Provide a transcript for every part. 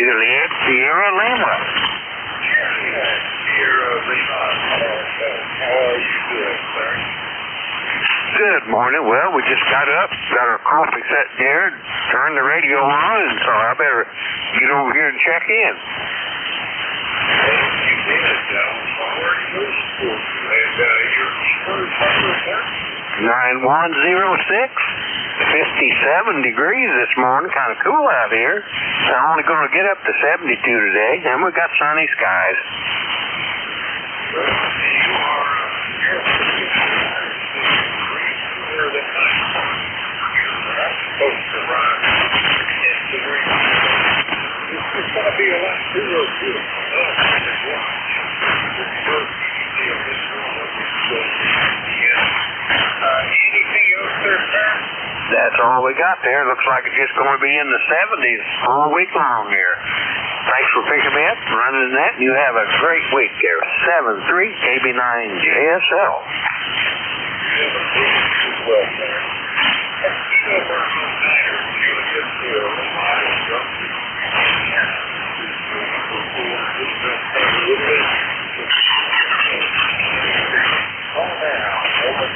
Juliet Sierra Lima. Juliet Sierra Lima. How are you doing, sir? Good morning. Well, we just got up, got our coffee set there, turned the radio on, and so I better get over here and check in. You did. Already moved for you. And your ECARS number, sir? 9106. 57 degrees this morning, kind of cool out here. I'm only going to get up to 72 today, and we got sunny skies. Well, you are cooler than nice. You're supposed to run 10 degrees. It's going to be a lot cooler, beautiful. Just watch. Anything else there, sir? That's all we got there. Looks like it's just going to be in the 70s all week long here. Thanks for picking me up, running that, and you have a great week there. 7-3 KB9JSL. Well, sir. Over on the night or two, just do a calm down, over.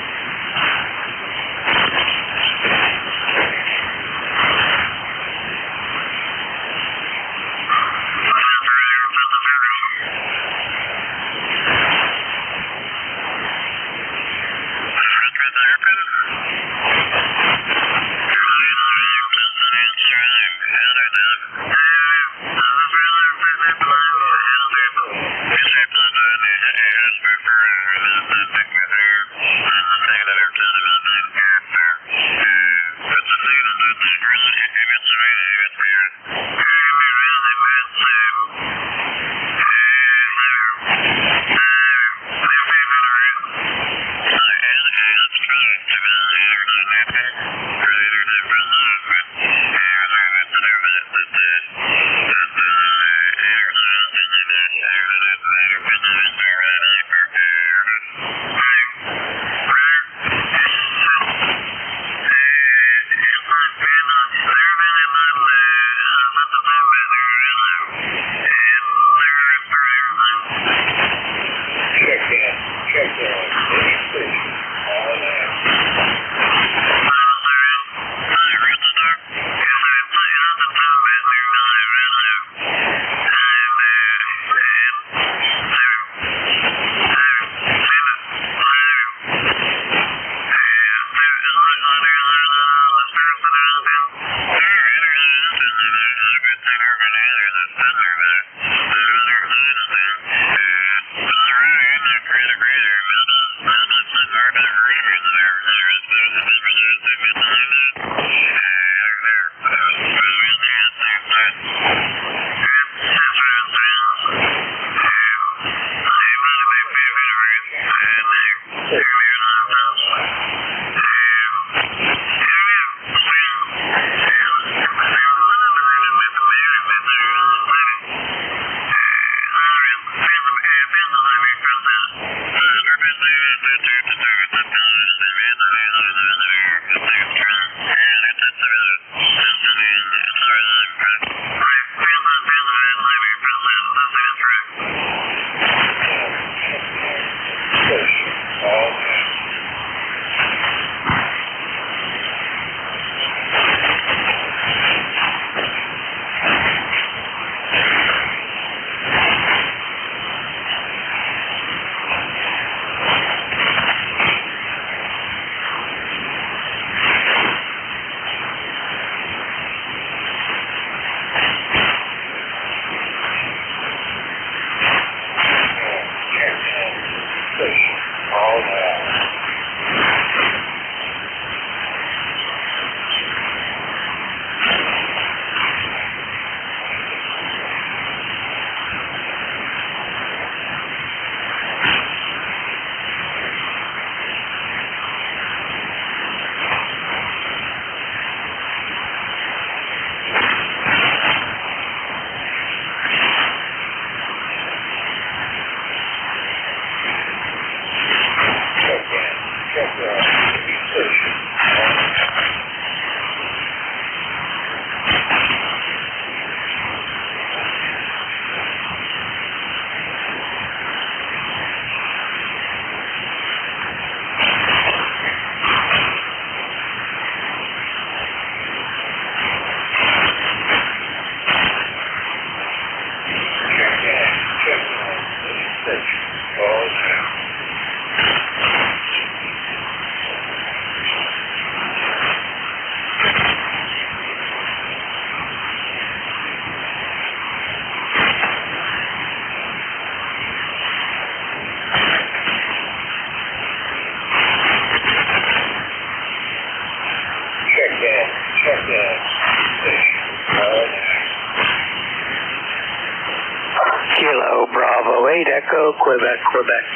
8 Echo, Quebec, Quebec.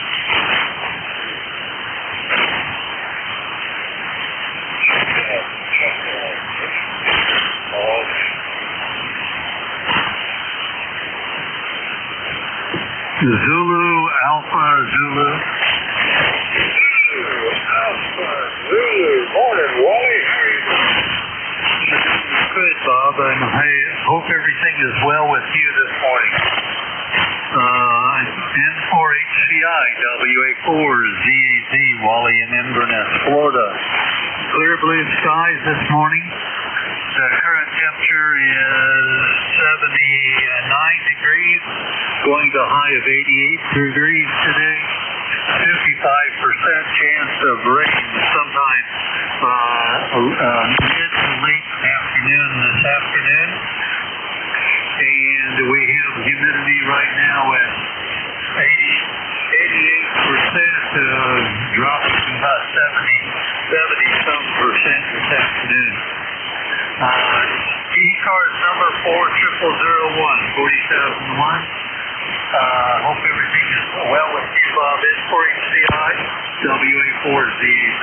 Zulu, Alpha, Zulu. Alpha, Zulu. Morning, Wally. How are you doing? Good, Bob, and I hope everything is well with you this morning. N4HCI, WA4ZAZ, Wally in Inverness, Florida. Clear blue skies this morning. The current temperature is 79 degrees, going to a high of 88 degrees today. 55% chance of rain sometime mid to late afternoon this afternoon. And we have humidity right now at 88%, dropping to about 70-some percent this afternoon. ECARS number 40001, 40,001. Hope everything is well with you, Bob. N4HCI, WA4ZAZ.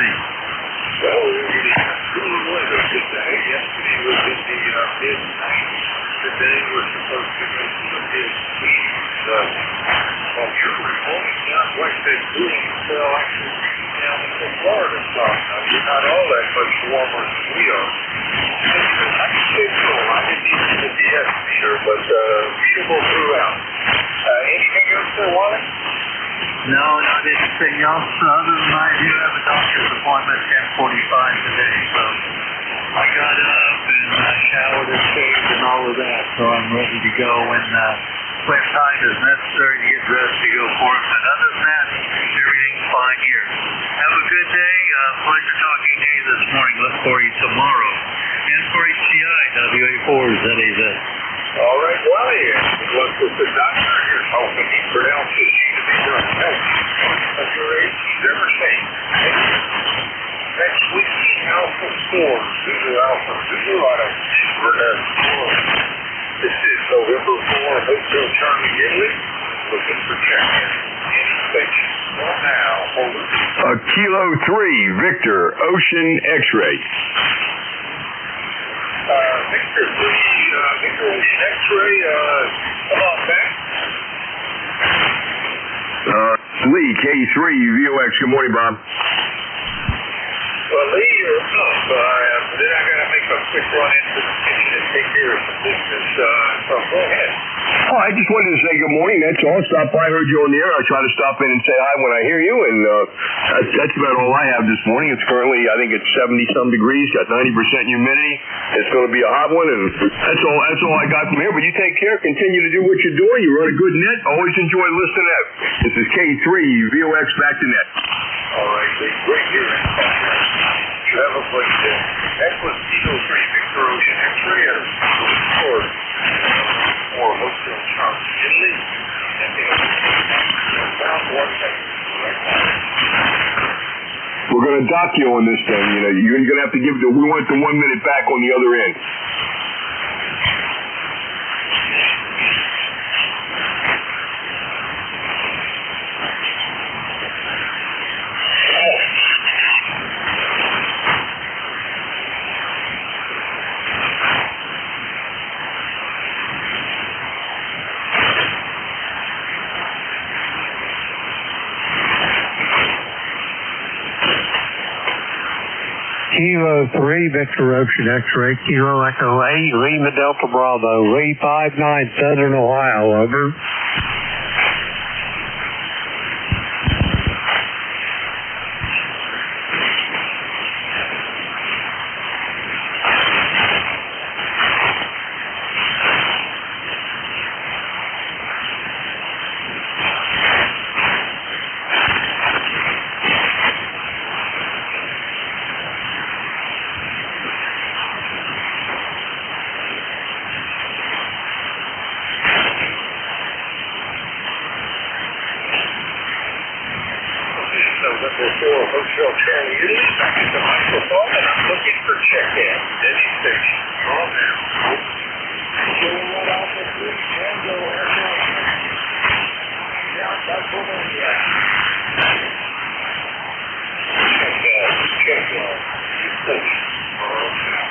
Well, we're getting cooler weather today. Yesterday was in the mid-90s. Today we're supposed to go to the mid-80s. On your report, it sounds like that cooling spell actually reached down into Florida some. Now, you're not all that much warmer than we are. I can say cool. I didn't use the DS meter, but readable throughout. Anything else there, Wally? No, not anything else. Other than I do have a doctor's appointment at 10:45 today, so I got up and showered and shaved and all of that, so I'm ready to go when time is necessary to get dressed to go for it. But other than that, everything's fine here. Have a good day. Pleasure talking to you this morning. Look for you tomorrow. N4HCI, WA4ZAZ. All right, Wally. Good luck with the doctor. Here's hoping he pronounces you to be the best of your age he's ever seen. Next Whiskey Alpha 4, Zulu Alpha, Zulu out of Inverness, Florida. This is November 4, Hotel Charlie Italy, looking for check-in. Any station. Well, now, hold it. Kilo 3, Victor, Ocean X-Ray. Victor 3, Victor Ocean X-Ray, come on back. Lee, K3, VOX. Good morning, Bob. Well, Lee, you're up. Then I got to make a quick run into the kitchen and take care of some business. So go ahead. Oh, I just wanted to say good morning. That's all. Stop by. I heard you on the air. I try to stop in and say hi when I hear you, and that's about all I have this morning. It's currently, I think it's 70-some degrees, got 90% humidity. It's going to be a hot one, and that's all I got from here. But you take care. Continue to do what you're doing. You run a good net. Always enjoy listening to that. This is K3, VOX, back to net. All right, Lee. Great hearing. You have a great day. That was Kilo 3, Victor Ocean X-Ray out of Florida. Or Hotel Charlie Italy. And they found one thing. We're going to dock you on this thing. You know, you're going to have to give we want the 1 minute back on the other end. Kilo 3, Victor Ocean X-Ray, Kilo Echo 8, Lima Delta Bravo, Ray 59, Southern Ohio, over. November 4, Hotel Charlie Italy, back at the microphone, and I'm looking for check-in. Any station. All now. Kilo 1 Alpha 3, Tango Aircraft. check in. Station. All now.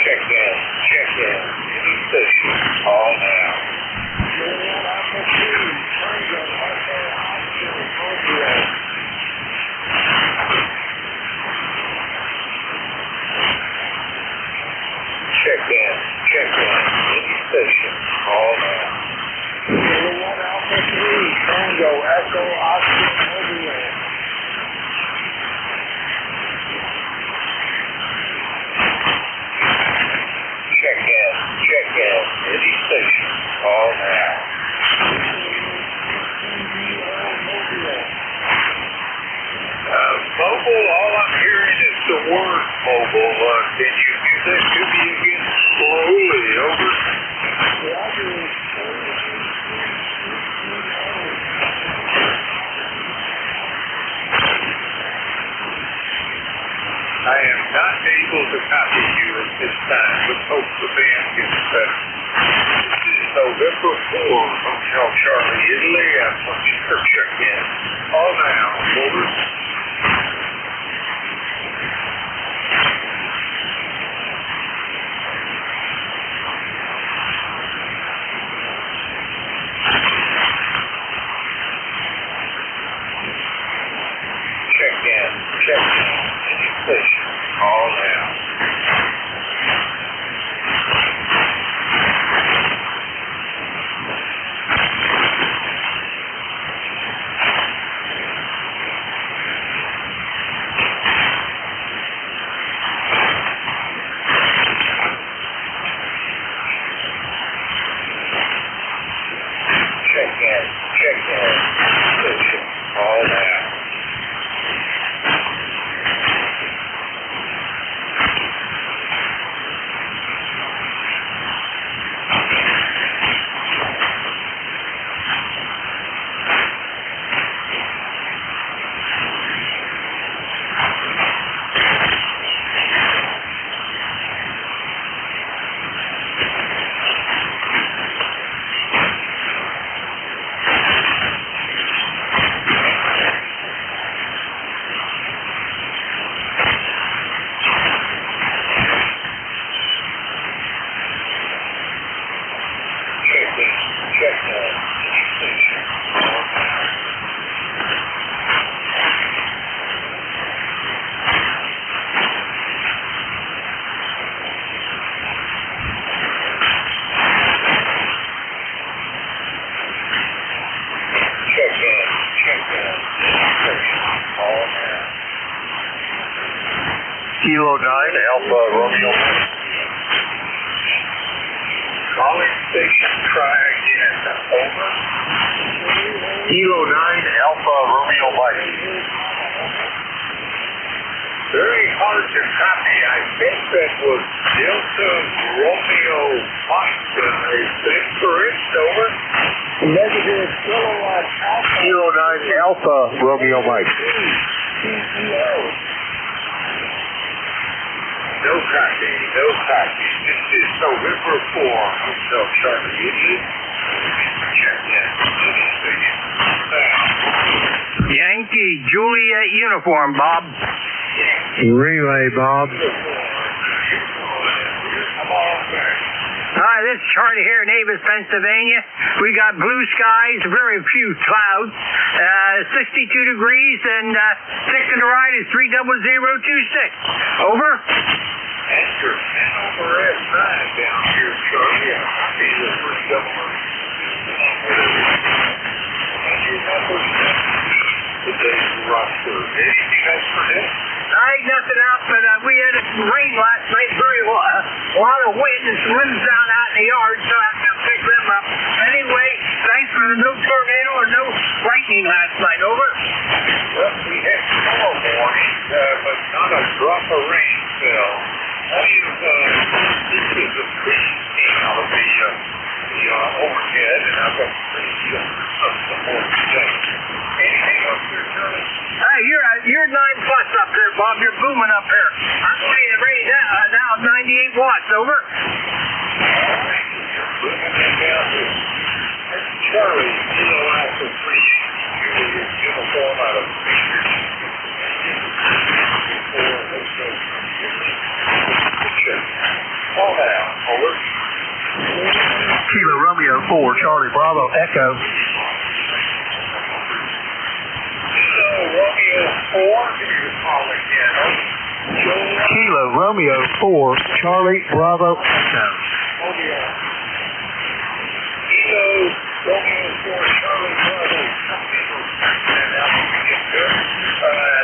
Check in. Any station. All now. Check in. Any station. All now. Alpha 3, Tango, Echo, Oscar, Overland. Check in. Any station. All now. Mobile, all I'm hearing is the word mobile. Can you do that to me again slowly? Over. I am not able to copy you at this time, but hope the band gets better. This is November 4, Hotel Charlie, Italy. I'm from check in. All now, over. Check in. Any station. All now. Check in. Station. All now. Kilo 9, Alpha Romeo. Calling station, try again. Over. Kilo 9, Alpha Romeo Mike. Very hard to copy. I think that was Delta Romeo Mike. Is that correct? Over. Negative kilowatt Alpha. Kilo 9, Alpha Romeo Mike. No copy. This is November 4, Hotel Charlie, Italy. Check in. Yankee Juliet uniform, Bob. Relay, Bob. Hi, this is Charlie here in Avis, Pennsylvania. We got blue skies, very few clouds, 62 degrees, and 6 to the right is 30026. Over. Enter Hanover S9 down here, Charlie. I need the first number. And your number 7. Today's roster. Anything else for that? Ain't nothing else, but we had rain last night, a lot of wind and some limbs down out in the yard, so I have to pick them up. Anyway, thanks for the no tornado or no lightning last night. Over. Well, we had snow warning, but not a drop of rain fell. This is a pretty scene out of the overhead, and I've got pretty Anything else there, Charlie? Hey, you're 9 plus up there, Bob. You're booming up here. I'm going to rate now 98 watts. Over. Charlie, Alpha 3, uniform out of Call down, over. Kilo Romeo 4, Charlie Bravo Echo. Romeo 4, call again. Kilo Romeo 4, Charlie Bravo Echo. Kilo Romeo 4, Charlie Bravo.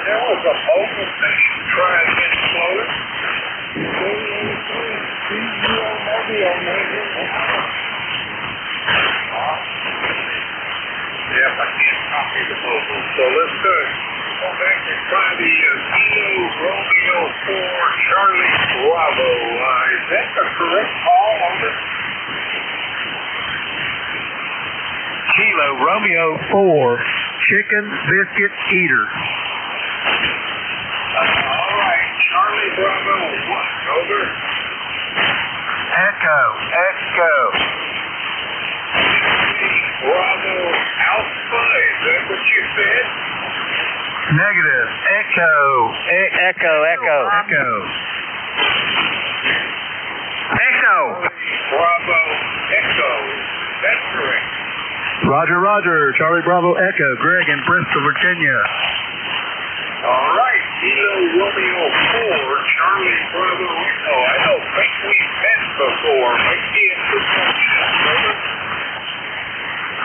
There was a mobile station trying to get slower. Yep, I can't copy the mobile. So let's go back and try the Kilo Romeo 4 Charlie Bravo. Is that the correct call on it? Kilo Romeo 4, Chicken Biscuit Eater. All right, Charlie Bravo 1, over. Echo. Bravo Alpha, is that what you said? Negative. Echo. Echo. Bravo Echo, that's correct. Roger. Charlie Bravo Echo. Greg in Bristol, Virginia. All right, Kilo Romeo 4, Charlie Bravo Echo. I don't think we've met before. Maybe it's the first.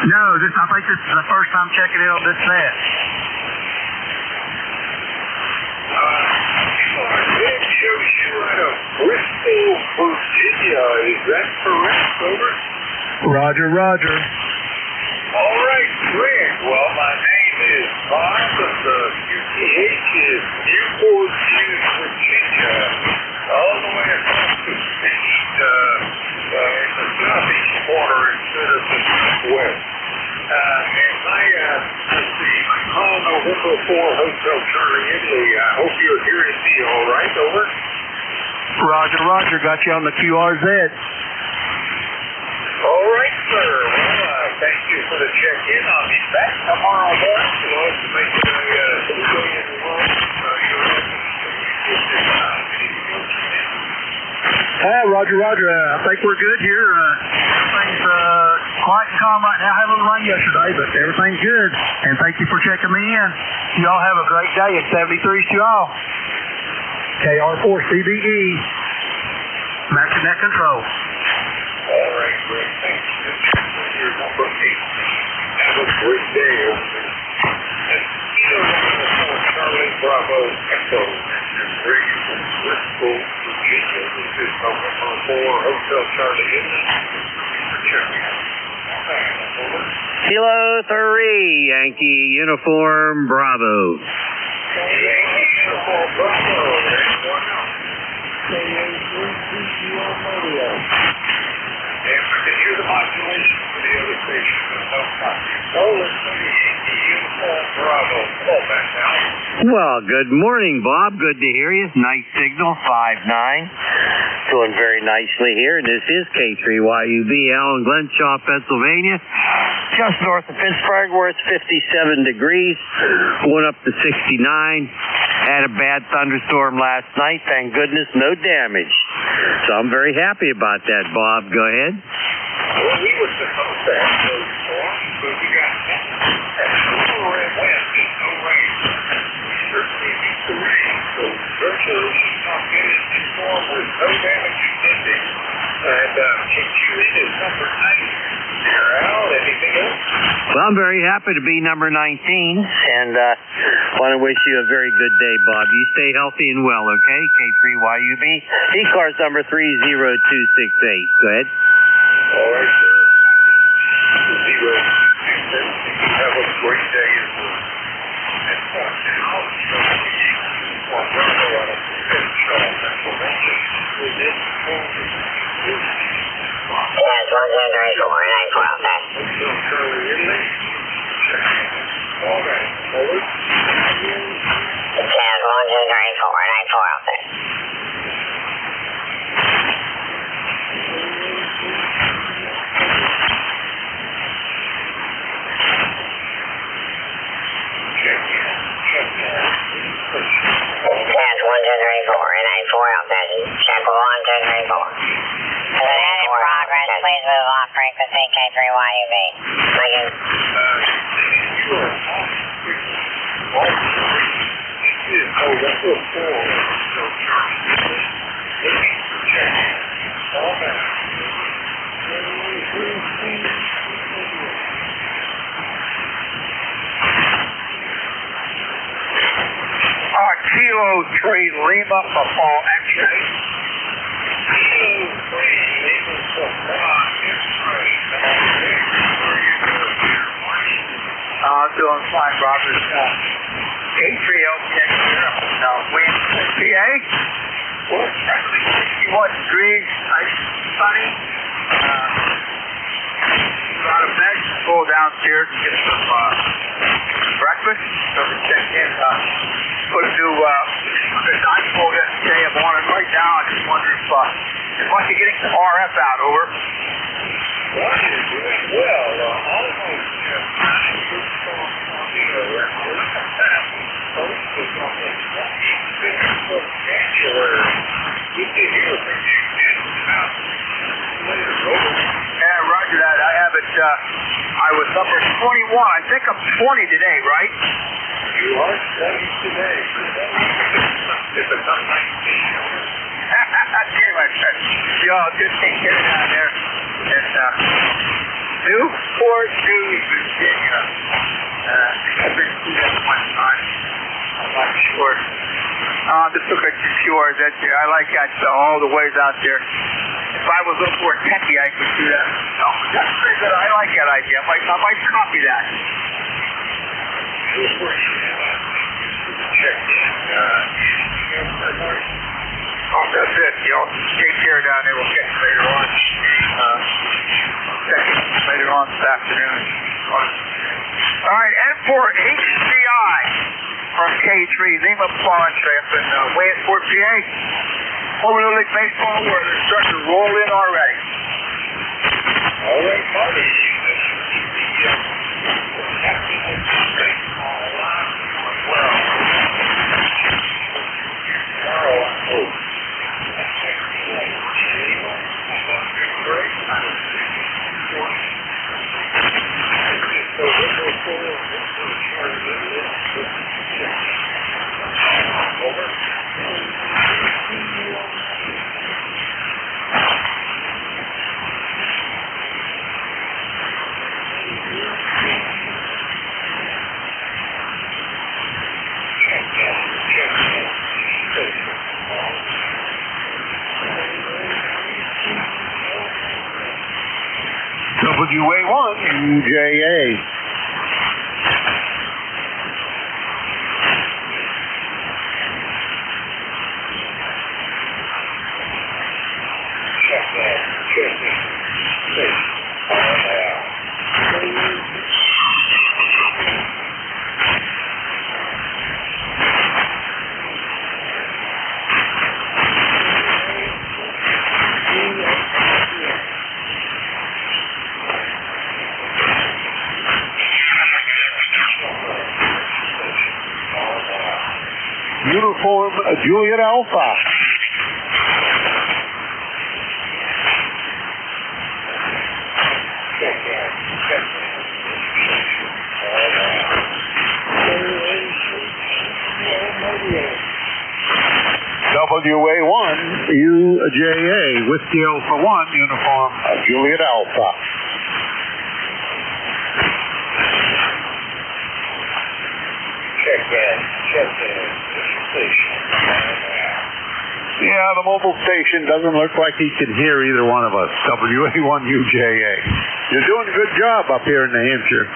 No, I think this is the first time checking it on this set. It shows you out of Bristol, Virginia. Is that correct, over? Roger. All right, Greg. Well, my name is Bob, and the UTH is Newport News, Virginia. All the way across the state, in the southeast corner instead of the southwest. I'm calling November 4 Hotel Charlie Italy. I hope you're hearing me all right, over. Roger. Got you on the QRZ. All right, sir. Well, thank you for the check-in. I'll be back tomorrow morning to make a million run. Roger. I think we're good here. Everything's quiet and calm right now. I had a little rain yesterday, but everything's good. And thank you for checking me in. You all have a great day. It's 73 to you all. KR4CBE. Master Net Control. All right, Greg. Thank you. Your number 8. Have a great day over there. Charlie Bravo Echo. Greg from Bristol, Virginia. This is November 4 Hotel Charlie Italy. Kilo 3, Yankee Uniform Bravo. Yankee Uniform Bravo. Anyone else? And we can hear the modulation for the other station. No copy. Let's go to Yankee Uniform Bravo. Come on back now. Well, good morning, Bob. Good to hear you. Nice signal, 5-9. Doing very nicely here. And this is K3YUB, Allen Glenshaw, Pennsylvania. Just north of Pittsburgh, where it's 57 degrees. Went up to 69. Had a bad thunderstorm last night. Thank goodness, no damage. So I'm very happy about that, Bob. Go ahead. Well, we were supposed to have those storms, but we got over and west and no rain. Certainly needs the rain, so virtually not getting this storm with no damage intended. And kicked you in as number 9 there, Al. Anything else? Well, I'm very happy to be number 19, and want to wish you a very good day, Bob. You stay healthy and well, okay? K3YUB, ECARS number 30268. Go ahead. All right, sir. 026. Have a great day as well. And NA4 out there. Catch 1234, NA4 out there. Check 1234. Is it in progress? Please move off frequency K3YUB. Thank you. Kilo 3 Lima Papa X-ray. Kilo 3 Lima Papa X-ray. I'm doing fine, Robert. K3LPX here. Wind PA. 61 degrees. Nice, sunny. Got a bed. Go downstairs and get some breakfast. So we check in. Put a new dipole yesterday. I'm on it right now. I just wonder if I could getting some RF out. Over. Well, you're doing well. Almost Yeah, roger that. I have it. I was number 21. I think I'm 20 today, right? You are studying today. It's a tough night. Y'all just take care of down there in Newport News, Virginia. I've been through that one time. I'm not sure. Just look at your shores. I like that all the ways out there. If I was a little more techie, I could do that. Oh, that's pretty good. I like that idea. I might copy that. Check in. Oh, that's it. Y'all take care down there. We'll get later on. Check in later on this afternoon. All right, N4HCI from K3 Lima Pond up in Waynesford, PA. Over Little League Baseball, where they're starting to roll in already. All right, Marty. WA1 UJA. Uniform Juliet Alpha. WA1 UJA Whiskey Alpha 1 Uniform Juliet Alpha. Yeah, the mobile station doesn't look like he can hear either one of us. WA1 UJA. You're doing a good job up here in New Hampshire.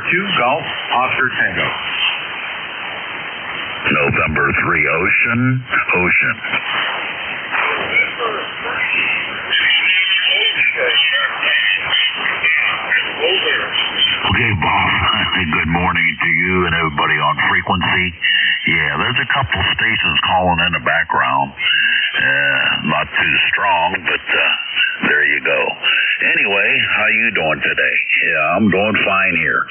2 Golf Oscar Tango. November 3 Ocean. Okay, Bob. Good morning to you and everybody on frequency. Yeah, there's a couple stations calling in the background. Not too strong, but there you go. Anyway, how you doing today? Yeah, I'm doing fine here.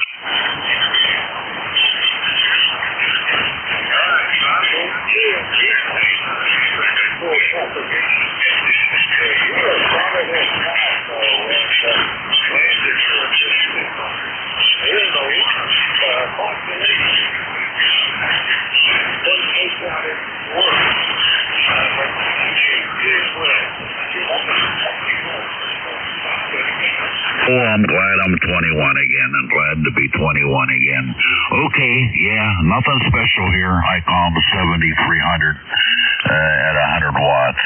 Oh, I'm glad I'm 21 again. I'm glad to be 21 again. Okay, yeah, nothing special here. ICOM 7300 at 100 watts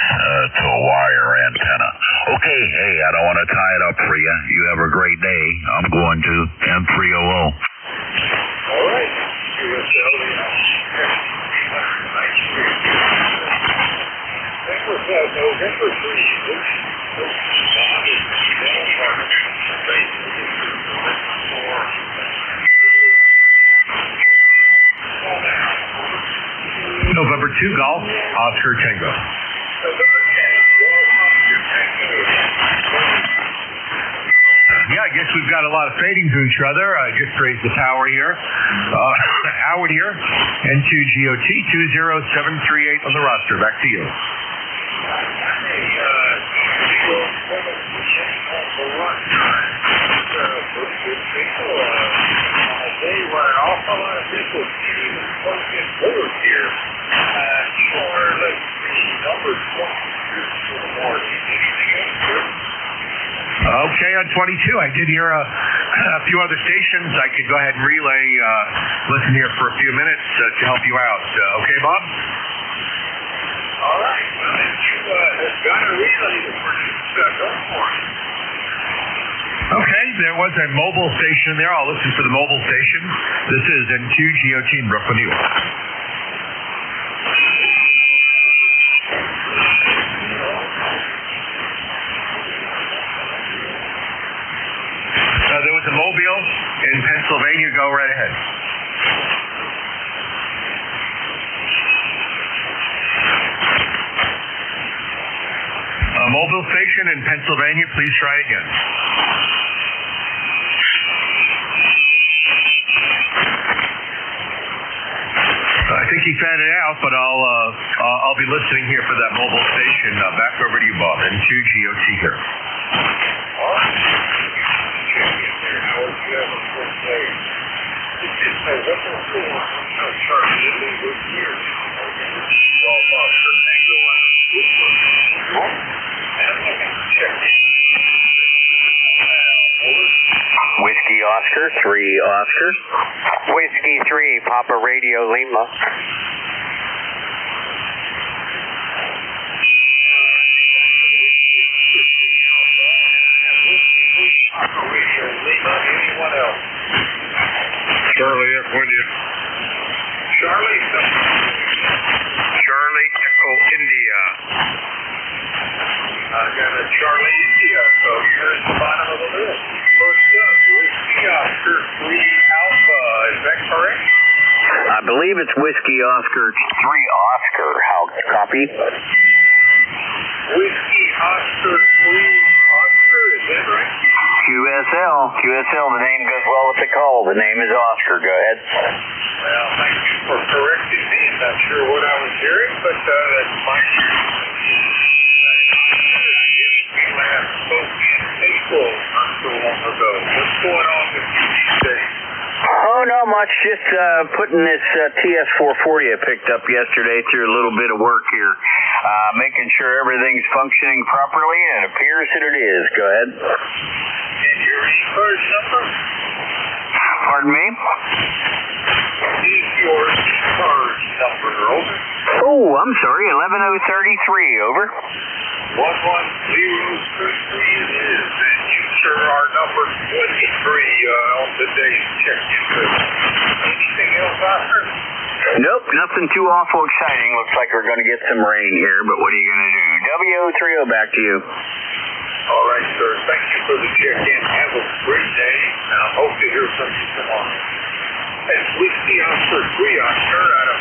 to a wire antenna. Okay, hey, I don't want to tie it up for you. You have a great day. I'm going to M300. All right. That was November 3. November 2 Golf Oscar Tango. Yeah, I guess we've got a lot of fading to each other. I just raised the power here. Howard here. N2GOT 20738 on the roster. Back to you. They were an awful lot of people even fucking bored here. Number 22 more. Anything else, sir? Okay, on 22, I did hear a few other stations. I could go ahead and relay, listen here for a few minutes to help you out. Okay, Bob? All right. Well, then you have got to relay the first go for it. Okay, there was a mobile station there. I'll listen for the mobile station. This is N2GOT in Brooklyn, New York. There was a mobile in Pennsylvania. Go right ahead. A mobile station in Pennsylvania. Please try again. I think he found it out, but I'll be listening here for that mobile station. Back over to you, Bob. N2GOT here. All right. Howard, you have a full day. It's November 4. Charlie, it was here. Whiskey Oscar, 3 Oscar. Whiskey 3, Papa Radio Lima. Anyone else? Charlie, India. Charlie Echo India. I got a Charlie India, so you're at the bottom of the list. First up, Whiskey Oscar 3 Alpha, is that correct? I believe it's Whiskey Oscar 3 Oscar. How copy? Whiskey Oscar 3 Oscar, is that right? QSL, the name goes well with the call. The name is Oscar. Go ahead. Well, thank you for correcting me. I'm not sure what I was hearing, but that's fine. I guess we last spoke in April not so long ago. What's going on with you these days? Oh, not much. Just putting this TS440 I picked up yesterday through a little bit of work here. Making sure everything's functioning properly, and it appears that it is. Go ahead. And your ECARS number? Pardon me? Is your ECARS number, over? Oh, I'm sorry. 11033, over. 11033 it is. And Future, our number 23 on today's check-in. Anything else out there? Nope, nothing too awful exciting. Looks like we're going to get some rain here, but what are you going to do? W030, back to you. All right, sir. Thank you for the check-in. Have a great day, and I hope to hear from you tomorrow. That's Whiskey Oscar 3 Oscar out of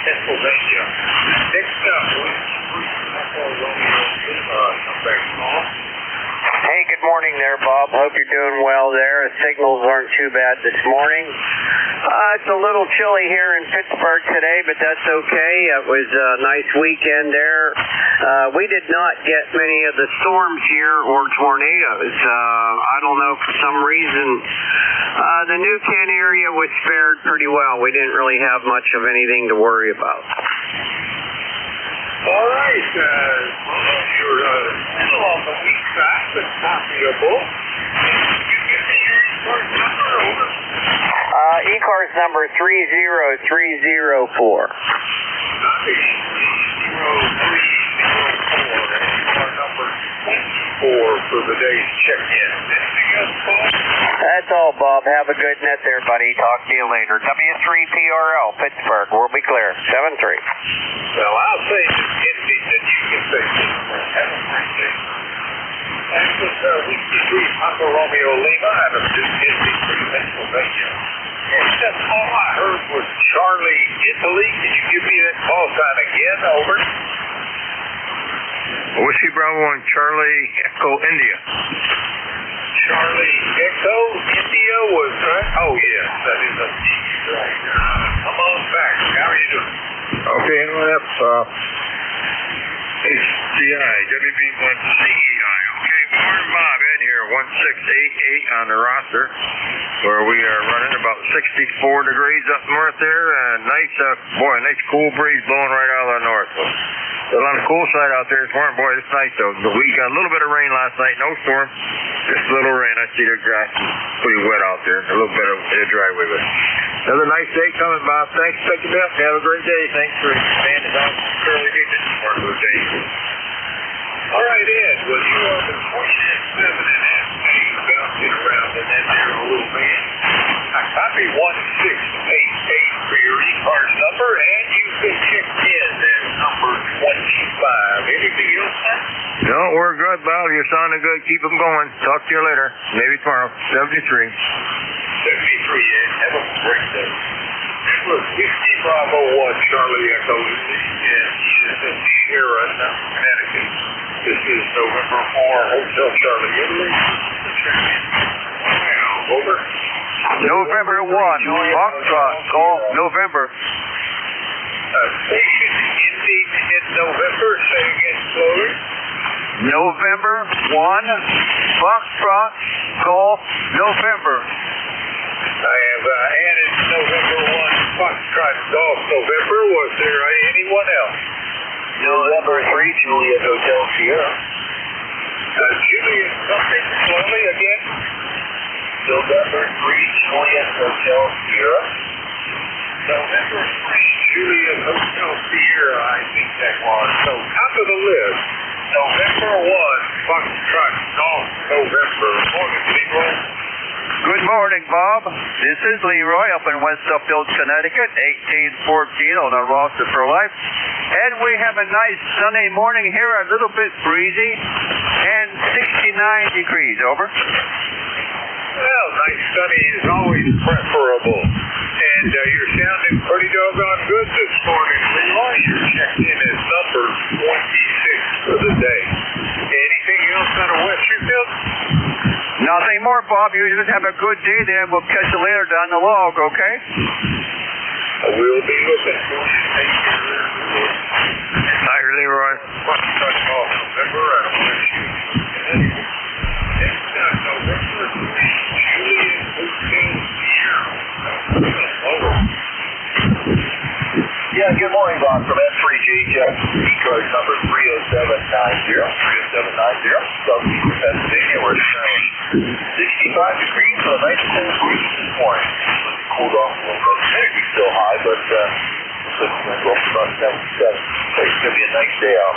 Pennsylvania. Next up, Whiskey 3 Romeo, come back call. Hey, good morning there, Bob. Hope you're doing well there. The signals aren't too bad this morning. It's a little chilly here in Pittsburgh today, but that's okay. It was a nice weekend there. We did not get many of the storms here or tornadoes. I don't know, for some reason, the New Kent area was spared pretty well. We didn't really have much of anything to worry about. All right, you're still on the weak side, but copyable. You give me your ECARS number, over. ECARS number 30304. Copy. 0304. Our number 24 for the day's check-in. Anything else, Paul? That's all, Bob. Have a good net there, buddy. Talk to you later. W3PRL, Pittsburgh. We'll be clear. 7-3. Well, I'll say this, Indy, that you can say this. Have a great day. That was Whiskey 3 Papa Romeo Lima out of Indy, Pennsylvania. And that's all I heard was Charlie, Italy. Can you give me that call sign again? Over. Whiskey Bravo 1, Charlie Echo India. Charlie Echo India was right. Oh, yes, that is a right. Come on back. How are you doing? Okay, well, HCI, WB1CEI. Okay, Warren Bob, Ed here, 1688 on the roster, where we are running about 64 degrees up north there, and nice cool breeze blowing right out of the north. Still on the cool side out there, it's warm. Boy, it's nice though. We got a little bit of rain last night, no storm, just a little rain. I see the grass is pretty wet out there, a little bit of driveway, but another nice day coming, Bob. Thanks, pick it up. Have a great day. Thanks for expanding on Curly Beach part of the day. All right, Ed, well, you are the 27 and a half days bouncing around in that there little man. I copy 1688 for your ECARS number, and you've been checked in as number 25. Anything else, sir? No, we're good, Bob. You're sounding good. Keep them going. Talk to you later. Maybe tomorrow. 73. 73, Ed. Have a great day. That was Whiskey Bravo 1, Charlie Echo, and he is in Sharon, Connecticut. This is November 4, Hotel Charlie, Italy. Wow, over. November 1, Foxtrot, call November. Station ending in November, say again slowly. November 1, Foxtrot, call November. I have added November 1, Foxtrot, Golf November. Was there anyone else? November 3, Juliet Hotel Sierra. Juliet something slowly again. November 3, Juliet Hotel Sierra. November 3, Juliet Hotel Sierra, I think that was. So, top of the list, November 1, Foxtrot, Golf November. Morning, Leroy. Good morning, Bob. This is Leroy up in West Upfield, Connecticut, 1814 on our roster for life. And we have a nice sunny morning here, a little bit breezy, and 69 degrees. Over. Well, nice sunny is always preferable. And you're sounding pretty doggone good this morning, Leroy. You're checked in as number 26 for the day. Anything else out of Westerfield? Nothing more, Bob. You just have a good day there. We'll catch you later down the log, okay? We'll be looking for you. Take care. Hi, Leroy. Foxtrot Golf November out of Westfield. Next up, November 3, Juliet Hotel Sierra. Over. Yeah, good morning, Bob, from S3JHF. ECARS number 30790. 30790. Southeast Pennsylvania. We're currently 65 degrees, so a nice cool breeze this morning. Cooled off a little bit. Maybe still high, but looks like it's going to go up to about 77. So it's going to be a nice day out.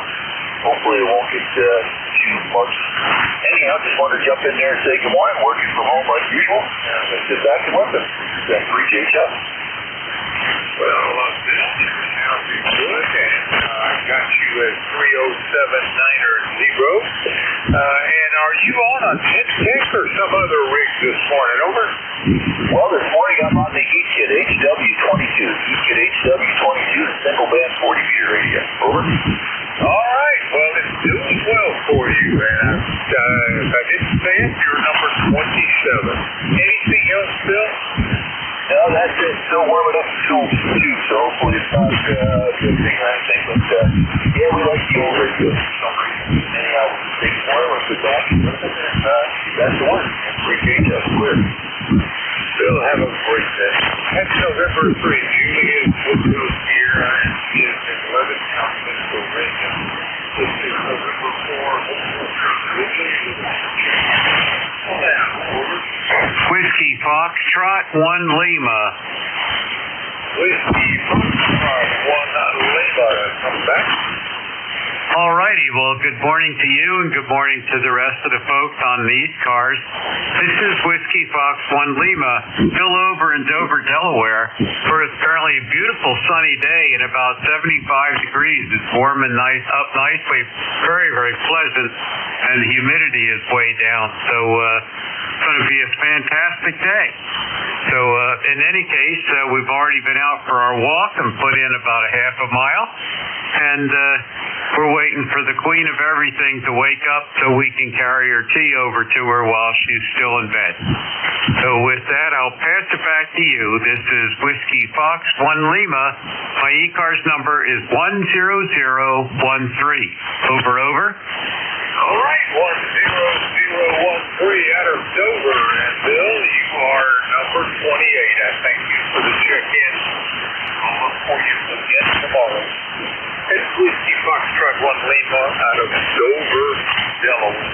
hopefully it won't get too much. Anyhow, just wanted to jump in there and say good morning. Working from home like usual. And sit back and listen. That's 3J Chuck. Well, this sounding good, and I got you at 30790. And are you on a 10-6 or some other rig this morning? Over? Well, this morning I'm on the ECARS HW22. ECARS HW22, single band 40-meter radio. Over. All right. Well, it's doing well for you, and if I didn't say it, you're number 27. Anything else, Bill? No, that's it. Still warming up the tools, too, so hopefully it's not a good thing or anything. But, yeah, we like the old radio for some reason. Anyhow, big morning, let's get back and listen, and that's the one. 3J Chuck, clear. Bill, have a great day. That's November 3. Juliet Woodrose here is in Levittown, Pennsylvania. This is November 4. Now, over. Whiskey Foxtrot 1 Lima. Whiskey Foxtrot 1 Lima. Come back. All righty. Well, good morning to you and good morning to the rest of the folks on the ECARS. This is Whiskey Fox 1 Lima, still over in Dover, Delaware, for a fairly beautiful sunny day and about 75 degrees. It's warm and nice, up nicely, very, very pleasant, and the humidity is way down. So it's going to be a fantastic day. So in any case, we've already been out for our walk and put in about a half a mile, and we're waiting for the queen of everything to wake up so we can carry her tea over to her while she's still in bed. So with that, I'll pass it back to you. This is Whiskey Fox 1 Lima. My ECARS number is 10013. Over, over. All right, 10013 out of Dover. And Bill, you are number 28. I thank you for the check-in. I'll look for you again tomorrow. It's Whiskey Foxtrot 1 Lima out of Dover, Delaware.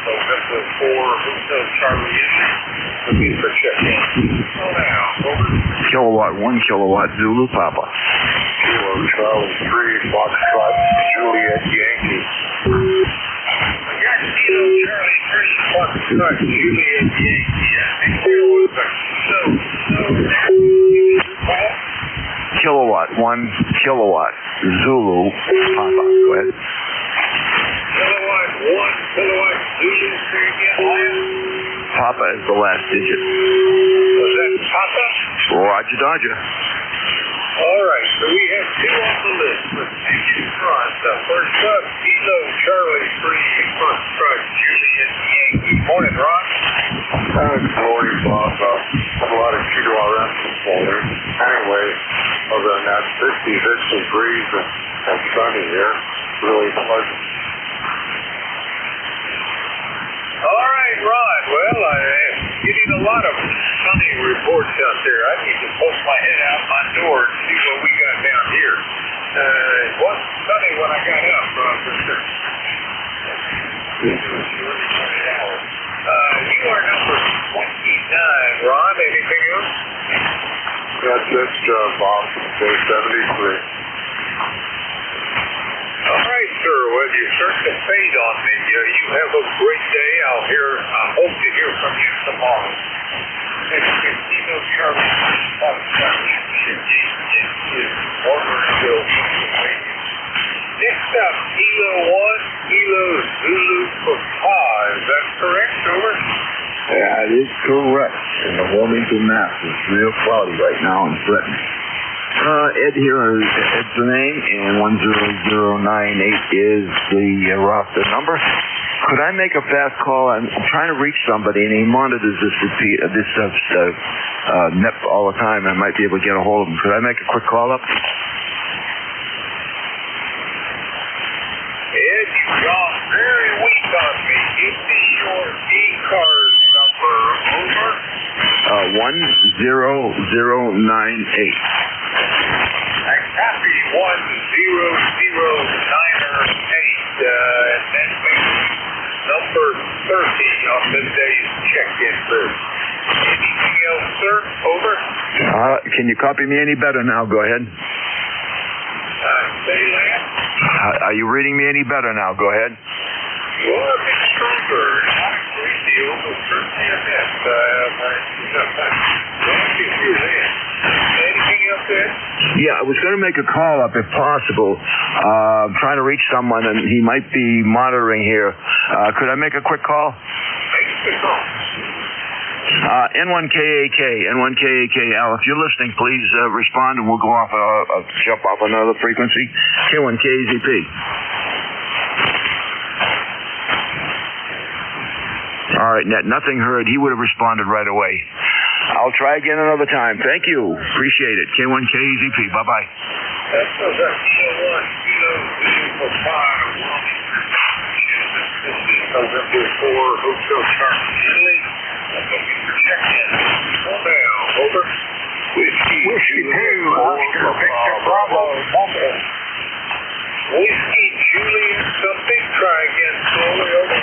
November 4, Hotel Charlie is looking for check-in. Oh, now, over. Kilowatt 1 kilowatt Zulu Papa. Kilo Charlie 3, Foxtrot, Juliet Yankee. I got Kilo Charlie 3, Foxtrot, Juliet Yankee. I think there was a Kilowatt 1 kilowatt Zulu Papa. Go ahead. Kilowatt 1 kilowatt Zulu. Say again, Papa is the last digit. was that Papa? Roger Dodger. All right, so we have two on the list. Let's take it across. First up, Kilo Charlie 3, Foxtrot, Juliet Yankee. Morning, Ron. Good morning, Bob. Have a lot of kilo around this morning. Anyway, other than that, 56 degrees and sunny here. Really pleasant. All right, Ron. Well, I'm getting a lot of sunny reports out there. I need to poke my head out my door and see what we got down here. It wasn't sunny when I got up, for sure. You are number 29, Ron. Anything else? That's it, Bob, from day 73. All right, sir. Well, you're starting to fade on me. You have a great day. I hope to hear from you tomorrow. Next, Kilo Charlie, Foxtrot, Orderville, Pennsylvania. Next up, Kilo 1, Kilo Zulu Papa. Is that correct, over? That is correct. And the Wilmington Mass is real cloudy right now and threatening. Ed here is Ed's the name, and 10098 is the roster number. Could I make a fast call? I'm trying to reach somebody, and he monitors this net all the time. I might be able to get a hold of him. Could I make a quick call up? Ed, you've gone very weak on me. Give me your ECARS number, over. 10098. I copy 10098, and that makes number 30 on this day's check-in list. Anything else, sir? Over. Can you copy me any better now? Go ahead. Say that. Are you reading me any better now? Go ahead. Well, a bit stronger. Not a great deal, but certainly a bit. I can hear that. Anything else there? Yeah, I was going to make a call up if possible. Trying to reach someone, and he might be monitoring here. Could I make a quick call? Make a quick call. N1KAK, Al, if you're listening, please respond, and we'll go off, jump off another frequency. K1KZP. All right, nothing heard. He would have responded right away. I'll try again another time. Thank you. Appreciate it. K1KZP. Bye-bye. That's K1 Kilo Vehicle 5. This is November 4, Hotel Charlie Italy. I'm looking for check-in. Hold down. Over. Whiskey 2, Oscar Victor Bravo. Whiskey Julian something. Try again slowly. Over.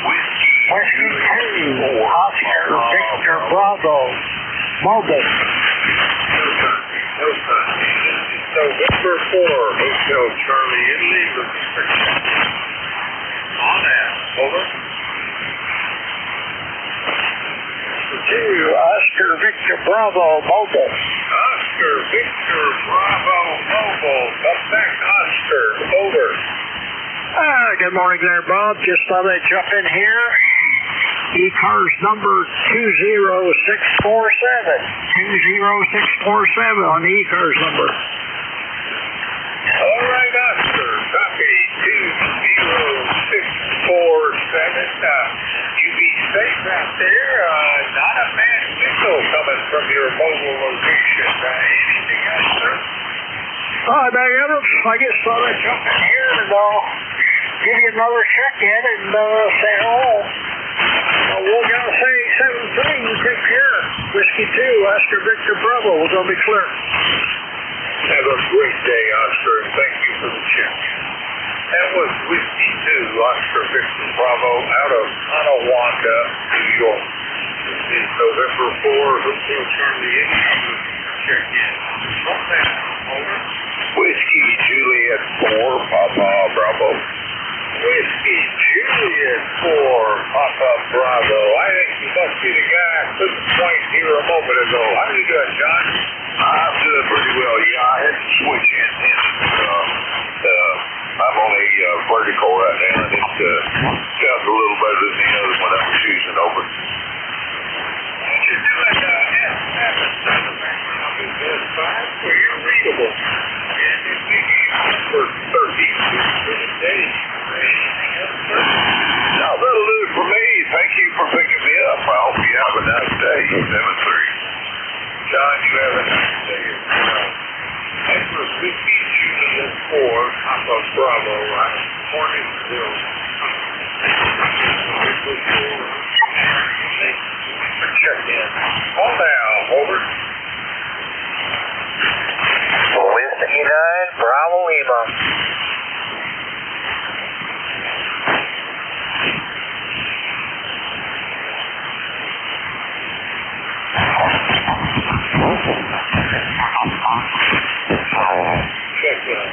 Whiskey 2, Oscar Victor Bravo. Mobile. No time. It's November 4, Hotel Charlie Italy. Looking for check-in. On that. Over. 2, Oscar Victor Bravo Mobile. Oscar Victor Bravo Mobile. Come back, Oscar. Over. Good morning there, Bob. Just thought I'd jump in here. ECARS number 20647. 20647 on the ECARS number. All right, Oscar. Copy. 20647. You be safe out there. Not a bad signal coming from your mobile location. Anything else, sir? Hi, Barry Evans. I just thought I'd jump in here and give you another check-in and say hello. We're going to say 7-3. You take care. Whiskey 2, Oscar Victor Bravo. We're going to be clear. Have a great day, Oscar, and thank you for the check. That was Whiskey 2, Oscar Victor Bravo, out of Tonawanda, New York. This is November 4, Hotel Charlie Italy. Check-in. From there. Over. Whiskey Juliet 4, Papa Bravo. Whiskey Juliet 4, Papa Bravo. I think you must be the guy I couldn't quite hear a moment ago. How you doing, John? I'm doing pretty well. Yeah, I had to switch antennas. I'm only vertical right now, and it sounds a little better than the other one I was using. Over. You're doing S7 well, you're readable. And it may be number 32 for the day. Anything else, sir? No, that'll do it for me. Thank you for picking me up. I hope you have a nice day. 7-3. John, you have a nice day. That was Whiskey Juliet 4, Papa Bravo, Morningsville. Check-in. Hold down. Over. Whiskey 9, Bravo Lima. Check-in.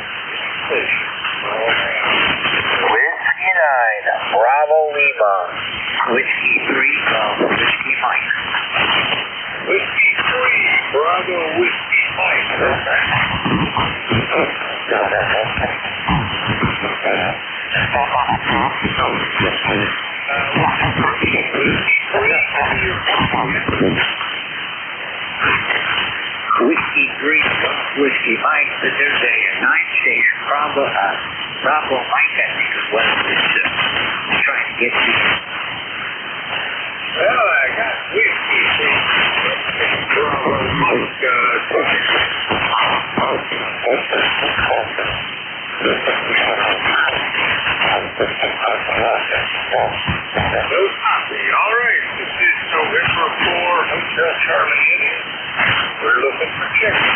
Whiskey 9, Bravo Lima. Whiskey 3, Whiskey Mike. Whiskey 3, Bravo Whiskey Mike. Whiskey 3, Whiskey Mike, the there's a 9 station, Bravo Mike, I think is what it is, trying to get you. Well, I got Whiskey 3, Bravo Mike, no copy. All right, this is November 4, Hotel Charlie Italy. We're looking for check-in.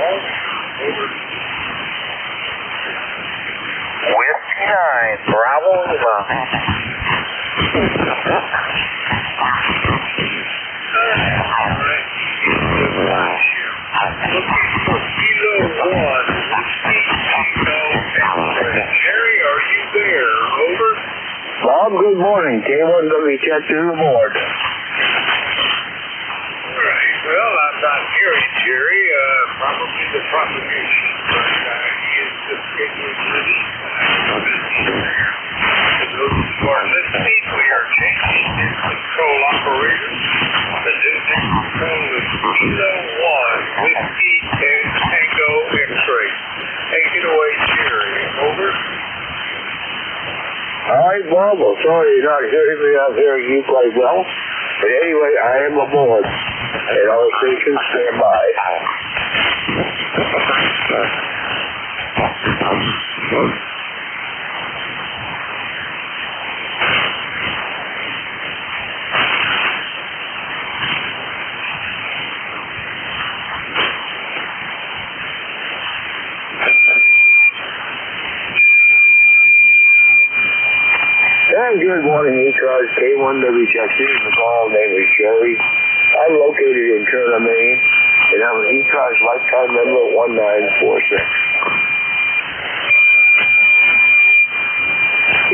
Over. Whiskey 9, Bravo Lima. All right. Looking for Kilo 1, Whiskey Kilo Bob, good morning. K1W check to the board. All right. Well, I'm not hearing Jerry. Probably the propagation is regularly there. For those who are listening, we are changing the control operator. The new control is Kilo 1, Whiskey, Tango, X-ray. Take it away, Jerry. Over. All right, Bob. Well, sorry you're not hearing me. I'm hearing you quite well. But anyway, I am aboard. And all stations stand by. And good morning, ECARS, K1W Jackson. The call name is Jerry. I'm located in Turner, Maine, and I'm an ECARS lifetime member 1946.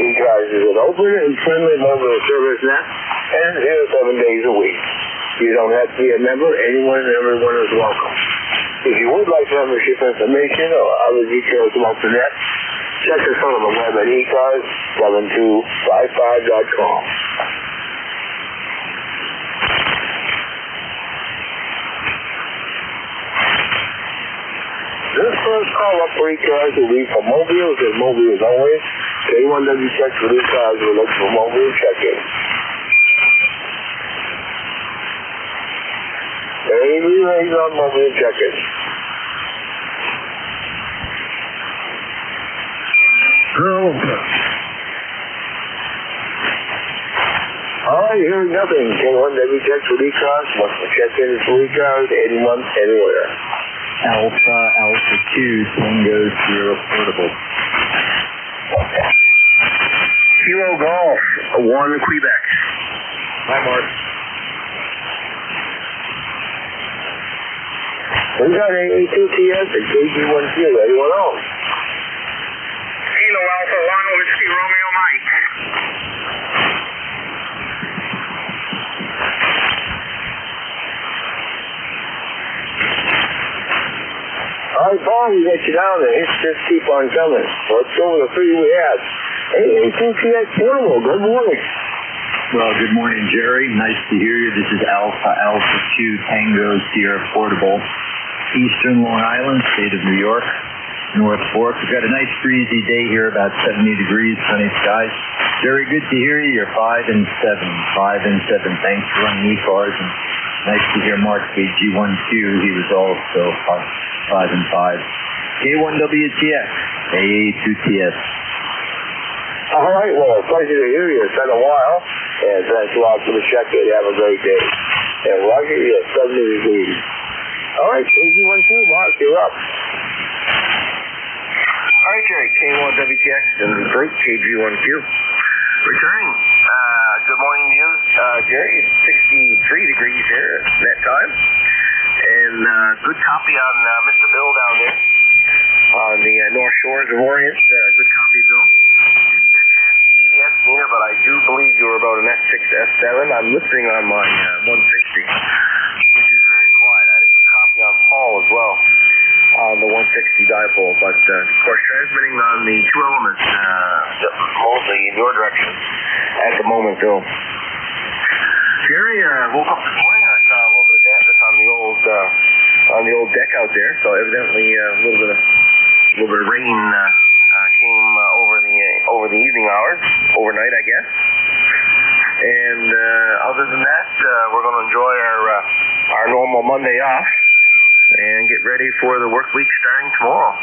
ECARS is an open and friendly mobile service net and is here 7 days a week. You don't have to be a member. Anyone and everyone is welcome. If you would like membership information or other details about the net, check us out on the web at ECARS7255.com. This first call up for ECARS will be for mobiles and mobiles only. K1W check for ECARS will look for mobile check-in. Any relays on mobile check-in. All right, hearing nothing. K1W check for ECARS. Wants to check in for ECARS anyone, anywhere. Alpha 2, Tango Sierra Portable. Kilo Golf 1 Quebec. Hi, Mark. We got AA2TS and KG1Q. Anyone else? Kilo Alpha 1, Whiskey Romeo Mike. All right, Paul, we got you down there. It's just keep on coming. Let's go with the three we have. AA2TS Portable, good morning. Well, good morning, Jerry. Nice to hear you. This is Alpha 2, Tango Sierra Portable. Eastern Long Island, state of New York, North Fork. We've got a nice breezy day here, about 70 degrees, sunny skies. Very good to hear you. You're 5 and 7. 5 and 7. Thanks for running ECARS. And nice to hear Mark KG1Q. He was also 5 and 5. K1WTX, AA2TS. All right, well, pleasure to hear you. It's been a while. And thanks a lot for the check-in. Have a great day. And Roger, you're 70 degrees. All right, KG1Q, Mark, you're up. All right, Jerry, K1WTX in Detroit, KG1Q. Returning. Good morning to you, Jerry. It's 63 degrees here at that time. And good copy on Mr. Bill down there on the North Shores of Orient. Good copy, Bill. Didn't get a chance to see the S-meter, but I do believe you were about an S6 to S7. I'm listening on my 160, which is very quiet. I had a good copy on Paul as well on the 160 dipole, but of course transmitting on the two elements, mostly in your direction at the moment, Bill. Jerry, woke up this morning. I saw a little bit of dampness on the old deck out there, so evidently a little bit of rain came over the evening hours, overnight, I guess. And other than that, we're going to enjoy our normal Monday off and get ready for the work week starting tomorrow.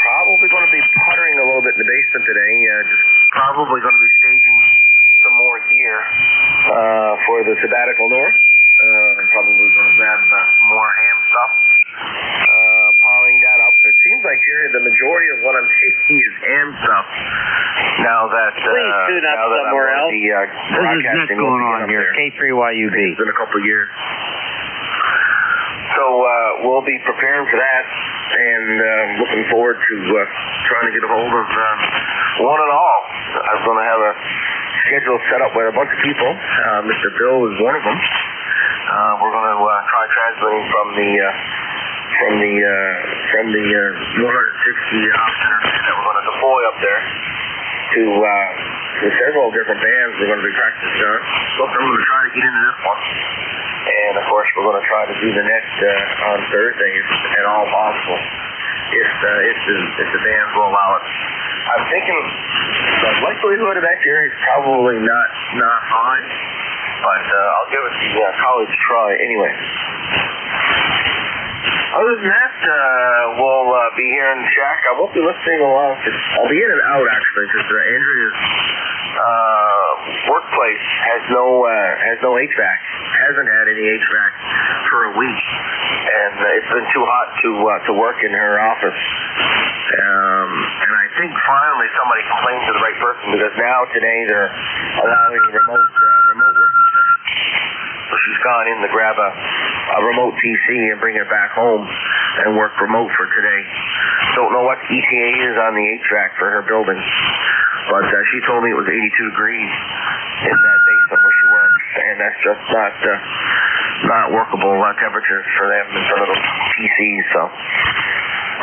Probably going to be puttering a little bit in the basement today. Just probably going to be staging some more gear for the sabbatical north. Probably going to grab some more ham stuff. Piling that up. It seems like, Jerry, the majority of what I'm taking is ham stuff. Now that please tune up somewhere else. This is Nick going on here. K3YUB. It's been a couple of years. So we'll be preparing for that and looking forward to trying to get a hold of one and all. I was going to have a schedule set up with a bunch of people. Mr. Bill is one of them. We're going to try transmitting from the 160 optioners that we're going to deploy up there to several different bands we're going to be practicing on. So I'm going to try to get into this one. And of course we're going to try to do the next on Thursday if at all possible. If the bands will allow it. I'm thinking the likelihood of that, Jerry, is probably not high, but I'll give it the college try anyway. Other than that, we'll be here in the shack. I won't be listening along. I'll be in and out actually, because Andrea's workplace has no HVAC. Hasn't had any HVAC for a week, and it's been too hot to work in her office. And I think finally somebody complained to the right person, because now today they're allowing remote working. So she's gone in to grab a remote PC and bring it back home and work remote for today. Don't know what ETA is on the HVAC for her building, but she told me it was 82 degrees in that basement where she works, and that's just not workable temperatures for them in front of the PCs. So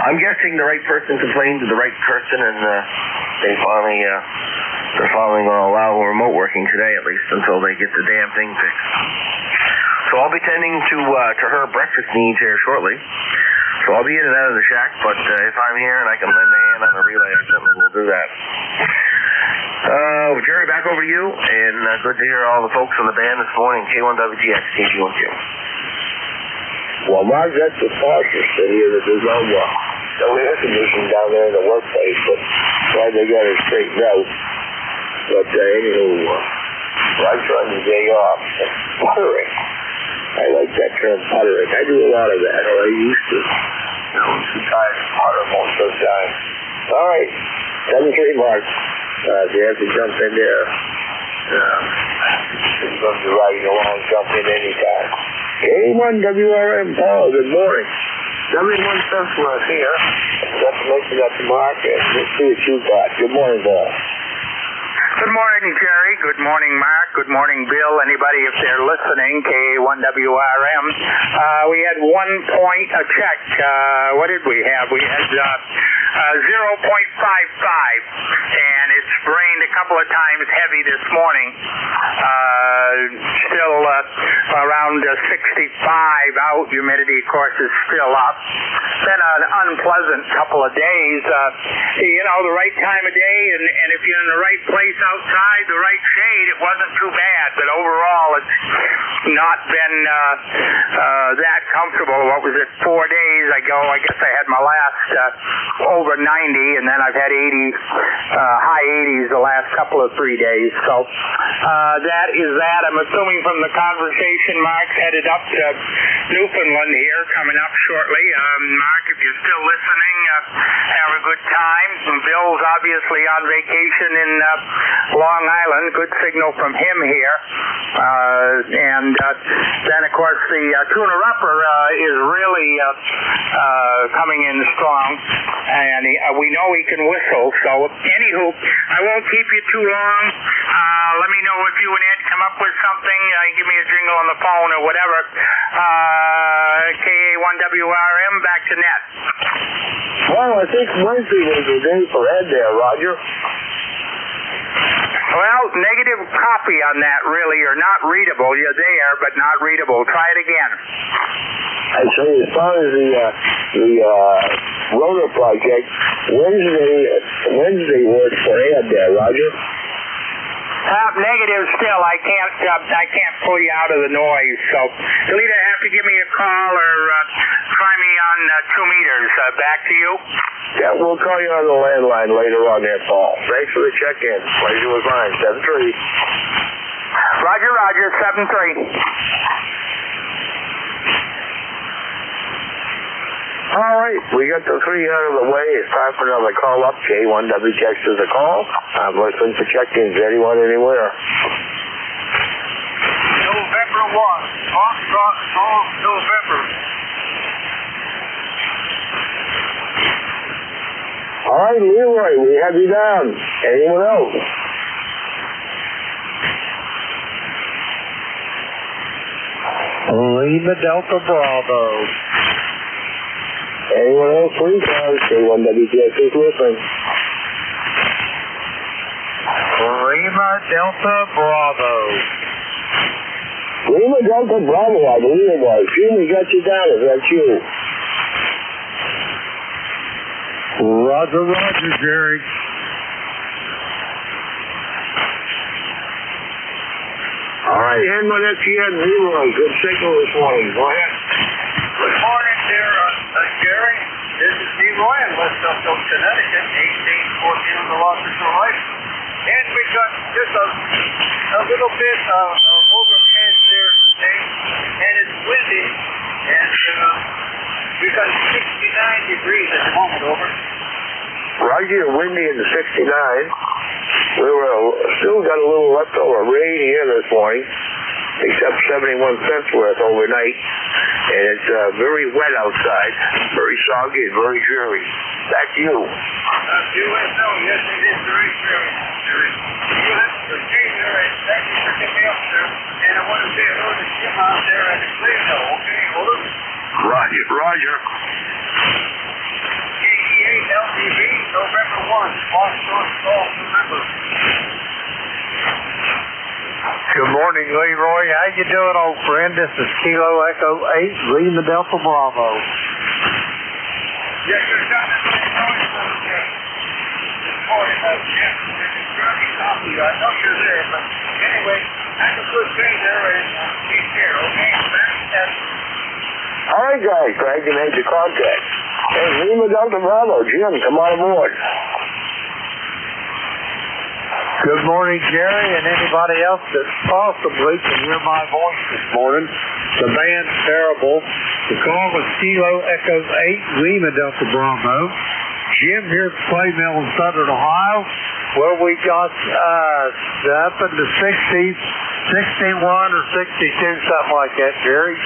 I'm guessing the right person complained to the right person, and they're finally going to allow remote working today, at least until they get the damn thing fixed. So I'll be tending to her breakfast needs here shortly. So I'll be in and out of the shack, but if I'm here and I can lend a hand on the relay, I certainly will do that. Jerry, back over to you, and good to hear all the folks on the band this morning. K1WTX, KG1Q. Well, Mark, that's the Foster City that there's no air conditioning down there in the workplace, but glad they got it straightened out. But anywho, right on the day off, puttering. I like that term, puttering. I do a lot of that, or I used to. I'm too tired to putter most of the time. All right, 7-3, Mark. If you have to jump in there, you're going to be riding along, jump in anytime. K1WRM, Paul, good morning. W1 Senseless here. Got to mention that to Mark, and let's see what you got. Good morning, Paul. Good morning, Jerry. Good morning, Mark. Good morning, Bill. Anybody, if they're listening, K1WRM. We had 1 point a check. What did we have? We had 0.55, and it's rained a couple of times heavy this morning. Still around 65 out. Humidity, of course, is still up. Been an unpleasant couple of days. The right time of day, and if you're in the right place outside, the right shade, it wasn't too bad. But overall, it's not been that comfortable. What was it, 4 days ago? I guess I had my last over 90, and then I've had 80, high 80s the last couple of 3 days. So that is that. I'm assuming from the conversation, Mark's headed up to Newfoundland here, coming up shortly. Mark, if you're still listening, have a good time. And Bill's obviously on vacation in Long Island. Good signal from him here. And then, of course, the tuner-upper is really coming in strong, and we know he can whistle. So, anywho, I won't keep you too long. Let me know if you and Ed come up with something. Give me a jingle on the phone or whatever. KA1WRM, back to net. Well, I think Wednesday was the day for Ed there, Roger. Well, negative copy on that, really. You're not readable. You're there, but not readable. Try it again. I say, as far as the rotor project, Wednesday was for Ed there, Roger. Negative still. I can't pull you out of the noise. So you'll either have to give me a call or try me on 2 meters. Back to you. Yeah, we'll call you on the landline later on there, Paul. Thanks for the check-in. Pleasure was mine. 7-3. Roger, 7-3. All right, we got the 3 out of the way. It's time for another call up. K1WTX is a call. I'm listening for check-ins. Anyone, anywhere. November 1. November. All right, Leroy, we have you down. Anyone else? Lima Delta Bravo. Anyone else for ECARS? K1WTX is listening. Lima Delta Bravo. Lima Delta Bravo, I believe it was. Jim, we got you down. Is that you? Roger, roger, Jerry. All right, Henman FTN Leroy. Good signal this morning. Go ahead. Good morning there, Jerry. This is Leroy in West Elko, Connecticut, 1814 on the Los Angeles. And we got just a little bit of overcast there today, and it's windy, and we got 69 degrees at the moment, over. Right here, windy in the 69. We still got a little leftover rain here this morning, except 71 cents worth overnight. And it's very wet outside, very soggy and very dreary. Back to you. USO, yes, it is very dreary. You have to stay there, and thank you for getting me up there. And I want to say hello to Jim out there at the Cleveland, okay, over? Roger, roger. LTV, November 1, Boston, November. Good morning, Leroy. How you doing, old friend? This is Kilo Echo 8, Lima Delta Bravo. Yes, sir, down in this morning, Jim. It's very coffee. I know you're there, but anyway, have a good day there and take care, okay? All right, guys. Glad you made your contact. Hey, Lima Delta Bravo. Jim, come on aboard. Good morning, Jerry, and anybody else that possibly can hear my voice this morning. The band's terrible. The call was Kilo Echo 8, Lima Delta Bravo. Jim here at the Clay Mill in Southern Ohio, where we got up in the 60s, 61 or 62, something like that, Jerry.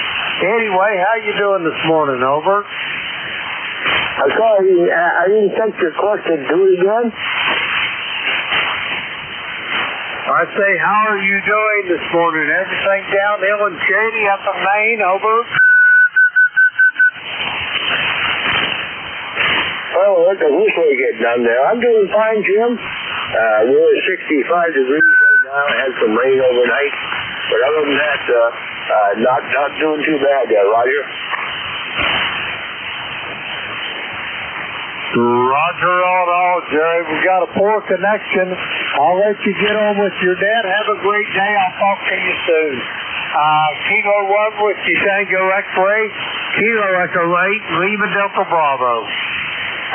Anyway, how you doing this morning, over? I'm sorry, I didn't catch your question. Do it again? I say, how are you doing this morning? Everything downhill and shady up in Maine, over? Well, look, I wish we get done there. I'm doing fine, Jim. We're at 65 degrees right now. Had some rain overnight. But other than that, not doing too bad there, Roger. Roger on all, Jerry. We got a poor connection. I'll let you get on with your dad. Have a great day. I'll talk to you soon. Kilo 1 with you, Tango X-Ray. Kilo Echo 8, Lima Delta Bravo.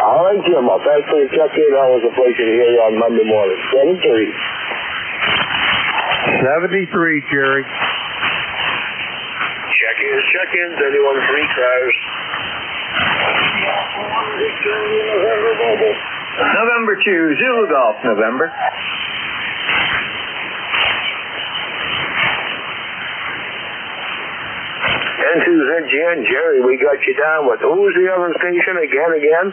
All right, Jim. Well, thanks for the check-in. Always a pleasure to hear you on Monday morning. 73. 73, Jerry. Check-ins. Anyone for ECARS? November 2, Zulu Golf, November. N2ZGN, Jerry, we got you down with, who was the other station again?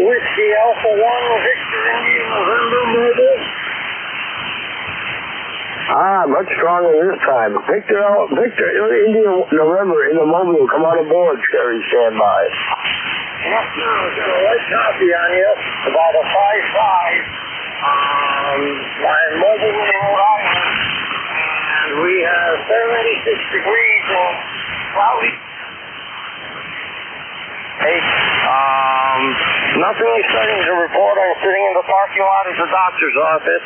Whiskey Alpha 1, Victor Indian, November, Mobile. Much stronger this time. Victor Indian November in the Mobile. Come on aboard, Jerry, stand by. Yes, sir. I've got a light copy on you. About a 5.5. My Mobile in Rhode Island. And we have 76 degrees on cloudy. Hey, nothing exciting to report. I'm sitting in the parking lot at the doctor's office.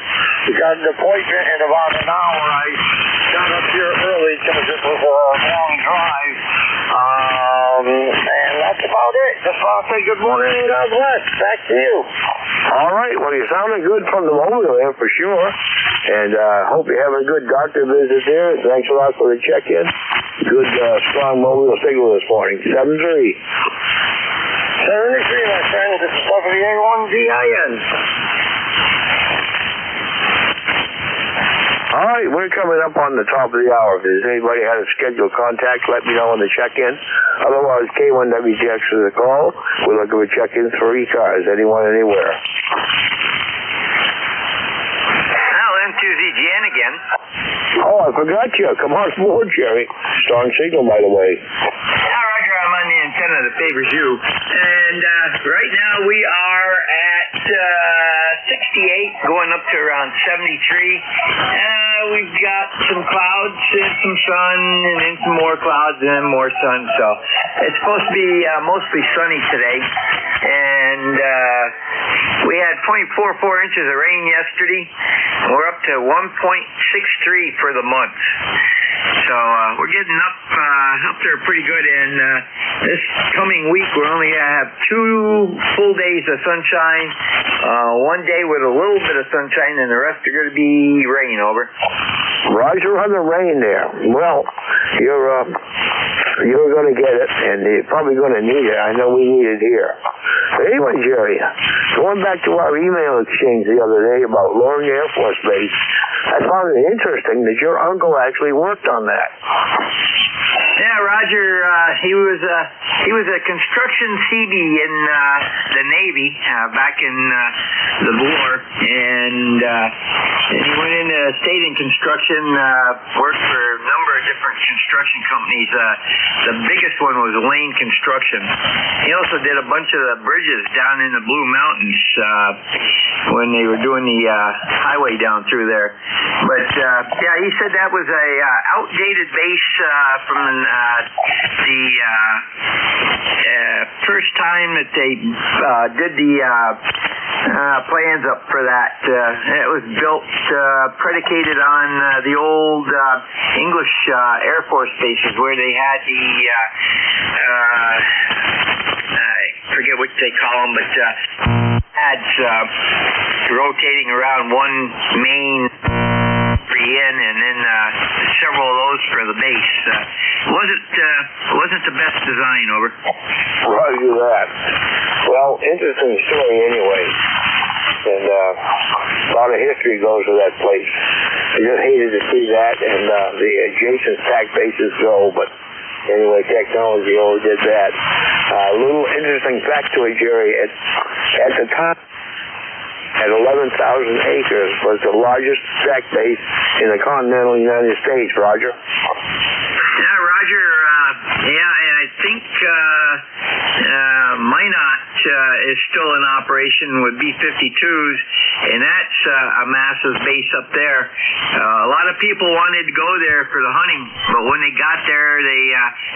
We got an appointment in about an hour. I got up here early because it was a long drive. And that's about it. Just want to say good morning and God bless. Back to you. All right. Well, you're sounding good from the Mobile there for sure. And hope you're having a good doctor visit there. Thanks a lot for the check-in. Good, strong Mobile signal this morning. 73. 73, my friend. This is WA1DIN. All right, we're coming up on the top of the hour. If there's anybody had a scheduled contact, let me know on the check-in. Otherwise, K1WTX is a call. We're looking for check-ins for ECARS, anyone, anywhere. Alan, N2ZGN again. Oh, I forgot you. Come on forward, Jerry. Strong signal, by the way. Yeah, Roger, I'm on the antenna that favors you. And right now we are at 68, going up to around 73. We've got some clouds and some sun, and then some more clouds and then more sun. So it's supposed to be mostly sunny today. And we had 0.44 inches of rain yesterday. We're up to 1.63 for the month. So we're getting up there pretty good. And this coming week, we're only going to have 2 full days of sunshine, 1 day with a little bit of sunshine, and the rest are going to be rain. Over. Roger on the rain there. Well, you're going to get it, and you're probably going to need it. I know we need it here. But anyway, Jerry, going back to our email exchange the other day about Loring Air Force Base, I found it interesting that your uncle actually worked on that. Yeah, Roger, he was a construction CB in the Navy back in the war, and he went into state in construction, worked for a number of different construction companies. The biggest one was Lane Construction. He also did a bunch of the bridges down in the Blue Mountains when they were doing the highway down through there. But yeah, he said that was a outdated base from the first time that they did the plans up for that. It was built predicated on the old English Air Force bases where they had the I forget what they call them, but pads rotating around one main and then several of those for the base. Wasn't the best design. Over. Roger that. Well, interesting story anyway. And a lot of history goes with that place. I just hated to see that and the adjacent SAC bases go, but anyway, technology overdid that. A little interesting fact to it, Jerry. At the time, at 11,000 acres, was the largest SAC base in the continental United States, Roger. Yeah, Roger. Yeah, and I think Minot is still in operation with B-52s, and that's a massive base up there. A lot of people wanted to go there for the hunting, but when they got there, they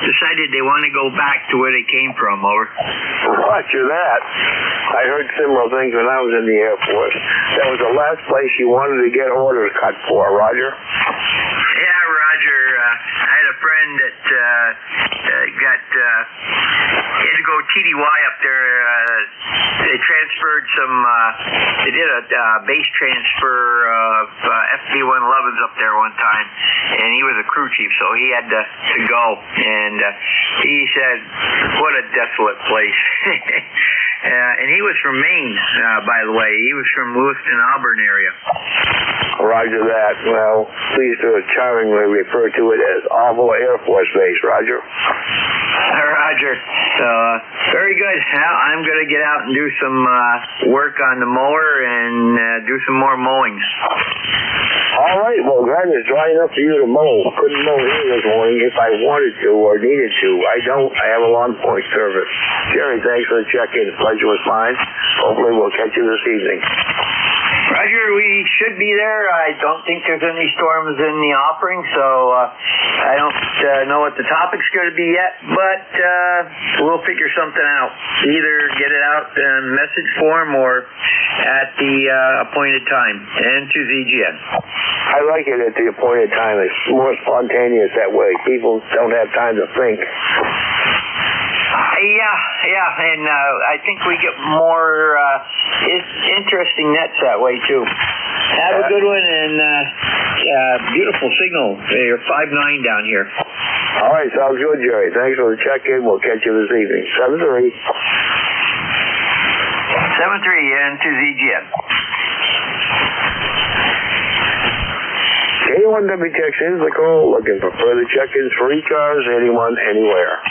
decided they wanted to go back to where they came from. Over. Roger that. I heard similar things when I was in the Air Force. That was the last place you wanted to get orders cut for, Roger. Yeah, Roger. I had a friend that had to go TDY up there. They transferred some. They did a base transfer of FB-111s up there one time, and he was a crew chief, so he had to go. And he said, "What a desolate place." And he was from Maine, by the way. He was from Lewiston, Auburn area. Roger that. Well, please do charmingly refer to it as Oval Air Force Base, Roger. Roger. So, very good. Now, I'm going to get out and do some work on the mower and do some more mowing. All right. Well, glad it's dry enough for you to mow. Couldn't mow here this morning if I wanted to or needed to. I don't. I have a lawn point service. Jerry, thanks for the check-in. The pleasure was mine. Hopefully we'll catch you this evening. Roger, we should be there. I don't think there's any storms in the offering, so I don't know what the topic's going to be yet, but we'll figure something out. Either get it out in message form or at the appointed time. N2ZGN. I like it at the appointed time. It's more spontaneous that way. People don't have time to think. Yeah, and I think we get more interesting nets that way too. Have a good one, and beautiful signal. You're 5-9 down here. All right, sounds good, Jerry. Thanks for the check-in. We'll catch you this evening. 7-3. 7-3 N2ZGN. K1WTX is the call. Looking for further check-ins for ECARS, anyone, anywhere.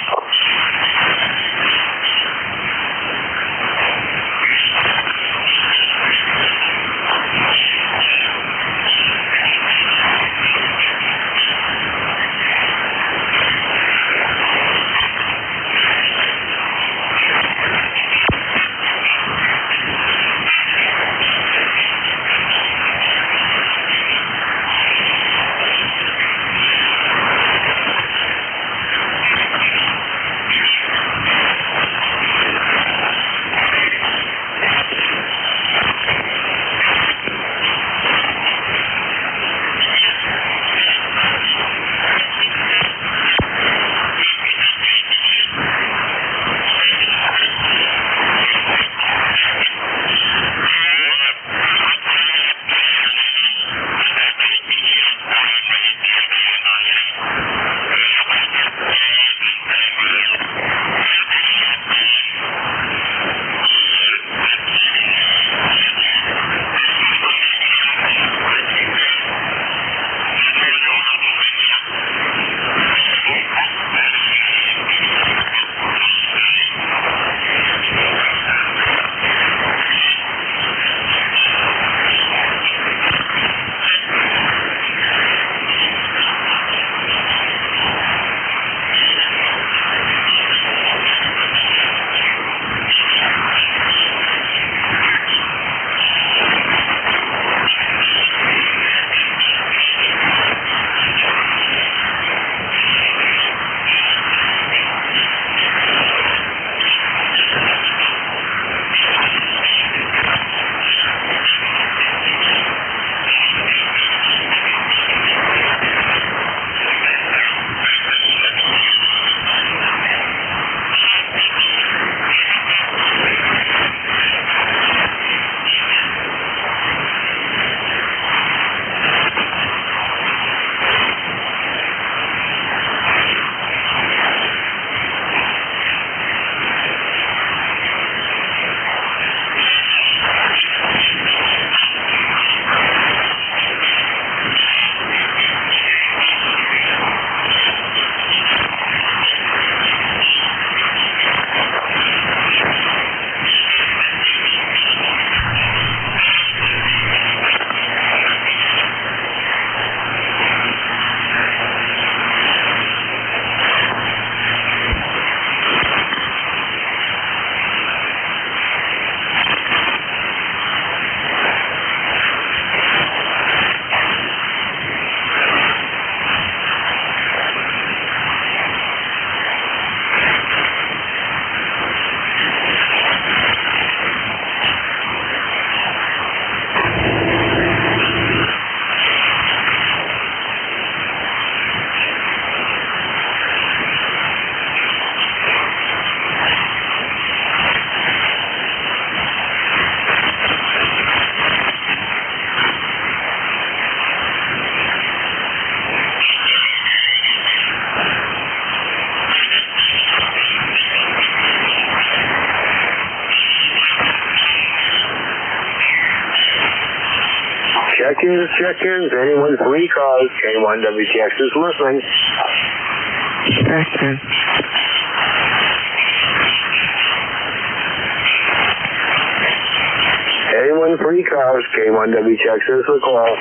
Check-ins. Anyone for ECARS? K1WTX is listening. Check-in. Anyone for ECARS? K1WTX is the call.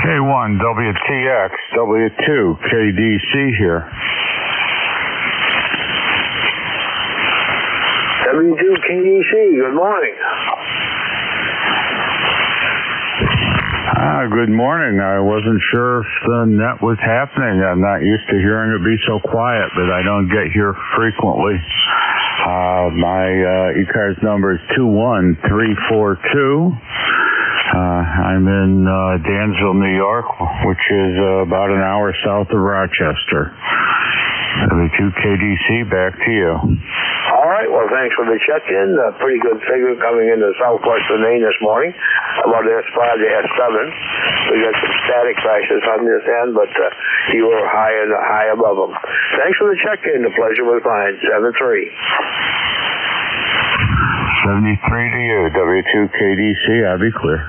K1 WTX, W2 KDC here. W2 KDC, good morning. Good morning. I wasn't sure if the net was happening. I'm not used to hearing it be so quiet, but I don't get here frequently. My ECARS number is 21342. I'm in Dansville, New York, which is about an hour south of Rochester. W2 KDC, back to you. All right, well, thanks for the check-in. A pretty good figure coming into southwestern Maine this morning, about S5 to S7. We got some static crashes on this end, but you were high above them. Thanks for the check-in. The pleasure was mine. 7-3. 73 to you, W2 KDC, I'll be clear.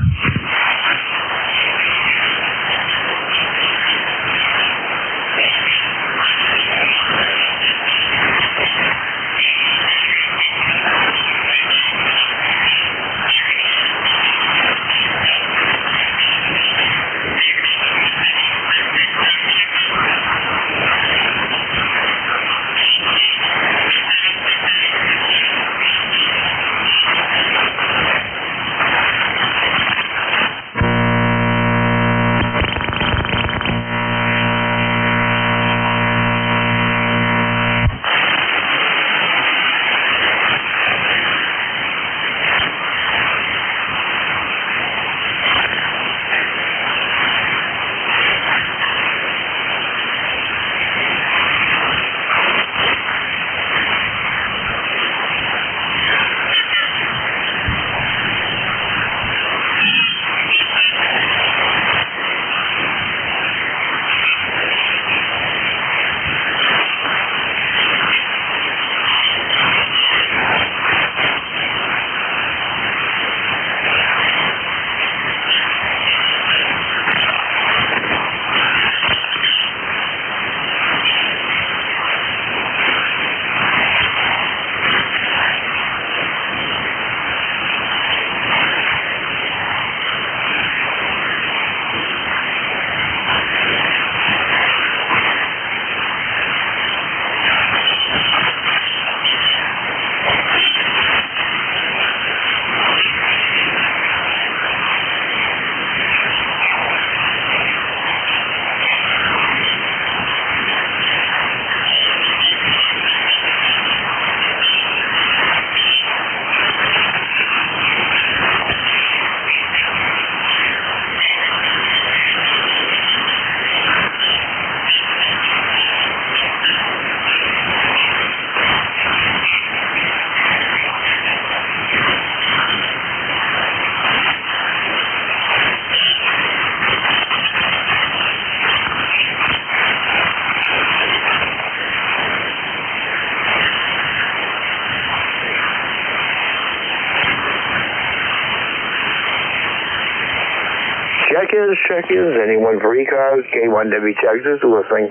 Check-ins. Anyone for ECARS? K1WTX is listening.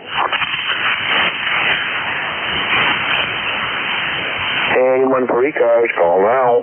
Anyone for ECARS? Call now.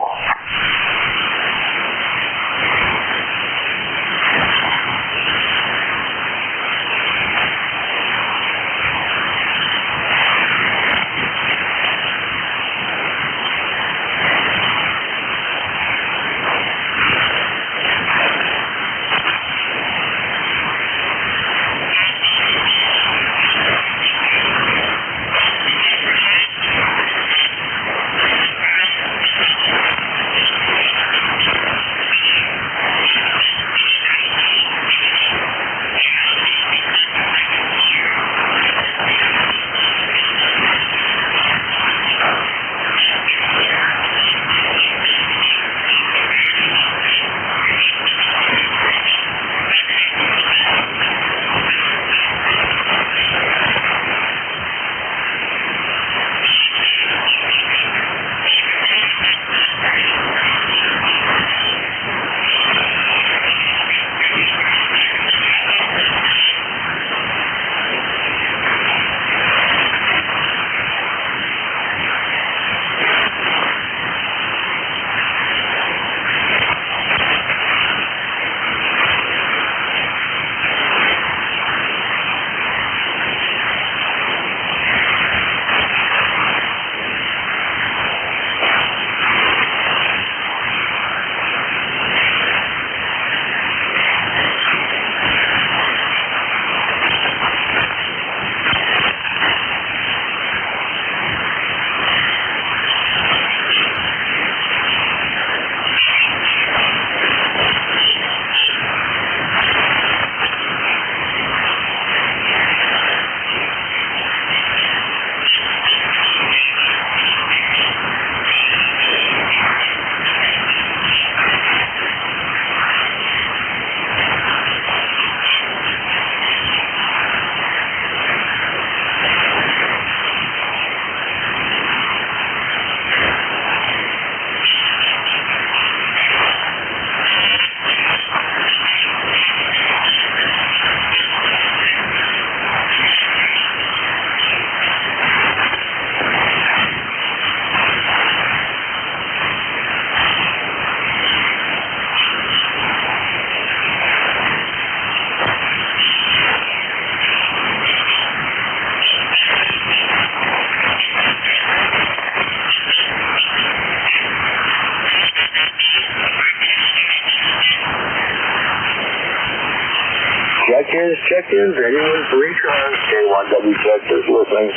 check-ins. Anyone for ECARS? K1WTX is listening.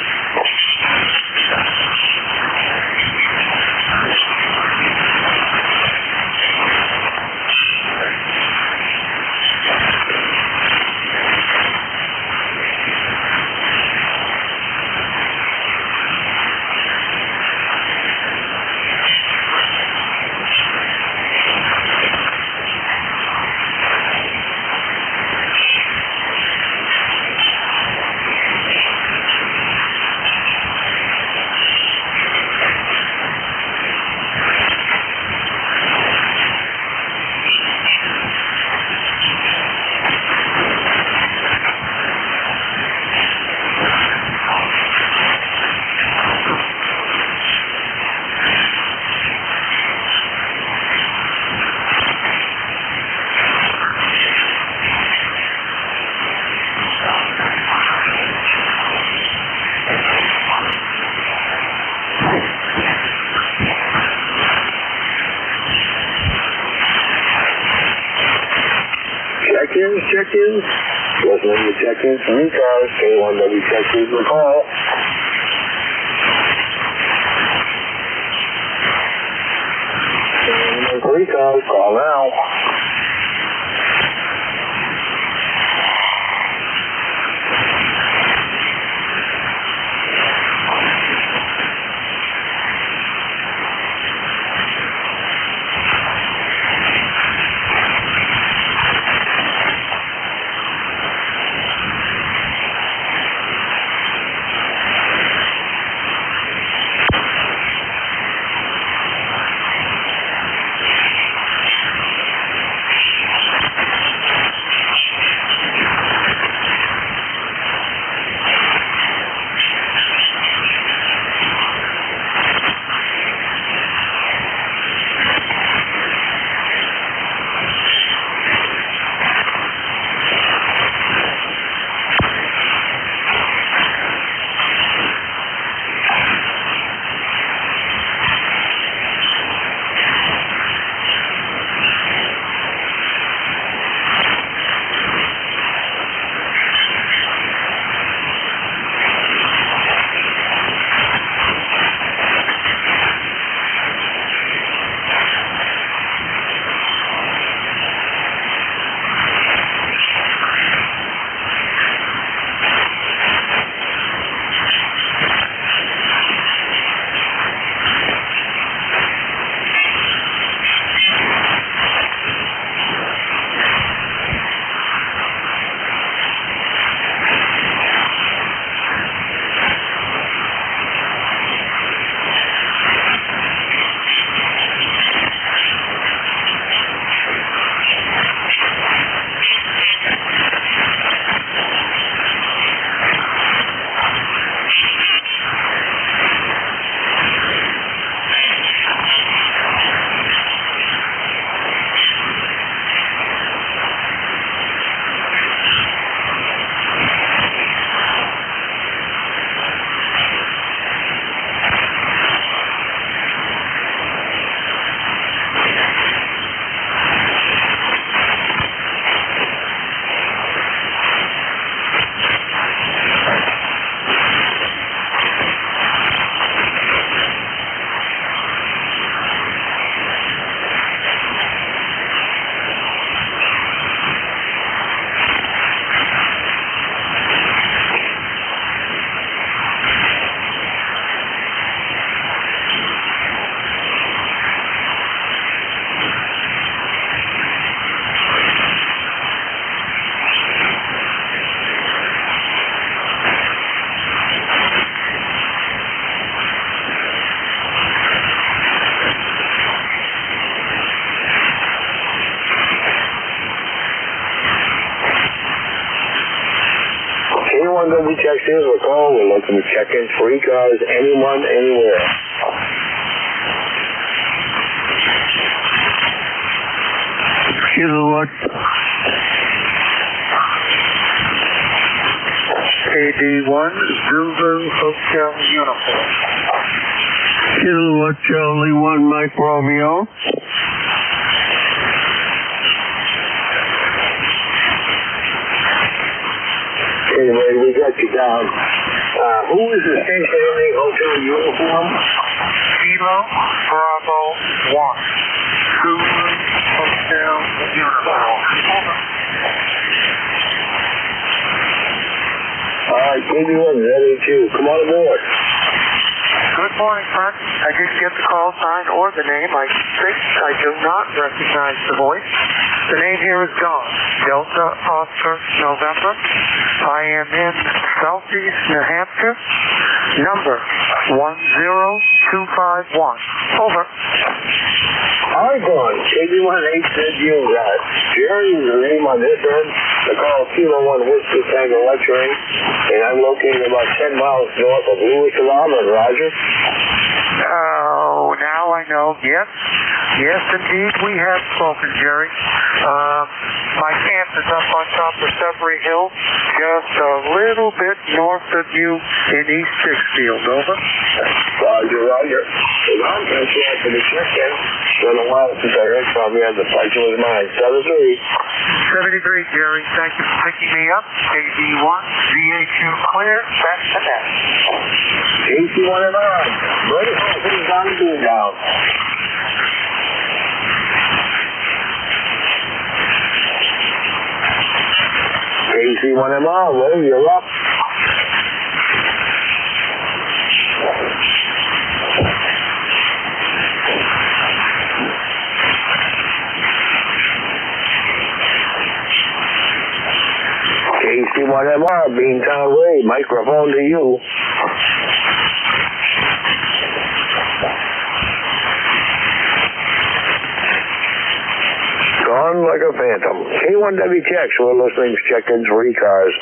Check-ins. Listening to check-ins from ECARS. K1WTX is the call. For ECARS, call now. WTX is we're calling. We're looking to check in for ECARS, anyone, anywhere. Kilowatt. KD1, Zulu Hotel Uniform. Kilowatt Charlie 1 Mike Romeo. Anyway, we got you down. Who is the stationary hotel uniform? Kilo Bravo 1. Zulu Hotel Uniform. Over. All right, KB1, ready to come on aboard. Good morning, friend. I didn't get the call sign or the name. I think I do not recognize the voice. The name here is gone. Delta Oscar November. I am in Southeast New Hampshire. Number 10251. Over. Argonne, KB1 HZU, Jerry is the name on this end. I call Kilo 1 Whiskey Tango Lecturing, and I'm located about 10 miles north of Lewis Alarm, Roger. Oh, now I know. Yes. Yes, indeed, we have spoken, Jerry. My camp is up on top of Sudbury Hill, just a little bit north of you in East Sixfield. Over. Roger, Roger. Well, I'm going to for the check-in. It's been a while since I heard from you. The pleasure was mine. 73, Jerry. Thank you for picking me up. KD1, VA2 clear. That's the net. KC1 and on. Ready for things on the beam down. KC1MR, Lou, you're up. KC1MR, Beantown Ray, microphone to you. Gone like a phantom. K1WTX, we're listening to check-ins for ECARS.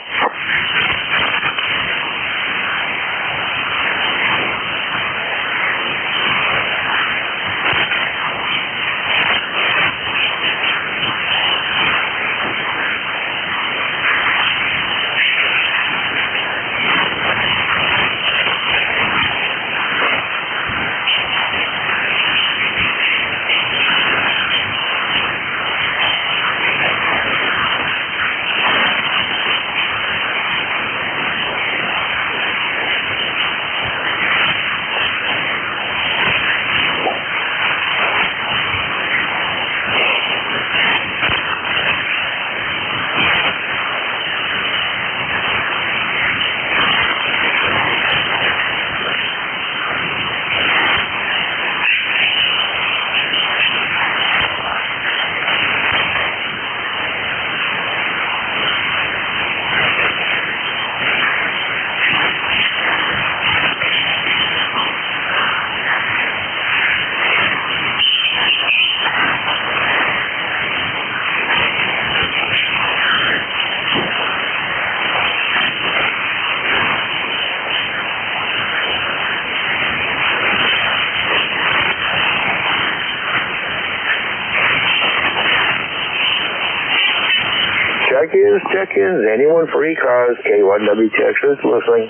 Check-ins, anyone for ECARS, K1WTX is listening.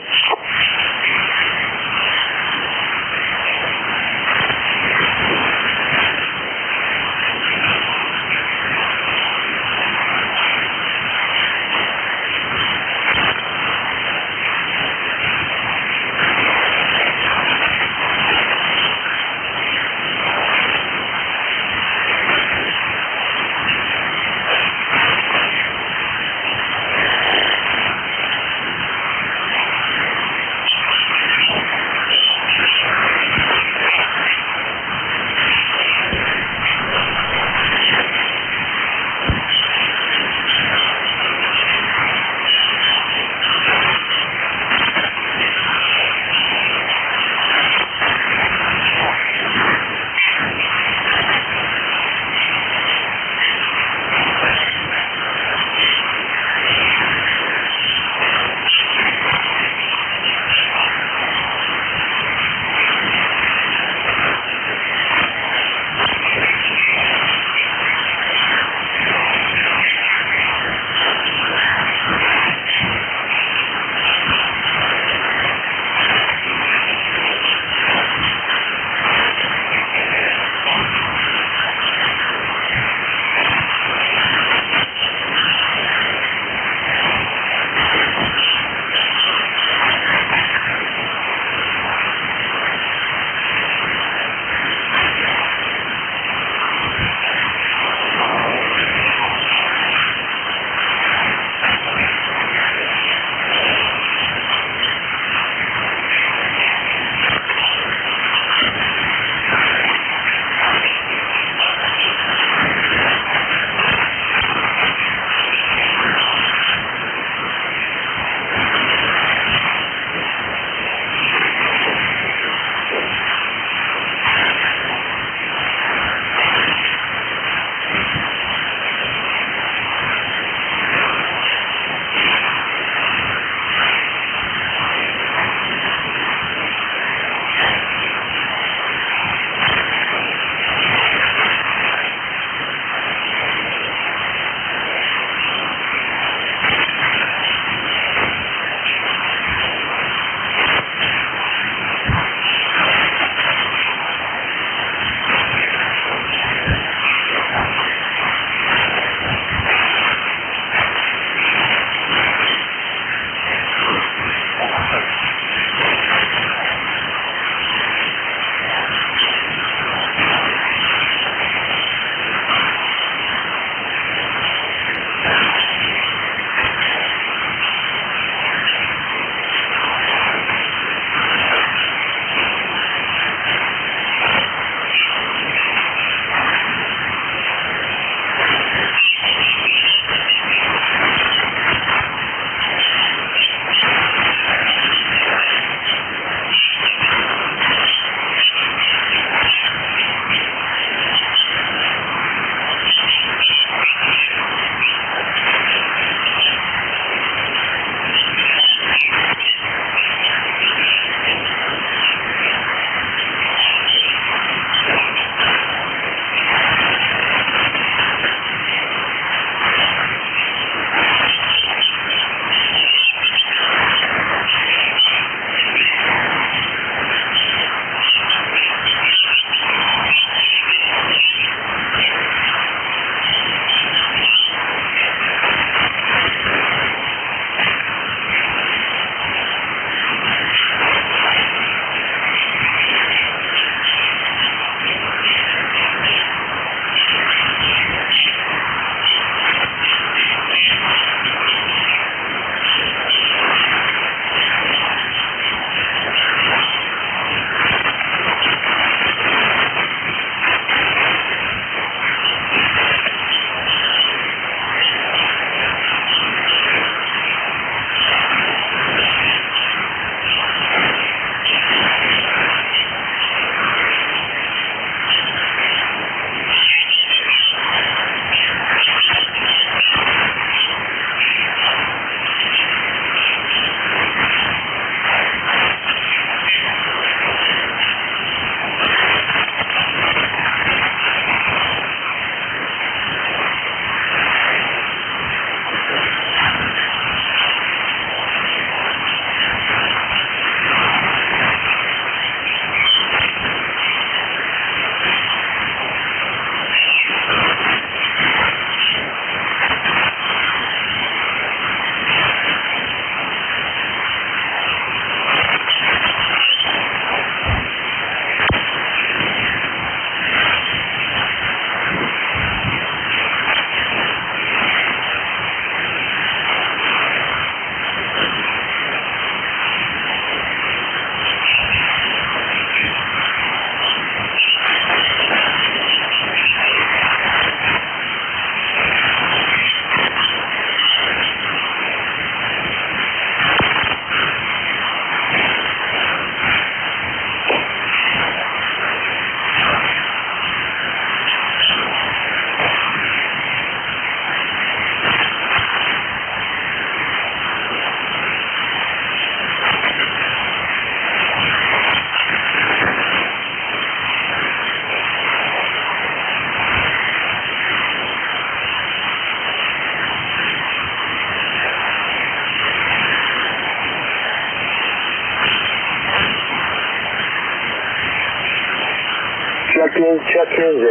check-ins,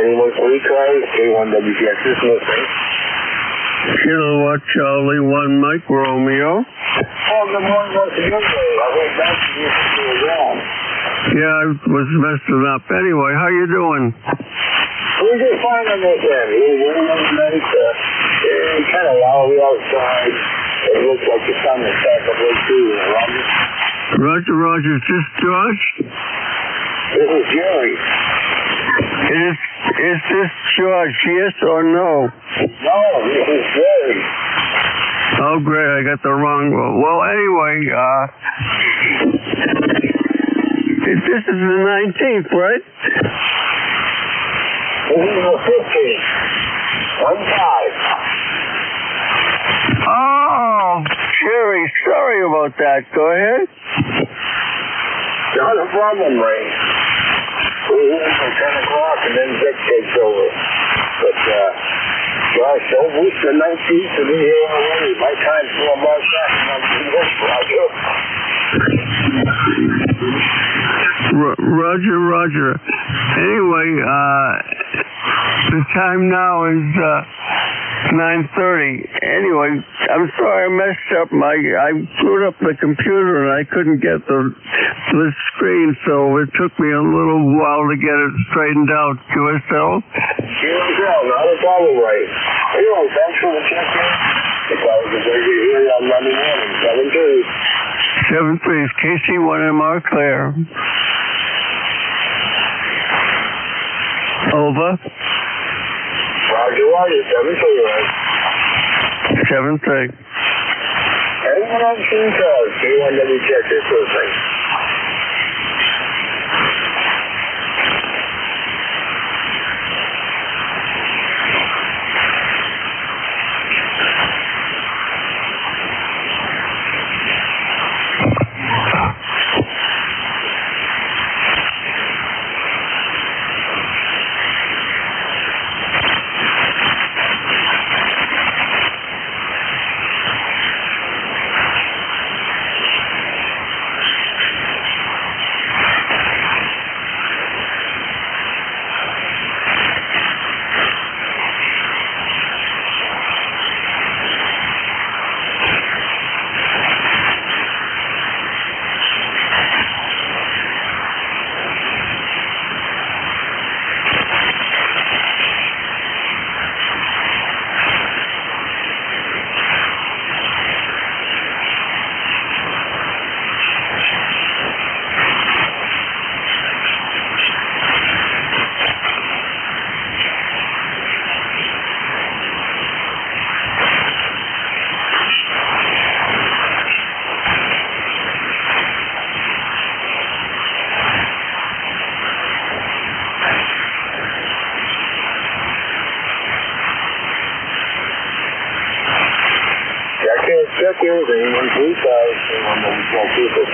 anyone for ECARS, K1WPX, this is missing. Kilowatt Charlie 1 Mike Romeo. Oh, good morning once again, I heard back from you since you were gone. Yeah, I was messing up. Anyway, how you doing? We're just fine on this end. It was really nice. It's kind of lousy outside. It looks like the sun is back up way too, Roger. Roger, is this George? This is Jerry. Is this George, yes or no? No, this is Jerry. Oh, great, I got the wrong one. Well, anyway, this is the 19th, right? This is the 15th. 1-5. Oh, Jerry, sorry about that. Go ahead. Not a problem, Ray. We're here until 10 o'clock and then Vic takes over. But, gosh, don't wish the 19th to be here already. My time's for about that and I'm doing this, Roger. Anyway, the time now is 9:30. Anyway, I'm sorry I messed up. I screwed up the computer and I couldn't get the screen, so it took me a little while to get it straightened out. QSL? QSL, not a problem, Ray. Anyway, thanks for the check-in. Because we're here on Monday morning, 7-3. 7-3 is KC1MR Claire. Over. Roger, 7-3, right? 7-3. Anyone on ECARS, K1WPX, this sort of thing. Check-ins, anyone for ECARS, K1WPX, this is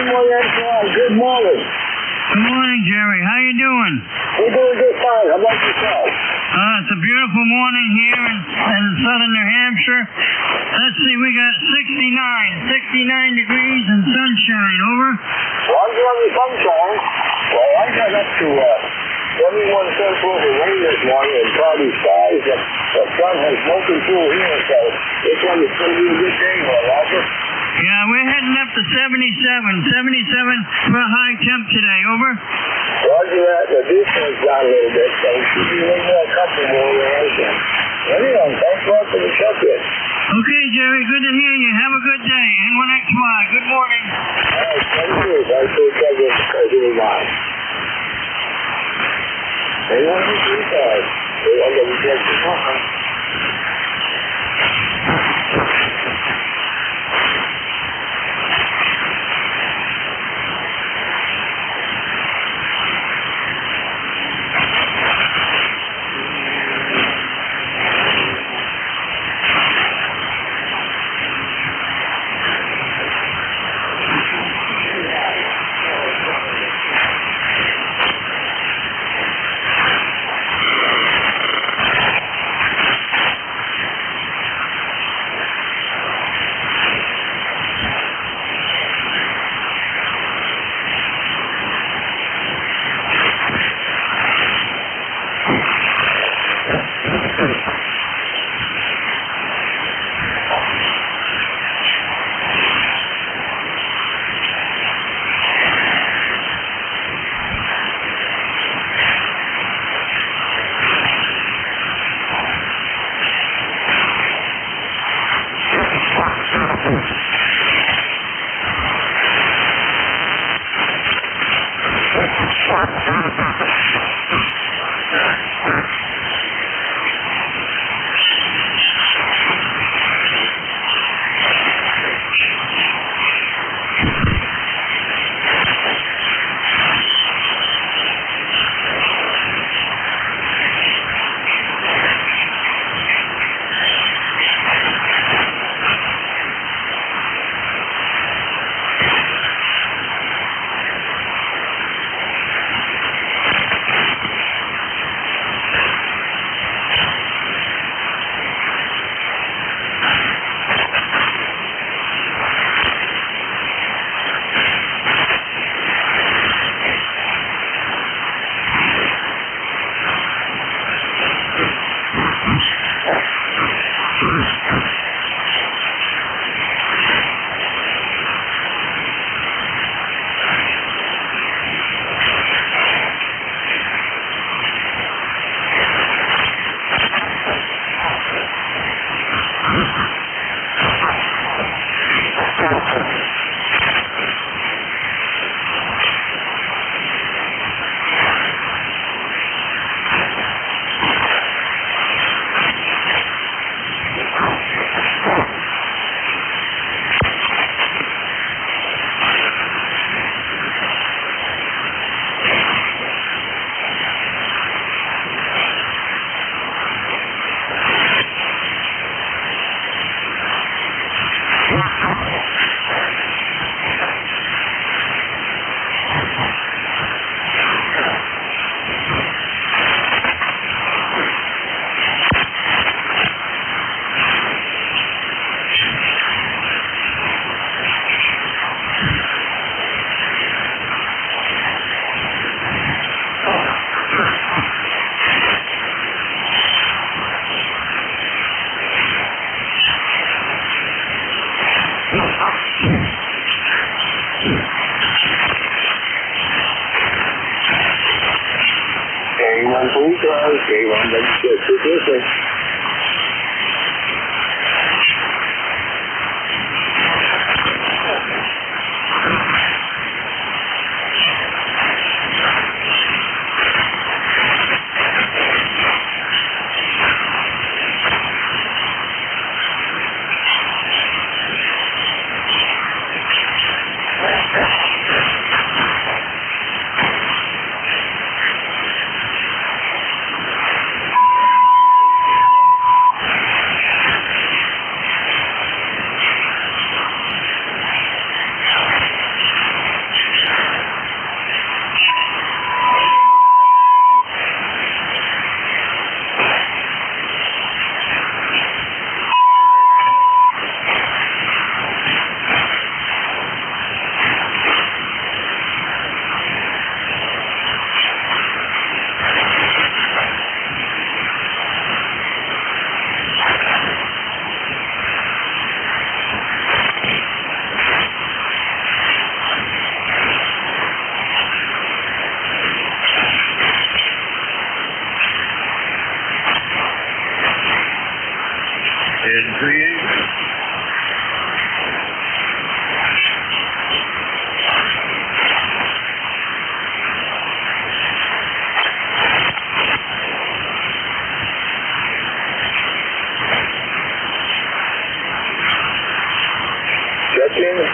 Good morning. Good morning, Jerry. How you doing? We're doing just fine. How about yourself? It's a beautiful morning here in southern New Hampshire. Let's see, we got 69 degrees and sunshine. Over. Well, I'm doing the sunshine. Well, I got up to 21 cents worth of rain this morning and cloudy skies. The sun has broken through here, so this one is going to be a good day, Roger. Yeah, we're heading up to 77 for a high temp today. Over. Roger that. The dew point's down a little bit, so we should be a little more comfortable around here. Anyway, thanks a lot for the check-in. Okay, Jerry, good to hear you. Have a good day. N1XY, good morning. All right, thank you. Thanks for the check-in, President Mine. Anyone who's ECARS, they want to reject the conference.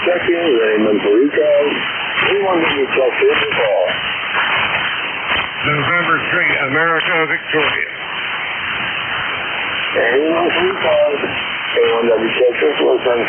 checking. Raymond for ECARS. Anyone that you check in the call. November 3, America Victoria. Anyone for ECARS. Anyone that you check this listen.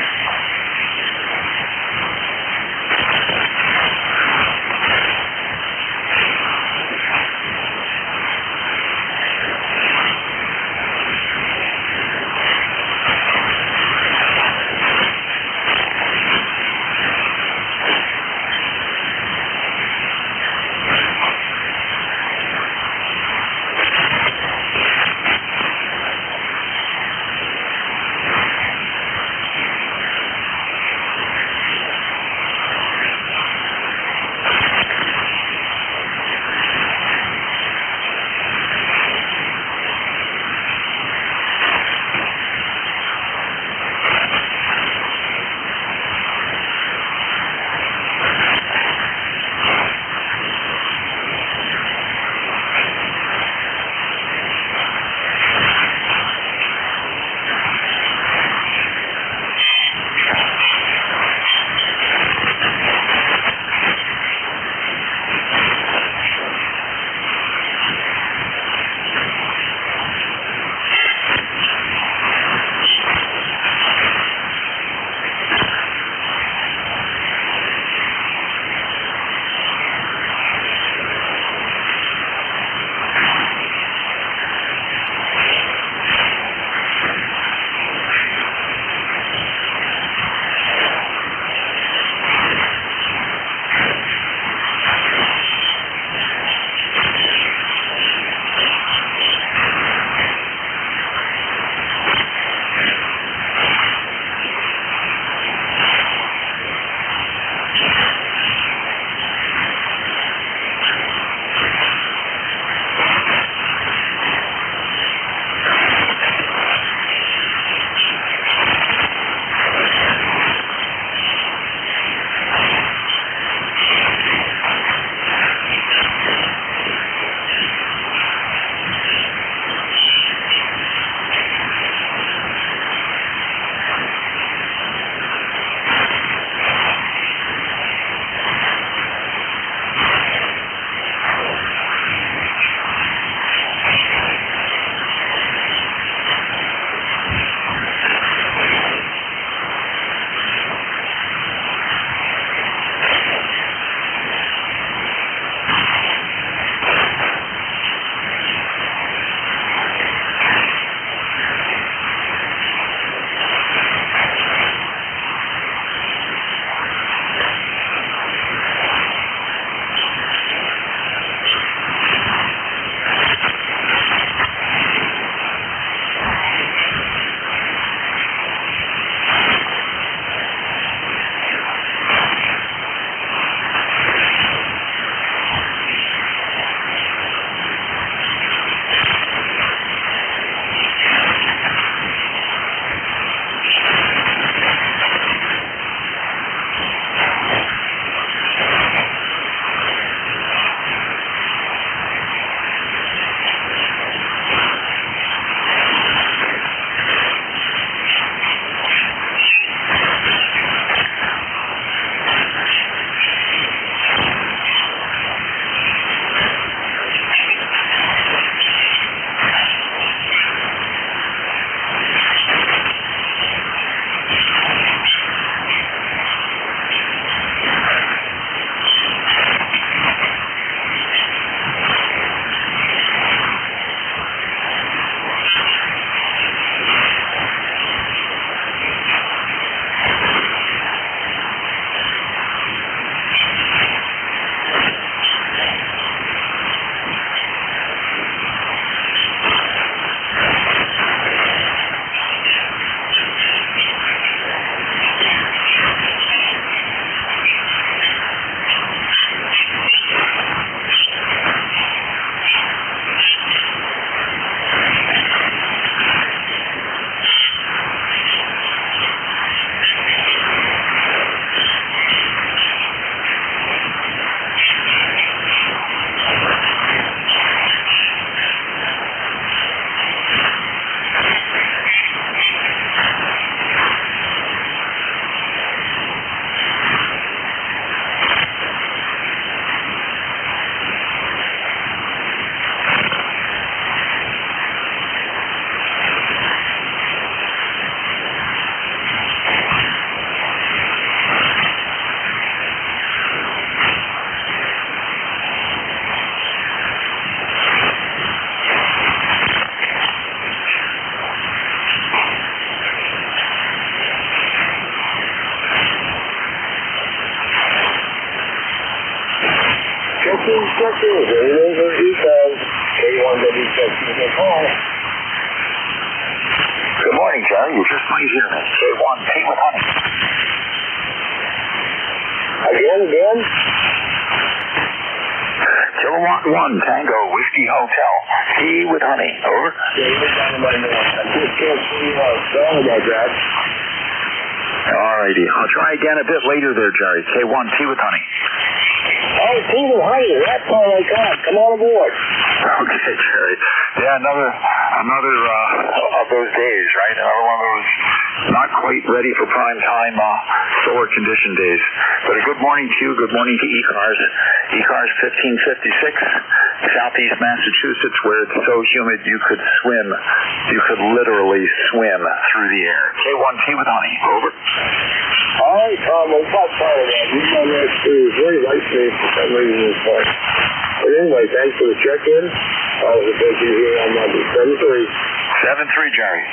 instructions. Everything for ECARS. K1WS, give me a call. Good morning, Jerry. You just might hear me. K1, tea with honey. Again? Kilowatt 1, Tango, Whiskey Hotel. Tea with honey. Over. Yeah, you're down by now. I just can't see you out. Sorry about that. Alrighty. I'll try again a bit later there, Jerry. K1, tea with honey. Oh, tea with honey. That's all I got. Come on aboard. Okay, Jerry. Yeah, another of those days, right? Another one of those not quite ready for prime time solar condition days. But a good morning to you. Good morning to ECARS. ECARS 1556, Southeast Massachusetts, where it's so humid you could swim. You could literally swim through the air. K1, tea with honey. Over. All right, Tom. I'm not sorry about that. You know that too. It's very nice to me for some reason this morning. But anyway, thanks for the check-in. I was supposed to be here on Monday. 7-3. 7-3, Jerry.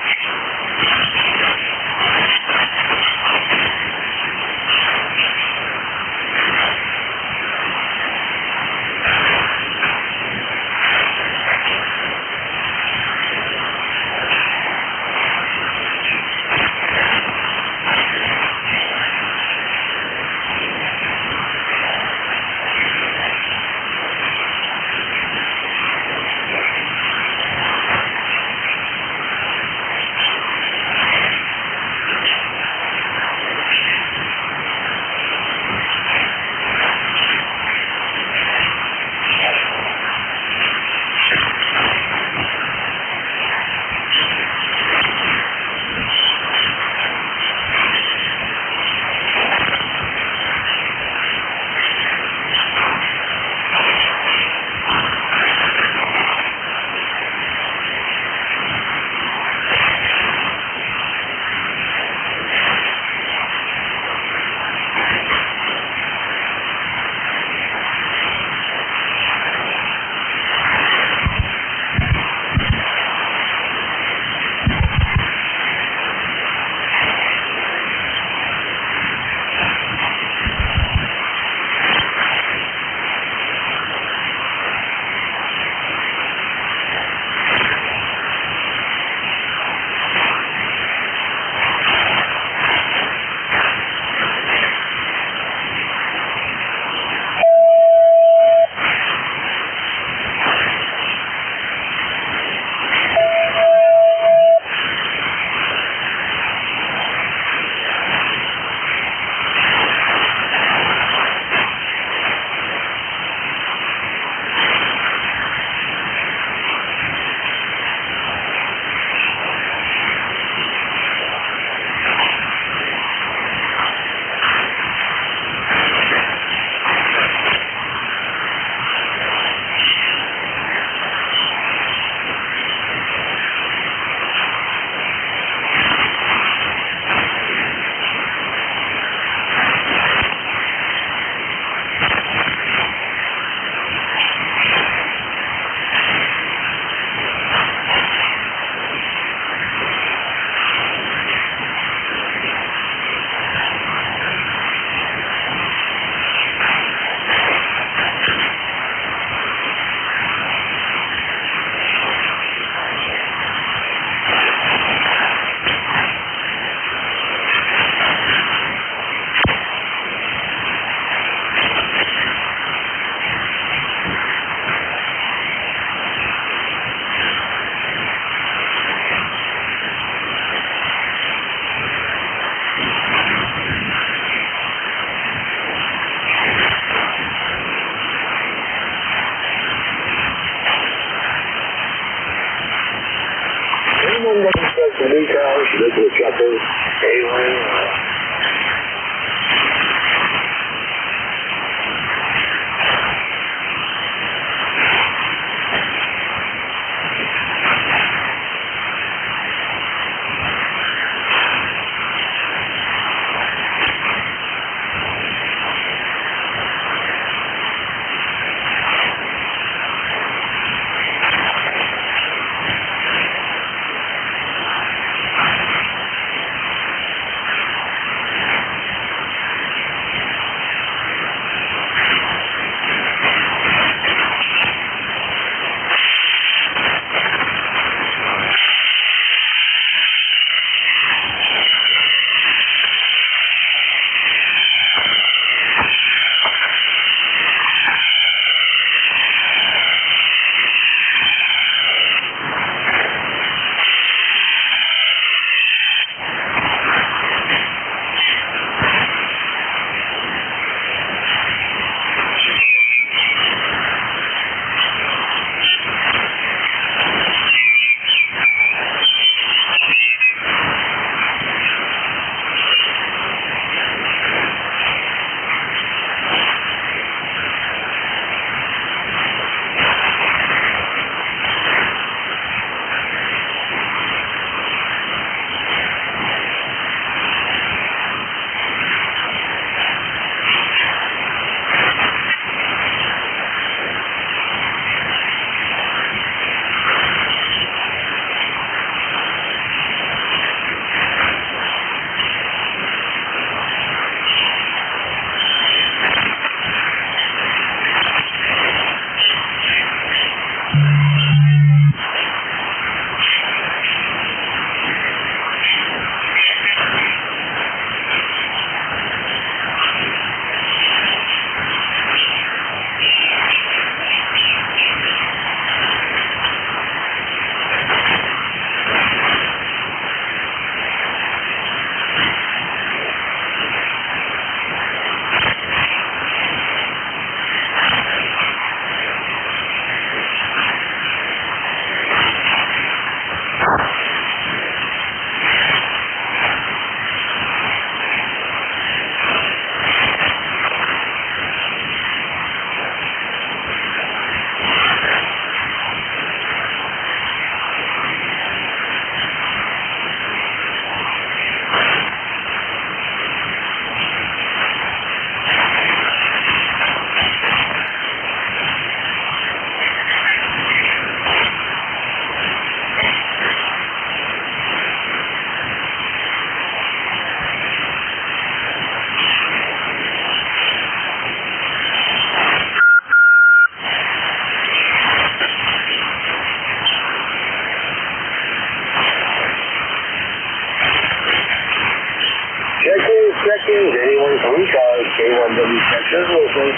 K1WTX. There's a little thing.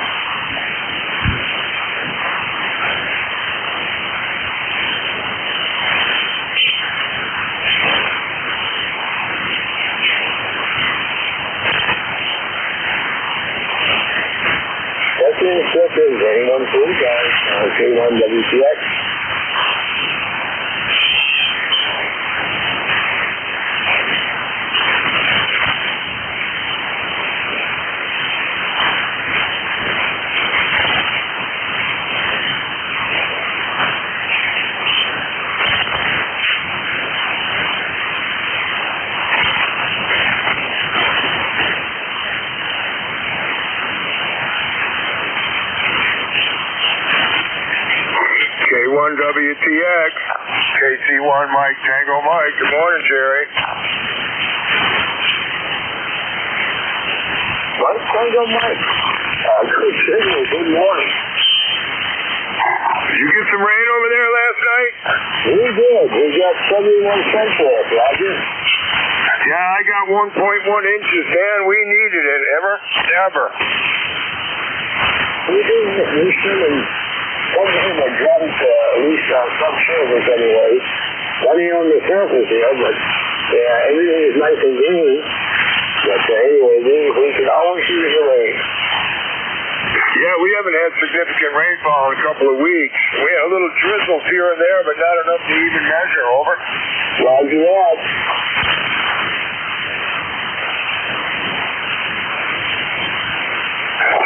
Check in, anyone for you guys, K1WTX. K1WTX, KC1 Mike, Tango Mike. Good morning, Jerry. What? Tango Mike. Good signal. Good morning. Did you get some rain over there last night? We did. We got 71 cents for it, Roger. Yeah, I got 1.1 inches, man. We needed it. Ever. We should have. Some of them are dropped, at least on some surface anyway. Plenty on the surface here, but yeah, everything is nice and green. But anyway, we could always use the rain. Yeah, we haven't had significant rainfall in a couple of weeks. We had a little drizzles here and there, but not enough to even measure. Over. Roger that.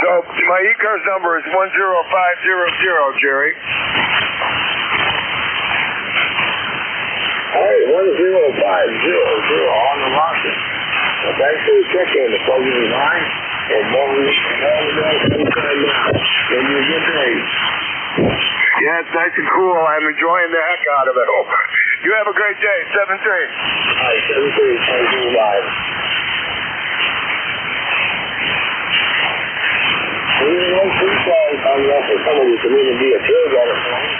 So my ECARS number is 10500, Jerry. All right, 10500 on the roster. Well, thanks for the check-in. The pleasure is mine. And more the best anytime now. Give you a good day. Yeah, it's nice and cool. I'm enjoying the heck out of it. Oh, you have a great day. 7-3. All right, 7-3. Thank you. Live. There's no free calls coming up for somebody who can even be a tour guide for me.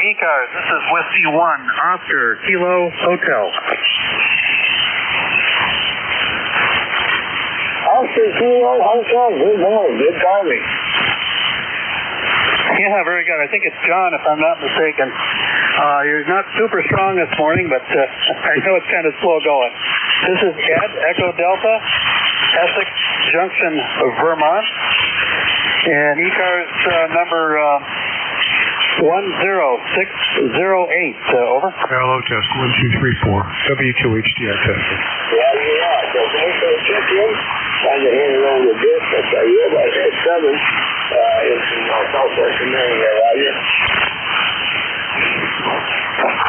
ECARS, this is Whiskey 1, Oscar, Kilo, Hotel. Oscar, Kilo, Hotel, good morning, good timing. Yeah, very good. I think it's John, if I'm not mistaken. You're not super strong this morning, but I know it's kind of slow going. This is Ed, Echo Delta, Essex Junction, Vermont. And ECARS number 10608. Over. Hello, test 1234. W2HDX. Yeah, you are. So thanks for the check-in. Trying to hand it over to Dick, but you're about at 7 in southwestern Maryland, are you?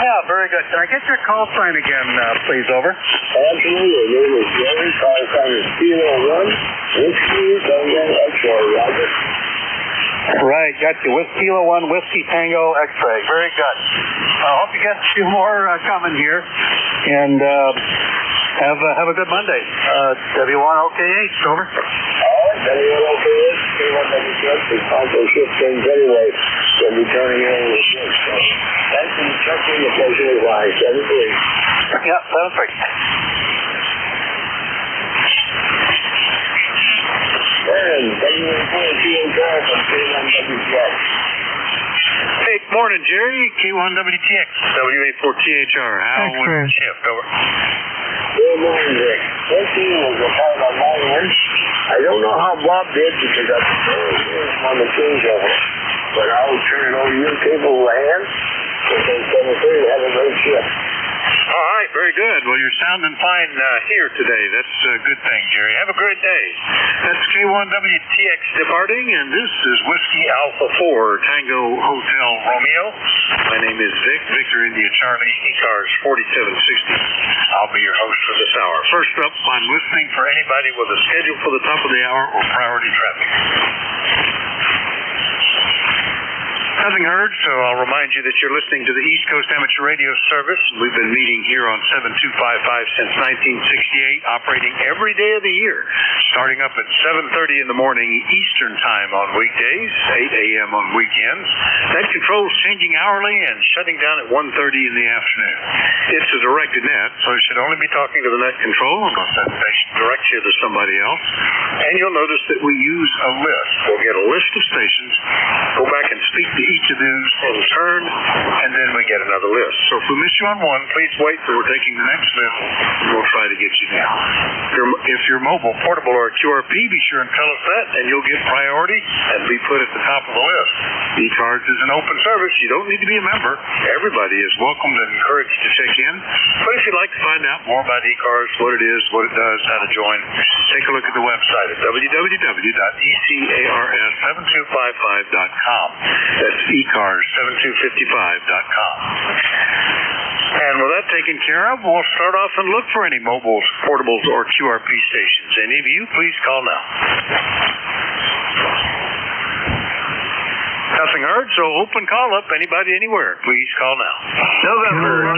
Yeah, very good. Can I get your call sign again, please? Over. Absolutely. Your name is Jerry. Call sign is Kilo 1, Whiskey, Tango, X-Ray, Roger. Right, got you. With Kilo 1, Whiskey, Tango, X-Ray. Very good. I hope you get a few more coming here. And have a good Monday. W1OKH, over. All right, W1OKH, K1WTX, the Ponto shift things anyway. We'll be turning in over the bridge. So thanks for checking the pleasure is mine. 7-3. Yeah, 7-3. And W142 from K1WTX. Hey, morning, Jerry. Q1WTX. W84THR. How would shift? Over. Good morning, Rick. Yankee was a kind of long one. I don't know how Bob did because I on the changeover. But I'll turn it over to your cable land. Okay, 7:30, have a great shift. All right, very good. Well, you're sounding fine here today. That's a good thing, Jerry. Have a great day. That's K1WTX departing, and this is Whiskey Alpha 4, Tango Hotel Romeo. My name is Vic, Victor India Charlie, ECARS 4760. I'll be your host for this hour. First up, I'm listening for anybody with a schedule for the top of the hour or priority traffic. Nothing heard, so I'll remind you that you're listening to the East Coast Amateur Radio Service. We've been meeting here on 7255 since 1968, operating every day of the year, starting up at 7:30 in the morning Eastern Time on weekdays, 8 a.m. on weekends. That control's changing hourly and shutting down at 1:30 in the afternoon. It's a directed net, so you should only be talking to the net control unless that station directs you to somebody else. And you'll notice that we use a list. We'll get a list of stations, go back and speak to each of those in turn, and then we get another list. So if we miss you on one, please wait till we're taking the next list, and we'll try to get you now. If you're mobile, portable, or QRP, be sure and tell us that, and you'll get priority and be put at the top of the list. ECARS is an open service. You don't need to be a member. Everybody is welcomed and encouraged to check in. But if you'd like to find out more about ECARS, what it is, what it does, how to join, take a look at the website at www.ECARS7255.com. That's ECARS7255.com. And with that taken care of, we'll start off and look for any mobiles, portables, or QRP stations. Any of you, please call now. Nothing heard, so open call up. Anybody, anywhere, please call now. November.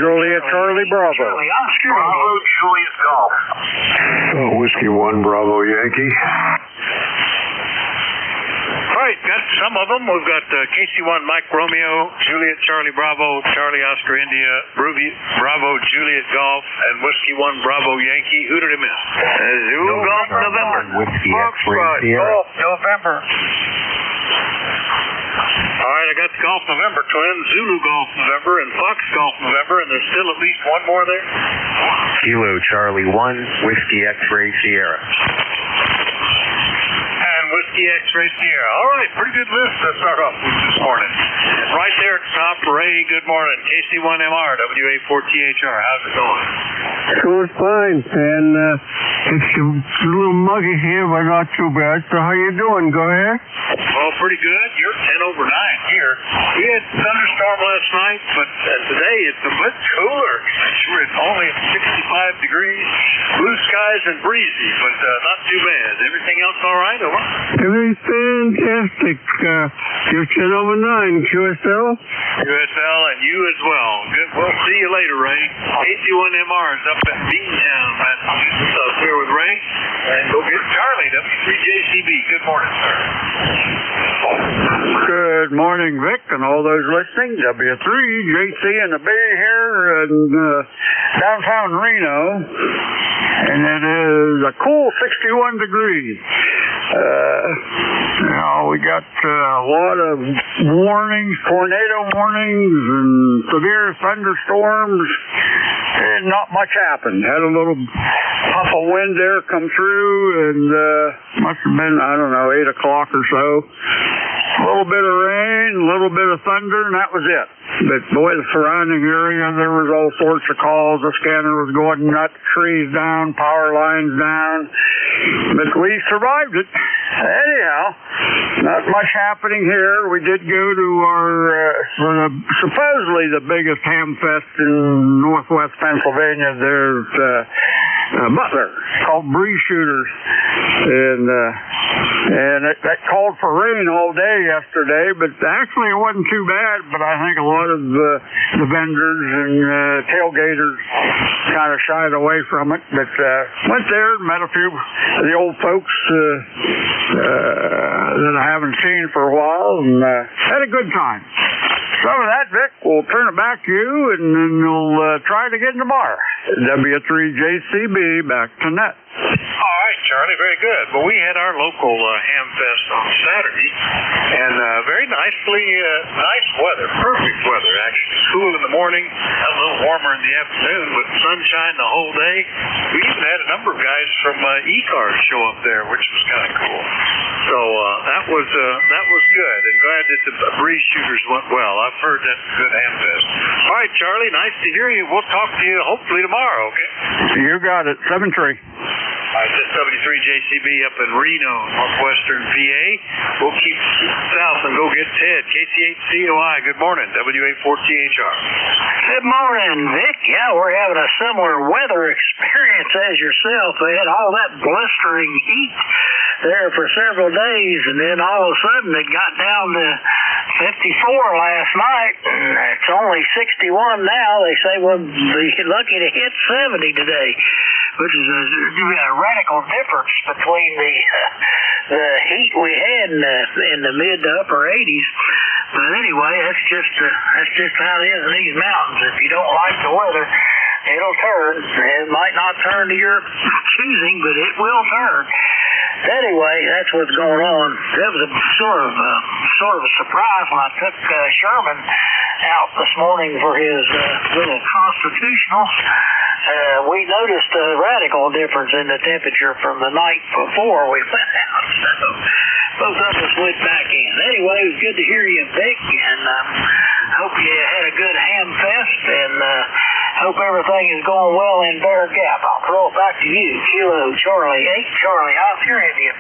Juliet Charlie Bravo. Bravo, Juliet Golf. Whiskey 1 Bravo Yankee. All right, got some of them. We've got KC1 Mike Romeo, Juliet Charlie Bravo, Charlie Oscar India, Bravo Juliet Golf, and Whiskey 1 Bravo Yankee. Who did I miss? Zulu Golf November. Whiskey X-Ray Sierra. Golf November. All right, I got the Golf November twins, Zulu Golf November, and Fox Golf November, and there's still at least one more there. Kilo Charlie 1, Whiskey X-Ray Sierra. Whiskey X-Ray Sierra. All right, pretty good list to start off with this morning. Right there at the top, Ray, good morning. KC1MR, WA4THR. How's it going? Going fine, and it's a little muggy here, but not too bad. So how you doing? Go ahead. Well, pretty good. You're 10 over 9 here. We had thunderstorm last night, but today it's a bit cooler. It's only 65 degrees, blue skies and breezy, but not too bad. Everything else all right, over? Everything's fantastic. You're 10 over 9, QSL? QSL and you as well. Good. We'll see you later, Ray. KC1MR is up at Beantown, Massachusetts, up here with Ray. And go get Charlie, W3JCB. Good morning, sir. Good morning, Vic, and all those listening. W3JC in the Bay here in downtown Reno. And it is a cool 61 degrees. We got a lot of warnings, tornado warnings, and severe thunderstorms. And not much happened. Had a little puff of wind there come through, and must have been, 8 o'clock or so. A little bit of rain, a little bit of thunder, and that was it. But boy, the surrounding area, there was all sorts of calls. The scanner was going nuts, trees down, power lines down. But we survived it. Anyhow, not much happening here. We did go to our, supposedly the biggest ham fest in northwest Pennsylvania. There's Butler, called Breeze Shooters. And that called for rain all day yesterday, but actually it wasn't too bad. But I think a lot of the vendors and tailgaters kind of shied away from it. But went there and met a few of the old folks that I haven't seen for a while, and had a good time. So with that, Vic, we'll turn it back to you, and then we'll try it again tomorrow. W3JCB, back to net. All right, Charlie. Very good. Well, we had our local ham fest on Saturday, and very nice weather. Perfect weather, actually. It's cool in the morning, a little warmer in the afternoon, but sunshine the whole day. We even had a number of guys from ECARS show up there, which was kind of cool. So that was good, and glad that the breeze shooters went well. I've heard that's a good ham fest. All right, Charlie, nice to hear you. We'll talk to you hopefully tomorrow, okay? You got it. 7-3. This is W3JCB up in Reno, northwestern PA. We'll keep south and go get Ted. KC8COI, good morning. WA4THR. Good morning, Vic. Yeah, we're having a similar weather experience as yourself. They had all that blistering heat there for several days, and then all of a sudden it got down to 54 last night, and it's only 61 now. They say we'll be lucky to hit 70 today, which is a radical difference between the heat we had in the mid to upper 80s. But anyway, that's just how it is in these mountains. If you don't like the weather, it'll turn. It might not turn to your choosing, but it will turn. Anyway, that's what's going on. That was a sort of a surprise when I took Sherman out this morning for his little constitutional. We noticed a radical difference in the temperature from the night before we went out. So both of us went back in. Anyway, it was good to hear you, Vic, and hope you had a good ham fest, and hope everything is going well in Bear Gap. I'll throw it back to you. Kilo Charlie 8. Charlie, how's your Indian?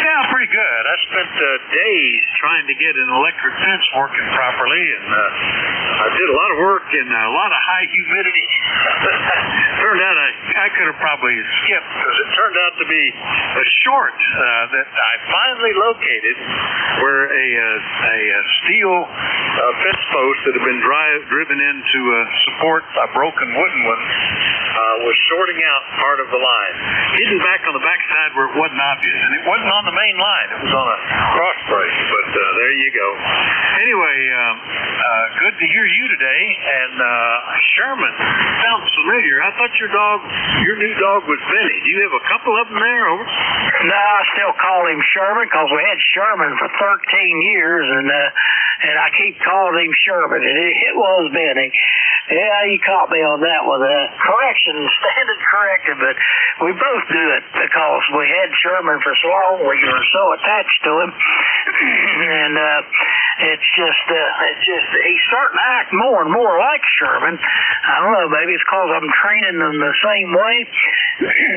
Yeah, pretty good. I spent days trying to get an electric fence working properly, and I did a lot of work in a lot of high humidity. Turned out I could have probably skipped, because it turned out to be a short that I finally located where a steel fence post that had been driven in to support a broken wooden one was shorting out part of the line. Hidden back on the backside where it wasn't obvious, and it wasn't on the main line. It was on a cross brace, but there you go. Anyway, good to hear you today, and Sherman sounds familiar. I thought your new dog was Benny. Do you have a couple of them there? Over? No, I still call him Sherman because we had Sherman for 13 years, and I keep calling him Sherman, and it was Benny. Yeah, you caught me on that one. Correction, standard corrected, but we both do it because we had Sherman for so long. We were so attached to him, and it's just he's starting to act more and more like Sherman. I don't know, maybe it's because I'm training him the same way,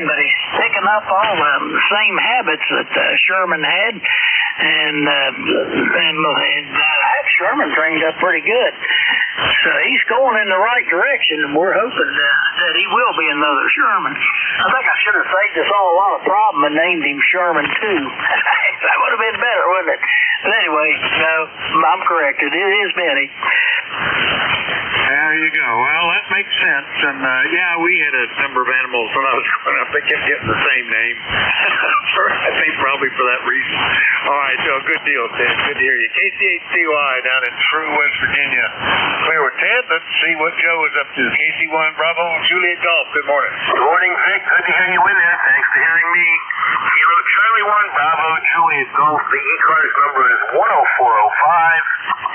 but he's picking up all the same habits that Sherman had, and Sherman trained up pretty good. So he's going in the right direction, and we're hoping that he will be another Sherman. I think I should have saved us all a lot of problem and named him Sherman too. That would have been better, wouldn't it? But anyway, no, I'm corrected. It is Benny. There you go. Well, that makes sense. And yeah, we had a number of animals when I was growing up. They kept getting the same name. I think probably for that reason. All right, so good deal, Ted. Good to hear you. KC8CY down in True, West Virginia. Clear with Ted. Let's see what Joe is up to. KC1 Bravo Juliet Golf. Good morning. Good morning, Vic. Good to hear you in there. Thanks for hearing me. Kilo Charlie 1 Bravo Juliet Golf. The ECARS number is 10405.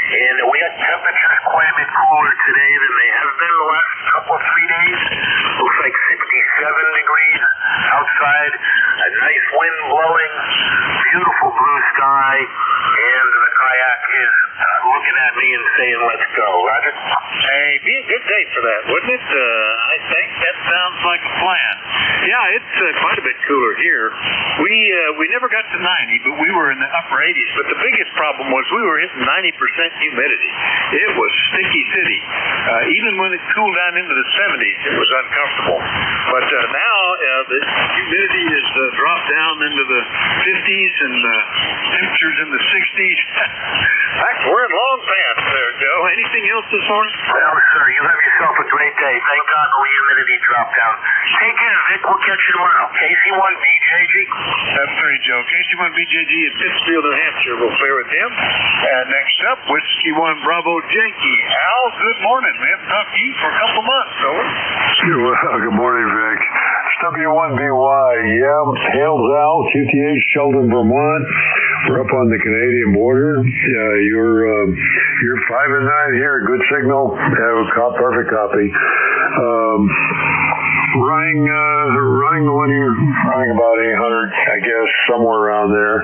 And we had temperatures quite a bit cooler today than they have been the last couple of 3 days. Looks like 67 degrees outside, a nice wind blowing, beautiful blue sky, and the kayak is looking at me and saying, let's go. Roger? Hey, be a good day for that, wouldn't it? I think that sounds like a plan. Yeah, it's quite a bit cooler here. We never got to 90, but we were in the upper 80s. But the biggest problem was we were hitting 90% humidity. It was sticky city. Even when it cooled down into the 70s, it was uncomfortable. But now the humidity has dropped down into the 50s and temperatures in the 60s. In fact, we're in long pants there, Joe. Anything else this morning? Well, sir, you have yourself a great day. Thank God the humidity dropped down. Take care, Vic. We'll catch you tomorrow. KC1BJG. That's right, Joe. KC1BJG in Pittsfield, New Hampshire. We'll clear with him. And next up, Whiskey 1 Bravo Yankee. Al, good morning. We haven't talked to you for a couple months, over. Good morning, Vic. It's W1BY, yeah, hails Al, QTH, Sheldon, Vermont. We're up on the Canadian border. You're 5 and 9 here, good signal. Perfect copy. Running the linear, running about 800, I guess, somewhere around there.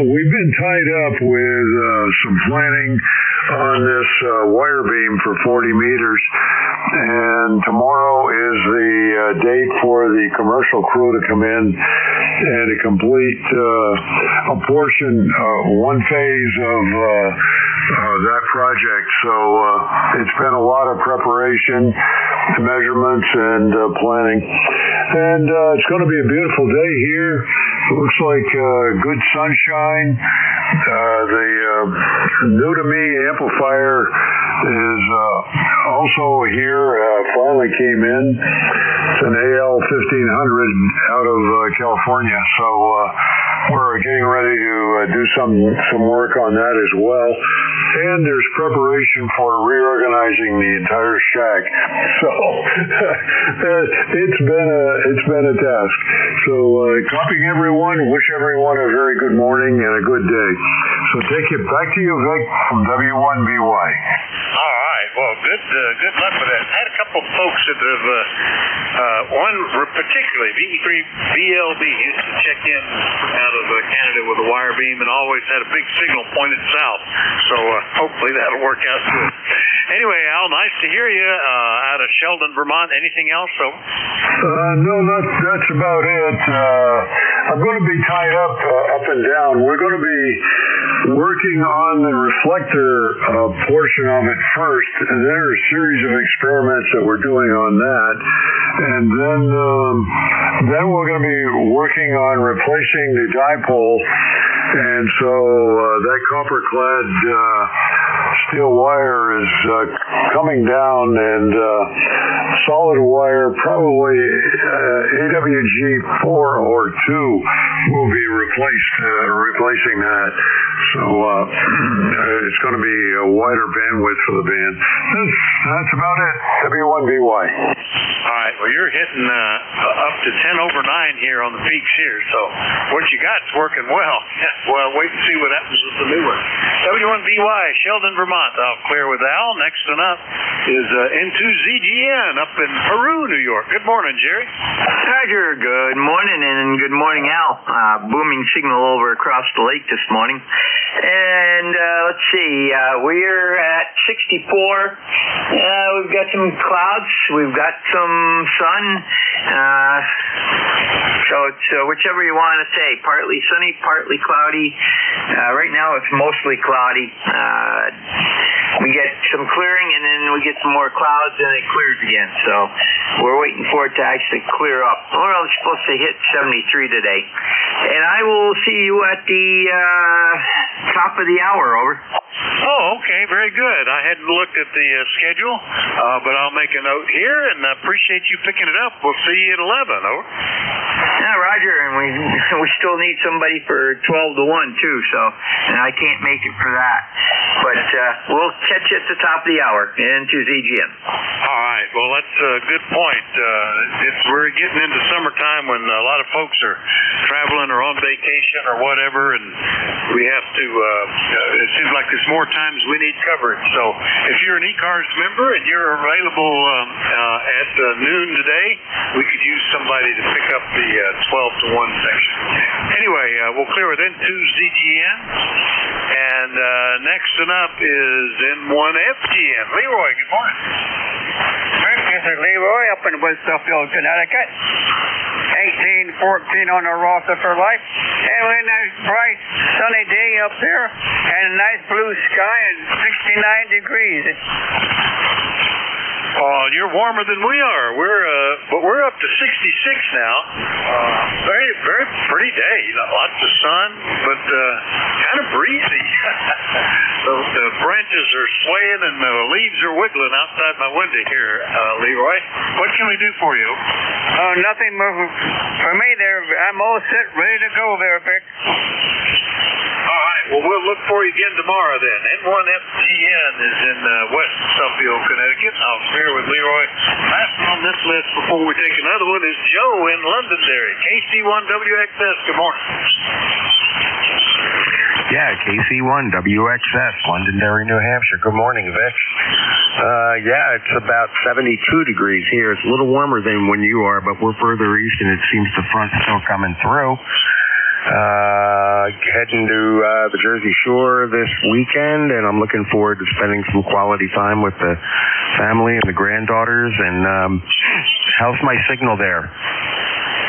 We've been tied up with some planning on this wire beam for 40 meters, and tomorrow is the date for the commercial crew to come in and to complete a portion, one phase of that project. So it's been a lot of preparation, measurements, and planning. And it's going to be a beautiful day here. It looks like good sunshine. The new to me amplifier is also here, finally came in. It's an AL 1500 out of California. So we're getting ready to do some work on that as well. And there's preparation for reorganizing the entire shack. So it's been a task. So copying everyone, wish everyone a very good morning and a good day. So take it back to you, Vic, from W1BY. All right. Well, good luck with that. I had a couple of folks that have, one particularly, VLB, used to check in out of Canada with a wire beam and always had a big signal pointed south. So hopefully that'll work out good. Anyway, Al, nice to hear you out of Sheldon, Vermont. Anything else? No, that's about it. I'm going to be tied up and down. We're going to be working on the reflector portion of it first, and there are a series of experiments that we're doing on that, and then we're going to be working on replacing the dipole, and so that copper-clad steel wire is coming down, and solid wire, probably AWG 4 or 2, will be replacing that. So it's going to be a wider bandwidth for the band. That's about it. W1BY. All right. Well, you're hitting up to 10 over 9 here on the peaks here. So what you got's working well. Well, wait and see what happens with the new one. W1BY, Sheldon, Vermont. I'll clear with Al. Next one up is N2ZGN up in Peru, New York. Good morning, Jerry. Roger. Good morning, and good morning, Al. Booming signal over across the lake this morning. And let's see, we're at 64. We've got some clouds. We've got some sun. So it's whichever you want to say. Partly sunny, partly cloudy. Right now it's mostly cloudy. We get some clearing, and then we get some more clouds, and it clears again. So we're waiting for it to actually clear up. We're supposed to hit 73 today. And I will see you at the top of the hour, over. Oh, okay. Very good. I hadn't looked at the schedule, but I'll make a note here, and I appreciate you picking it up. We'll see you at 11, over. Yeah, Roger, and we still need somebody for 12 to 1, too, so and I can't make it for that. But we'll catch you at the top of the hour into ZGN. All right. Well, that's a good point. We're getting into summertime when a lot of folks are traveling or on vacation or whatever, and we have to, it seems like there's more times we need coverage. So if you're an ECARS member and you're available at noon today, we could use somebody to pick up the 12 to 1 section. Anyway, we'll clear with N2ZGN. And next one up is N1FGN. Leroy, good morning. This is Leroy up in Woodstockville, Connecticut. 1814 on the roster for life. And we're a nice bright sunny day up there and a nice blue sky and 69 degrees. Oh, you're warmer than we are. But we're up to 66 now. Very, very pretty day. Lots of sun, but kind of breezy. The branches are swaying and the leaves are wiggling outside my window here, Leroy. What can we do for you? Nothing for me there. I'm all set, ready to go there, Vic. All right. Well, we'll look for you again tomorrow then. N1FGN is in West Suffield, Connecticut. I'll share with Leroy. this list before we take another one is Joe in Londonderry, KC1WXS. Good morning. Yeah, KC1WXS, Londonderry, New Hampshire. Good morning, Vic. Yeah, it's about 72 degrees here. It's a little warmer than when you are, but we're further east, and it seems the front's still coming through. Heading to the Jersey Shore this weekend, and I'm looking forward to spending some quality time with the family and the granddaughters. And how's my signal there?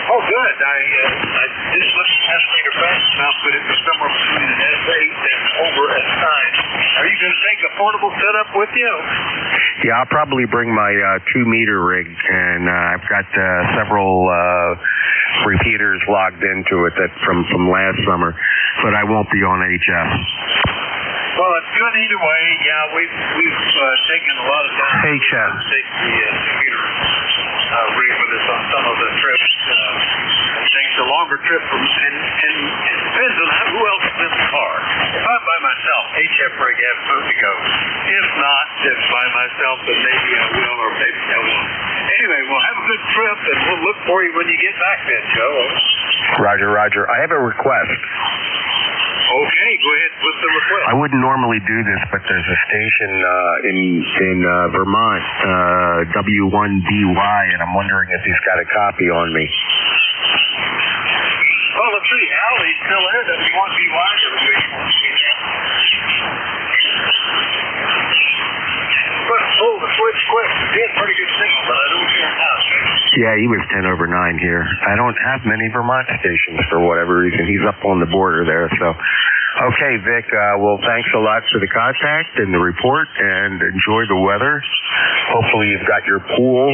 Oh, good. I just looked at estimator fast enough, but it was somewhere between an S8 and over S9. Are you going to take a portable setup with you? Yeah, I'll probably bring my 2-meter rig, and I've got several repeaters logged into it that from last summer, but I won't be on HF. Well, it's good either way. Yeah, we've taken a lot of time HF. to take the 2-meter rig with us on some of the trips. It takes a longer trip from, and it depends on who else is in the car. If I'm by myself, HF rig absolutely goes. If not, just by myself, then maybe I will or maybe I won't. Anyway, we'll have a good trip, and we'll look for you when you get back then, Joe. Roger, Roger. I have a request. Okay, go ahead with the request. I wouldn't normally do this, but there's a station in Vermont, W1BY, and I'm wondering if he's got a copy on me. Well, let's see. Allie's still there. W1BY. But pull the switch quick. He has pretty good signal, but I don't hear him now. Yeah, he was 10 over 9 here. I don't have many Vermont stations for whatever reason. He's up on the border there, so. Okay, Vic, well, thanks a lot for the contact and the report, and enjoy the weather. Hopefully you've got your pool,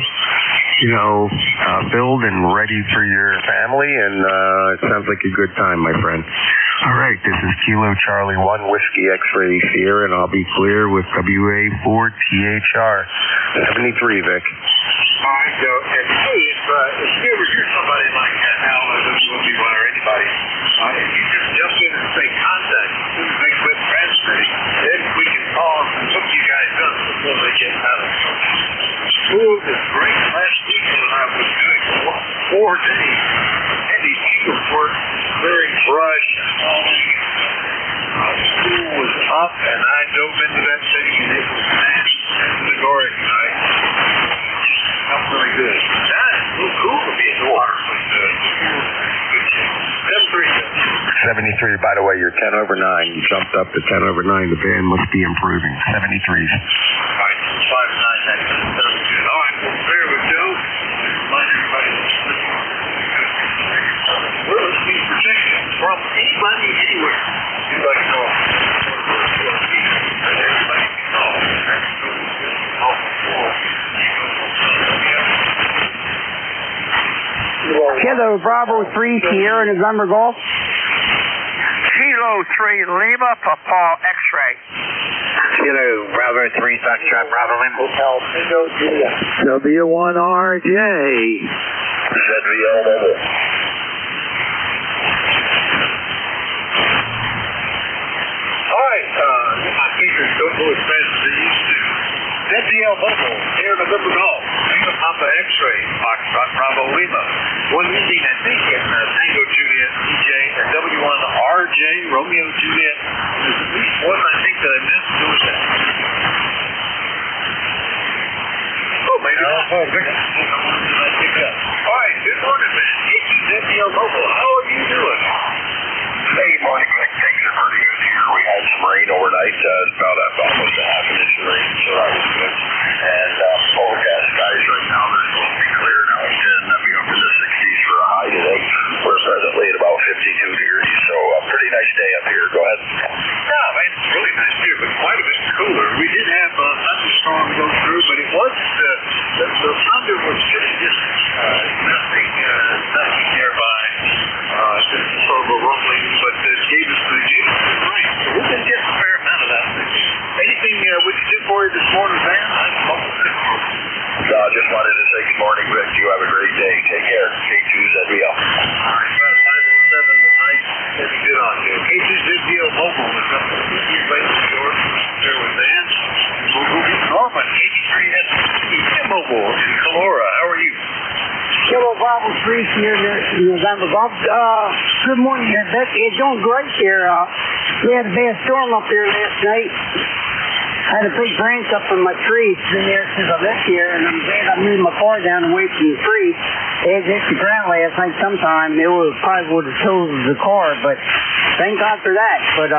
filled and ready for your family, and it sounds like a good time, my friend. All right, this is Kilo Charlie 1 Whiskey X-Ray Sierra, and I'll be clear with WA4THR 73, Vic. All right, Joe. And hey, if you ever hear somebody like that, Al, or anybody, if you just jump in and say contact, as soon as they quit transmitting, then we can pause and hook you guys up before they get out of it. School is great. Last week when I was doing 4 days, heavy field work, clearing brush and hauling. School was up, and I dove into that thing, and it was categoric tonight. Felt really good. That's a little cool to be in the water, but good. 73, by the way, you're 10 over 9. You jumped up to 10 over 9. The band must be improving. 73s. All right, 5-9, that's good. All right, well, there we go. Remind everybody we're listening for protection from anybody, anywhere. Anybody call. Everybody can call. Kilo Bravo 3 Sierra November Golf. Kilo 3 Lima Papa X-Ray. Kilo Bravo 3 Foxtrot Bravo Lima. Hotel Bingo Juliet. W1RJ. ZVL Mobile. All right, my fingers don't go as fast as they used to. ZVL Mobile, Air November Golf, Lima Papa X-Ray, Foxtrot Bravo Lima, one ending, I think, in Tango Juliet, DJ, and W1RJ, Romeo Juliet. There's at least one, I think, that I missed. Who was that? Oh, maybe not. Oh, Vic. All right, good morning, man. ZVL Mobile, how are you doing? Hey, morning, Vic. Things are pretty good here. We had some rain overnight, about almost a half an inch of rain, so that was good. And overcast skies right now, they're supposed to be clear now again. I'll be up in the 60s for a high today. We're presently at about 52 degrees, so a pretty nice day up here. Go ahead. Yeah, man, it's really nice here, but quite a bit cooler. We did have a thunderstorm go through, but it was the thunder was just nothing nearby. Just sort of a rumbling, but it gave us the rain. So we're going to get a fair amount of that. Anything we can do for you this morning, man? Bravo 3 here in November Golf. Good morning here, Vic. It's going great here. We had a bad storm up here last night. I had a big branch up from my tree. It's been there since I lived here, and I'm glad I moved my car down away from the tree. It hit the ground last night sometime. It probably would have killed the car, but thank God for that. But,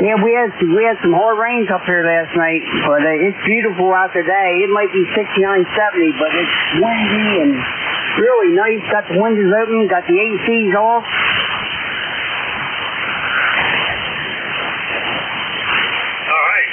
yeah, we had some hard rains up here last night, but it's beautiful out today. It might be 69, 70, but it's windy and really nice. Got the windows open, got the ACs off. All right,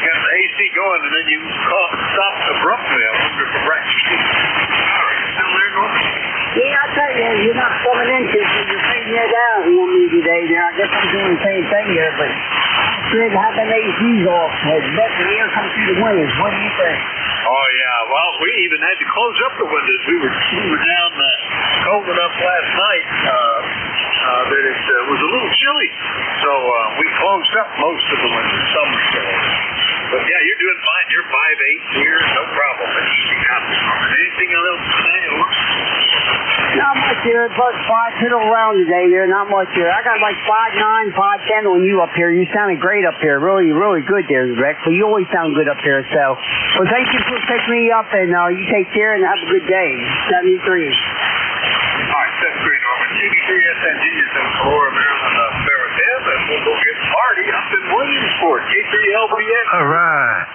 got the AC going, and then you stop abruptly. I wonder if the rack power is still there, Norman? Yeah, I tell you, you're not coming into it. You're taking that down on me today. Now, I guess I'm doing the same thing here, but I'm sure to have them ACs off. Let the air come through the windows. What do you think? Oh, yeah. Well, we even had to close up the windows. We were down cold enough last night that it was a little chilly. So we closed up most of the windows. Some were still open. But, yeah, you're doing fine. You're 5'8" here. No problem. Anything else today? Not much here, but 5 piddle around today there, not much here. I got like 5'9", 5'10" on you up here. You sounded great up here. Really, really good there, Rex. But you always sound good up here, so. Well, thank you for picking me up, and you take care and have a good day. 73. All right, 73, Norman. NJ2US is in Aurora, Maryland, Ferris, and we'll go get Marty up in Williamsport. K3LPX. All right.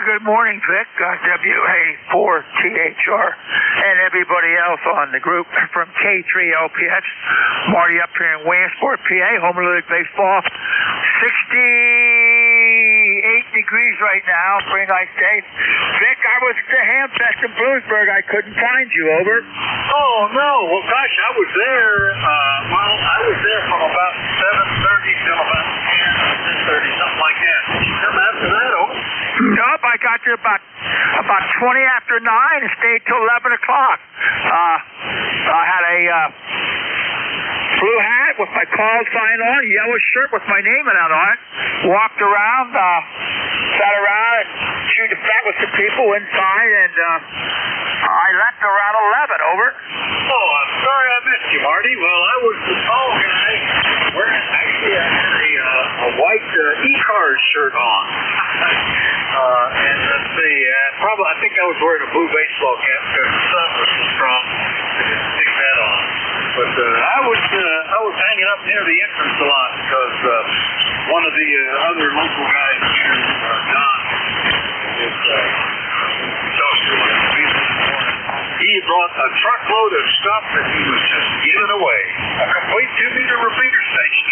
Good morning, Vic, WA4THR, and everybody else on the group from K3LPX. Marty up here in Williamsport, PA, Home League Baseball. 68 degrees right now, pretty nice day. Vic, I was at the Ham Fest in Bloomsburg. I couldn't find you, over. Oh, no. Well, gosh, I was there, I was there from about 7:30 till about 10:30, something like that. Come after that, over. Nope, I got there about 20 after 9 and stayed till 11 o'clock. I had a blue hat with my call sign on, yellow shirt with my name out on it. Walked around, sat around and chewed the fat with some people inside, and I left around 11, over. Oh, I'm sorry I missed you, Marty. Well, I was the tall guy wearing, actually, I had a white ECARS shirt on. And let's see, I think I was wearing a blue baseball cap because the sun was so strong. I didn't stick that on. But I was hanging up near the entrance a lot because one of the other local guys here, Don, is he brought a truckload of stuff that he was just giving away. A complete 2-meter repeater station,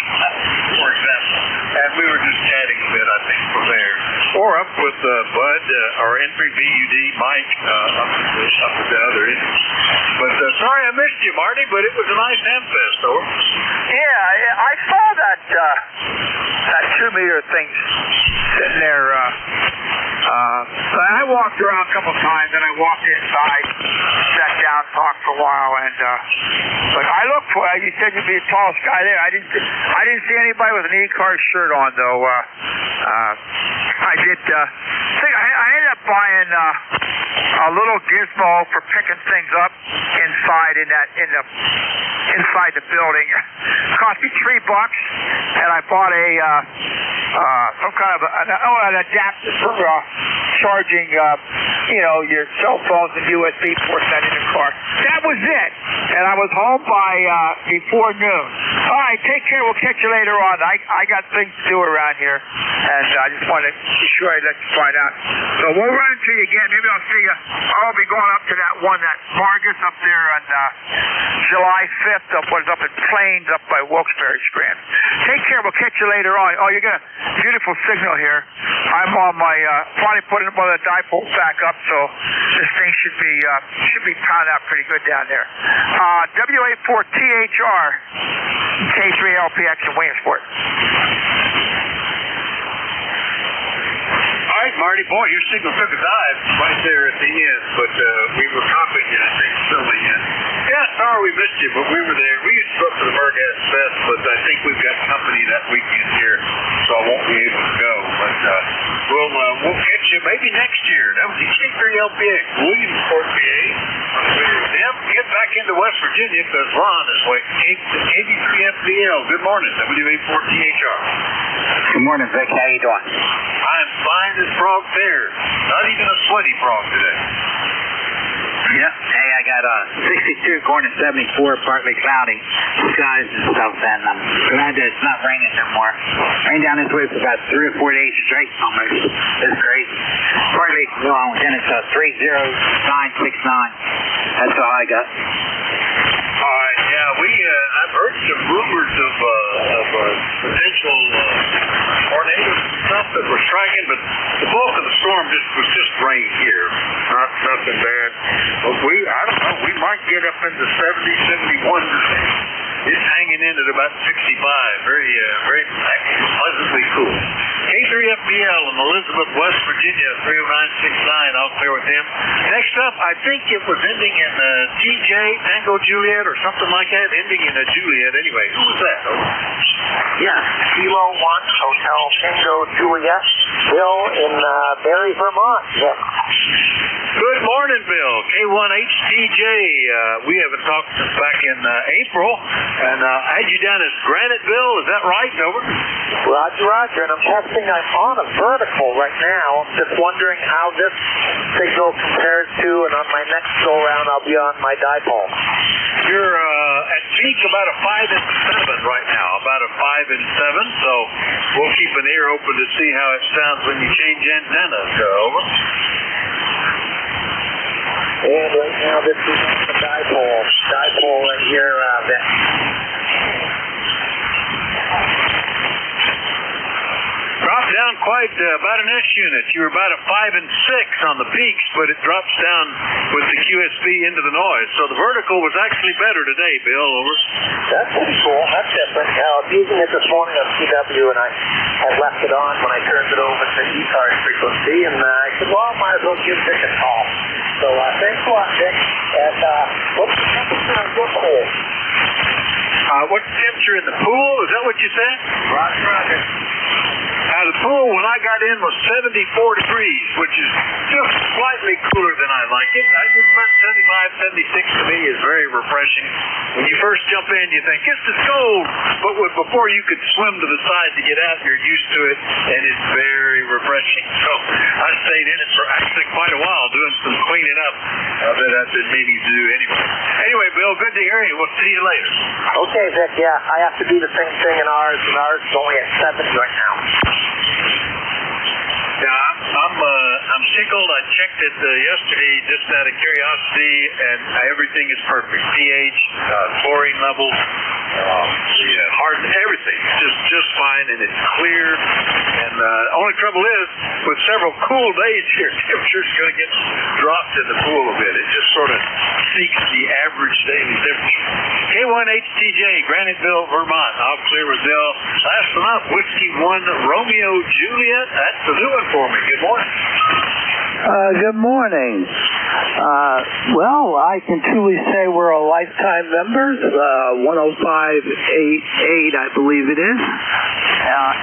for example. And we were just chatting a bit, I think, from there. Or up with Bud, our entry BUD, Mike, up at the other end. But sorry I missed you, Marty, but it was a nice Hamfest, though. Yeah, I saw that 2-meter thing sitting there. I walked around a couple times, and I walked inside, sat down, talked for a while, and but I looked for. You said you'd be the tallest guy there. I didn't see anybody with an ECARS shirt on, though. I did. I ended up buying a little gizmo for picking things up inside inside the building. It cost me $3, and I bought some kind of an adapter for charging, your cell phones and USB ports that in the car. That was it, and I was home by before noon. All right, take care. We'll catch you later on. I got things to do around here, and I just wanted to be sure I'd let you find out. So we'll run into you again. Maybe I'll see you. I'll be going up to that one, that Vargas up there on July 5th, up in Plains, up by Wilkes-Barre Strand. Take care. We'll catch you later on. Oh, you got a beautiful signal here. I'm on my finally putting one of the dipoles back up, so this thing should be pounded out pretty good down there. WA4THR, K3LPX in Williamsport. All right, Marty, boy, your signal took a dive right there at the end, but we were copying you, I think, filling in. Yeah, sorry we missed you, but we were there. We used to go up to the Mergas Fest, but I think we've got company that weekend here, so I won't be able to go. But we'll catch you maybe next year. That was the K3LPX, Williamsport, PA. On the way to them, get back into West Virginia because Ron is waiting. 83FBL, good morning, WA4THR. Good morning, Vic. How you doing? I'm fine as frog there. Not even a sweaty frog today. Yep. Hey, I got 62 going to 74, partly cloudy skies and stuff, and I'm glad that it's not raining no more. Rained down this way for about 3 or 4 days straight almost. It's great. Partly, well, then it's 30969. That's all I got. All right, yeah, I've heard some rumors of potential tornadoes and stuff that were striking, but the bulk of the storm was just rain here. Nothing bad. But I don't know, we might get up into 70, 71. It's hanging in at about 65. Very pleasantly cool. K3FBL in Elizabeth, West Virginia, 30969. I'll clear with him. Next up, I think it was ending in TJ, Tango Juliet, or something like that. Ending in a Juliet. Anyway, who was that? Yeah, Kilo 1, Hotel Tango Juliet. Bill in Barry, Vermont. Yeah. Good morning, Bill. K1HTJ. We haven't talked since back in April, and I had you down as Graniteville. Is that right? Over. Roger. And I'm testing. I'm on a vertical right now. I'm just wondering how this signal compares to, and on my next go around, I'll be on my dipole. You're at peak about a 5 and 7 right now. About a 5 and 7. So we'll keep an ear open to see how it sounds when you change antennas. Over. And right now, this is on the dipole. Dipole right here, Dropped down quite about an S unit. You were about a 5 and 6 on the peaks, but it drops down with the QSB into the noise. So the vertical was actually better today, Bill. Over. That's pretty cool. That's different. I was using it this morning on CW, and I had left it on when I turned it over to ECARS frequency, and I said, well, I might as well give Vic a call. So thanks a lot, Vic. And what's the temperature in your pool? What's the temperature in the pool? Is that what you said? Roger. The pool, when I got in, was 74 degrees, which is just slightly cooler than I like it. I just went 75, 76 to me is very refreshing. When you first jump in, you think, this is cold. But before you could swim to the side to get out, you're used to it, and it's very refreshing. So I stayed in it for actually quite a while, doing some cleaning up that I've been meaning to do anyway. Anyway, Bill, good to hear you. We'll see you later. Okay, Vic, yeah, I have to do the same thing in ours, and ours is only at 70 right now. Yeah, I'm tickled. I checked it yesterday just out of curiosity, and everything is perfect. pH, chlorine level, everything just fine, and it's clear. And the only trouble is, with several cool days here, temperature's going to get dropped in the pool a bit. It just sort of seeks the average daily temperature. K1HTJ, Graniteville, Vermont. I'll clear with Bill. Last one up, Whiskey 1, Romeo Juliet. That's the new one for me. Good morning. Good morning. Well, I can truly say we're a lifetime members. 10588, I believe it is,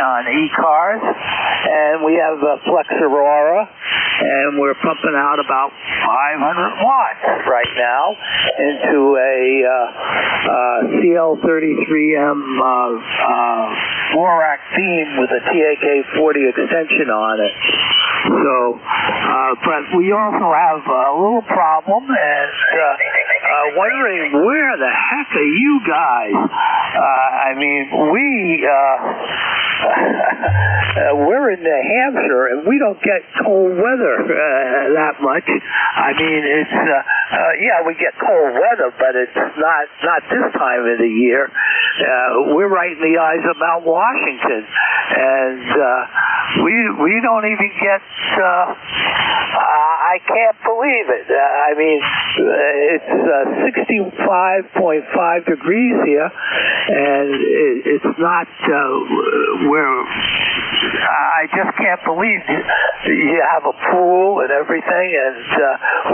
on ECARS, and we have Flex Aurora, and we're pumping out about 500 watts right now into a CL33M Lorac beam with a TAK40 extension on it. So, but we also have a little problem, and wondering where the heck are you guys? I mean, we're in New Hampshire, and we don't get cold weather that much. I mean, it's we get cold weather, but it's not this time of the year. We're right in the eyes of Mount Washington, and we don't even get. I can't believe it. I mean, it's 65.5 degrees here, and it's not where I just can't believe you have a pool and everything, and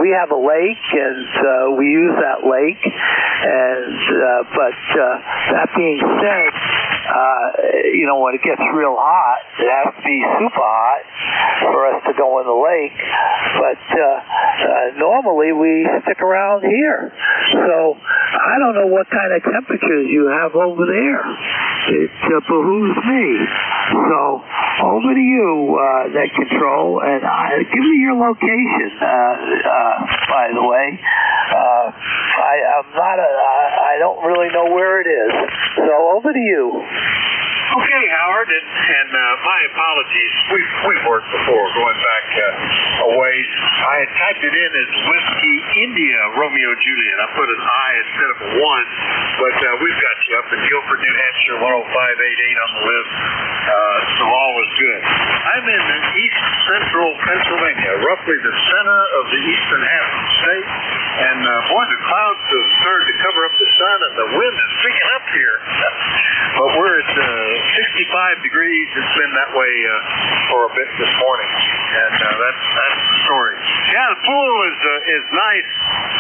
we have a lake, and we use that lake, and but that being said, when it gets real hot, it has to be super hot for us to go in the lake. But normally we stick around here. So I don't know what kind of temperatures you have over there. It behooves me. So over to you, Net Control, and give me your location. By the way, I don't really know where it is. So over to you. Okay, Howard, and my apologies. We've worked before, going back a ways. I had typed it in as Whiskey India Romeo Juliet. I put an I instead of a 1, but we've got you up in Guilford, New Hampshire, 10588 on the list. So all is good. I'm in east central Pennsylvania, roughly the center of the eastern half of the state. And boy, the clouds have started to cover up the sun, and the wind is picking up here. But we're at 65 degrees. It's been that way for a bit this morning, and that's the story. Yeah, the pool is nice.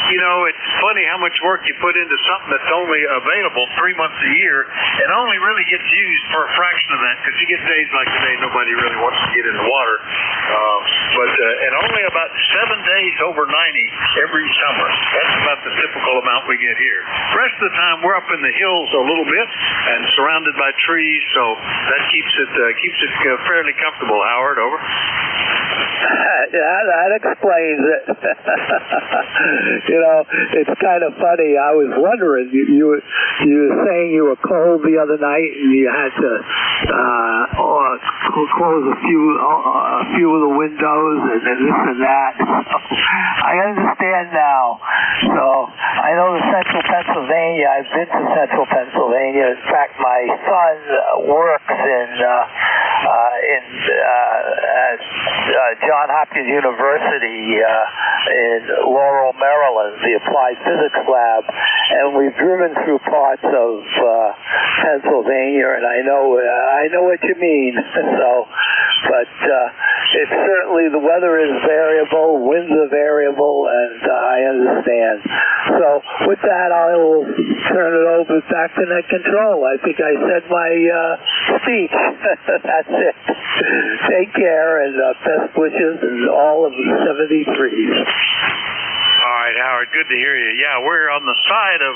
It's funny how much work you put into something that's only available 3 months a year, and only really gets used for a fraction of that, because you get days like today, nobody really wants to get in the water. And only about 7 days over 90 every summer. That's about the typical amount we get here. The rest of the time, we're up in the hills a little bit and surrounded by trees, so that keeps it fairly comfortable. Howard, over. Yeah, that explains it. It's kind of funny. I was wondering, you were saying you were cold the other night and you had to close a few of the windows and this and that. I understand now. So I know the central Pennsylvania. I've been to central Pennsylvania. In fact, my son works at John Hopkins University in Laurel, Maryland, the Applied Physics Lab, and we've driven through parts of Pennsylvania, and I know what you mean. But it's certainly, the weather is variable, winds are variable, and I understand. So with that, I will turn it over back to Net Control. I think I said my speech. That's it. Take care, and best wishes and all of the 73s. All right, Howard, good to hear you. Yeah, we're on the side of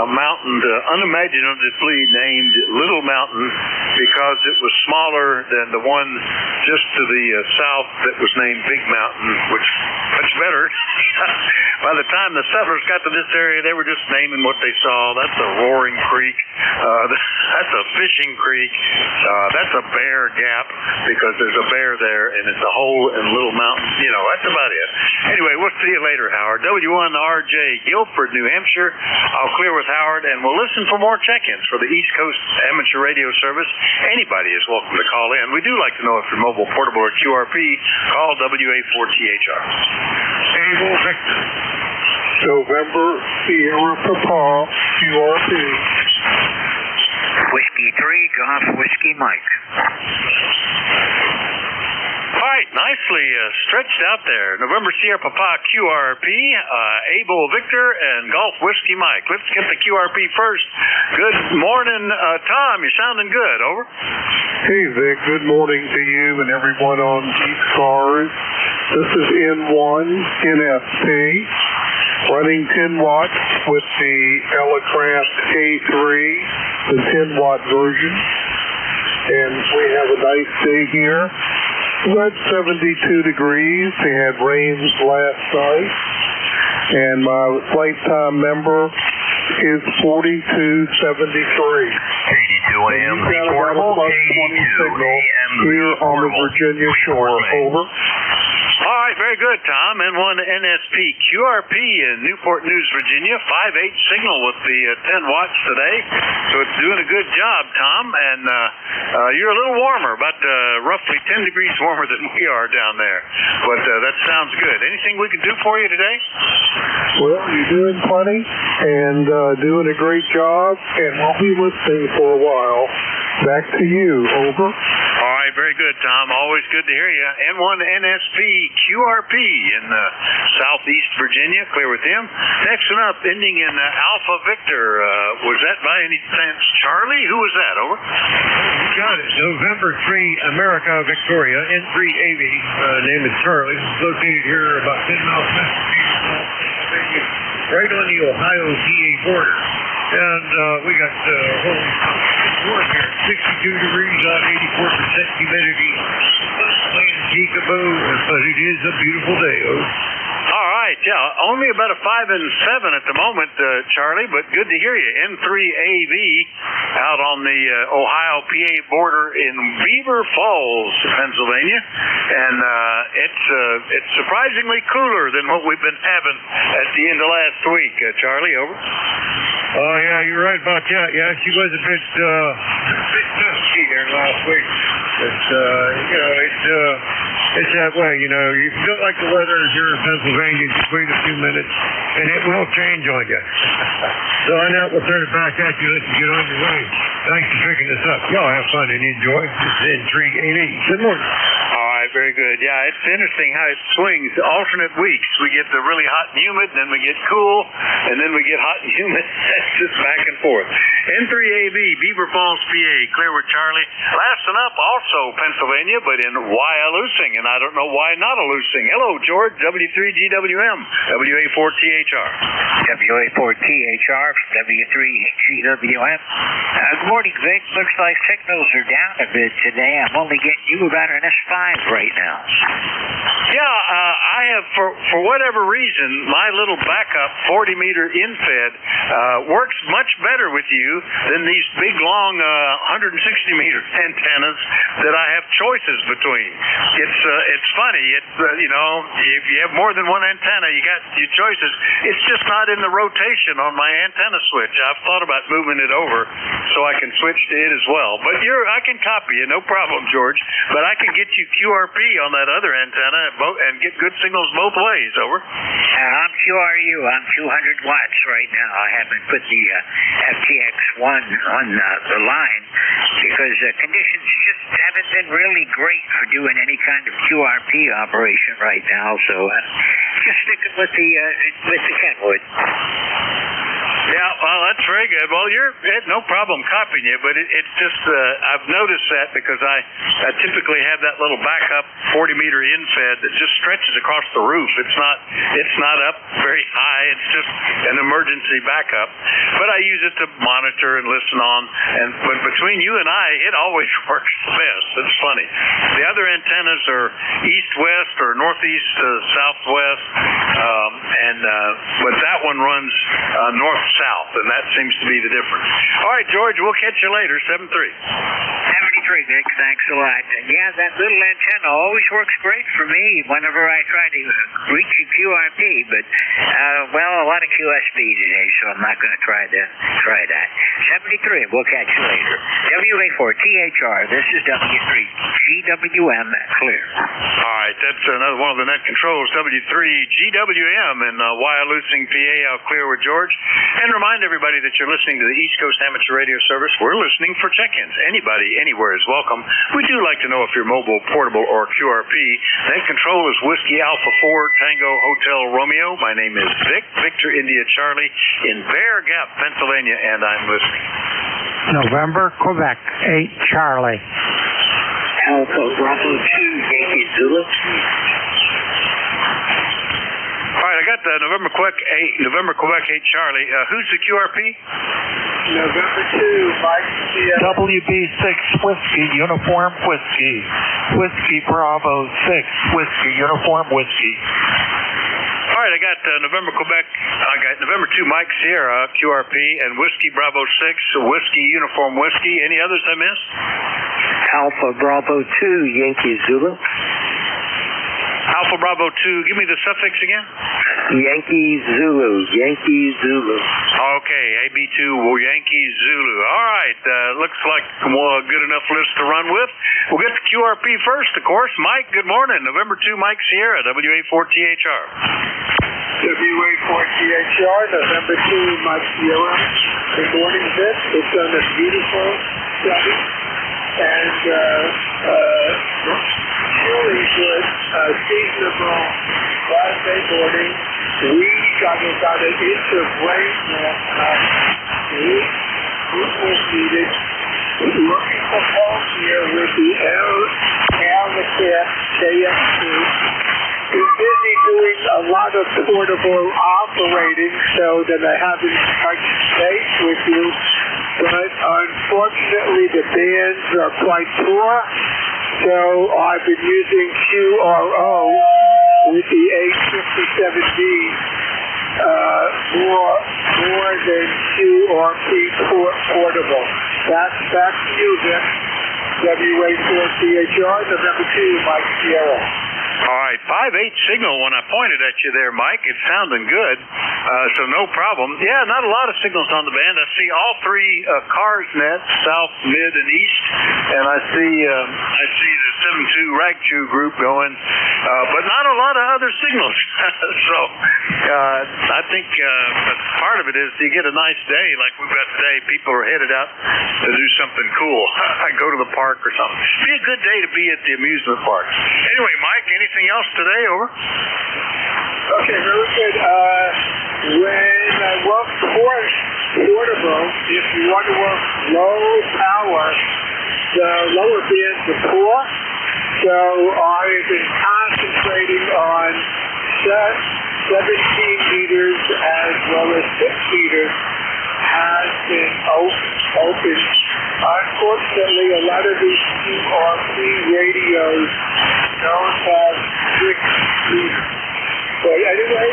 a mountain, unimaginably named Little Mountain, because it was smaller than the one just to the south that was named Big Mountain, which much better. By the time the settlers got to this area, they were just naming what they saw. That's a roaring creek. That's a fishing creek. That's a bear gap, because there's a bear there, and it's a hole in Little Mountain. That's about it. Anyway, we'll see you later, Howard. W1RJ, Guilford, New Hampshire. I'll clear with Howard, and we'll listen for more check-ins for the East Coast Amateur Radio Service. Anybody is welcome to call in. We do like to know if you're mobile, portable, or QRP. Call WA4THR. Able Victor. November Sierra Papa, QRP. Whiskey 3, Golf Whiskey Mike. All right, nicely stretched out there. November Sierra Papa, QRP, Able Victor, and Golf Whiskey Mike. Let's get the QRP first. Good morning, Tom. You're sounding good. Over. Hey, Vic. Good morning to you and everyone on ECARS. This is N1 NFP, running 10 watts with the Elecraft A3, the 10-watt version. And we have a nice day here. About 72 degrees. They had rain last night. And my flight time number is 4273. 82 AM reportable, 82 AM here on the Virginia shore. Over. All right, very good, Tom. N1 NSP QRP in Newport News, Virginia. 5.8 signal with the 10 watts today. So it's doing a good job, Tom. And you're a little warmer, about roughly 10 degrees warmer than we are down there. But that sounds good. Anything we can do for you today? Well, you're doing plenty and doing a great job. And we'll be listening for a while. Back to you. Over. All right, very Very good, Tom. Always good to hear you. N1NSP QRP in southeast Virginia. Clear with them. Next one up, ending in Alpha Victor. Was that by any chance Charlie? Who was that? Over. You got it. November 3, America, Victoria, N3AV. Name is Charlie. Located here about 10 miles west of Pennsylvania, right on the Ohio-PA border. And we got warm here, 62 degrees out, 84% humidity. Playing peekaboo, but it is a beautiful day. All right, yeah, only about a 5 and 7 at the moment, Charlie, but good to hear you. N3AV out on the Ohio-PA border in Beaver Falls, Pennsylvania, and it's surprisingly cooler than what we've been having at the end of last week. Charlie, over. Oh yeah, you're right about that. Yeah, she was a bit dusty there last week. But it's that way. You know, you don't like the weather here in Pennsylvania. Just wait a few minutes, and it will change on you. So on that, we'll turn it back at you. Let you get on your way. Thanks for picking this up. Y'all have fun and enjoy. This is Intrigue 80. Good morning. All right, very good. Yeah, it's interesting how it swings alternate weeks. We get the really hot and humid, and then we get cool, and then we get hot and humid. That's just back and forth. N3AV, Beaver Falls, PA, clear with Charlie. Last one up, also Pennsylvania, but in Wyalusing, and I don't know why not Alusing. Hello, George, W3GWM, WA4THR. WA4THR, W3GWM. Good morning, Vic. Looks like signals are down a bit today. I'm only getting you about an S5 right now. Yeah, I have, for whatever reason, my little backup 40-meter infed works much better with you than these big, long 160-meter antennas that I have choices between. It's funny. If you have more than one antenna, you got your choices. It's just not in the rotation on my antenna switch. I've thought about moving it over so I can switch to it as well. But I can copy you, no problem, George. But I can get you QRP on that other antenna and get good signals both ways. Over. I'm QRU. I'm 200 watts right now. I haven't put the FTX1 on the line because conditions just haven't been really great for doing any kind of QRP operation right now. So just sticking with the Kenwood. Yeah, well, that's very good. Well, you're no problem copying you, but it's just I've noticed that because I typically have that little backup 40-meter infed that just stretches across the roof. It's not up very high. It's just an emergency backup. But I use it to monitor and listen on. But between you and I, it always works the best. It's funny. The other antennas are east-west or northeast-southwest, but that one runs north-south, and that seems to be the difference. All right, George, we'll catch you later. 7-3. 73, Vic. Thanks a lot. And yeah, that little antenna always works great for me whenever I try to reach a QRP, but a lot of QSB today, so I'm not going to try that. 73. We'll catch you later. WA4THR. This is W3GWM clear. All right, that's another one of the net controls. W3GWM in Wyalusing, PA. Out clear with George. And remind everybody that you're listening to the East Coast Amateur Radio Service. We're listening for check-ins. Anybody, anywhere is welcome. We do like to know if you're mobile, portable, or QRP. Net control is Whiskey Alpha 4 Tango Hotel Romeo. My name is Vic, Victor India Charlie in Bear Gap, Pennsylvania, and I'm listening. November, Quebec, 8 Charlie. Alpha Bravo 2 Yankee Zulu. All right, I got the November, Quebec 8 Charlie. Who's the QRP? November 2, Mike. WB6 Whiskey, Uniform Whiskey. Whiskey Bravo 6, Whiskey, Uniform Whiskey. All right, I got November, Quebec. I got November 2, Mike Sierra, QRP, and Whiskey Bravo 6, Whiskey Uniform Whiskey. Any others I missed? Alpha Bravo 2, Yankee Zulu. Alpha Bravo 2, give me the suffix again. Yankee Zulu. Yankee Zulu. Okay, AB2, Yankee Zulu. All right, looks like a good enough list to run with. We'll get the QRP first, of course. Mike, good morning. November 2, Mike Sierra, WA4THR. WA4THR, November 2, Mike Sierra. Good morning, Vic. It's on a beautiful, sunny really good seasonable Class A boarding. We got about an inch of rain which was needed. Looking for home here with the KFC. We're busy doing a lot of portable operating so that I haven't touched base with you. But unfortunately the bands are quite poor. So I've been using QRO with the 857D more than QRP portable. That's back to you, Vic. WA4CHR, November 2, Mike Sierra. All right, 5-8 signal when I pointed at you there, Mike. It's sounding good, so no problem. Yeah, not a lot of signals on the band. I see all three ECARS nets, south, mid, and east, and I see the 7-2 Ragchu group going, but not a lot of other signals. So I think part of it is you get a nice day like we've got today. People are headed out to do something cool. Go to the park or something. Be a good day to be at the amusement park. Anyway, Mike, anything else today? Over. Okay, very good. When I work portable, if you want to work low power, the lower bands are poor. So I've been concentrating on 17 meters as well as 6 meters has been open. Unfortunately, a lot of these QRP radios don't have 6 meters. But anyway,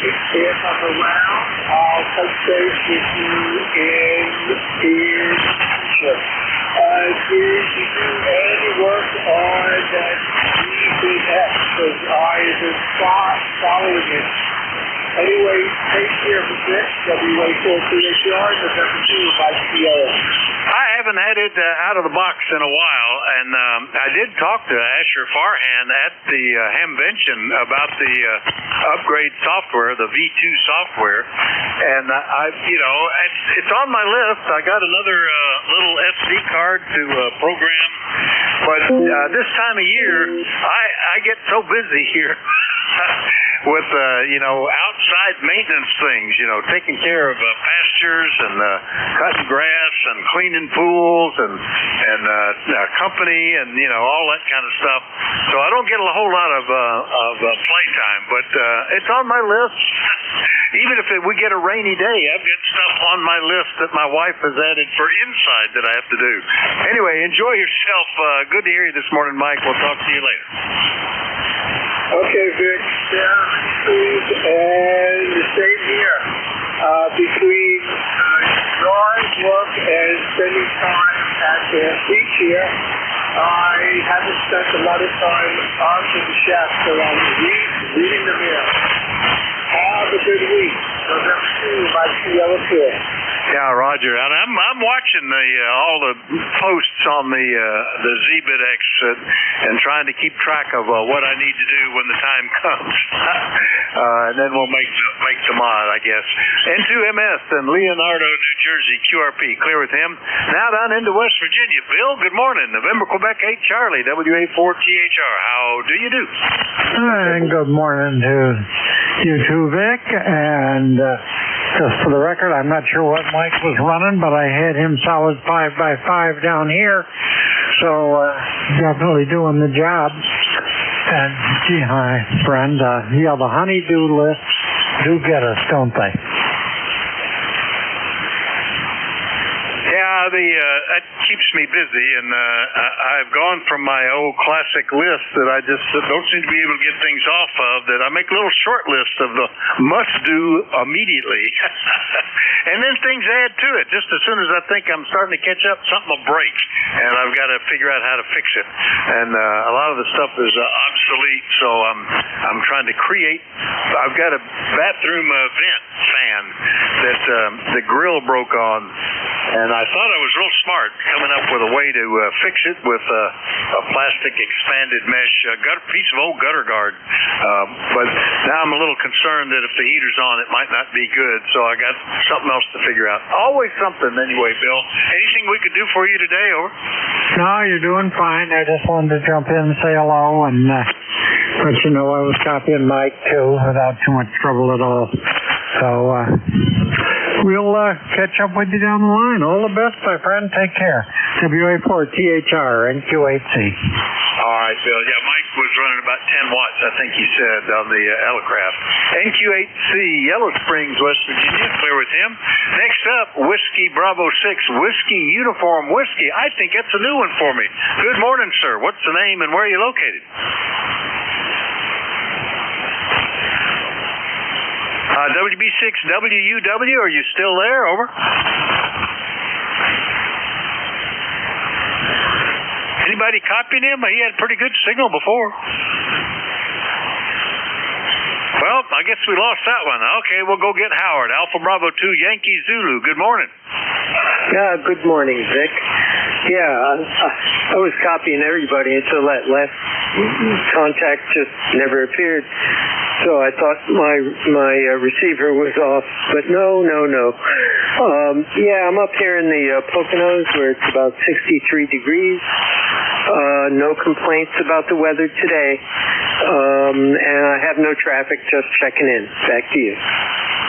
if I'm around, I'll touch base with you in future. Did you do any work on that EBX? Because I've been following it. Anyway, take care of this. WA4CHR, November 2, Mike Sierra. I haven't had it out of the box in a while, and I did talk to Asher Farhan at the Hamvention about the upgrade software, the V2 software, and it's on my list. I got another little SD card to program, but this time of year, I get so busy here. With outside maintenance things, taking care of pastures and cutting grass and cleaning pools and company and all that kind of stuff. So I don't get a whole lot of playtime, but it's on my list. Even if we get a rainy day, I've got stuff on my list that my wife has added for inside that I have to do. Anyway, enjoy yourself. Good to hear you this morning, Mike. We'll talk to you later. Okay, Vic, please, and the same here. Between yard work and spending time at the beach here, I haven't spent a lot of time on the chef, so I'm reading the mail. Have a good week. November 2, Mike Sierra Tour. Yeah, Roger. And I'm watching all the posts on the ZBitX and trying to keep track of what I need to do when the time comes. And then we'll make the mod, I guess. N2MS in Leonardo, New Jersey, QRP. Clear with him. Now down into West Virginia. Bill, good morning. November, Quebec 8 Charlie, WA4THR. How do you do? And good morning to you too, Vic. And just for the record, I'm not sure what Mike was running, but I had him solid 5x5 down here. So definitely doing the job. And gee, hi, friend. The honey-do lists do get us, don't they? Yeah, that keeps me busy, and I've gone from my old classic list that I just don't seem to be able to get things off of, that I make a little short list of the must-do immediately. And then things add to it. Just as soon as I think I'm starting to catch up, something will break, and I've got to figure out how to fix it. And a lot of the stuff is obsolete, so I'm trying to create. I've got a bathroom vent fan that the grill broke on And I thought I was real smart coming up with a way to fix it with a plastic expanded mesh piece of old gutter guard. But now I'm a little concerned that if the heater's on, it might not be good. So I got something else to figure out. Always something anyway, Bill. Anything we could do for you today, over? No, you're doing fine. I just wanted to jump in and say hello and let you know I was copying Mike too without too much trouble at all. So we'll catch up with you down the line. All the best, my friend. Take care. WA4THR, NQ8C. All right, Bill. Yeah, Mike was running about 10 watts, I think he said, on the Elecraft. NQ8C, Yellow Springs, West Virginia. Clear with him. Next up, Whiskey Bravo 6, Whiskey Uniform Whiskey. I think that's a new one for me. Good morning, sir. What's the name and where are you located? WB6WUW, are you still there? Over. Anybody copying him? He had a pretty good signal before. Well, I guess we lost that one. Okay, we'll go get Howard. Alpha Bravo 2, Yankee Zulu. Good morning. Yeah, good morning, Vic. Yeah, I was copying everybody until that last contact just never appeared. So I thought my receiver was off, but no. Yeah, I'm up here in the Poconos where it's about 63 degrees. No complaints about the weather today. And I have no traffic, just checking in. Back to you.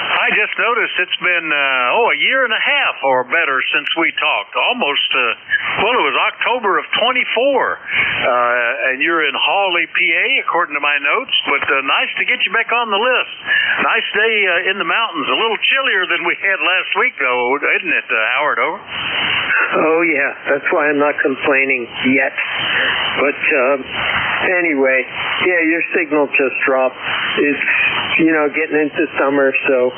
I just noticed it's been, a year and a half or better since we talked. Almost, it was October of 24. And you're in Hawley, PA, according to my notes. But nice to get you back on the list. Nice day in the mountains. A little chillier than we had last week, though, isn't it, Howard? Over? Oh, yeah. That's why I'm not complaining yet. But anyway, yeah, your signal just dropped. It's, getting into summer, so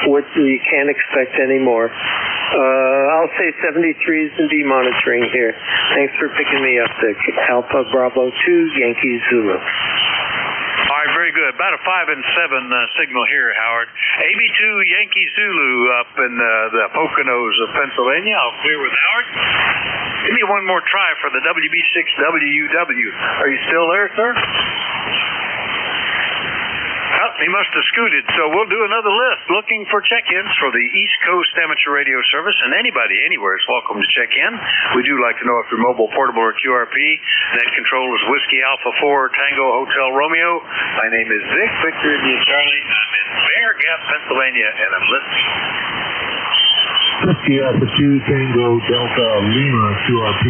what you can't expect anymore. I'll say 73s and be monitoring here. Thanks for picking me up, Vic. Alpha Bravo 2, Yankee Zulu. All right, very good. About a 5 and 7 signal here, Howard. AB2 Yankee Zulu up in the Poconos of Pennsylvania. I'll clear with Howard. Give me one more try for the WB6WUW. Are you still there, sir? Oh, he must have scooted, so we'll do another list looking for check-ins for the East Coast Amateur Radio Service, and anybody anywhere is welcome to check in. We do like to know if you're mobile, portable, or QRP. Net control is Whiskey Alpha 4 Tango Hotel Romeo. My name is Vic, Victor India Charlie. I'm in Bear Gap, Pennsylvania, and I'm listening. Whiskey Alpha 2 Tango Delta Lima QRP.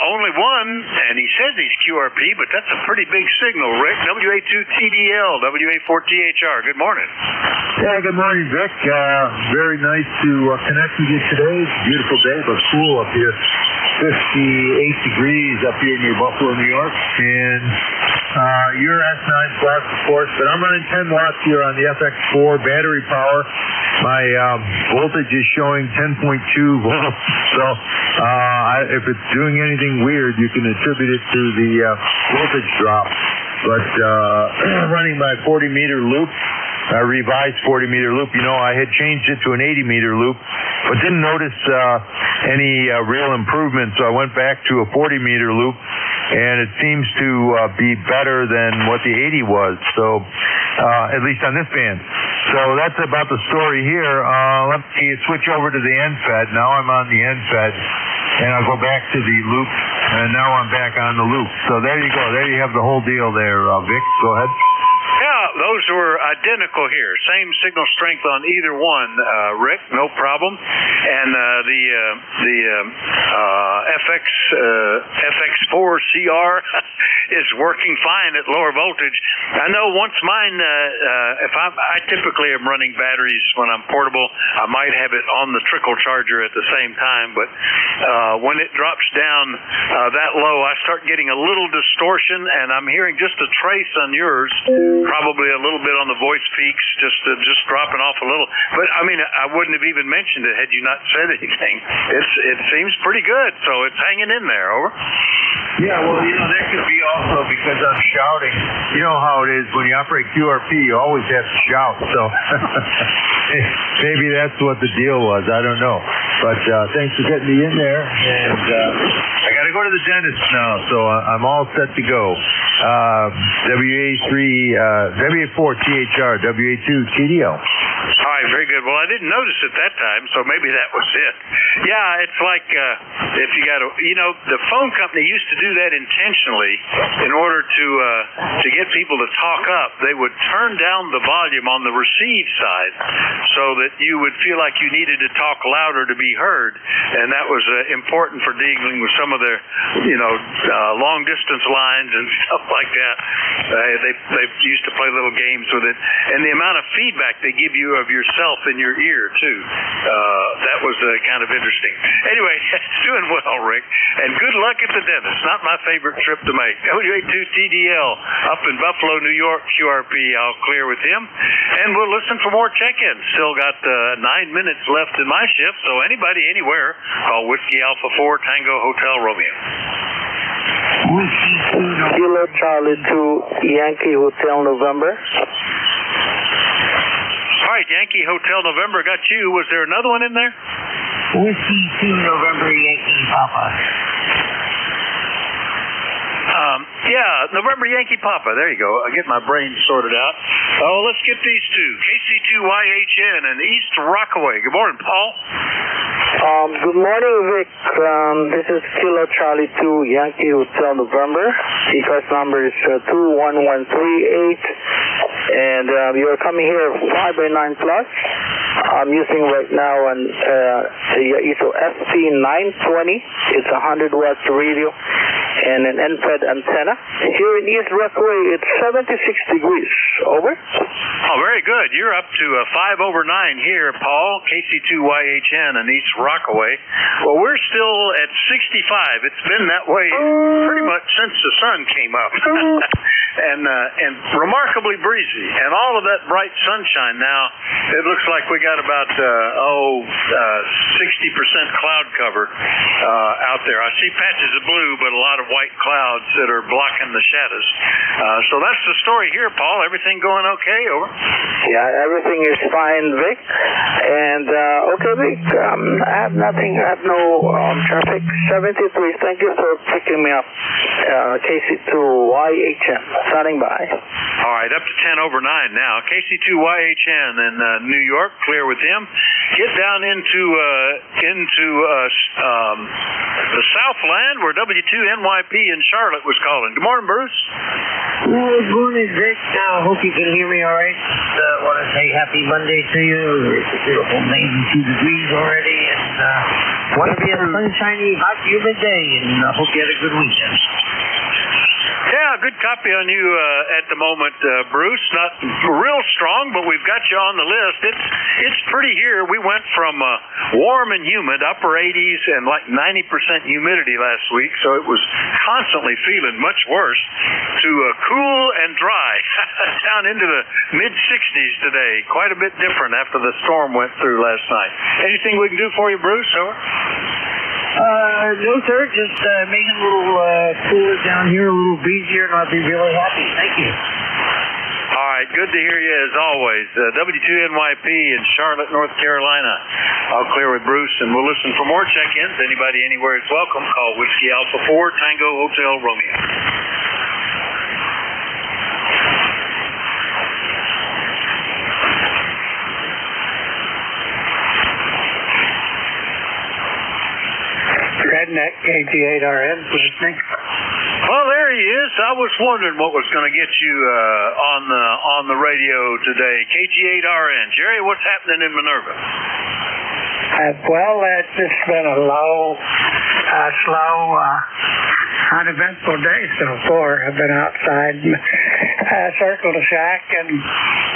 Only one, and he says he's QRP, but that's a pretty big signal, Rick. WA2TDL, WA4THR. Good morning. Yeah, good morning, Vic. Very nice to connect with you today. It's a beautiful day, but cool up here. 58 degrees up here near Buffalo, New York. And you're S9 plus, of course, but I'm running 10 watts here on the FX4 battery power. My voltage is showing 10.2 volts. So if it's doing anything weird, you can attribute it to the voltage drop. But running my 40-meter loop, a revised 40-meter loop, I had changed it to an 80-meter loop, but didn't notice any real improvement, so I went back to a 40-meter loop, and it seems to be better than what the 80 was, so at least on this band. So that's about the story here. Let me switch over to the NFED. Now I'm on the NFED, and I'll go back to the loop, and now I'm back on the loop. So there you go. There you have the whole deal there, Vic. Go ahead. Yeah, those were identical here. Same signal strength on either one, Rick. No problem. And the FX4 CR is working fine at lower voltage. I know once mine, I typically am running batteries when I'm portable. I might have it on the trickle charger at the same time, but when it drops down that low, I start getting a little distortion, and I'm hearing just a trace on yours. Probably probably a little bit on the voice peaks, just dropping off a little. But I mean, I wouldn't have even mentioned it had you not said anything. It seems pretty good, so it's hanging in there. Over. Yeah, well, that could be also because I'm shouting. You know how it is when you operate QRP, you always have to shout. So maybe that's what the deal was. I don't know. But thanks for getting me in there. And I got to go to the dentist now, so I'm all set to go. WA4 THR, WA2 TDL. All right, very good. Well, I didn't notice at that time, so maybe that was it. Yeah, it's like if you got to, the phone company used to do that intentionally in order to get people to talk up. They would turn down the volume on the receive side so that you would feel like you needed to talk louder to be heard, and that was important for dealing with some of their, long distance lines and stuff like that. They used to play little games with it, and the amount of feedback they give you of yourself in your ear too. That was kind of interesting. Anyway, it's doing well, Rick, and good luck at the dentist. Not my favorite trip to make. WA2 TDL up in Buffalo, New York, QRP. I'll clear with him, and we'll listen for more check-ins. Still got 9 minutes left in my shift, so anybody anywhere, call Whiskey Alpha 4 Tango Hotel Romeo. Kilo Charlie 2 Yankee Hotel November. All right, Yankee Hotel November got you. Was there another one in there? Whiskey 2 November Yankee Papa. Yeah, November Yankee Papa. There you go. I get my brain sorted out. Oh, let's get these two. KC2YHN and East Rockaway. Good morning, Paul. Good morning, Vic. This is Kilo Charlie 2 Yankee Hotel November. ECARS number is 21138. And you're coming here 5x9 plus. I'm using right now an ISO FP920. It's a 100 watts radio and an NFED antenna. Here in East Rockaway, it's 76 degrees. Over. Oh, very good. You're up to 5 over 9 here, Paul. KC2YHN in East Rockaway. Well, we're still at 65. It's been that way pretty much since the sun came up. and remarkably breezy. And all of that bright sunshine now, it looks like we got about 60% cloud cover out there. I see patches of blue, but a lot of white clouds that are blocking the shadows. So that's the story here, Paul. Everything going okay? Over. Yeah, everything is fine, Vic. And okay, Vic. I have nothing. I have no traffic. 73. Thank you for picking me up. KC2YHN. Starting by. All right, up to 10 over 9 now. KC2YHN in New York, clear with him. Get down into the Southland where W2NYP in Charlotte was calling. Good morning, Bruce. Good morning, Vic. I hope you can hear me all right. I want to say happy Monday to you. It's a beautiful 92 degrees already, and want to be a sunshiny, hot, humid day, and I hope you had a good weekend. Yeah, good copy on you at the moment, Bruce. Not real strong, but we've got you on the list. It's pretty here. We went from warm and humid, upper 80s, and like 90% humidity last week, so it was constantly feeling much worse, to cool and dry down into the mid-60s today. Quite a bit different after the storm went through last night. Anything we can do for you, Bruce? Over? No, sir. Just making a little cooler down here, a little breezier, and I'll be really happy. Thank you. All right. Good to hear you as always. W2NYP in Charlotte, North Carolina. I'll clear with Bruce, and we'll listen for more check-ins. Anybody anywhere is welcome. Call Whiskey Alpha 4 Tango Hotel Romeo. Redneck KG8RN listening. Well, there he is. I was wondering what was going to get you on the radio today. KG8RN. Jerry, what's happening in Minerva? Well, it's just been a slow, uneventful day so far. I've been outside, circled a shack, and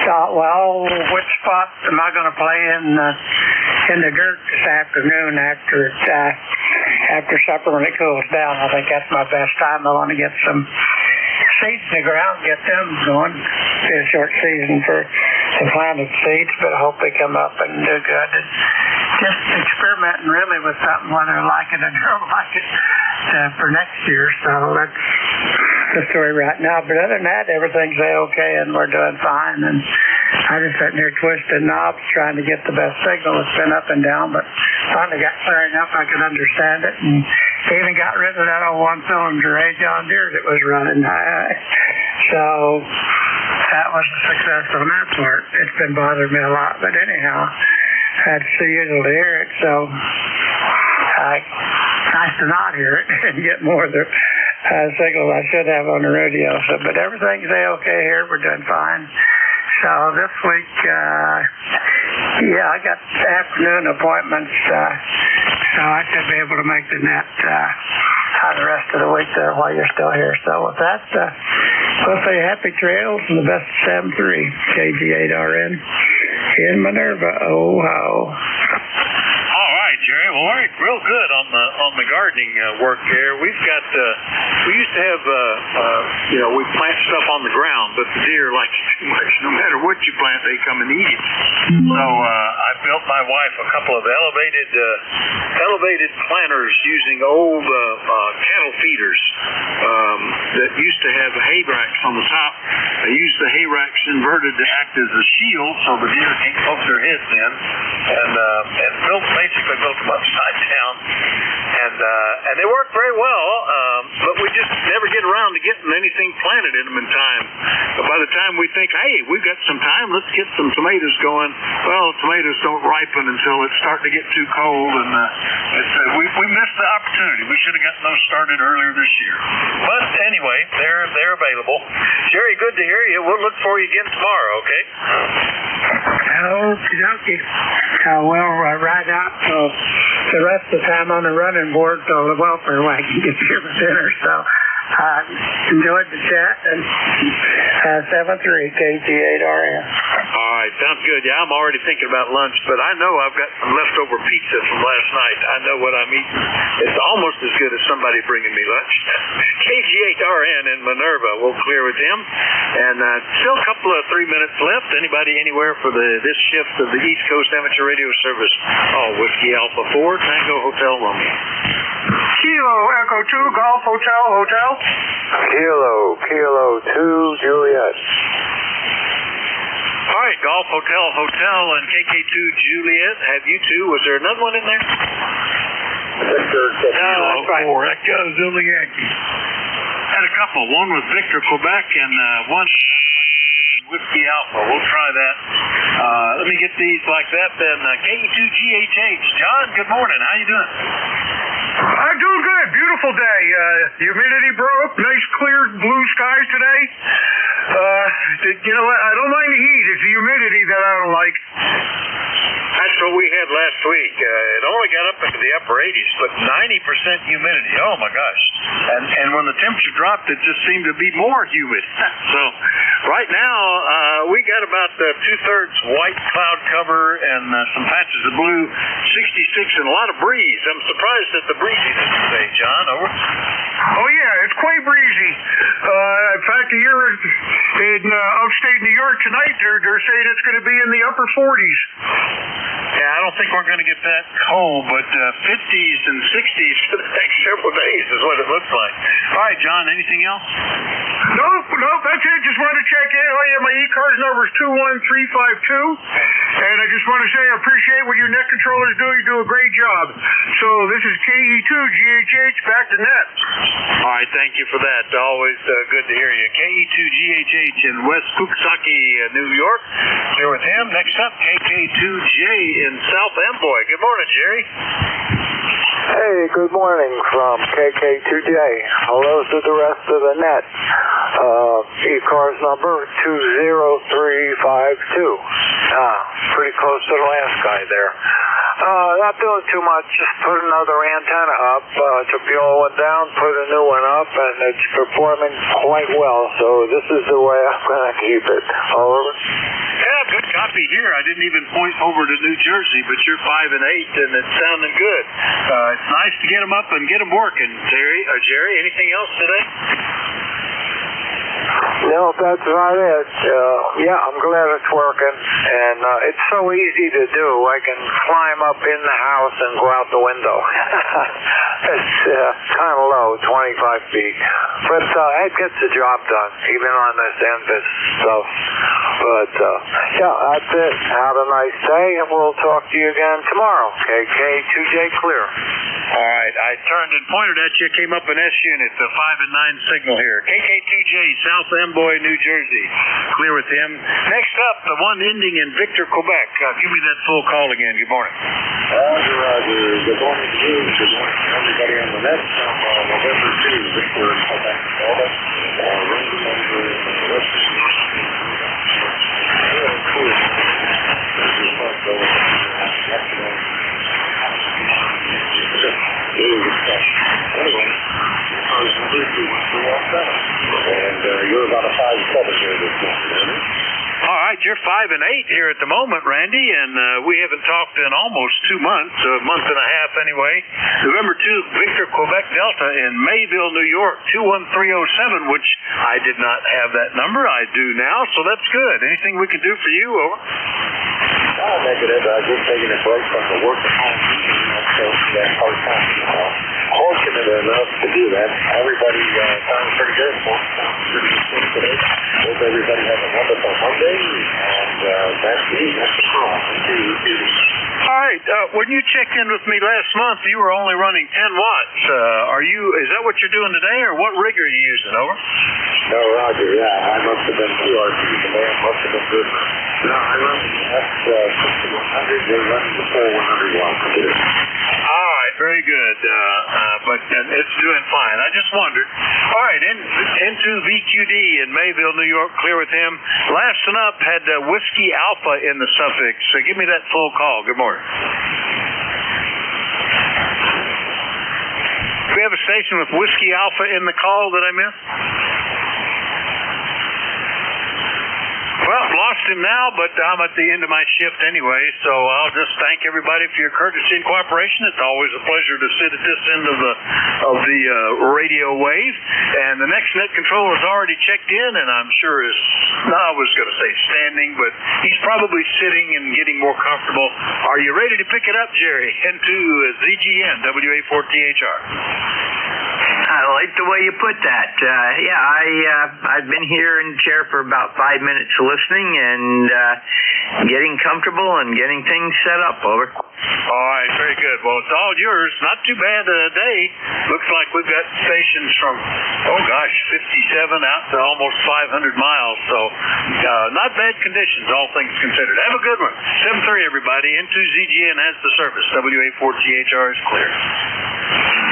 thought, well, which spot am I going to play in the dirt this afternoon after supper when it cools down? I think that's my best time. I want to get some seeds in the ground, get them going. It's a short season for the planted seeds, but I hope they come up and do good. And just experimenting really with something, whether I like it or don't like it, for next year. So that's the story right now. But other than that, everything's okay, and we're doing fine. And I just sitting here twisting knobs trying to get the best signal. It's been up and down, but finally got clear enough I could understand it, and even got rid of that old one-cylinder John Deere that was running high. So that was a success on that part. It's been bothering me a lot, but anyhow, I had to see you to hear it, so nice to not hear it and get more of the signal I should have on the radio. So, but everything's okay here. We're doing fine. So this week, I got afternoon appointments, so I should be able to make the net the rest of the week there while you're still here. So with that, we'll say happy trails and the best 7-3, KG8RN in Minerva, Ohio. All right, Jerry. Well, real good on the gardening work there. We've got we used to have we plant stuff on the ground, but the deer like it too much. No matter what you plant, they come and eat it. So I built my wife a couple of elevated planters using old cattle feeders that used to have hay racks on the top. I used the hay racks inverted to act as a shield so the deer can't poke their heads in, and basically built them upside down, and they work very well, but we just never get around to getting anything planted in them in time. But by the time we think, hey, we've got some time, let's get some tomatoes going, well, tomatoes don't ripen until it's starting to get too cold, and we missed the opportunity. We should have gotten those started earlier this year. But anyway, they're available. Jerry, good to hear you. We'll look for you again tomorrow, okay? Okie dokie. We'll ride out the rest of the time on the running board so the welfare wagon gets here for dinner. So enjoyed the chat, and 7-3 KG8RN. All right, sounds good. Yeah, I'm already thinking about lunch, but I know I've got some leftover pizza from last night. I know what I'm eating. It's almost as good as somebody bringing me lunch. KG8RN in Minerva. We'll clear with him. And still a couple of 3 minutes left. Anybody anywhere for this shift of the East Coast Amateur Radio Service? Whiskey Alpha 4, Tango Hotel Romeo. Kilo Echo 2, Golf Hotel. Kilo 2, Juliet. All right, Golf Hotel, and KK2 Juliet. Have you two? Was there another one in there? Victor. No, that's right. Echo Zulu Yankee. Had a couple. One was Victor Quebec, and one sounded like it ended in Whiskey Alpha. We'll try that. Let me get these like that then. KE2GHH. John, good morning. How you doing? I'm doing good. Beautiful day. Humidity broke. Nice clear blue skies today. I don't mind the heat. It's the humidity that I don't like. That's what we had last week. It only got up into the upper 80s, but 90% humidity. Oh my gosh! And when the temperature dropped, it just seemed to be more humid. So right now we got about 2/3 white cloud cover and some patches of blue, 66, and a lot of breeze. I'm surprised at the breeziness today, John. Over. Oh yeah, it's quite breezy. In fact, here in upstate New York tonight, they're saying it's going to be in the upper 40s. Yeah, I don't think we're going to get that cold, but 50s and 60s for the next several days is what it looks like. All right, John, anything else? No, that's it. Just wanted to check in. Oh, yeah, my ECARS number is 21352. And I just want to say I appreciate what your net controllers do. You do a great job. So this is KE2GHH back to net. All right, thank you for that. Always good to hear you. KE2GHH in West Coxsackie, New York. Here with him. Next up, KK2J in South Amboy. Good morning, Jerry. Hey, good morning from KK2J. Hello to the rest of the net. ECARS number 20352. Pretty close to the last guy there. Not doing too much. Just put another antenna up. Took the old one down, put a new one up, and it's performing quite well. So this is the way I'm going to keep it. Over. Yeah, good copy here. I didn't even point over to New Jersey, but you're 5 and 8, and it's sounding good. It's nice to get them up and get them working. Jerry, anything else today? No, that's about it. Yeah, I'm glad it's working, and it's so easy to do. I can climb up in the house and go out the window. It's kind of low, 25 feet, but it gets the job done, even on this Envis stuff. But yeah, that's it. Have a nice day, and we'll talk to you again tomorrow. KK2J clear. All right, I turned and pointed at you, came up an S unit, the 5 and 9 signal here. KK2J, South Amboy, New Jersey. Clear with him. Next up, the one ending in Victor, Quebec. Give me that full call again. Good morning. Roger. Good morning to you. Good morning to everybody on the net. November 2, Victor, Quebec, Florida. Range number west. Really cool. Anyway, I was completely and you're about a 5-7 here this morning. All right, you're 5 and 8 here at the moment, Randy, and we haven't talked in almost 2 months, a month and a half anyway. November 2, Victor, Quebec, Delta in Mayville, New York, 21307, which I did not have that number. I do now, so that's good. Anything we can do for you, over? Negative. Just taking a break from the work at home. So that hard time. Fortunate enough to do that. Everybody sounds pretty good. Pretty good today. Hope everybody has a wonderful Monday. And that's me. That's the problem. All right. When you checked in with me last month, you were only running 10 watts. Is that what you're doing today, or what rig are you using? Over. No, Roger. Yeah, I must have been 2 RT today. It must have been good. No, I run F6100. They're running the full 100 watts today. All right, very good. But it's doing fine. I just wondered. All right, into VQD in Mayville, New York. Clear with him. Last one up had Whiskey Alpha in the suffix. So give me that full call. Good morning. Do we have a station with Whiskey Alpha in the call that I missed? Well, lost him now, but I'm at the end of my shift anyway, so I'll just thank everybody for your courtesy and cooperation. It's always a pleasure to sit at this end of the radio wave. And the next net controller has already checked in, and I'm sure I was going to say standing, but he's probably sitting and getting more comfortable. Are you ready to pick it up, Jerry? Into ZGN, WA4THR. I like the way you put that. I've been here in the chair for about 5 minutes listening and getting comfortable and getting things set up. Over. All right, very good. Well, it's all yours. Not too bad a day. Looks like we've got stations from, 57 out to almost 500 miles. So not bad conditions, all things considered. Have a good one. 7-3, everybody. Into ZGN has the service. WA4THR is clear.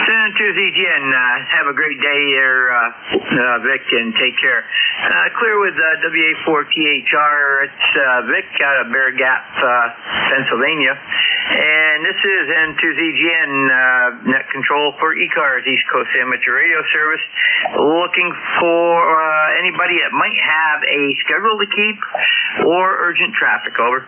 Send to ZGN. Have a great day there, Vic, and take care. Clear with WA4THR. It's Vic out of Bear Gap, Pennsylvania. And this is N2ZGN net control for ECARS, East Coast Amateur Radio Service. Looking for anybody that might have a schedule to keep or urgent traffic. Over.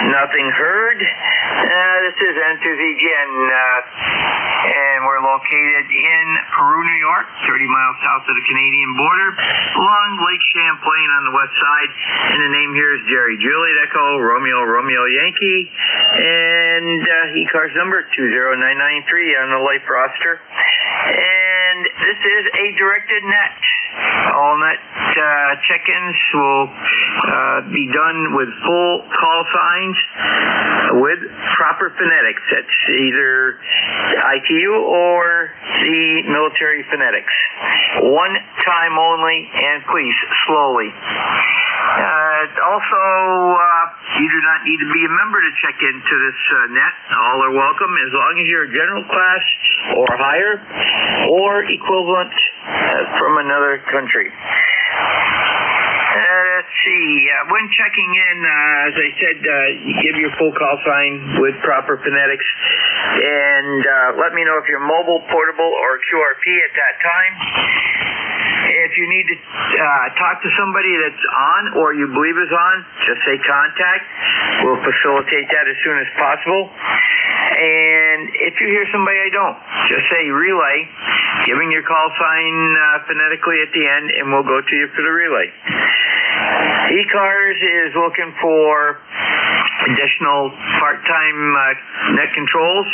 Nothing heard. This is N2ZGN, and we're located in Peru, New York, 30 miles south of the Canadian border, along Lake Champlain on the west side. And the name here is Jerry. Juliet Echo, Romeo Yankee, and ECARS number 20993 on the life roster. And this is a directed net. All net check-ins will be done with full call signs with proper phonetics. That's either ITU or the military phonetics. One time only, and please, slowly. Also, you do not need to be a member to check into this net. All are welcome as long as you're a general class or higher or equivalent from another country. Let's see. When checking in, as I said, you give your full call sign with proper phonetics, and let me know if you're mobile, portable, or QRP at that time. If you need to talk to somebody that's on or you believe is on, just say contact. We'll facilitate that as soon as possible. And if you hear somebody I don't, just say relay, giving your call sign phonetically at the end, and we'll go to you for the relay. ECARS is looking for additional part-time net controls.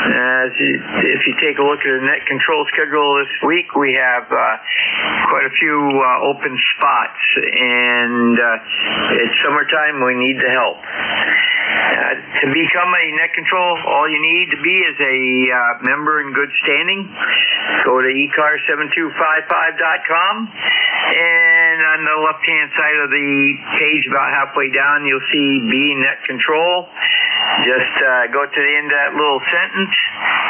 If you take a look at the net control schedule this week, we have quite a few open spots, and it's summertime. We need the help. To become a net control, all you need to be is a member in good standing. Go to ECARS7255.com, and on the left-hand side of the page, about halfway down, you'll see Be Net Control. Just go to the end of that little sentence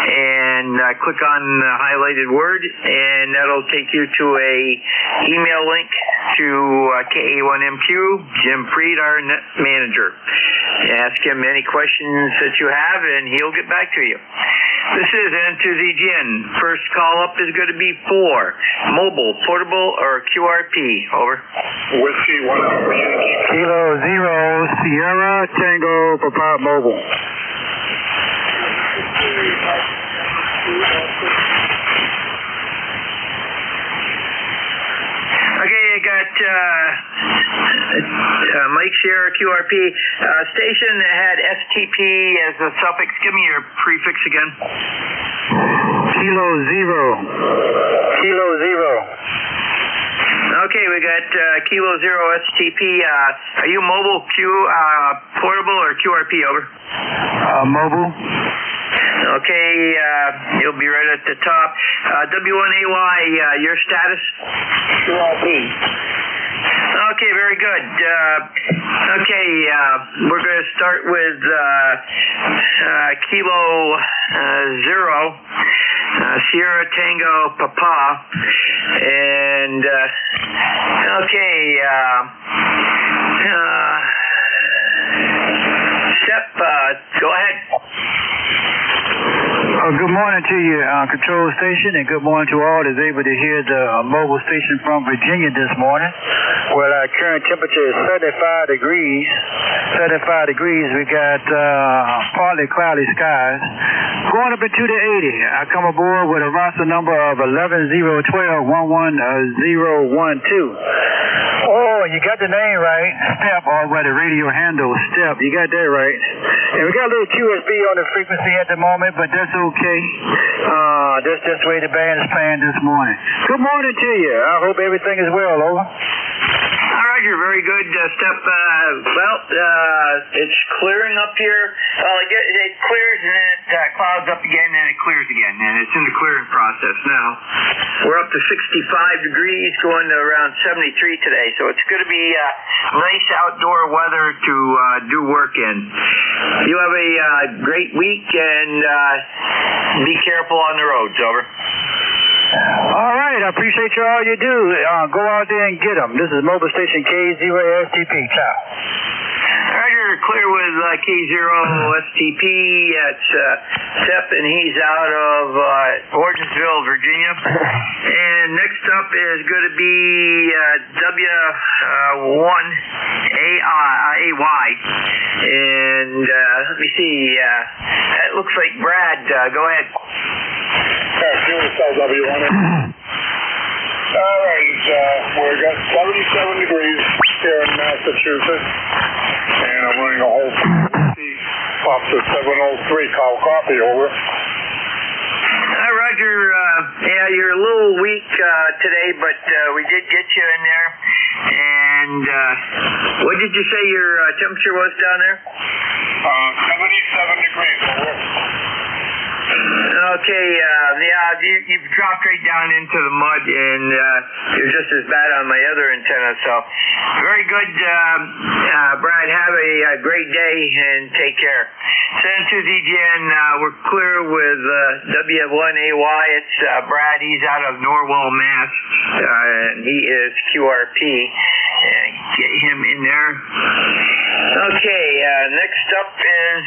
and click on the highlighted word, and that'll take you to a email link to KA1MQ, Jim Freed, our net manager. Ask him any questions that you have, and he'll get back to you. This is N2ZGN. First call up is going to be 4. Mobile, portable, or QRP. Over. Whiskey 1 Kilo 0 Sierra Tango Papa Mobile. Okay, I got Mike Sierra QRP station that had STP as a suffix. Give me your prefix again. Kilo 0. Kilo 0. Okay, we got Kilo 0 STP. Are you mobile, portable, or QRP? Over. Mobile. Okay, you'll be right at the top. W1AY, your status? QRP. Okay, very good. We're going to start with Kilo 0, Sierra Tango Papa, and Step, go ahead. Good morning to you, control station, and good morning to all that's able to hear the mobile station from Virginia this morning. Well, our current temperature is 75 degrees. 75 degrees. We got partly cloudy skies. Going up into the 80. I come aboard with a roster number of 11012-11012. Oh, you got the name right. Step, or where the radio handle, Step. You got that right. And we got a little QSB on the frequency at the moment, but that's okay. That's just the way the band is playing this morning. Good morning to you. I hope everything is well. Over. All right, you're very good, Step. It's clearing up here. Well, it clears and then it clouds up again and it clears again, and it's in the clearing process now. We're up to 65 degrees, going to around 73 today, so it's going to be nice outdoor weather to do work in. You have a great week, and be careful on the roads. Over. All right, I appreciate you all you do. Go out there and get them. This is mobile station K0STP. Ciao. All right, you're clear with K0STP. It's Step, and he's out of Orangeville, Virginia. And next up is going to be W1AY. And let me see. It looks like Brad. Go ahead. W1. All right, we've got 77 degrees here in Massachusetts, and I'm running a whole up to 703. Call copy. Over. Hi, Roger. You're a little weak today, but we did get you in there. And what did you say your temperature was down there? 77 degrees. Over. Okay, you've dropped right down into the mud, and you're just as bad on my other antenna, so very good, Brad. Have a great day, and take care. Send to ZGN, we're clear with W1AY. It's Brad. He's out of Norwell, Mass. He is QRP. Get him in there. Okay, next up is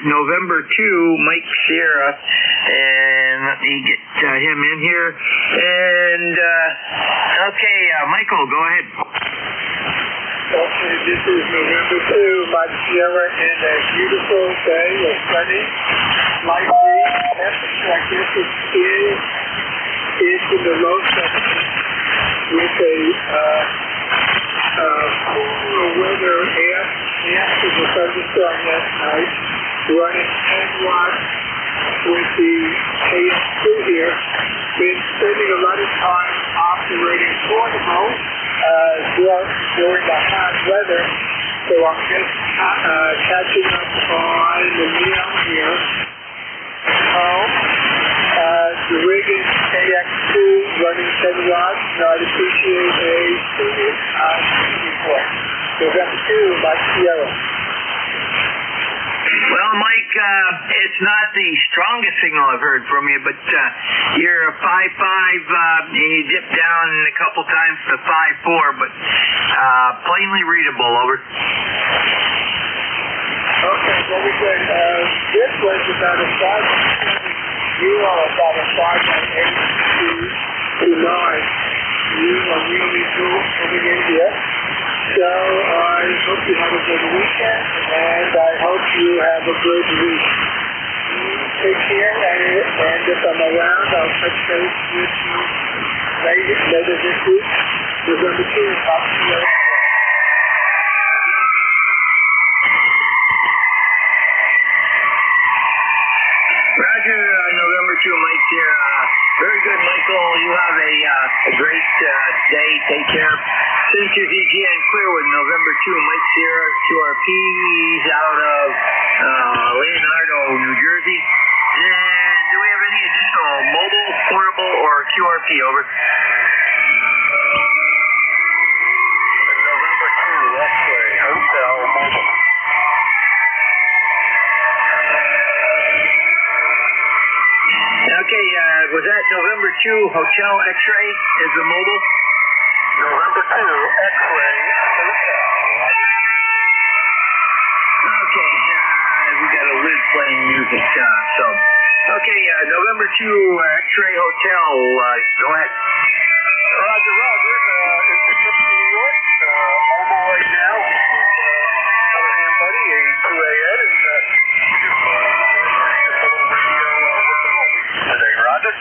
November 2, Mike Sierra. And let me get him in here. And, okay, Michael, go ahead. Okay, this is November 2, Mike Sierra, and a beautiful day of sunny, light breeze. Temperature, I guess it's in the low 70s with a cooler weather after the thunderstorm last night, running 10 watts with the KX2 here. Been spending a lot of time operating portable during the hot weather, so I'm just catching up on the meal here. The rig is KX2 running 10 watts, and I'd appreciate a student report. November 2, Mike Sierra. Well, Mike, it's not the strongest signal I've heard from you, but you're a 5.5, and you dip down a couple times to 5.4, but plainly readable, over. Okay, very good. This was about a 5.7. You are about a 5.8 to 9. You are really good coming in here. So I hope you have a good weekend, and I hope you have a good week. Take care, and if I'm around, I'll touch base with you later this week. November 2, talk to you later. Roger, November 2, Mike here. Very good, Michael. You have a great day. Take care. Center DGN Clearwood, November 2, Mike Sierra, QRP. He's out of Leonardo, New Jersey. And do we have any additional mobile, portable, or QRP, over? November 2, X-ray, Hotel, mobile. Okay, was that November 2, Hotel X-ray is the mobile? November 2, X-ray, Hotel. Okay, we got a lid playing music, so. Okay, November 2, X-ray Hotel, go ahead. Roger, Roger, it's the trip to New York, mobile right now, with Ham Buddy, a 2AN, and today, Roger.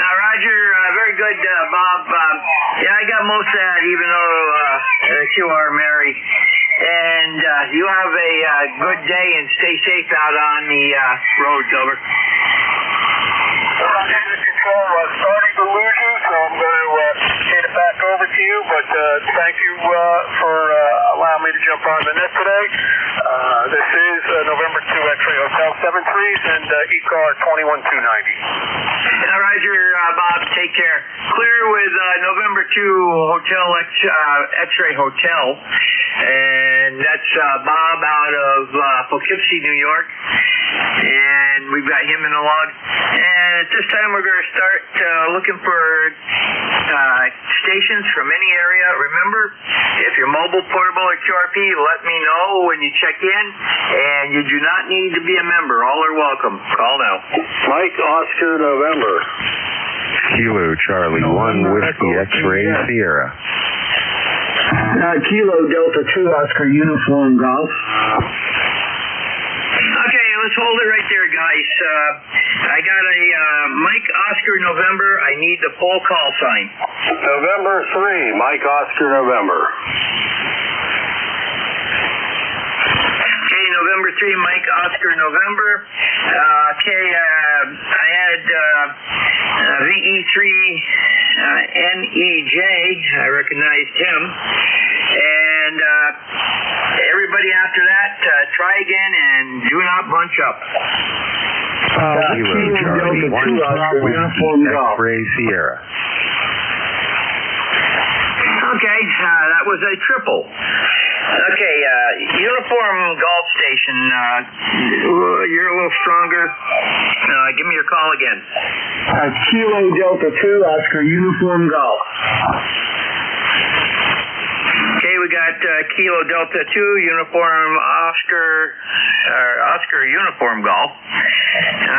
Roger, very good, Bob. Yeah, I got most of that, even though QR Mary. And you have a good day and stay safe out on the roads, over. Roger, this control, starting to lose you, so I'm going to hand it back over to you, but thank you for allowing me to jump on the net today. This is November 2 X-ray Hotel 73s and ECAR 21290. Roger, Bob, take care. Clear with November 2 Hotel X-ray Hotel, and that's Bob out of Poughkeepsie, New York, and we've got him in the log. And at this time, we're going to start looking for stations from any area. Remember, if you're mobile, portable, or QRP, let me know when you check in, and you do not need to be a member. All are welcome. Call now. Mike Oscar November. Kilo Charlie 1 Whiskey X-Ray Sierra. Kilo Delta 2 Oscar Uniform Golf. Okay, let's hold it right there, guys. I got a Mike Oscar November. I need the full call sign. November 3, Mike Oscar November. Okay, November 3, Mike Oscar November. Okay, I had VE3 NEJ. I recognized him. And everybody after that, try again and do not bunch up. Kilo Charlie 1 X-Ray Sierra. Okay, that was a triple. Okay, uniform golf station. You're a little stronger. Give me your call again. Kilo Delta 2 Oscar Uniform Golf. Okay, we got Kilo Delta 2 Uniform Oscar Uniform Golf.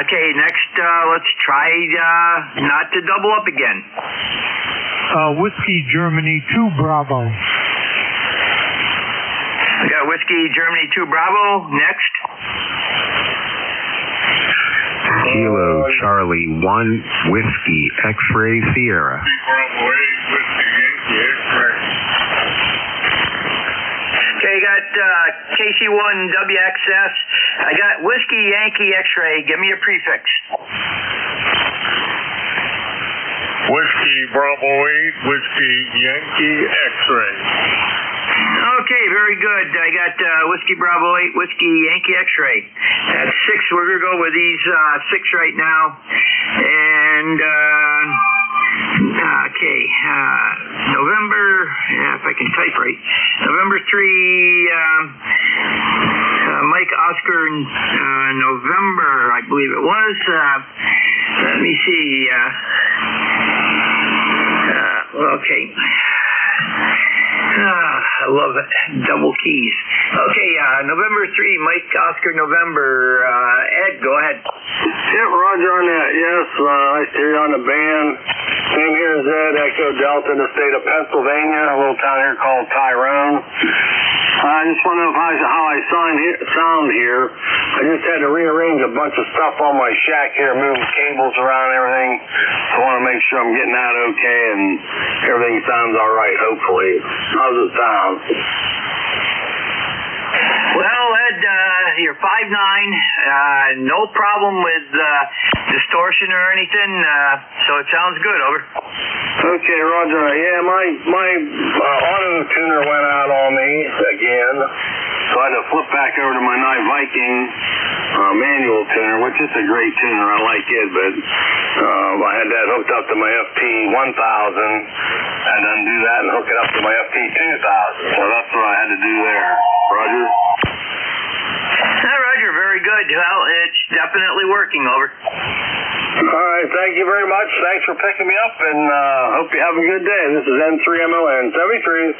Okay, next let's try not to double up again. Whiskey Germany 2 Bravo. We got Whiskey Germany 2 Bravo. Next. Kilo Charlie 1 Whiskey X-Ray Sierra. Okay, I got KC1 WXS. I got Whiskey Yankee X-Ray. Give me a prefix. Whiskey Bravo 8, Whiskey Yankee X-Ray. Okay, very good. I got Whiskey Bravo 8, Whiskey Yankee X-Ray. That's 6. We're going to go with these 6 right now. And, okay, November, if I can type right, November 3, Mike Oscar, November, I believe it was. Let me see. Okay. I love it. Double keys. Okay, November 3, Mike Oscar November. Ed, go ahead. Yep, Roger on that. Yes, I steer on the band. Same here as Ed, Echo Delta in the state of Pennsylvania, a little town here called Tyrone. I just want to know how I sound here. I just had to rearrange a bunch of stuff on my shack here, moving cables around and everything. So I want to make sure I'm getting out okay and everything sounds all right, hopefully. How does it sound? Well, Ed, you're 5'9", no problem with distortion or anything, so it sounds good, over. Okay, Roger. Yeah, my auto tuner went out on me again, so I had to flip back over to my Night Viking manual tuner, which is a great tuner. I like it, but I had that hooked up to my FT 1000. I had to undo that and hook it up to my FT 2000. So that's what I had to do there. Roger? Roger, very good. Well, it's definitely working, over. All right, thank you very much. Thanks for picking me up, and hope you have a good day. This is N3MON 73.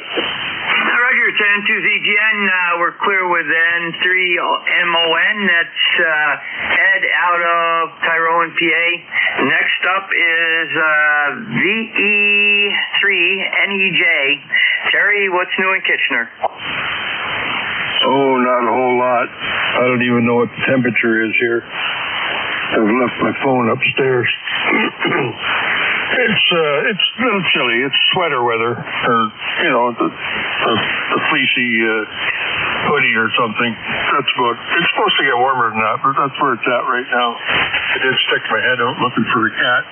Roger, it's N2ZGN. We're clear with N3MON. That's Ed out of Tyrone, PA. Next up is VE3NEJ. Terry, what's new in Kitchener? Oh, not a whole lot. I don't even know what the temperature is here. I've left my phone upstairs. It's a little chilly. It's sweater weather, or the fleecy hoodie or something. That's about. It's supposed to get warmer than that, but that's where it's at right now. I did stick my head out looking for a cat.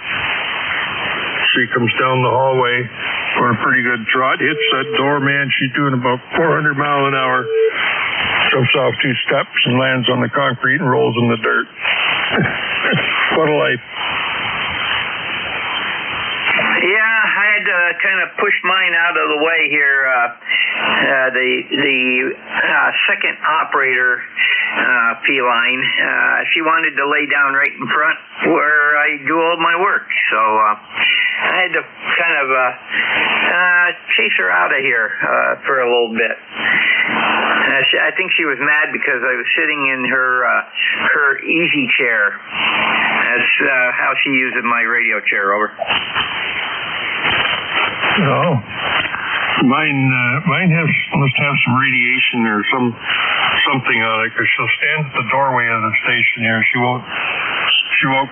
She comes down the hallway on a pretty good trot, hits that door, man. She's doing about 400 miles an hour. Jumps off 2 steps and lands on the concrete and rolls in the dirt. What a life. Yeah, I had to kind of push mine out of the way here. The second operator, feline, she wanted to lay down right in front where I do all my work. So I had to kind of chase her out of here for a little bit. I think she was mad because I was sitting in her easy chair. That's how she uses my radio chair, over. Oh, mine must have some radiation or something on it, because she'll stand at the doorway of the station here. She won't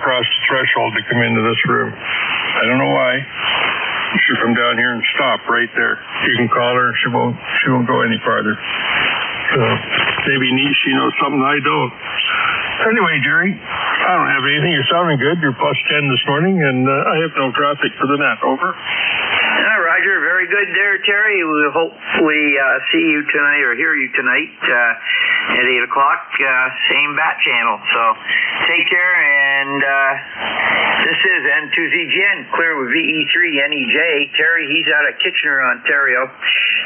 cross the threshold to come into this room. I don't know why. She'll come down here and stop right there. You can call her, and she won't go any farther. So maybe she knows something I don't. Anyway, Jerry, I don't have anything. You're sounding good. You're plus 10 this morning, and I have no traffic for the net. Over. Roger, very good there, Terry. We'll hopefully see you tonight or hear you tonight at 8 o'clock, same bat channel. So take care, and this is N2ZGN, clear with VE3NEJ. Terry, he's out of Kitchener, Ontario.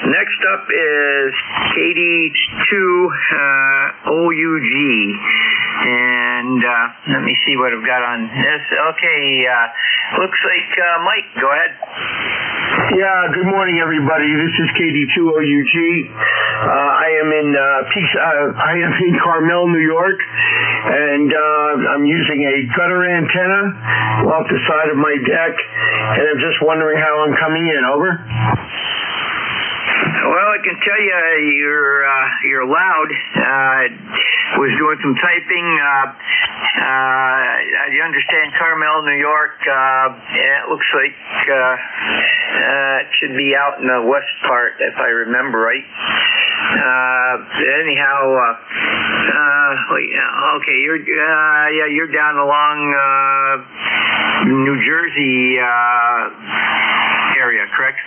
Next up is KD2OUG. And let me see what I've got on this. Okay, looks like Mike, go ahead. Yeah, good morning, everybody. This is KD2OUG. I am in Carmel, New York, and I'm using a gutter antenna off the side of my deck, and I'm just wondering how I'm coming in. Over. Well, I can tell you you're loud. Was doing some typing. I understand Carmel, New York. It looks like it should be out in the west part, if I remember right. Anyhow, okay, you're down along New Jersey area, correct?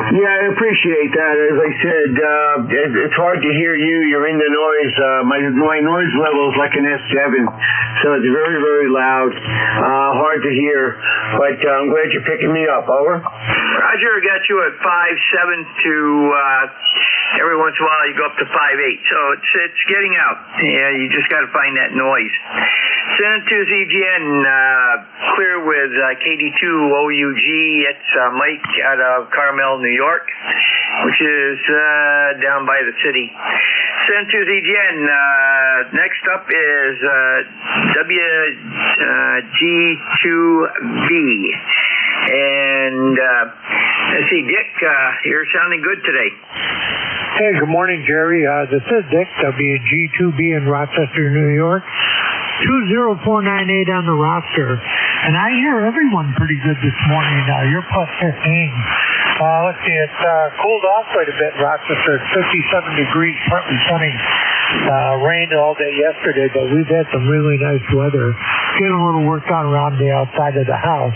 Yeah, I appreciate that. As I said, it's hard to hear you. You're in the noise. My noise level is like an S7, so it's very, very loud. Hard to hear, but I'm glad you're picking me up. Over. Roger, got you at 5.7 to every once in a while you go up to 5.8, so it's getting out. Yeah, you just got to find that noise. San to ZGN, clear with KD2OUG. It's Mike out of Carmel, New York, which is down by the city. San to ZGN, next up is WG2B. And let's see, Dick, you're sounding good today. Hey, good morning, Jerry. This is Dick, WG2B in Rochester, New York. 20498 on the roster. And I hear everyone pretty good this morning. You're plus 15. Let's see, it's cooled off quite a bit in Rochester. It's 57 degrees, partly sunny. Rained all day yesterday, but we've had some really nice weather. Getting a little work done around the outside of the house.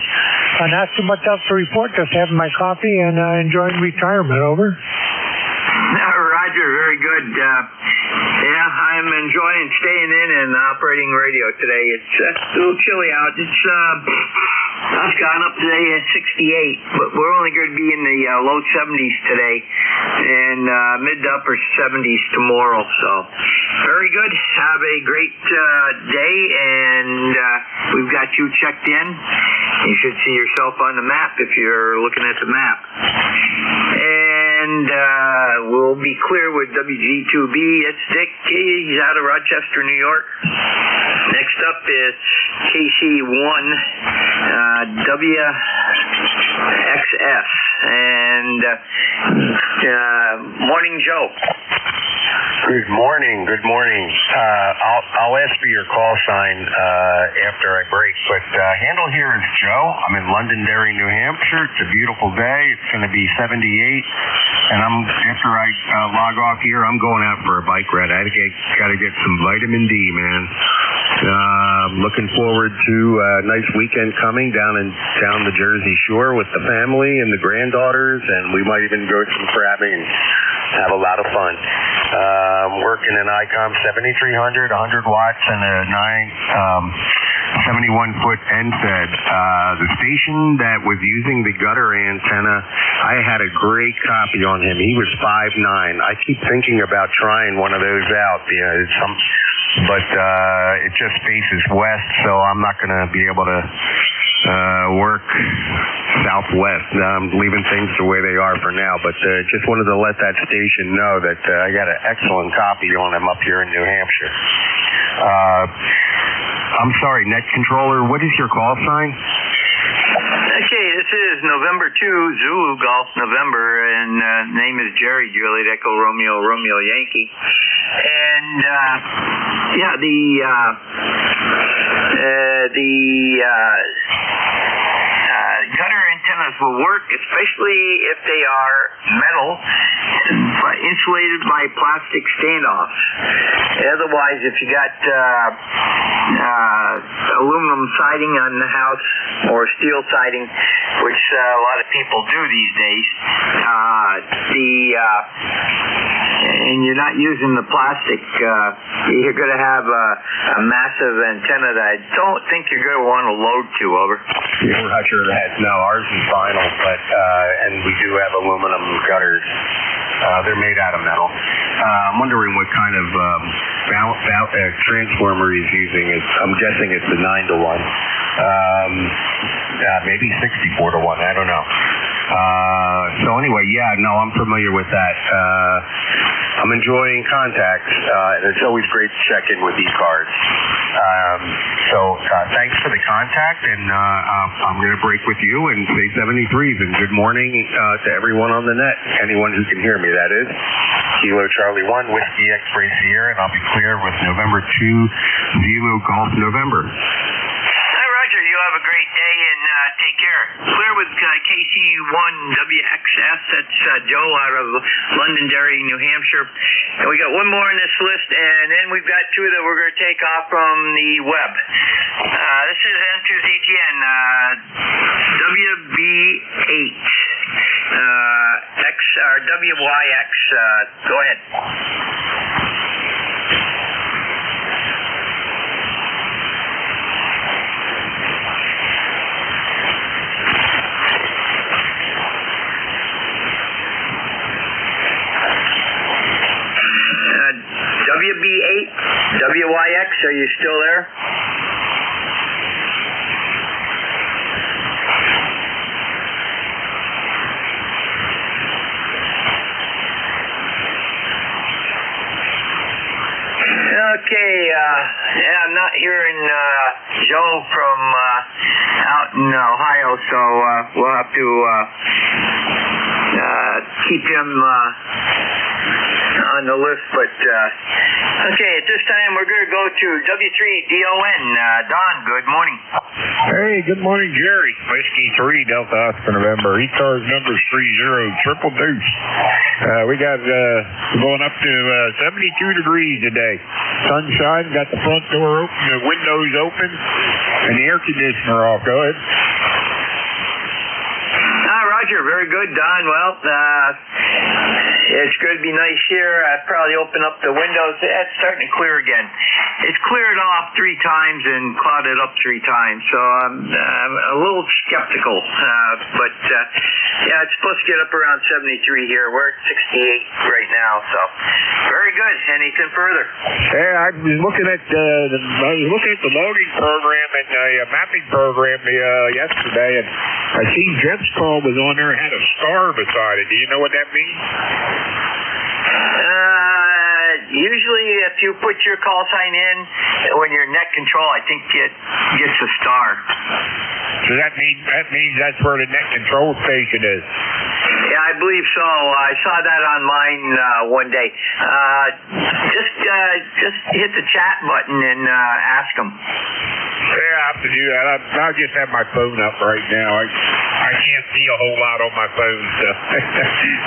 Not too much else to report, just having my coffee and enjoying retirement. Over. Roger, very good. Yeah, I'm enjoying staying in and operating radio today. It's a little chilly out. I've gone up today at 68, but we're only going to be in the low 70s today and mid to upper 70s tomorrow. So very good. Have a great day, and we've got you checked in. You should see yourself on the map if you're looking at the map. And we'll be clear with WG2B. It's Dick. He's out of Rochester, New York. Next up is KC1 WXS. And morning, Joe. Good morning. Good morning. I'll ask for your call sign after I break, but handle here is Joe. I'm in Londonderry, New Hampshire. It's a beautiful day. It's going to be 78, and after I log off here, I'm going out for a bike ride. I got to get some vitamin D, man. Looking forward to a nice weekend coming down the Jersey Shore with the family and the granddaughters, and we might even go some crabbing and have a lot of fun. Working an ICOM 7300, 100 watts, and a 71-foot NFED. The station that was using the gutter antenna, I had a great copy on him. He was 5'9". I keep thinking about trying one of those out. But it just faces west, so I'm not going to be able to work southwest. I'm leaving things the way they are for now, but just wanted to let that station know that I got an excellent copy on them up here in New Hampshire. I'm sorry, net controller, what is your call sign? Okay, this is November 2, Zulu Golf November, and name is Jerry, Juliet Echo Romeo, Romeo Yankee. And yeah, the gutter antennas will work, especially if they are metal, insulated by plastic standoffs. Otherwise, if you got aluminum siding on the house or steel siding, which a lot of people do these days, and you're not using the plastic, you're going to have a massive antenna that I don't think you're going to want to load to. Over. Yeah, Roger that. No, ours is vinyl, but and we do have aluminum gutters. They're made out of metal. I'm wondering what kind of transformer he's using. I'm guessing it's a 9-to-1. Maybe 64-to-1. I don't know. So anyway, yeah, no, I'm familiar with that. I'm enjoying contacts, and it's always great to check in with ECARS. So thanks for the contact, and I'm going to break with you and say 73s, and good morning to everyone on the net, anyone who can hear me, that is. Kilo Charlie 1, Whiskey X-Ray Sierra, and I'll be clear with November 2, Zulu Golf November. Hi, Roger. You have a great day, and take care. Clear with KC1WXS. That's Joe out of Londonderry, New Hampshire. And we got one more on this list, and then we've got two that we're going to take off from the web. This is N2ZGN, WB8. WYX. Go ahead. WB8, WYX, are you still there? Okay, I'm not hearing Joe from out in Ohio, so we'll have to keep him on the list, but okay, at this time we're going to go to W3DON. Don, good morning. Hey, good morning, Jerry. Whiskey 3 Delta Oscar November. ECARS number 30 triple deuce. We got going up to 72 degrees today. Sunshine, got the front door open, the windows open, and the air conditioner off. Go ahead. Roger, very good, Don. Well, it's going to be nice here. I'd probably open up the windows. It's starting to clear again. It's cleared off 3 times and clouded up 3 times, so I'm a little skeptical. But yeah, it's supposed to get up around 73 here. We're at 68 right now, so very good. Anything further? Yeah, I was looking at the loading program and the mapping program yesterday, and I seen Jeff's call was on there, had a star beside it. Do you know what that means? Usually if you put your call sign in when you're net control, I think it gets a star. So that means that's where the net control station is. Yeah, I believe so. I saw that on mine one day. Just hit the chat button and ask them. Yeah, I have to do that. I'll just have my phone up right now. I can't see a whole lot on my phone, so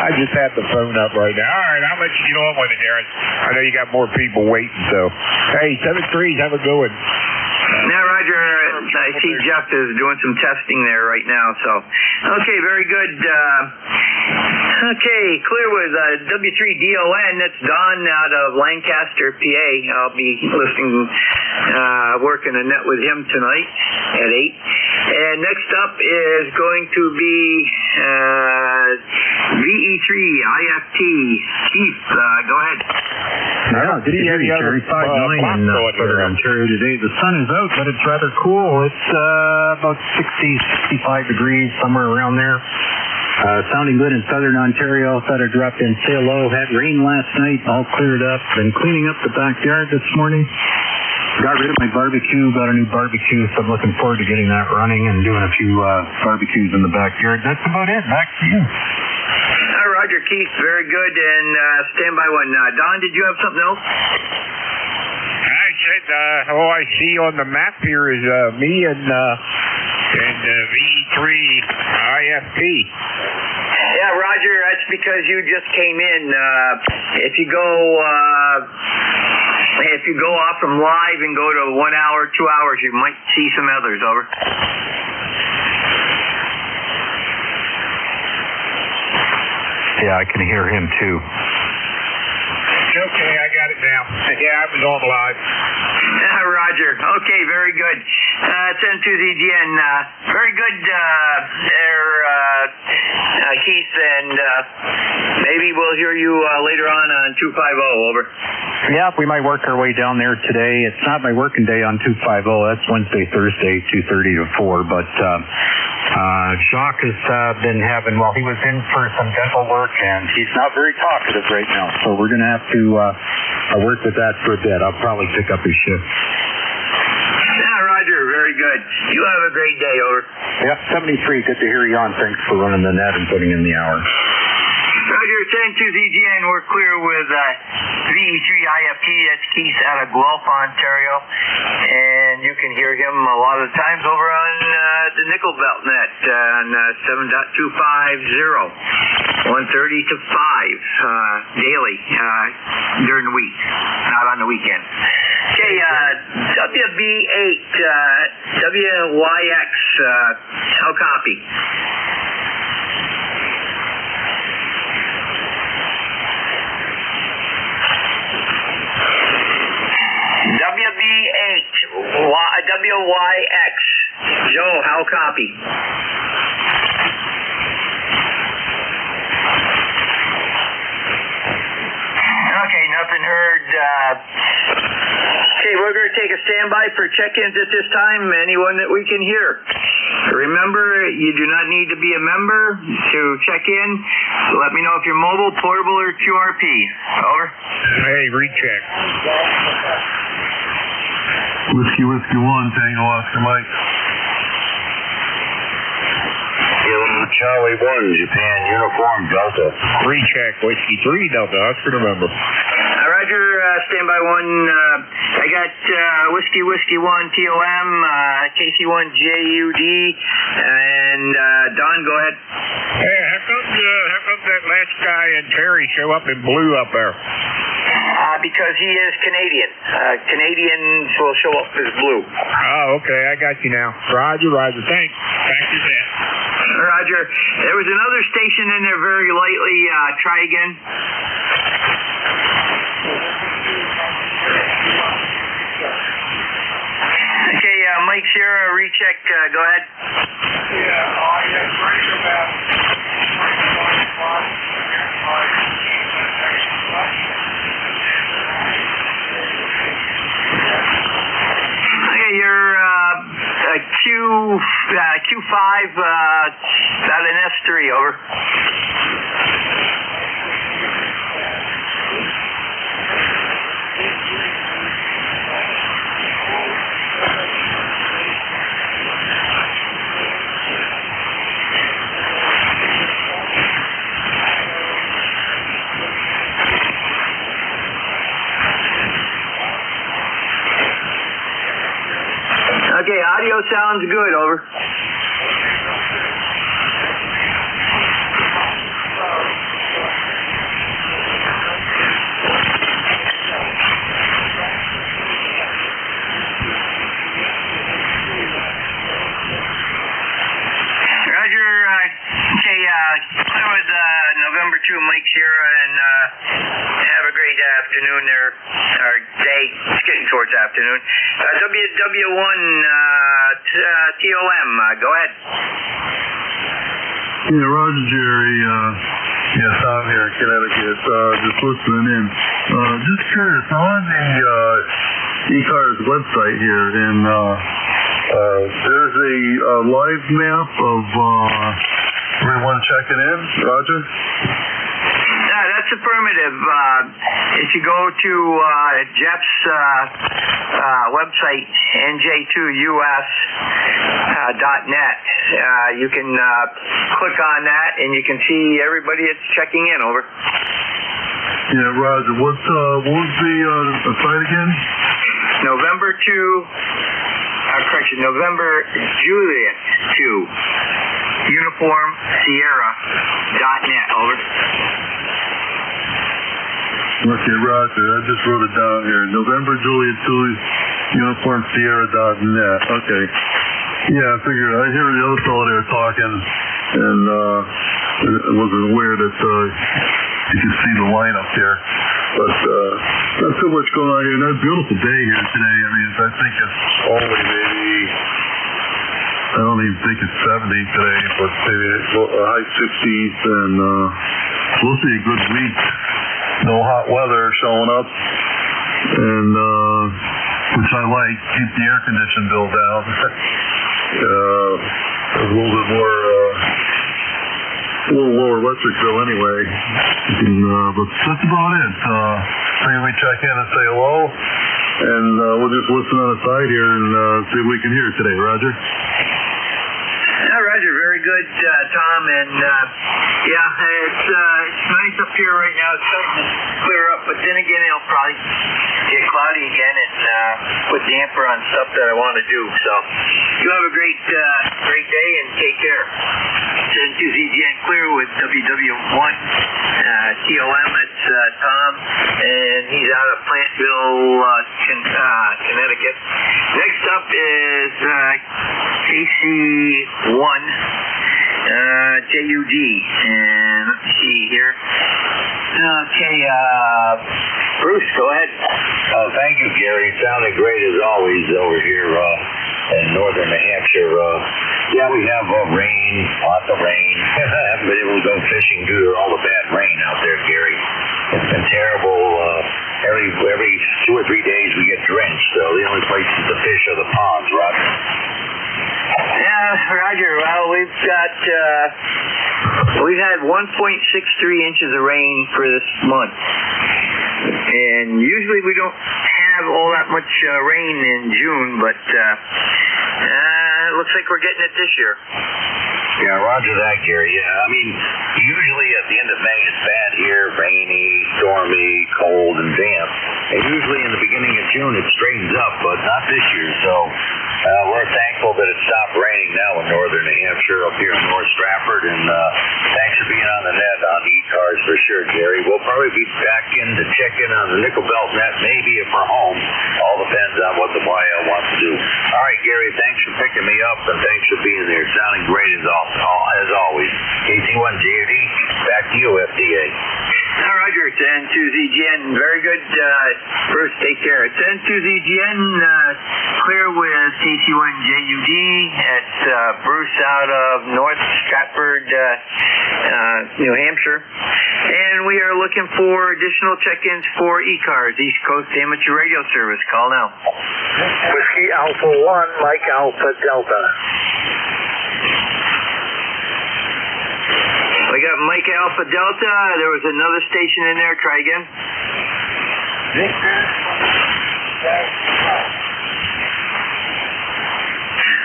I just have the phone up right now. All right, I'll let you get on with it, Darren. I know you got more people waiting, so hey, 7-3s, have a good one. Now, Roger, I see Jeff is doing some testing there right now, so okay, very good. Okay, clear with W3DON. That's Don out of Lancaster, PA. I'll be working a net with him tonight at 8. And next up is going to be VE3 IFT. Keith, go ahead. Yeah, good evening, Jerry. 5-9 in Southern Ontario today. The sun is out, but it's rather cool. It's about 60, 65 degrees, somewhere around there. Sounding good in Southern Ontario. Thought I'd drop in, say hello. Had rain last night, all cleared up. Been cleaning up the backyard this morning. Got rid of my barbecue, got a new barbecue, so I'm looking forward to getting that running and doing a few barbecues in the backyard. That's about it. Back to you. Roger, Keith, very good. And stand by one. Don, did you have something else? I said, all I see on the map here is me and V3 IFP. Yeah, Roger, that's because you just came in. If you go off from live and go to 1 hour, 2 hours, you might see some others. Over. Yeah, I can hear him too. Okay, I got it now. Yeah, I'm normalized. Roger. Okay, very good. Send to the GN. Very good there, Keith, and maybe we'll hear you later on 250, over. Yeah, we might work our way down there today. It's not my working day on 250. That's Wednesday, Thursday, 2:30 to 4. But Jacques has been having, well, he was in for some dental work, and he's not very talkative right now. So we're going to have to work with that for a bit. I'll probably pick up his shift. Roger, very good. You have a great day, over. Yep, 73. Good to hear you on. Thanks for running the net and putting in the hour. Roger, 10 to ZGN. We're clear with VE3IFT. That's Keith out of Guelph, Ontario. And you can hear him a lot of times over on the Nickel Belt net on 7.250, 1:30 to 5 daily during the week, not on the weekend. Okay, WB8, WYX, how copy? WB8, WYX, Joe, how copy? Okay, nothing heard. Okay, we're going to take a standby for check-ins at this time, anyone that we can hear. Remember, you do not need to be a member to check in. So let me know if you're mobile, portable, or QRP. Over. Hey, recheck. Whiskey 1, Tango Oscar Mike. Charlie 1, Japan, Uniform Delta. Recheck, Whiskey 3, Delta, Oscar November. Roger, standby 1. I got Whiskey 1, TOM, KC1, JUD, and Don, go ahead. Hey, how come that last guy and Terry show up in blue up there? Because he is Canadian. Canadians will show up as blue. Oh, okay, I got you now. Roger, thanks. Thank you, man. Roger. There was another station in there very lightly. Try again. Okay, Mike Sierra, recheck. Go ahead. Okay, you're Q5, about an S3, over. Okay, audio sounds good, over. Clear with November 2, Mike Sierra, and have a great afternoon there, or day. It's getting towards afternoon. WW1 TOM, go ahead. Yeah, Roger, Jerry. Yes, I'm here in Connecticut. Just listening in. Just curious, on the ECARS website here, and there's a live map of everyone checking in. Roger? Yeah, that's affirmative. If you go to Jeff's website, NJ2US .net, you can click on that and you can see everybody that's checking in, over. Yeah, Roger. What was the site again? November Juliet 2, Uniform Sierra .net, over. Okay, Roger. I just wrote it down here. November Juliet 2, Uniform Sierra .net. Okay. Yeah, I figured. I hear the other fellow there talking, and I wasn't aware that you can see the lineup there. But not too much going on here. Another beautiful day here today. I mean, I think it's only maybe, I don't even think it's 70 today, but maybe high 60s, and we'll see a good week. No hot weather showing up, and which I like. Keep the air conditioning bill down. A little bit more, a little lower electric bill anyway. But that's about it. Maybe we check in and say hello, and we'll just listen on the side here and see if we can hear today. Roger? Yeah, Roger, very good, Tom, and it's nice up here right now. It's starting to clear up, but then again, it'll probably get cloudy again and put damper on stuff that I want to do. So you have a great day and take care. Send to ZGN Clear with WW1 TOM. It's Tom, and he's out of Plantville, Connecticut. Next up is KC1 JUD, and let's see here. Okay, Bruce, go ahead. Thank you, Gary. Sounded great as always over here in northern New Hampshire. We have rain, lots of rain. Haven't been able to go fishing due to all the bad rain out there, Gary. It's been terrible. Every 2 or 3 days we get drenched, so the only places to fish are the ponds, Roger. Yeah, Roger. Well, we've had 1.63 inches of rain for this month, and usually we don't have all that much rain in June, but it looks like we're getting it this year. Yeah, roger that, Gary. Yeah, I mean, usually at the end of May it's bad here, rainy, stormy, cold, and damp. And usually in the beginning of June it straightens up, but not this year. So we're thankful that it stopped raining now in northern New Hampshire, up here in North Stratford. And thanks for being on the net on ECARS for sure, Gary. We'll probably be back in to check in on the Nickel Belt net, maybe if we're home. All depends on what the YL wants to do. All right, Gary, thanks for picking me up, and thanks for being there. Sounding great as always. KC1 JUD, back to you, FDA. Roger, it's N2ZGN. Very good. Bruce, take care. It's N2ZGN, clear with KC1JUD. It's Bruce out of North Stratford, New Hampshire. And we are looking for additional check-ins for ECARS, East Coast Amateur Radio Service. Call now. Whiskey Alpha 1, Mike Alpha Delta. We got Mike Alpha Delta. There was another station in there. Try again. Victor.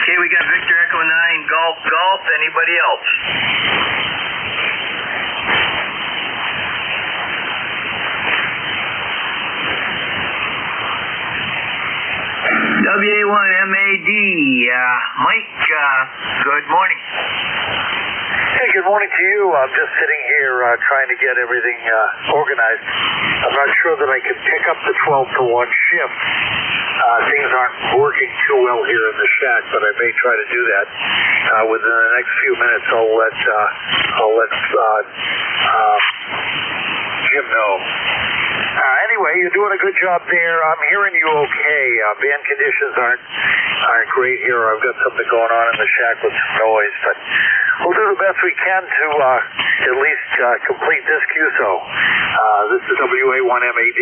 Okay, we got Victor Echo 9, Golf, Golf. Anybody else? WA1MAD. Mike, good morning. Hey, good morning to you. I'm just sitting here trying to get everything organized. I'm not sure that I can pick up the 12 to 1 shift. Things aren't working too well here in the shack, but I may try to do that. Within the next few minutes, I'll let Jim know. Anyway, you're doing a good job there. I'm hearing you okay. Band conditions aren't great here. I've got something going on in the shack with some noise, but we'll do the best we can to at least complete this QSO. This is WA1MAD.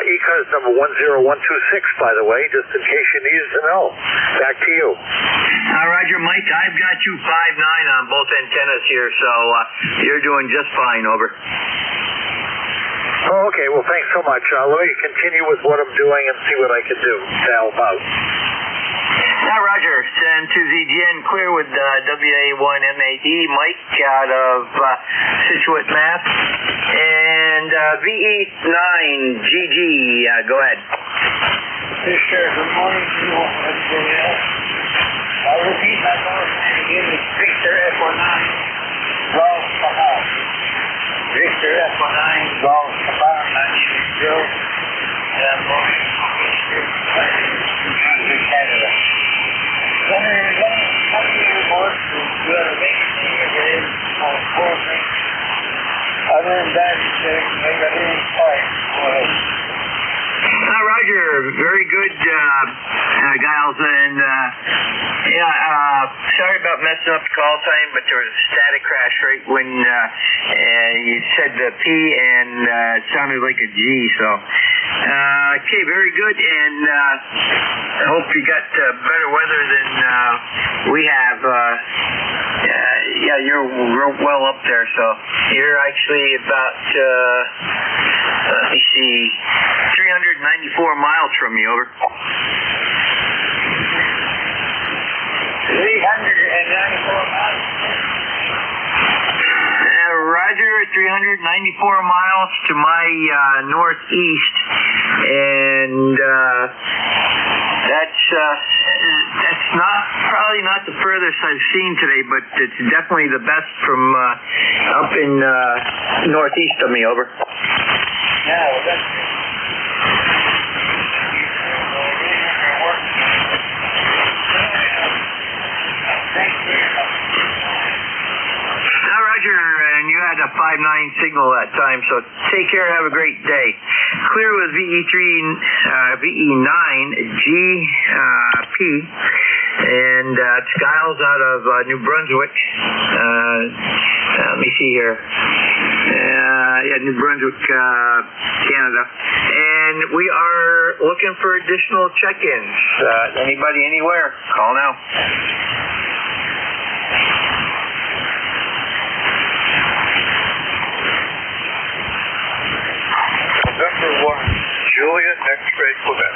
ECARS number 10126, by the way, just in case you needed to know. Back to you. Roger, Mike, I've got you 5-9 on both antennas here, so you're doing just fine. Over. Oh, okay. Well, thanks so much. Let me continue with what I'm doing and see what I can do to help out. Roger, send to ZGN clear with WA1MAD, Mike out of Situate, Mass. And VE9GG, go ahead. Yes, sir. Good morning to you, everybody else. I'll repeat my first name again. It's Victor Echo 9, Golf Papa. Victor Echo 9, Golf Papa. My name is Joe, and I'm going to Canada. Let me report to do everything as it is on 4 things. Other than that, maybe I didn't quite. Sorry about messing up the call time, but there was a static crash right when you said the P and it sounded like a G. So, okay, very good. And I hope you got better weather than we have. Yeah, you're real well up there. So you're actually about, let me see, 394 miles from me, over. 394 miles. Roger, 394 miles to my northeast, and that's probably not the furthest I've seen today, but it's definitely the best from up in northeast of me, over. Yeah, well, that's Roger, and you had a 5.9 signal that time, so take care, have a great day. Clear with VE9GP, and it's Giles out of New Brunswick. Let me see here. New Brunswick, Canada. And we are looking for additional check-ins. Anybody, anywhere, call now. November 1, Juliet, X-ray, Quebec.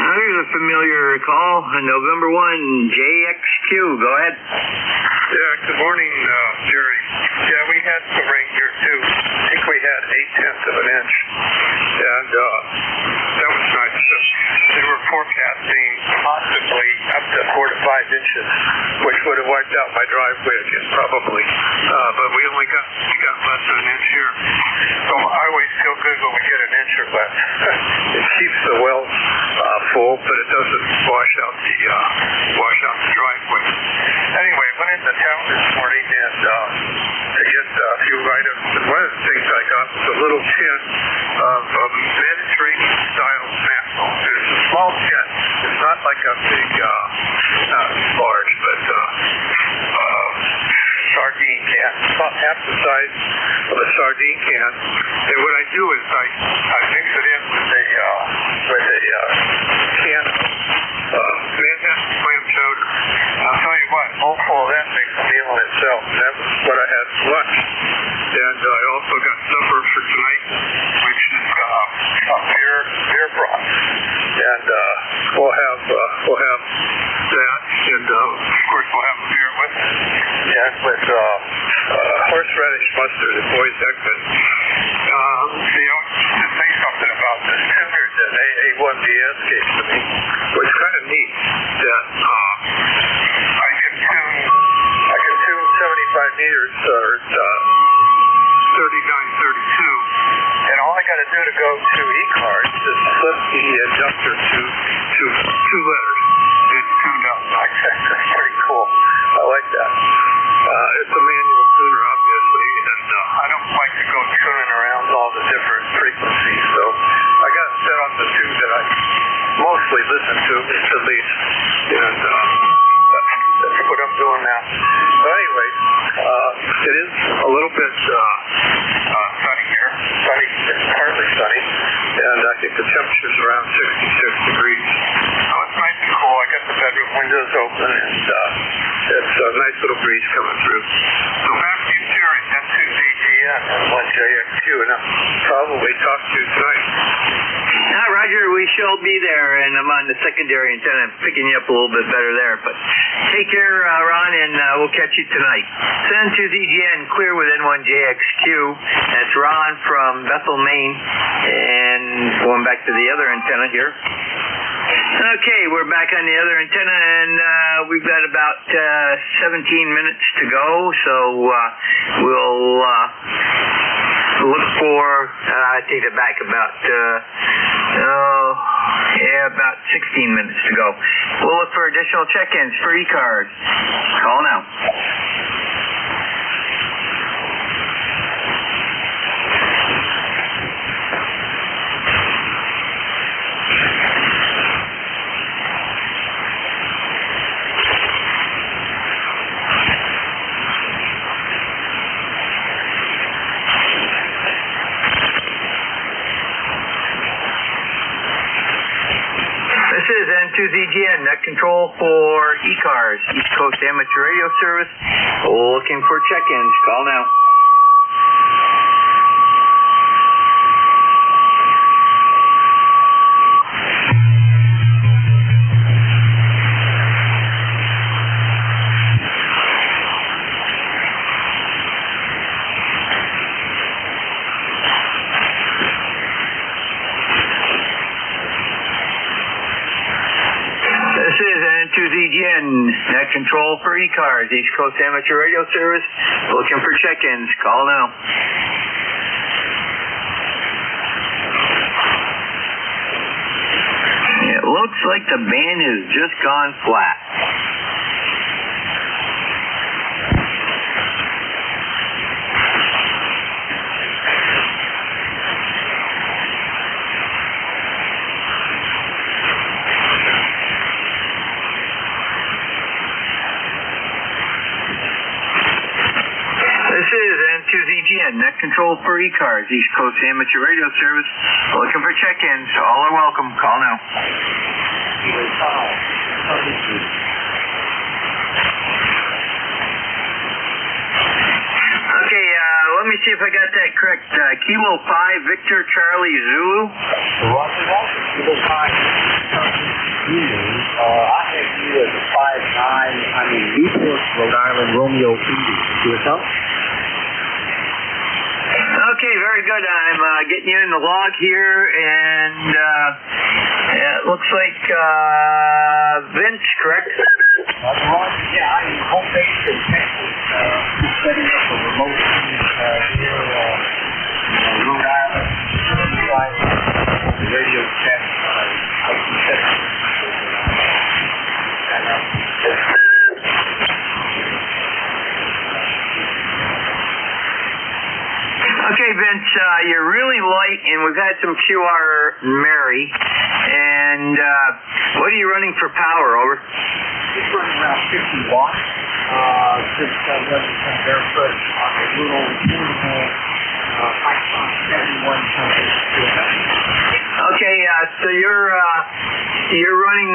There's a familiar call. November 1, JXQ. Go ahead. Yeah, good morning, Jerry. Yeah, we had some rain here, too. I think we had 0.8 of an inch. And that was nice. They were forecasting possibly up to 4 to 5 inches, which would have wiped out my driveway again, probably. But we only got less than an inch here. So I always feel good when we get an inch or less. It keeps the wells full, but it doesn't wash out the driveway. Anyway, went into town this morning and to get a few items. And one of the things I got was a little tin of Mediterranean style mackerel. It's a small tin. It's not like a big, not large, but sardine can. It's about half the size of a sardine can. And what I do is I mix it in with a can of Manhattan clam chowder. I'll tell you what, a mouthful of that makes a meal in itself. And that was what I had for lunch. And I also got supper for tonight, which is a beer broth. And we'll have that, and of course we'll have a beer with it. And with horseradish mustard, the boys Ekman. To say something about this tender that A1DS gave to me was kind of neat. That I can tune 75 meters, or 3932, and all I got to do to go to ECARS is flip the adjuster to two letters. It's tuned up. That's pretty cool. I like that. It's a manual tuner, obviously, and I don't like to go tuning around all the different frequencies, so I got it set on the two that I mostly listen to, at least, and that's what I'm doing now. So anyway, it is a little bit sunny here. It's partly sunny, and I think the temperature's around 66 degrees. So it's nice and cool. I got the bedroom windows open, and it's a nice little breeze coming through. So back to you, Jerry, N2ZGN and 1JXQ, and I'll probably talk to you tonight. Roger, we shall be there, and I'm on the secondary antenna. I'm picking you up a little bit better there, but take care, Ron, and we'll catch you tonight. Send to ZGN, clear with N1JXQ. That's Ron from Bethel, Maine, and going back to the other antenna here. Okay, we're back on the other antenna, and we've got about 17 minutes to go, so we'll look for, I take it back, about 16 minutes to go. We'll look for additional check-ins for ECARS. Call now. This is N2ZGN, net control for ECARS, East Coast Amateur Radio Service. Looking for check-ins. Call now. N2ZGN, net control for ECARS, East Coast Amateur Radio Service. Looking for check-ins. Call now. It looks like the band has just gone flat. N2ZGN, net control for ECARS, East Coast Amateur Radio Service. Looking for check-ins. All are welcome. Call now. Okay, let me see if I got that correct. Kilo 5, Victor Charlie Zulu. Roger that. Kilo 5, Zulu. I have you as a 5'9". I'm in Newport, Rhode Island, Romeo Indy. Yourself? Okay, very good. I'm getting you in the log here, and it looks like Vince, correct? Yeah, I'm home base in Texas, setting up a remote here in Rhode Island. The radio check out in Texas. Okay, Vince, you're really light, and we've had some QR Mary. And what are you running for power? Over. Just running around 50 watts. Just running some barefoot on a little Python 7100. Okay, so you're running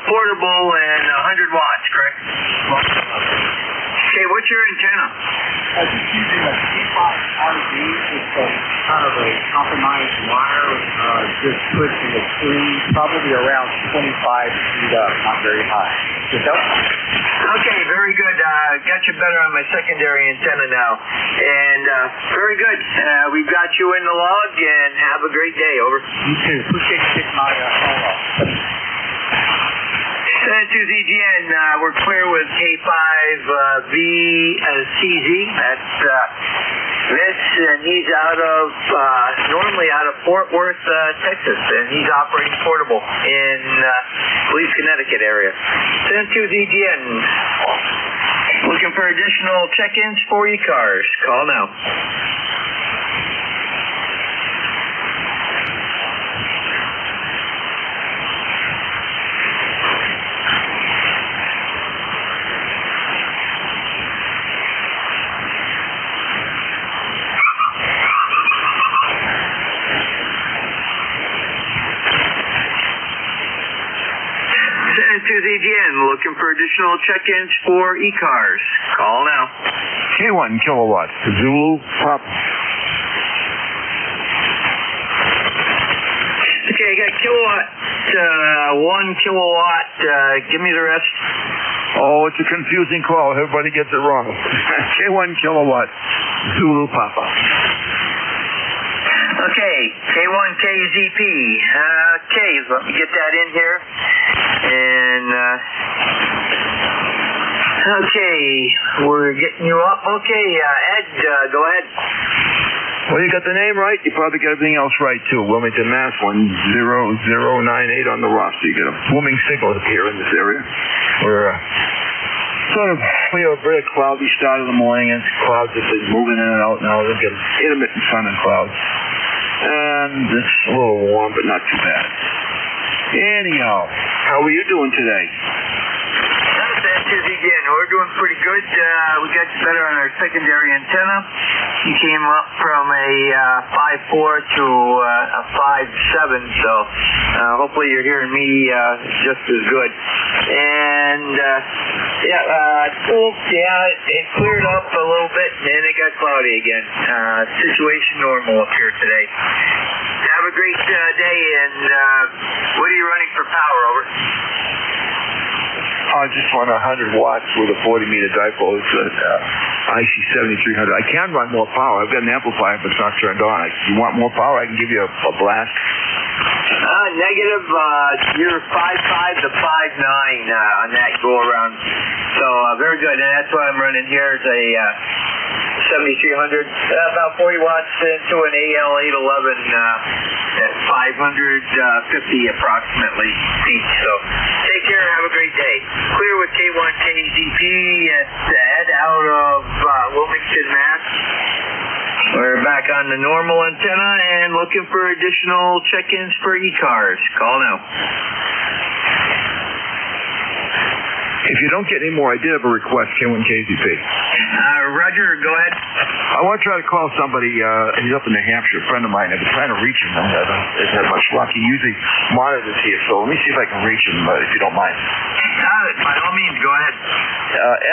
portable and 100 watts, correct? Okay, what's your antenna? Just using a C5 RV, it's kind of a compromised wire, just pushed in the tree, probably around 25 feet up, not very high. Okay, very good. Got you better on my secondary antenna now. And very good. We've got you in the log, and have a great day. Over. You too. Appreciate you taking my phone off. N2ZGN, we're clear with K5VCZ. That's Vince, and he's normally out of Fort Worth, Texas, and he's operating portable in Belize, Connecticut area. N2ZGN, looking for additional check-ins for ECARS. Call now. N2ZGN, looking for additional check-ins for ECARS. Call now. K1 kilowatt, Zulu, Pop. Okay, I got kilowatt, 1 kilowatt. Give me the rest. Oh, it's a confusing call. Everybody gets it wrong. K1 kilowatt, Zulu, Papa. Okay, K1KZP. Okay, let me get that in here. And, okay, we're getting you up. Okay, Ed, go ahead. Well, you got the name right. You probably got everything else right, too. Wilmington, Mass. 10098 on the roster. You get a booming signal up here in this area. We're we have a very cloudy start in the morning, and clouds have been moving in and out now. We'll get intermittent sun and clouds. And it's a little warm, but not too bad. Anyhow, how are you doing today? N2ZGN, we're doing pretty good. We got better on our secondary antenna. You came up from a 5.4 to a 5.7, so hopefully you're hearing me just as good. And cool. Yeah, it cleared up a little bit, and then it got cloudy again. Situation normal up here today. Have a great day, and what are you running for power, over? I just run 100 watts with a 40-meter dipole. It's an IC 7300. I can run more power. I've got an amplifier, but it's not turned on. You want more power? I can give you a blast. Negative, you're 5.5 to 5.9 on that go-around. So, very good. And that's what I'm running here is a 7300, about 40 watts into an AL811 at 550 approximately each. So, take care. Have a great day. Clear with K1KZP at Ed out of Wilmington, Mass. We're back on the normal antenna and looking for additional check-ins for ECARS. Call now. If you don't get any more, I did have a request, K1KZP. Roger, go ahead. I want to try to call somebody, he's up in New Hampshire, a friend of mine. I've been trying to reach him. I haven't had much luck. He usually monitors here, so let me see if I can reach him, if you don't mind. By all means, go ahead.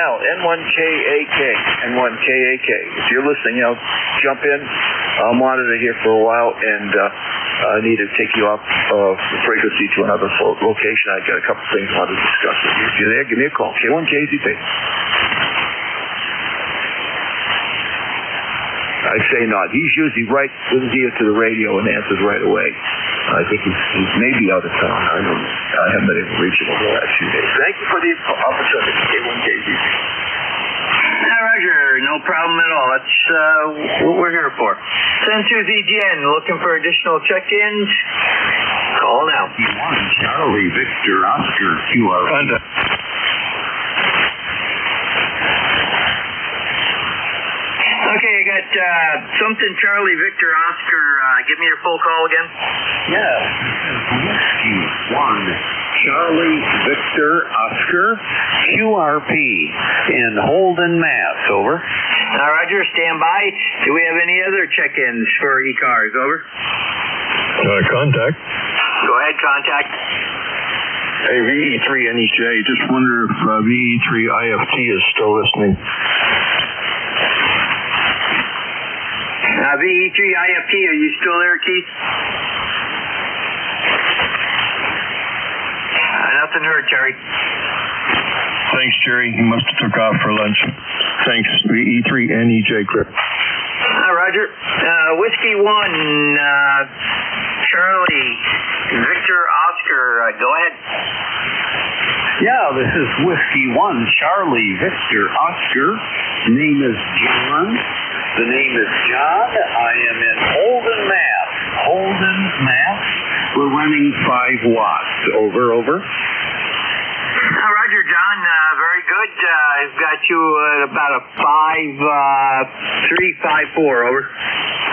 Al, N1KAK, N1KAK. If you're listening, jump in. I'll monitor here for a while, and I need to take you off the frequency to another location. I've got a couple things I want to discuss with you. If you're there, give me a call. K1KZP. I say not. He's usually right with his ear to the radio and answers right away. I think he's maybe out of town. I haven't been able to reach him over the last few days. Thank you for the opportunity, K1KZP. Roger, no problem at all. That's what we're here for. Send to ZGN, looking for additional check-ins. Call now. Charlie Victor Oscar QR. Okay, I got something Charlie Victor Oscar. Give me your full call again. Yeah. Whiskey 1 Charlie Victor Oscar QRP in Holden, Mass. Over. Roger, stand by. Do we have any other check-ins for ECARS? Over. Contact. Go ahead, contact. Hey, VE3NEJ, just wonder if VE3IFT is still listening. VE3IFT, are you still there, Keith? Nothing heard, Terry. Thanks, Jerry. He must have took off for lunch. Thanks, VE3NEJ, Clip. Roger. Whiskey 1, Charlie Victor Oscar, go ahead. Yeah, this is Whiskey 1 Charlie Victor Oscar. Name is John. The name is John. I am in Holden, Mass. Holden, Mass. We're running 5 watts. Over. Roger, John. Very good. I've got you at about a 5.354. Over.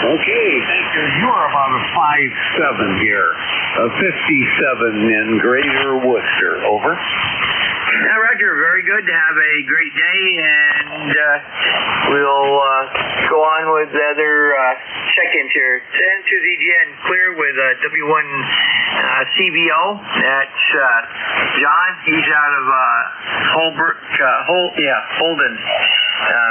Okay, thank you. You are about a 5.7 here. A 57 in Greater Worcester. Over. Roger, very good. Have a great day, and we'll go on with the other check-ins here. Send to ZGN, clear with W1 CBO. That's John. He's out of Holden,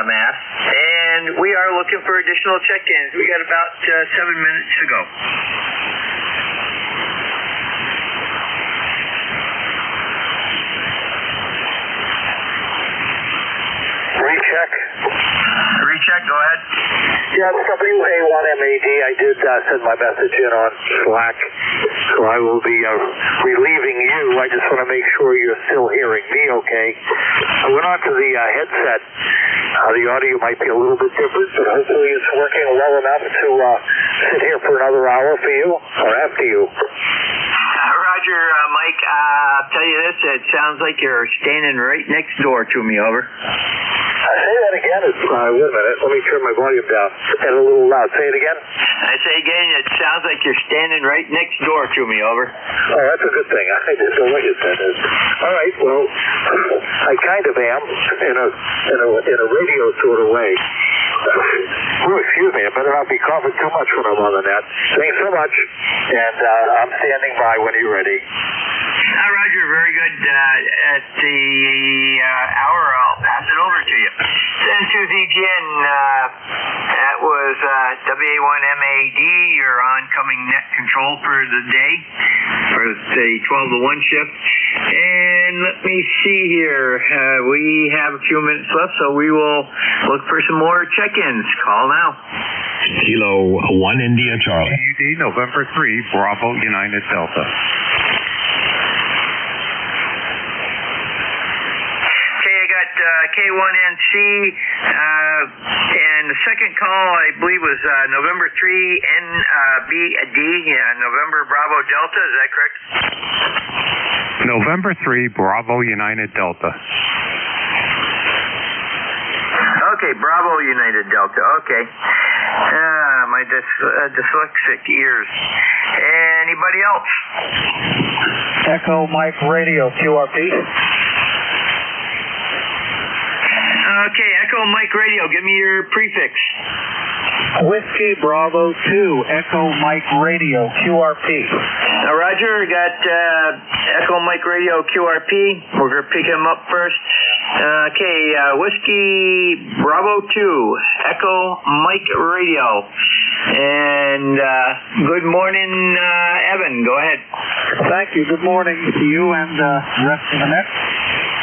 Mass. And we are looking for additional check-ins. We got about 7 minutes to go. Recheck, go ahead. Yeah, it's WA1MAD. I did send my message in on Slack, so I will be relieving you. I just want to make sure you're still hearing me okay. I went on to the headset. The audio might be a little bit different, but hopefully it's working well enough to sit here for another hour for you, or after you. Roger, Mike. I'll tell you this, it sounds like you're standing right next door to me, over. Say that again. Wait a minute. Let me turn my volume down. And a little loud. Say it again. I say again, it sounds like you're standing right next door to me, over. Oh, that's a good thing. I didn't know what you said. All right. Well, I kind of am in a radio sort of way. Oh, excuse me. I better not be coughing too much when I'm on the net. Thanks so much. And I'm standing by when you're ready. Roger, very good. At the hour, I'll pass it over to you. Then to ZGN, that was WA1MAD, your oncoming net control for the day, for the 12 to 1 shift. And let me see here. We have a few minutes left, so we will look for some more check-ins. Call now. Kilo 1 India Charlie. UD November 3, Bravo United Delta. K1NC, and the second call, I believe, was November 3, NBD, November Bravo Delta, is that correct? November 3, Bravo United Delta. Okay, Bravo United Delta, okay. My dyslexic ears. Anybody else? Echo Mike Radio, QRP. Okay, Echo Mike Radio, give me your prefix. Whiskey Bravo 2, Echo Mike Radio, QRP. Roger, got Echo Mike Radio, QRP. We're going to pick him up first. Okay, Whiskey Bravo 2, Echo Mike Radio. And good morning, Evan. Go ahead. Thank you. Good morning to you and the rest of the net.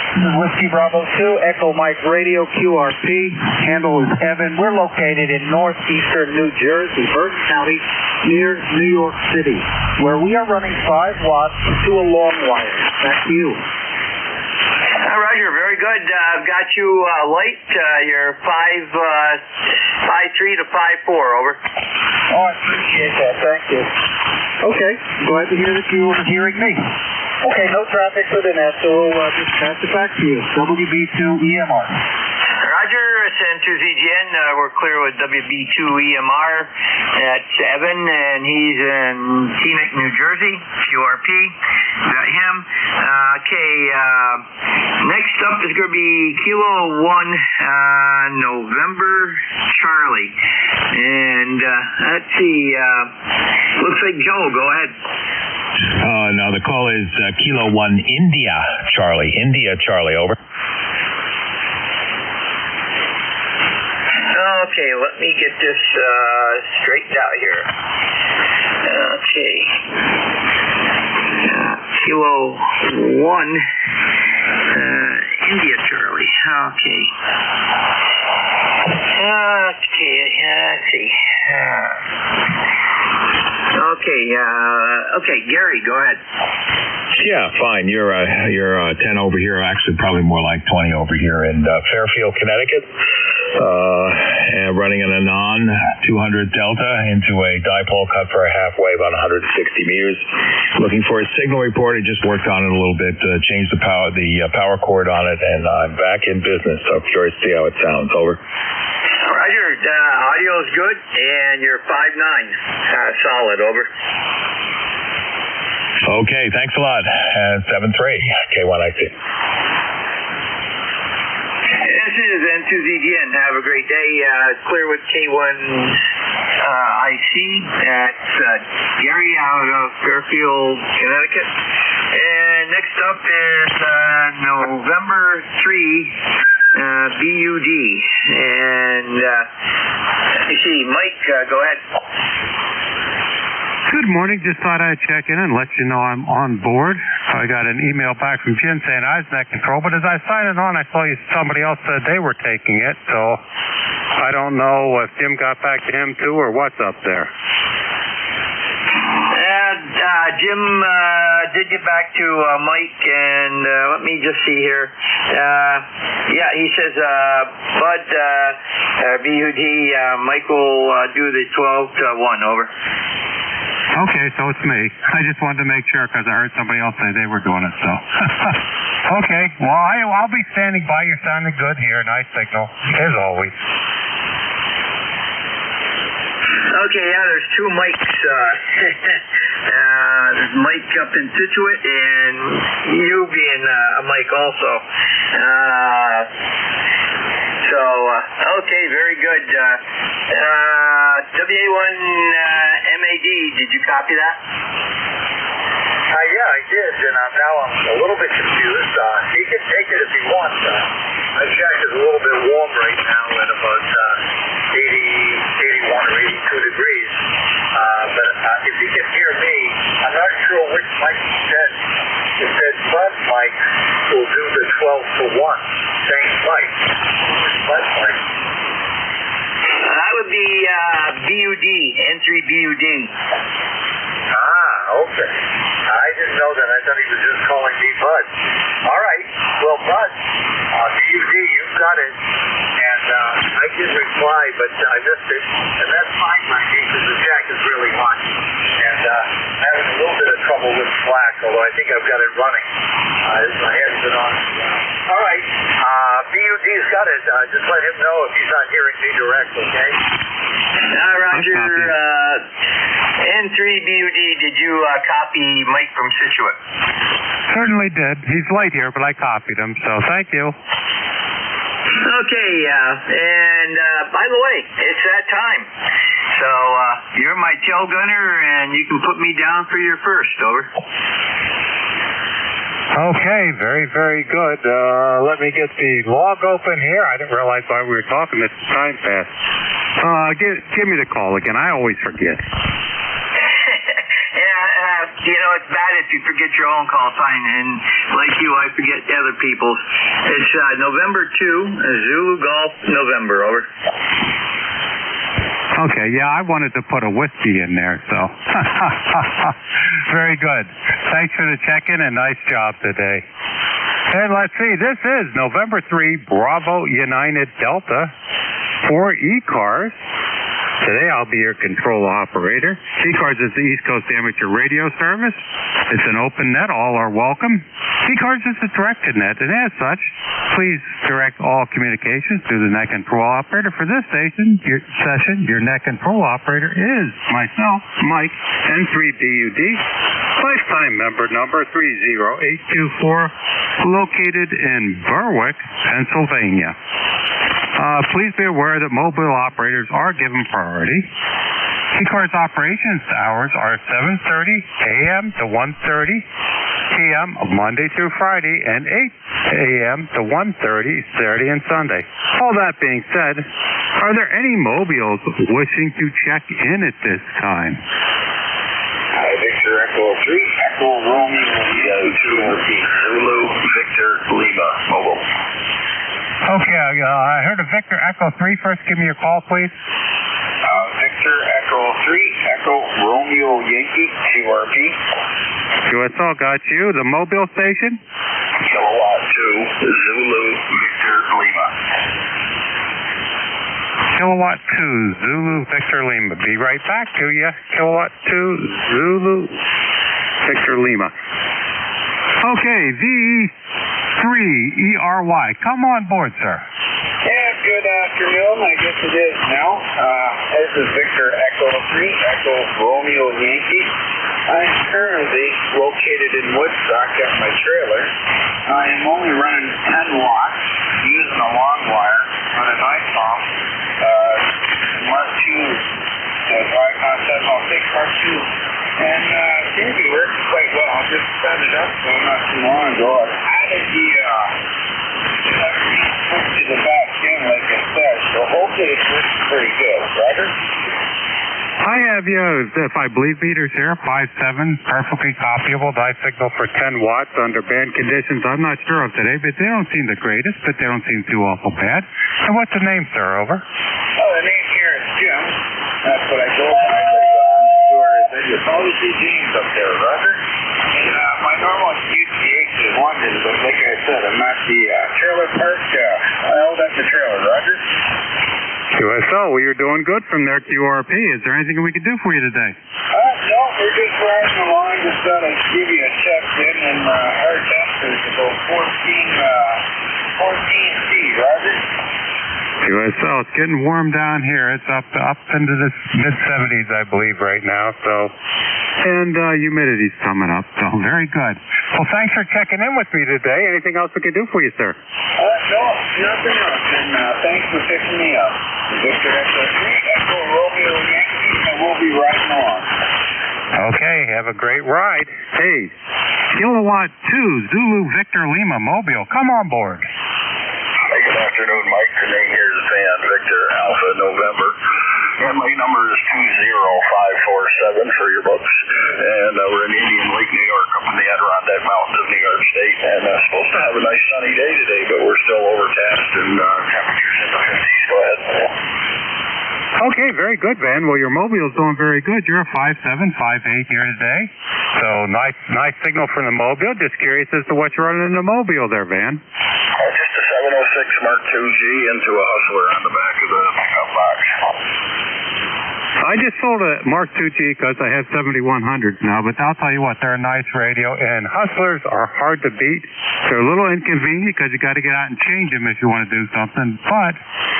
This is Whiskey Bravo 2, Echo Mike Radio, QRP. Handle is Evan. We're located in northeastern New Jersey, Bergen County, near New York City, where we are running 5 watts to a long wire. Back to you. Roger, very good. I've got you light. You're 5.3 to 5.4, over. Oh, I appreciate that. Thank you. Okay, glad to hear that you are hearing me. Okay, no traffic for the net, so we'll just pass it back to you. WB2EMR. Roger, send to ZGN. We're clear with WB2EMR. That's Evan, and he's in Teaneck, New Jersey, QRP. Got him. Okay, next up is going to be Kilo 1, November Charlie. And let's see, looks like Joe, go ahead. No, the call is Kilo 1 India Charlie. India Charlie, over. Okay, let me get this straightened out here. Okay. Kilo 1, India Charlie. Okay. Okay, let's see. Okay, Gary, go ahead. Yeah, fine. You're 10 over here. Actually, probably more like 20 over here in Fairfield, Connecticut. And running an Anon 200 Delta into a dipole cut for a half wave on 160 meters. Looking for a signal report. I just worked on it a little bit, changed the power cord on it, and I'm back in business. So I'm curious to see how it sounds. Over. Roger, audio is good, and you're 5.9. Solid, over. Okay, thanks a lot. 7-3, K1IC. This is N2ZGN. Have a great day. Clear with K1IC. That's Gary out of Fairfield, Connecticut. And next up is November 3, BUD. And let me see, Mike, go ahead. Good morning. Just thought I'd check in and let you know I'm on board. I got an email back from Jim saying I was net control, but as I signed it on, I saw somebody else said they were taking it, so I don't know if Jim got back to him too or what's up there. Jim did get back to Mike, and let me just see here. Yeah, he says, Bud, BUD, Mike will do the 12 to 1, over. Okay, so it's me. I just wanted to make sure because I heard somebody else say they were doing it, so. Okay, well, I'll be standing by. You're sounding good here. Nice signal, as always. Okay, yeah, there's two mics. There's Mike up in Scituate and you being a Mike also. Okay, very good. WA1MAD, did you copy that? Yeah, I did, and now I'm a little bit confused. He can take it if he wants. My shack is a little bit warm right now at about 81 or 82 degrees. But if he can hear me, I'm not sure which mic he said. It said Bud mic will do the 12 to 1. Same mic. Which Bud mic? That would be BUD, N3BUD. Okay. I didn't know that. I thought he was just calling me Bud. All right. Well, Bud, BUD, you've got it. And I did reply, but I missed it. And that's fine by me because the jack is really hot. And I'm having a little bit of trouble with Slack, although I think I've got it running. My head's been on. All right. BUD's got it. Just let him know if he's not hearing me direct, okay? Roger. N3BUD, did you copy Mike from Scituate? Certainly did. He's late here, but I copied him, so thank you. Okay, and by the way, it's that time. So you're my tail gunner, and you can put me down for your first, over. Okay, very, very good. Let me get the log open here. I didn't realize while we were talking that the time passed. Give me the call again. I always forget. It's bad if you forget your own call sign, and like you, I forget other people's. It's November 2, Zulu Golf, November, over. Okay, yeah, I wanted to put a whiskey in there, so. Very good. Thanks for the check-in, and nice job today. And let's see, this is November 3, Bravo United Delta for ECARS. Today I'll be your control operator. ECARS is the East Coast Amateur Radio Service. It's an open net. All are welcome. ECARS is a directed net, and as such, please direct all communications to the net control operator. For this session, your net control operator is myself, Mike, N3BUD, lifetime member number 30824, located in Berwick, Pennsylvania. Please be aware that mobile operators are given priority. ECARS operations hours are 7:30 a.m. to 1:30 p.m. of Monday through Friday and 8 a.m. to 1:30 Saturday and Sunday. All that being said, are there any mobiles wishing to check in at this time? Victor Echo 3, Echo Romeo, Zulu, Victor Lima, mobile. Okay, I heard of Victor Echo 3 first. Give me your call, please. Victor Echo 3, Echo Romeo Yankee, QRP. QSL got you. The mobile station? Kilowatt 2, Zulu, Victor Lima. Kilowatt 2, Zulu, Victor Lima. Be right back to you. Kilowatt 2, Zulu, Victor Lima. Okay, VE3ERY. Come on board, sir. Yeah, good afternoon. I guess it is now. This is Victor Echo 3, Echo Romeo Yankee. I am currently located in Woodstock at my trailer. I am only running 10 watts using a long wire on a night pump. Mark 2, 706 Mark 2. And seems to be working quite well. I just set it up not too long ago. I added the to the back end, like I said, so hopefully it's working pretty good. Roger? I have you, if I believe meters here, 5.7, perfectly copyable, signal for 10 watts under band conditions. I'm not sure of today, but they don't seem the greatest, but they don't seem too awful bad. And what's the name, sir, over? Oh, the name here is Jim. That's what I go by. You'll probably see James up there, Roger. And my normal UTH is London, but like I said, I'm at the trailer park. I held up the trailer, Roger. QSL, well, you're doing good from there, QRP. Is there anything we can do for you today? No, we're just thought I'd give you a check in, and our temperature's about 14 feet, Roger? USL, it's getting warm down here. It's up into the mid-70s, I believe, right now. So, and humidity's coming up. So, very good. Well, thanks for checking in with me today. Anything else we can do for you, sir? No, nothing else. And thanks for picking me up. Victor Echo 3, Echo Romeo Yankee, and we'll be riding on. Okay, have a great ride. Hey, Kilowatt 2, Zulu Victor Lima Mobile, come on board. Hey, good afternoon, Mike. Your name here is Van Victor Alpha November. And my number is 20547 for your books. And we're in Indian Lake, New York, up in the Adirondack Mountains of New York State. And supposed to have a nice sunny day today, but we're still overcast and temperatures in the 50s. Go ahead. Okay, very good, Van. Well, your mobile's doing very good. You're a 5.7, 5.8 here today. So nice signal from the mobile. Just curious as to what you're running in the mobile there, Van. Just a 706 Mark IIG into a Hustler on the back of the pickup box. I just sold a Mark IIG because I have 7100s now, but I'll tell you what, they're a nice radio, and Hustlers are hard to beat. They're a little inconvenient because you got to get out and change them if you want to do something, but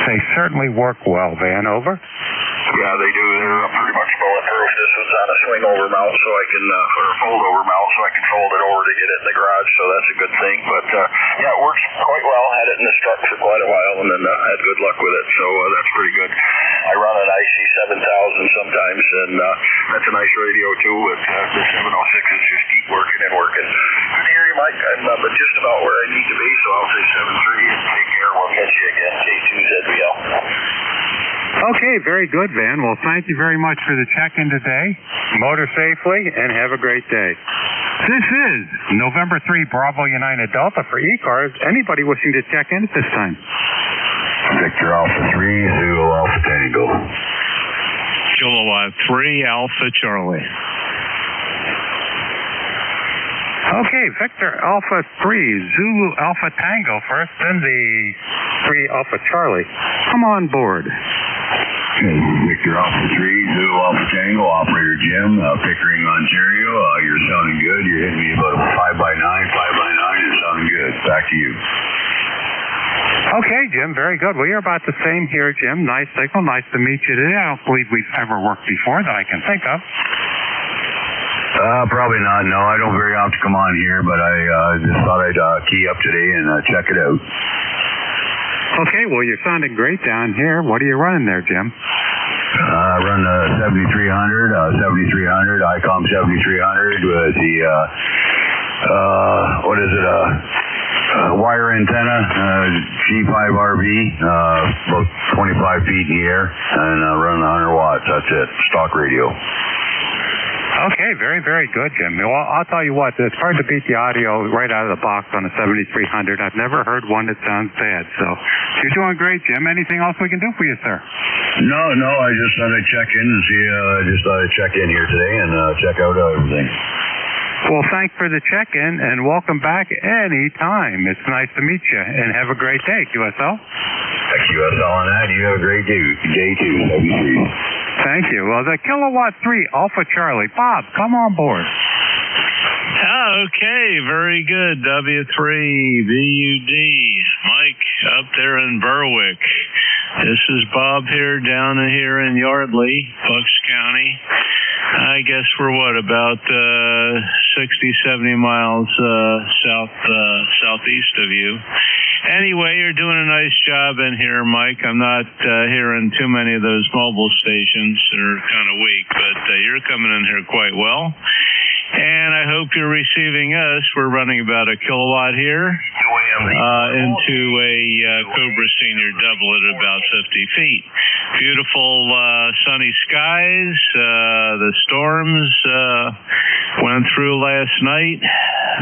they certainly work well, Van. Over. Yeah, they do. They're pretty much bulletproof. This one's on a swing-over mount, so I can or a fold-over mount, so I can fold it over to get it in the garage. So that's a good thing. But yeah, it works quite well. Had it in the truck for quite a while, and then had good luck with it. So that's pretty good. I run an IC 7000 sometimes, and that's a nice radio too. But the 706s just keep working and working. Good to hear you, Mike. I'm just about where I need to be, so I'll say 7-3 and take care. We'll catch you again. K2ZBL. Okay, very good, Van. Well, thank you very much for the check-in today. Motor safely, and have a great day. This is November 3 Bravo United Delta for ECARS. Anybody wishing to check in at this time? Victor Alpha 3, Zulu Alpha Tango. Kilowatt 3, Alpha Charlie. Okay, Victor Alpha 3, Zulu Alpha Tango first, then the 3 Alpha Charlie. Come on board. Victor Alpha 3, Zulu Alpha Tango, Operator Jim, Pickering, Ontario. You're sounding good. You're hitting me about a 5x9, 5x9. You're sounding good. Back to you. Okay, Jim, very good. Well, you're about the same here, Jim. Nice signal. Nice to meet you today. I don't believe we've ever worked before that I can think of. Probably not. No, I don't very often come on here, but I just thought I'd key up today and check it out. Okay, well, you're sounding great down here. What are you running there, Jim? I run a 7300, ICOM 7300 with the, wire antenna, G5RV, about 25 feet in the air, and running 100 watts. That's it. Stock radio. Okay, very, very good, Jim. Well, I'll tell you what, it's hard to beat the audio right out of the box on a 7300. I've never heard one that sounds bad, so you're doing great, Jim. Anything else we can do for you, sir? No, I just thought I'd check in and see, just thought I'd check in here today and check out everything. Well, thanks for the check-in, and welcome back anytime. It's nice to meet you, and have a great day, QSL. Thanks, QSL, on that. You have a great day too, W3. Thank you. Well, the Kilowatt 3 Alpha Charlie. Bob, come on board. Okay, very good. W3 VUD. Mike up there in Berwick. This is Bob here down here in Yardley, Bucks County. I guess we're about 60, 70 miles southeast of you. Anyway, you're doing a nice job in here, Mike. I'm not hearing too many of those mobile stations. They're kind of weak, but you're coming in here quite well. And I hope you're receiving us. We're running about a kilowatt here into a Cobra Senior double at about 50 feet. Beautiful sunny skies. The storms went through last night.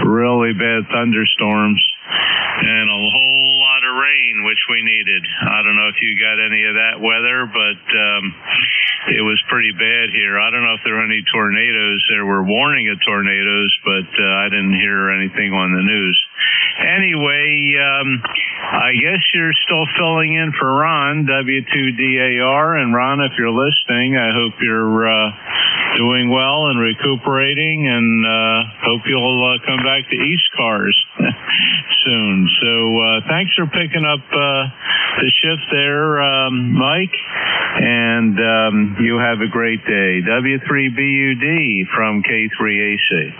Really bad thunderstorms. And a whole lot of rain, which we needed. I don't know if you got any of that weather, but it was pretty bad here. I don't know if there were any tornadoes. There were warning of tornadoes, but I didn't hear anything on the news. Anyway, I guess you're still filling in for Ron, W2DAR. And Ron, if you're listening, I hope you're doing well and recuperating, and hope you'll come back to ECARS soon. So thanks for picking up the shift there, Mike, and you have a great day. W3BUD from K3AC.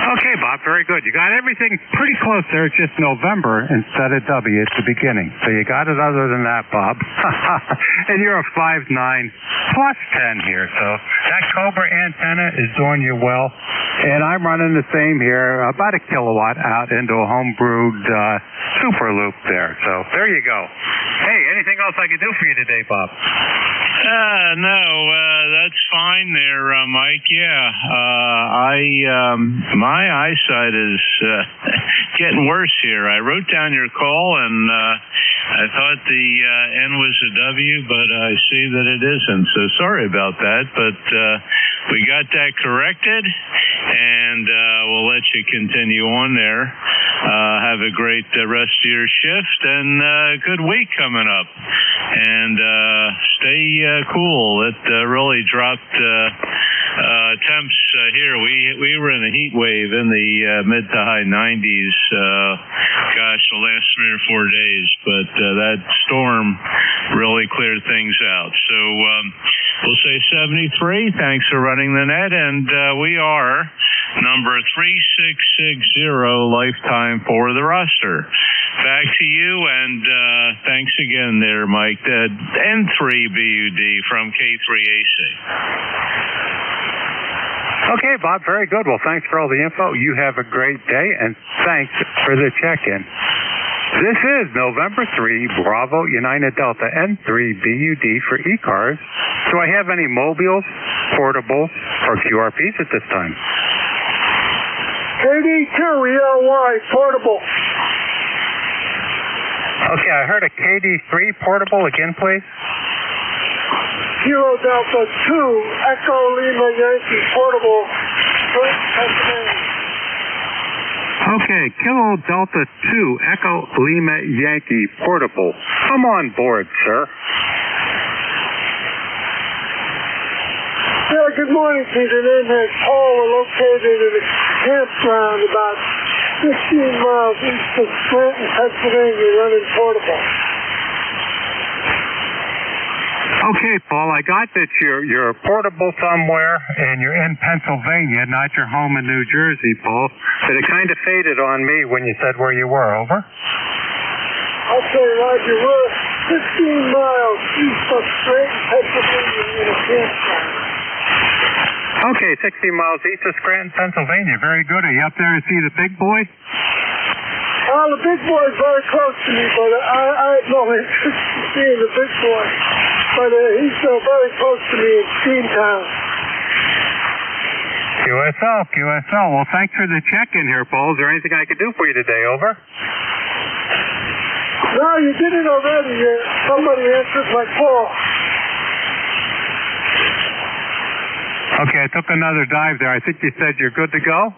Okay, Bob, very good. You got everything pretty close there. It's just November instead of W at the beginning. So you got it other than that, Bob. And you're a 5.9 plus 10 here. So that Cobra antenna is doing you well. And I'm running the same here, about a kilowatt out into a home-brewed super loop there. So there you go. Hey, anything else I can do for you today, Bob? No, that's fine there, Mike. Yeah, my eyesight is getting worse here. I wrote down your call, and I thought the N was a W, but I see that it isn't. So sorry about that, but we got that corrected, and we'll let you continue on there. Have a great rest of your shift, and a good week coming up. And stay cool. It really dropped temps here. We were in a heat wave in the mid to high 90s. Gosh, the last 3 or 4 days, but that storm really cleared things out. So we'll say 73. Thanks for running the net, and we are number 3660 lifetime for the roster. Back to you, and thanks again there, Mike. N3BUD from K3AC. Okay, Bob, very good. Well, thanks for all the info. You have a great day, and thanks for the check-in. This is November 3, Bravo United Delta N3BUD for ECARS. Do I have any mobiles, portables, or QRPs at this time? KD2ELY portable. Okay, I heard a KD3 portable again, please. Kilo Delta 2 Echo Lima Yankee portable. Pennsylvania. Okay, Kilo Delta 2 Echo Lima Yankee portable. Come on board, sir. Yeah, good morning, Peter. Name is Paul. We're located in a campground about 15 miles east of Scranton, Pennsylvania, running portable. Okay, Paul, I got that you're portable somewhere and you're in Pennsylvania, not your home in New Jersey, Paul. But it kind of faded on me when you said where you were. Over. Okay, Roger. We're 15 miles east of Scranton, Pennsylvania, in a campground. Okay, 60 miles east of Scranton, Pennsylvania. Very good. Are you up there to see the big boy? The big boy's very close to me, but I have no interest in seeing the big boy. But he's still very close to me in Steamtown. QSL. Well, thanks for the check-in here, Paul. Is there anything I could do for you today? Over. No, you did it already. Somebody answered my call. Okay, I took another dive there. I think you said you're good to go?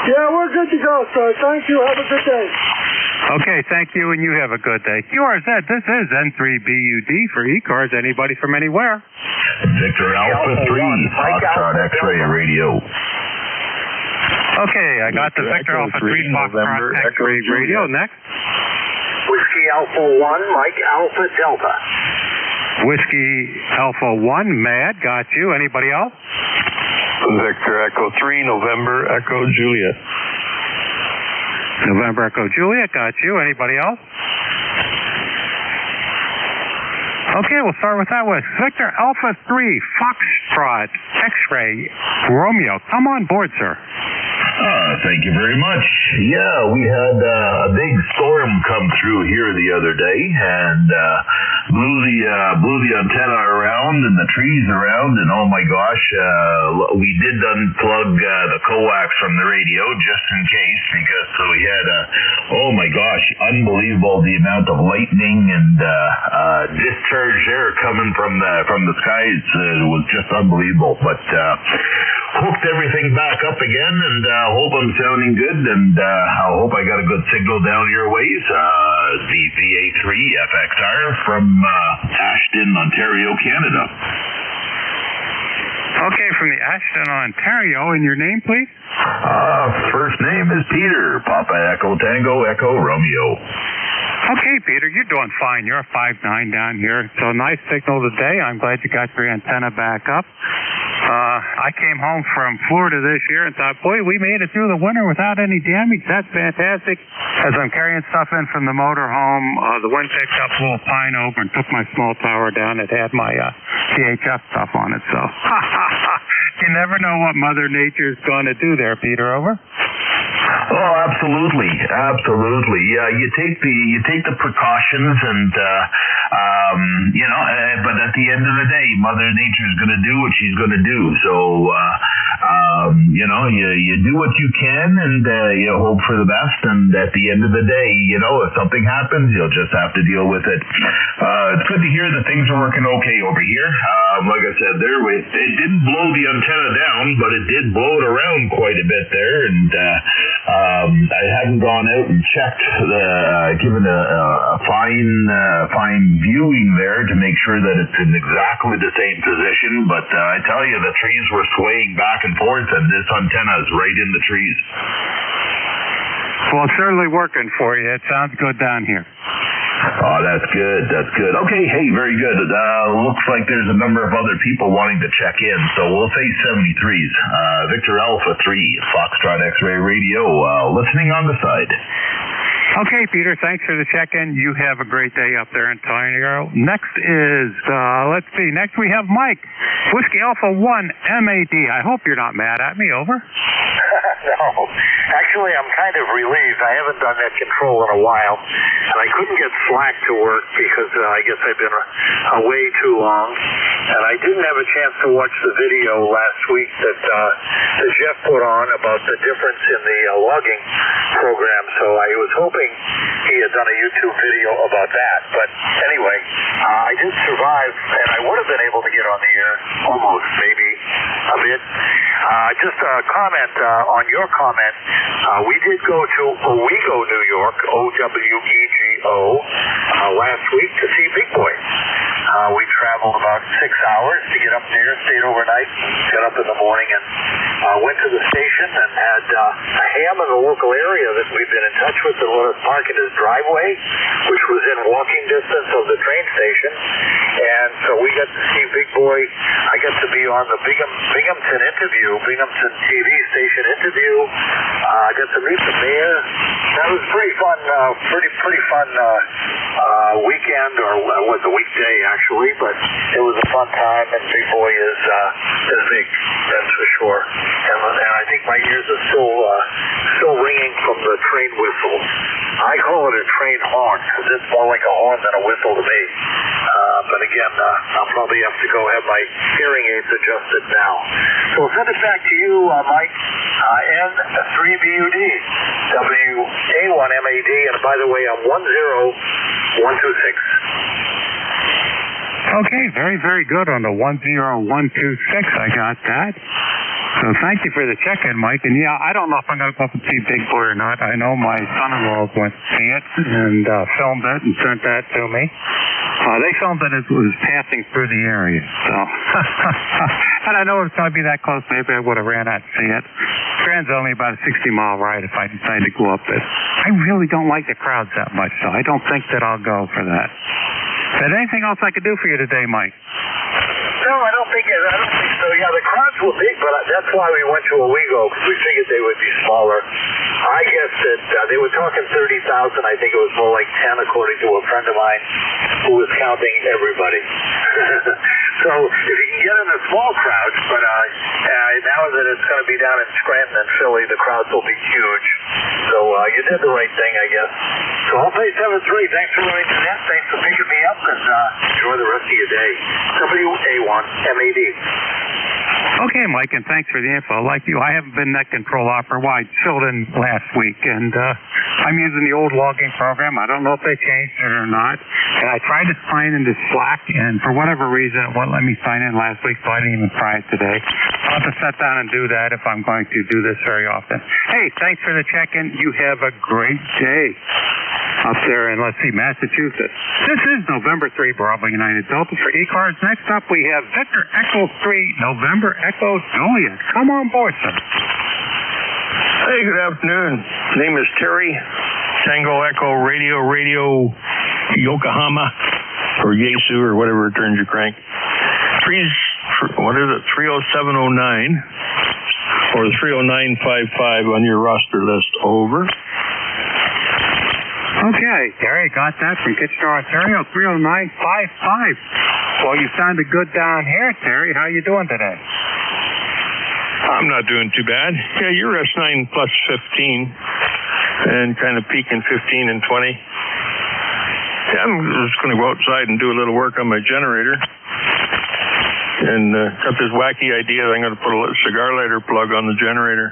Yeah, we're good to go, sir. Thank you. Have a good day. Okay, thank you, and you have a good day. QRZ, this is N3BUD for ECARS. Anybody from anywhere? Victor Alpha 3, Foxtrot X-Ray Radio. Okay, I got the Victor Alpha 3, Foxtrot X-Ray Radio. Next. Whiskey Alpha 1, Mike Alpha Delta. Whiskey Alpha 1, Mad, got you. Anybody else? Victor Echo 3, November Echo Juliet. November Echo Juliet, got you. Anybody else? Okay, we'll start with that one. Victor Alpha 3, Foxtrot X-Ray Romeo. Come on board, sir. Thank you very much. Yeah, we had a big storm come through here the other day and blew the antenna around and the trees around, and oh my gosh, we did unplug the coax from the radio just in case, because we had oh my gosh, unbelievable the amount of lightning and discharge there coming from the skies. It was just unbelievable, but hooked everything back up again, and hope I'm sounding good, and I hope I got a good signal down your ways. The VA3 FXR from Ashton, Ontario, Canada. Okay, from the Ashton, Ontario, and your name, please? First name is Peter. Papa Echo Tango Echo Romeo. Okay, Peter, you're doing fine. You're a 5.9 down here. So nice signal today. I'm glad you got your antenna back up. I came home from Florida this year and thought, boy, we made it through the winter without any damage. That's fantastic. As I'm carrying stuff in from the motorhome, the wind picked up a little pine over and took my small tower down. It had my CHF stuff on it. So you never know what Mother Nature's going to do there, Peter. Over. Oh, absolutely, absolutely. Yeah, you take the precautions, and but at the end of the day, Mother Nature's going to do what she's going to do. So you do what you can, and you hope for the best. And at the end of the day, if something happens, you'll just have to deal with it. It's good to hear that things are working okay over here. Like I said, it didn't blow the antenna down, but it did blow it around quite a bit there, and I hadn't gone out and checked, given a fine viewing there to make sure that it's in exactly the same position. But I tell you, the trees were swaying back and forth, and this antenna is right in the trees. Well, it's certainly working for you. It sounds good down here. Oh, that's good. That's good. Okay, hey, very good. Looks like there's a number of other people wanting to check in, so we'll say 73s. Victor Alpha 3, Foxtrot X-Ray Radio, listening on the side. Okay, Peter, thanks for the check-in. You have a great day up there in Ontario. Next is, let's see, next we have Mike, Whiskey Alpha 1 MAD. I hope you're not mad at me. Over. No. Actually, I'm kind of relieved. I haven't done that control in a while, and I couldn't get Slack to work because I guess I've been away too long, and I didn't have a chance to watch the video last week that Jeff put on about the difference in the logging program, so I was hoping he had done a YouTube video about that. But anyway, I did survive, and I would have been able to get on the air almost, maybe a bit. Just a comment on your comment. We did go to Owego, New York, OWEGO, last week to see Big Boy. We traveled about 6 hours to get up there, stayed overnight, got up in the morning, and went to the station and had a ham in the local area that we've been in touch with that let us park in his driveway, which was in walking distance of the train station. And so we got to see Big Boy. I got to be on the Binghamton Binghamton TV station interview. I got to meet the mayor. That was pretty fun, pretty fun weekend, or it was a weekday actually, but it was a fun time, and Big Boy is big, that's for sure. And I think my ears are still ringing from the train whistles. I call it a train horn because it's more like a horn than a whistle to me. But again, I'll probably have to go have my hearing aids adjusted now. So I'll send it back to you, Mike. N3BUD, WA1MAD, and by the way, I'm 10126. Okay, very, very good on the 10126. I got that. So thank you for the check-in, Mike. And yeah, I don't know if I'm going to go up and see Big Boy or not. I know my son-in-law went to see it and filmed it and sent that to me. They filmed it as it was passing through the area. So, and I know it's going to be that close. Maybe I would have ran out to see it. Strand's only about a 60-mile ride if I decide to go up it. I really don't like the crowds that much, so I don't think that I'll go for that. Is there anything else I could do for you today, Mike? No, I don't think so. Yeah, the crowds were big, but that's why we went to Owego, because we figured they would be smaller. I guess that they were talking 30,000. I think it was more like 10, according to a friend of mine who was counting everybody. So if you can get in the small crowds, but now that it's going to be down in Scranton and Philly, the crowds will be huge. So you did the right thing, I guess. So I'll play 7-3. Thanks for running to that. Thanks for picking me up, and enjoy the rest of your day. WA1MAD. Okay, Mike, and thanks for the info. Like you, I haven't been net control operator. Well, I filled in last week, and I'm using the old logging program. I don't know if they changed it or not. And I tried to sign into Slack, and for whatever reason, it wouldn't let me sign in last week, so I didn't even try it today. I'll have to sit down and do that if I'm going to do this very often. Hey, thanks for the check-in. You have a great day. up there in, let's see, Massachusetts. This is November 3, Bravo United Delta for ECARS. Next up, we have Victor Echo 3, November Echo Juliet. Come on board, sir. Hey, good afternoon. Name is Terry. Tango Echo Radio Yokohama, or Yesu, or whatever it turns you crank. 30709 or 30955 on your roster list. Over. Okay, Terry, got that from Kitchener, Ontario, 30955. Well, you sounded good down here, Terry. How you doing today? I'm not doing too bad. Yeah, you're S9 plus 15 and kind of peaking 15 and 20. Yeah, I'm just going to go outside and do a little work on my generator. And got this wacky idea that I'm going to put a cigar lighter plug on the generator.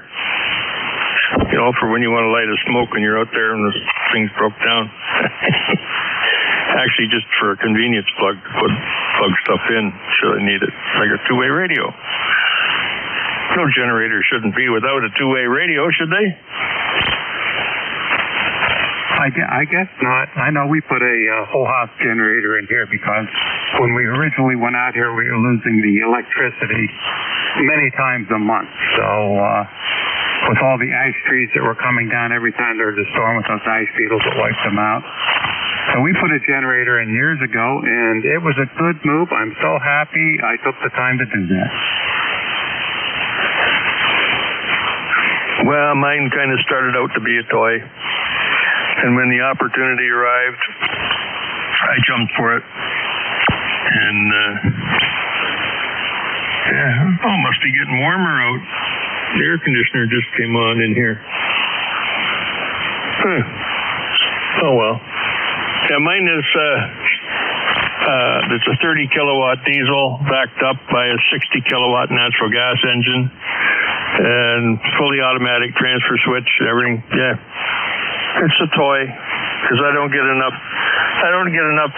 You know, for when you want to light a smoke when you're out there and the thing's broke down. Actually, just for a convenience plug to plug stuff in should I need it. Like a two-way radio. No generator shouldn't be without a two-way radio, should they? I guess not. I know we put a whole house generator in here because when we originally went out here, we were losing the electricity many times a month. So with all the ice trees that were coming down every time there was a storm with those ice beetles, it wiped them out. So we put a generator in years ago, and it was a good move. I'm so happy I took the time to do that. Well, mine kind of started out to be a toy. And when the opportunity arrived, I jumped for it. And, must be getting warmer out. The air conditioner just came on in here. Oh, well. Yeah, mine is, it's a 30 kilowatt diesel backed up by a 60 kilowatt natural gas engine and fully automatic transfer switch, everything. Yeah. It's a toy because I don't get enough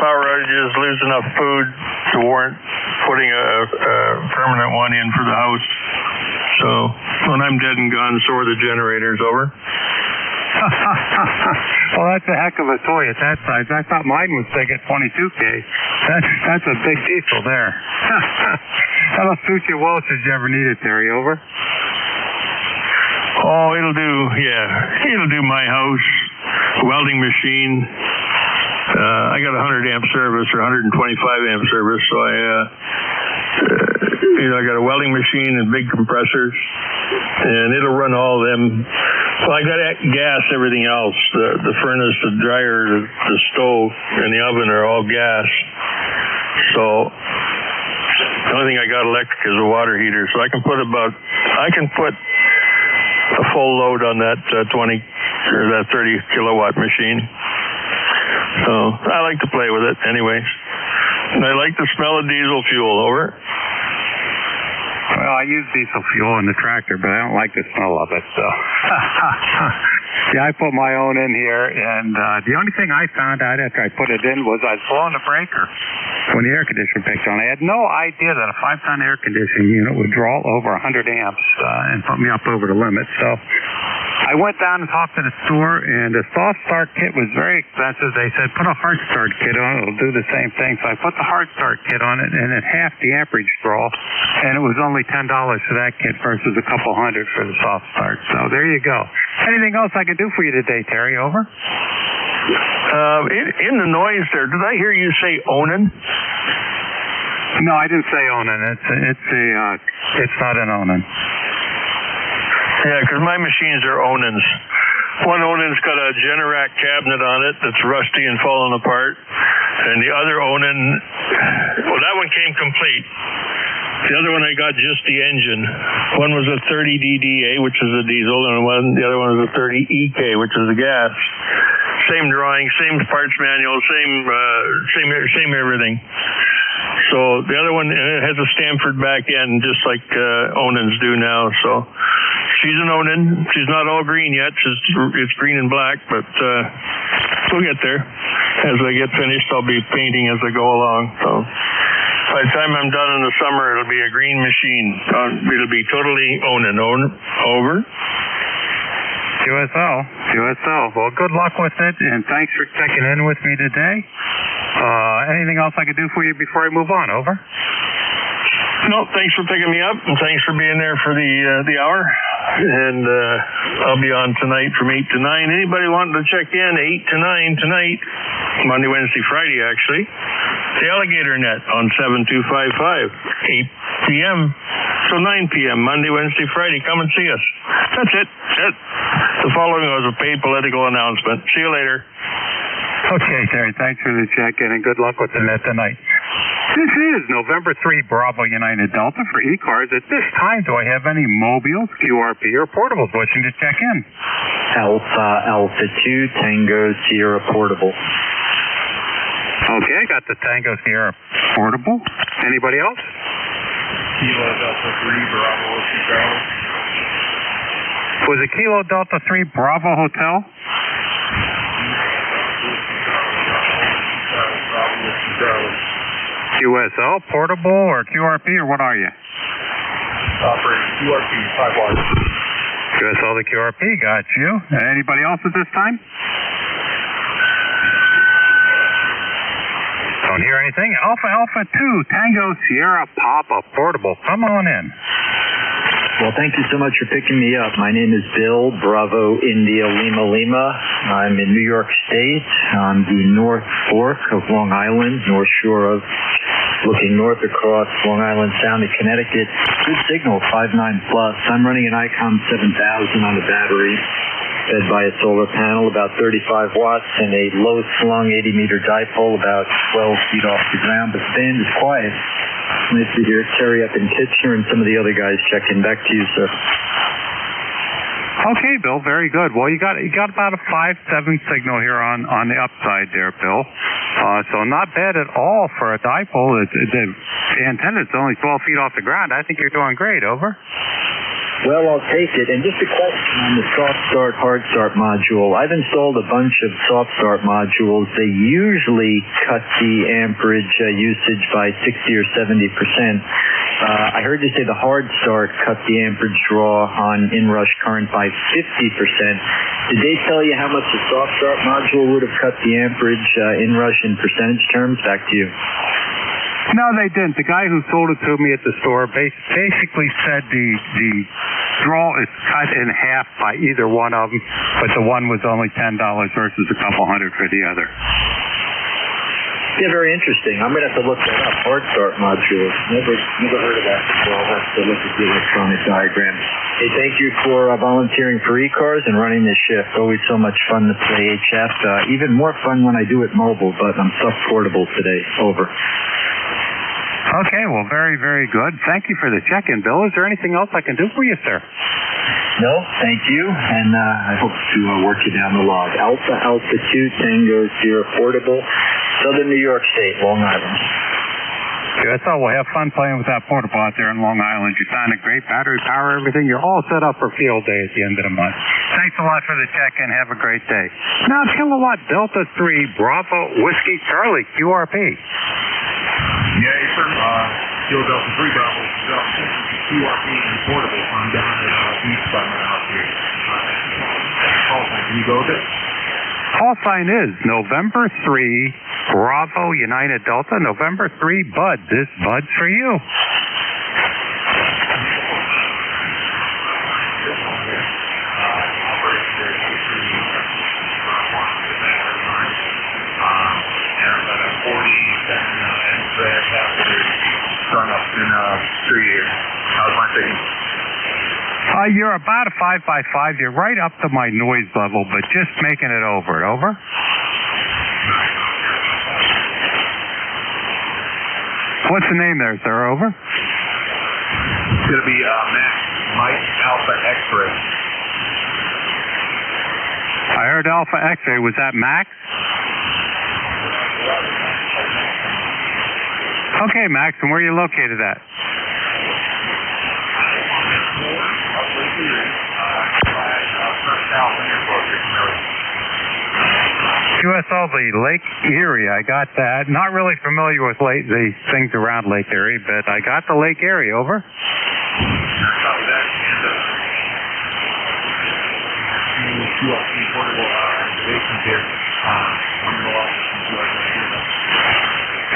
power outages, lose enough food to warrant putting a permanent one in for the house. So when I'm dead and gone, so are the generators. Over. Well, that's a heck of a toy at that size. I thought mine was big at 22K. That's a big diesel there. That'll suit you well should you ever need it, Terry. Over. Oh, it'll do my house, welding machine. I got 100 amp service or 125 amp service, so I got a welding machine and big compressors, and it'll run all of them. Well, I got gas, everything else. The furnace, the dryer, the stove, and the oven are all gas. So the only thing I got electric is a water heater. So I can put a full load on that 20 or that 30 kilowatt machine. So I like to play with it anyways. And I like the smell of diesel fuel. Over. Well, I use diesel fuel in the tractor, but I don't like the smell of it, so. Yeah, I put my own in here, and the only thing I found out after I put it in was I was blowing the breaker when the air conditioner picked on. I had no idea that a 5-ton air conditioning unit would draw over 100 amps and put me up over the limit. So I went down and talked to the store, and the soft start kit was very expensive. They said, put a hard start kit on it. It'll do the same thing. So I put the hard start kit on it, and it half the amperage draw, and it was only $10 for that kit versus a couple hundred for the soft start. So there you go. Anything else I can do for you today, Terry? Over. In the noise there, did I hear you say Onan? No, I didn't say Onan. It's not an Onan. Yeah, because my machines are Onans. One Onan's got a Generac cabinet on it that's rusty and falling apart, and the other Onan, well, that one came complete. The other one I got just the engine. One was a 30 DDA, which is a diesel, and the other one was a 30 EK, which is a gas. Same drawing, same parts manual, same everything. So the other one has a Stanford back end, just like Onans do now. So she's an Onan. She's not all green yet. It's green and black, but we'll get there. As I get finished, I'll be painting as I go along. So by the time I'm done in the summer, it'll be a green machine. It'll be totally Onan. Over. USO. QSO. Well, good luck with it, and thanks for checking in with me today. Anything else I could do for you before I move on? Over. No, thanks for picking me up, and thanks for being there for the hour. And I'll be on tonight from 8 to 9. Anybody wanting to check in, 8 to 9 tonight, Monday, Wednesday, Friday, actually. The Alligator Net on 7255, 8 p.m. till 9 p.m., Monday, Wednesday, Friday. Come and see us. That's it. The following was a paid political announcement. See you later. Okay, Terry, thanks for the check-in, and good luck with the net tonight. This is November 3 Bravo United Delta for ECARS. At this time, do I have any mobiles, QRP, or portables wishing to check in? Alpha 2 Tango Sierra Portable. Okay, got the Tango Sierra Portable. Anybody else? Kilo Delta 3 Bravo Hotel. Was it Kilo Delta 3 Bravo Hotel? QSO, portable, or QRP, or what are you? Operating QRP, 5 watts. QSO, the QRP, got you. Anybody else at this time? Don't hear anything. Alpha 2, Tango Sierra Papa Portable. Come on in. Well, thank you so much for picking me up. My name is Bill, Bravo India Lima. I'm in New York State on the North Fork of Long Island, North Shore of, looking north across Long Island Sound in Connecticut. Good signal, 59+. I'm running an ICOM 7000 on a battery, fed by a solar panel, about 35 watts, and a low-slung 80-meter dipole, about 12 feet off the ground. But the band is quiet. Nice to hear Terry up in Kitchener and some of the other guys checking. Back to you, sir. Okay, Bill, very good. Well, you got about a 5.7 signal here on the upside there, Bill. So not bad at all for a dipole. The antenna is only 12 feet off the ground. I think you're doing great. Over. Well, I'll take it. And just a question on the soft start, hard start module. I've installed a bunch of soft start modules. They usually cut the amperage usage by 60 or 70%. I heard you say the hard start cut the amperage draw on inrush current by 50%. Did they tell you how much the soft start module would have cut the amperage inrush in percentage terms? Back to you. No, they didn't. The guy who sold it to me at the store basically said the draw is cut in half by either one of them, but the one was only $10 versus a couple $100 for the other. Yeah, very interesting. I'm going to have to look that up. Hard start module. Never heard of that before. I'll have to look at the electronic diagram. Hey, thank you for volunteering for ECARS and running this shift. Always so much fun to play HF. Even more fun when I do it mobile, but I'm stuck portable today. Over. Okay, well, very, very good. Thank you for the check-in, Bill. Is there anything else I can do for you, sir? No, thank you, and I hope to work you down the log. Alpha 2 Tango Sierra Portable, Southern New York State, Long Island. Yeah, that's all. We'll have fun playing with that portable out there in Long Island. You found a great battery power, everything. You're all set up for field day at the end of the month. Thanks a lot for the check-in. Have a great day. Now, Kilowatt Delta 3 Bravo Whiskey Charlie QRP. Yeah, sir. Kilo Delta 3 Bravo QRP and portable. I'm down at east by my house here. Call sign. Can you go with it? Call sign is November 3 Bravo United Delta, November 3 Bud. This Bud's for you. How's my signal? You're about a 5x5. You're right up to my noise level, but just making it over. Over. What's the name there, sir? Over. It's going to be Max Mike Alpha X-Ray. I heard Alpha X-Ray. Was that Max? Okay, Max, and where are you located at? QSO, the Lake Erie. I got that. Not really familiar with the things around Lake Erie, but I got the Lake Erie. Over. QLC portable activations here. I'm going to allow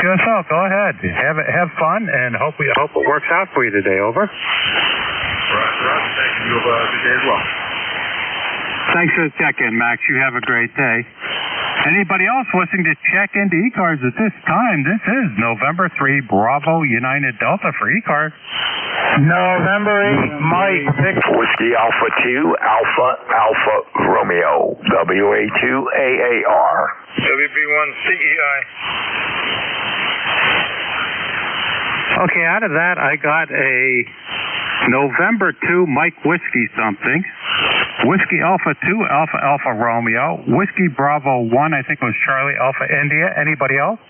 QSL, go ahead. Have fun, and hope it works out for you today. Over. Roger. Thank you. You have a good day as well. Thanks for the check-in, Max. You have a great day. Anybody else wishing to check into ECARS at this time? This is November 3, Bravo United Delta for ECARS. November 8, Mike. Whiskey Alpha 2, Alpha Romeo, WA2AAR. WB1 CEI. Okay, out of that, I got a November 2 Mike Whiskey something. Whiskey Alpha 2, Alpha Romeo. Whiskey Bravo 1, I think it was Charlie Alpha India. Anybody else?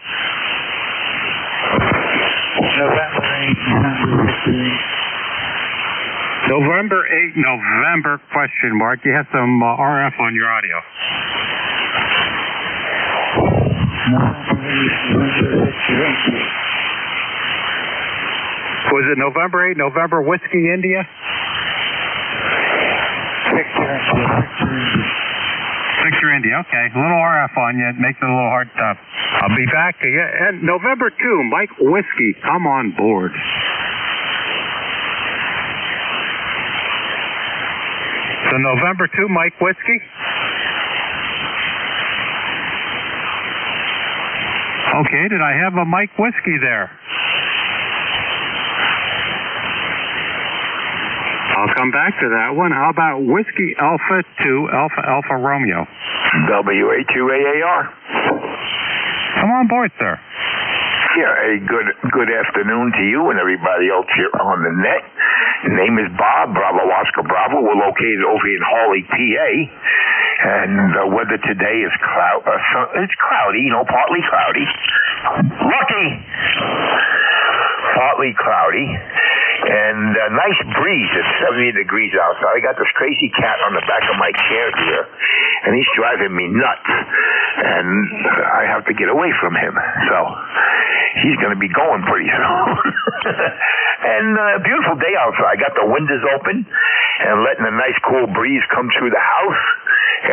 November 8, November question mark. You have some RF on your audio. Was it November 8, November Whiskey India? Victor India, okay. A little RF on you. It makes it a little hard to... I'll be back to you. And November 2, Mike Whiskey, come on board. So November 2, Mike Whiskey. Okay, did I have a Mike Whiskey there? I'll come back to that one. How about Whiskey Alpha 2, Alpha Romeo? WA2AAR. Come on board, sir. Yeah, a good afternoon to you and everybody else here on the net. Name is Bob, Bravo Oscar Bravo. We're located over in Hawley, PA. And the weather today is it's cloudy, partly cloudy. Lucky! Partly cloudy. And a nice breeze. It's 70 degrees outside. I got this crazy cat on the back of my chair here, and he's driving me nuts. And I have to get away from him. So he's going to be going pretty soon. And a beautiful day outside. I got the windows open and letting a nice cool breeze come through the house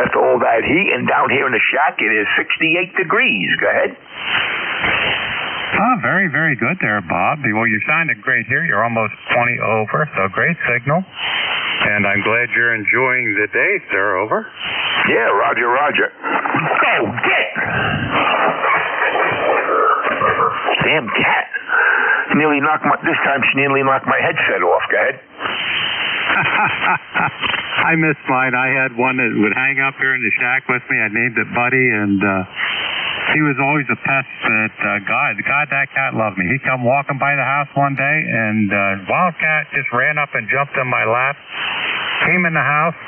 after all that heat. And down here in the shack, it is 68 degrees. Go ahead. Oh, very, very good there, Bob. Well, you're sounding great here. You're almost 20 over, so great signal. And I'm glad you're enjoying the day, sir. Over. Yeah, roger. Go get! Damn cat. This time she nearly knocked my headset off. Go ahead. I missed mine. I had one that would hang up here in the shack with me. I named it Buddy, and he was always a pest, but God, that cat loved me. He come walking by the house one day, and Wildcat just ran up and jumped in my lap, came in the house,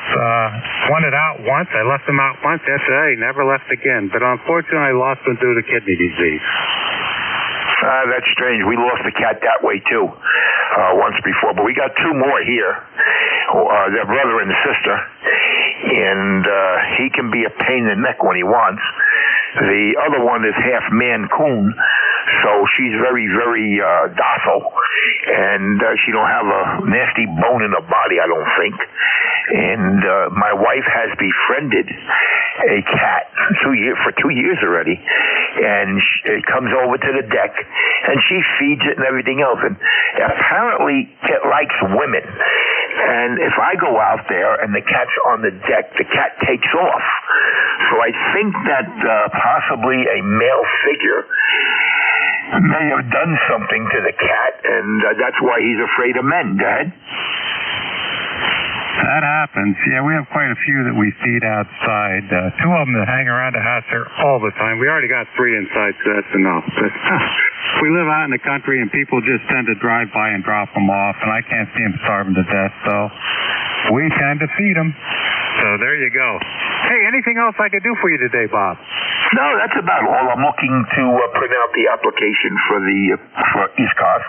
wanted out once. I left him out once. After that, he never left again. But unfortunately, I lost him due to kidney disease. That's strange. We lost the cat that way, too, once before. But we got two more here. They're brother and sister. And he can be a pain in the neck when he wants. The other one is half Mancoon, so she's very, very docile, and she don't have a nasty bone in her body, I don't think. And my wife has befriended a cat for 2 years already, and it comes over to the deck, and she feeds it and everything else. And apparently, it likes women. And if I go out there and the cat's on the deck, the cat takes off. So I think that possibly a male figure may have done something to the cat, and that's why he's afraid of men. Go ahead. That happens. Yeah, we have quite a few that we feed outside. Two of them that hang around the house here all the time. We already got 3 inside, so that's enough. But we live out in the country, and people just tend to drive by and drop them off, and I can't see them starving to death, so we tend to feed them. So there you go. Hey, anything else I could do for you today, Bob? No, that's about all. I'm looking to print out the application for ECARS.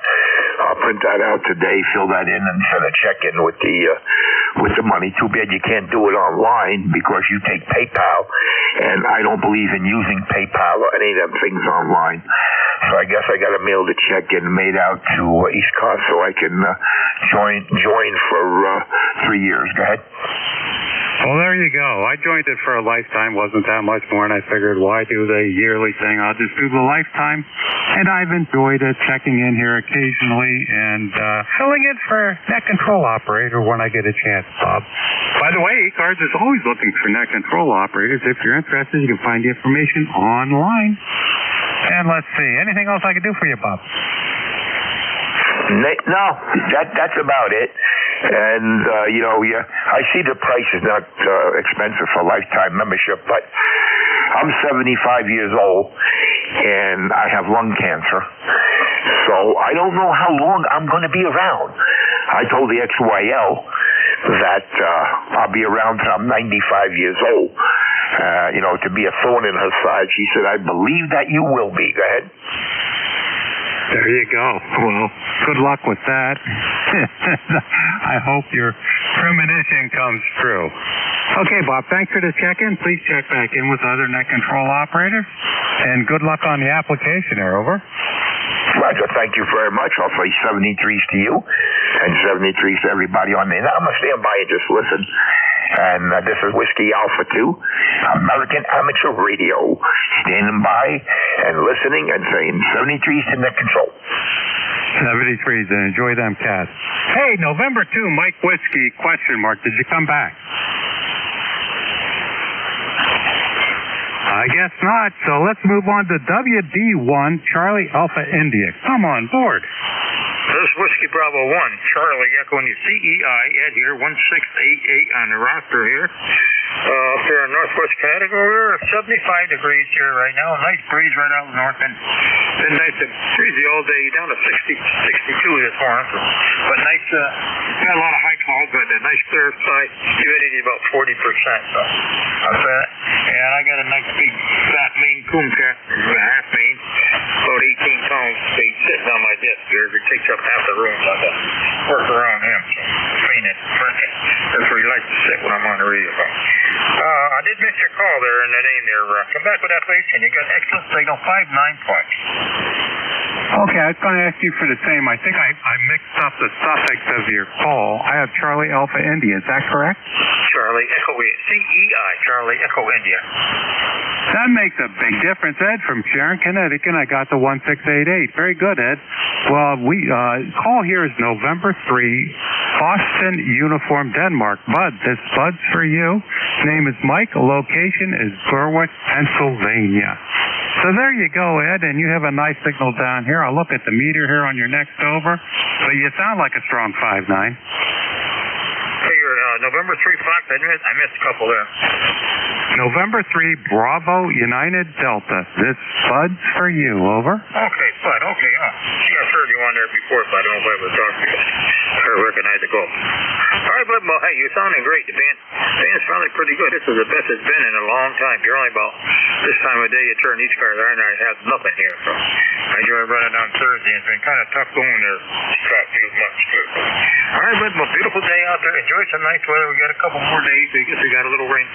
I'll print that out today, fill that in, and send a check in with the money. Too bad you can't do it online because you take PayPal, and I don't believe in using PayPal or any of them things online. So I guess I got to mail the check in made out to ECARS so I can join for 3 years. Go ahead. Well, there you go. I joined it for a lifetime. Wasn't that much more, and I figured, why do the yearly thing? I'll just do the lifetime. And I've enjoyed it, checking in here occasionally and filling in for net control operator when I get a chance, Bob. By the way, ECARS is always looking for net control operators. If you're interested, you can find the information online. And let's see, anything else I can do for you, Bob? No, that's about it. And, I see the price is not expensive for lifetime membership, but I'm 75 years old, and I have lung cancer. So I don't know how long I'm going to be around. I told the XYL that I'll be around till I'm 95 years old, to be a thorn in her side. She said, I believe that you will be. Go ahead. There you go. Well, good luck with that. I hope your premonition comes true. Okay, Bob, thanks for the check-in. Please check back in with other net control operators. And good luck on the application there, over. Roger, thank you very much. I'll say 73s to you and 73s to everybody on there. Now, I'm going to stand by and just listen. And this is Whiskey Alpha 2, American Amateur Radio, standing by and listening and saying 73s to net control. 73s, and enjoy them cats. Hey, November 2, Mike Whiskey, question mark, did you come back? I guess not, so let's move on to WD1, Charlie Alpha India. Come on board. This is Whiskey Bravo 1, Charlie echoing the CEI, Ed here, 1688 on the roster here. Up here in northwest Connecticut, we're 75 degrees here right now. Nice breeze right out in the north, and been nice and breezy all day, down to 62 this morning. But nice, got a lot of high clouds, but a nice clear sky, humidity about 40%. So that's that. And I got a nice big fat Maine Coon cat, half Maine, about 18 pounds, big, sitting on my desk here. It takes up half the room, so I got to work around him. So clean it, fresh it. That's where he likes to sit when I'm on the radio. I did miss your call there in the name there. Come back with that, please. And you got excellent signal, 59 points. Okay, I was going to ask you for the same. I think I mixed up the suffix of your call. I have Charlie Alpha India. Is that correct? Charlie Echo CEI, Charlie Echo India. That makes a big difference, Ed, from Sharon, Connecticut. I got the 1688. Very good, Ed. Well, we call here is November 3, Boston Uniform, Denmark. Bud, this Bud's for you. Name is Mike. Location is Berwick, Pennsylvania. So there you go, Ed, and you have a nice signal down here. I'll look at the meter here on your next over, but you sound like a strong 5.9. Hey, you're November 3 Fox. I missed a couple there. November 3 Bravo United Delta. This Bud's for you, over. Okay, Bud, okay. See, I've heard you on there before, but I don't know if I was talking to you. I recognize the call. All right, Bud, well, hey, you're sounding great. The band's sounding pretty good. This is the best it's been in a long time. You're only about this time of day you turn these cars on, and I have nothing here. So I enjoyed running on Thursday. It's been kind of tough going there these past few months. All right, Bud, well, beautiful day out there. Enjoy some nice weather. We got a couple more days. I guess we got a little rain.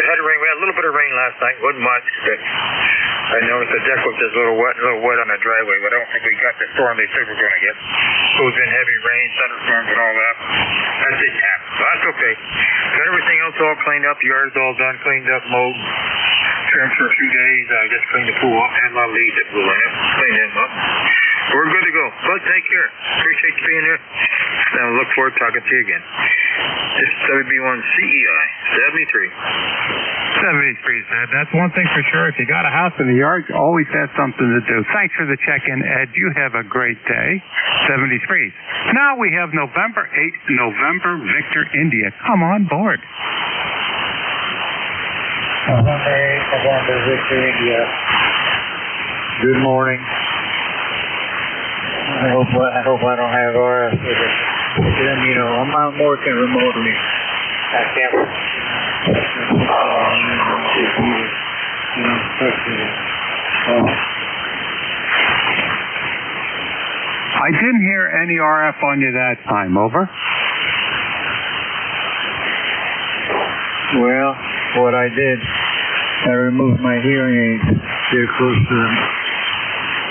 Had rain. We had a little bit of rain last night. Wasn't much. But I noticed the deck was just a little wet on the driveway. But I don't think we got the storm they said we were going to get. Goes in heavy rain, thunderstorms, and all that. That didn't happen. So that's okay. Got everything else all cleaned up. Yard's all done, cleaned up, mowed. Trimmed for a few days. I just cleaned the pool up and my leaves that blew in it. Cleaned them up. We're good to go. Bud, take care. Appreciate you being here. And I look forward to talking to you again. This is WB1 CEI 73. 73, Ed. That's one thing for sure. If you got a house in the yard, you always have something to do. Thanks for the check-in, Ed. You have a great day. 73. Now we have November 8th, November Victor India. Come on board. November Victor India. Good morning. I hope I don't have RF with it. Then, I'm working remotely. I can't. I didn't hear any RF on you that time. Over. Well, what I did, I removed my hearing aids. They're close to the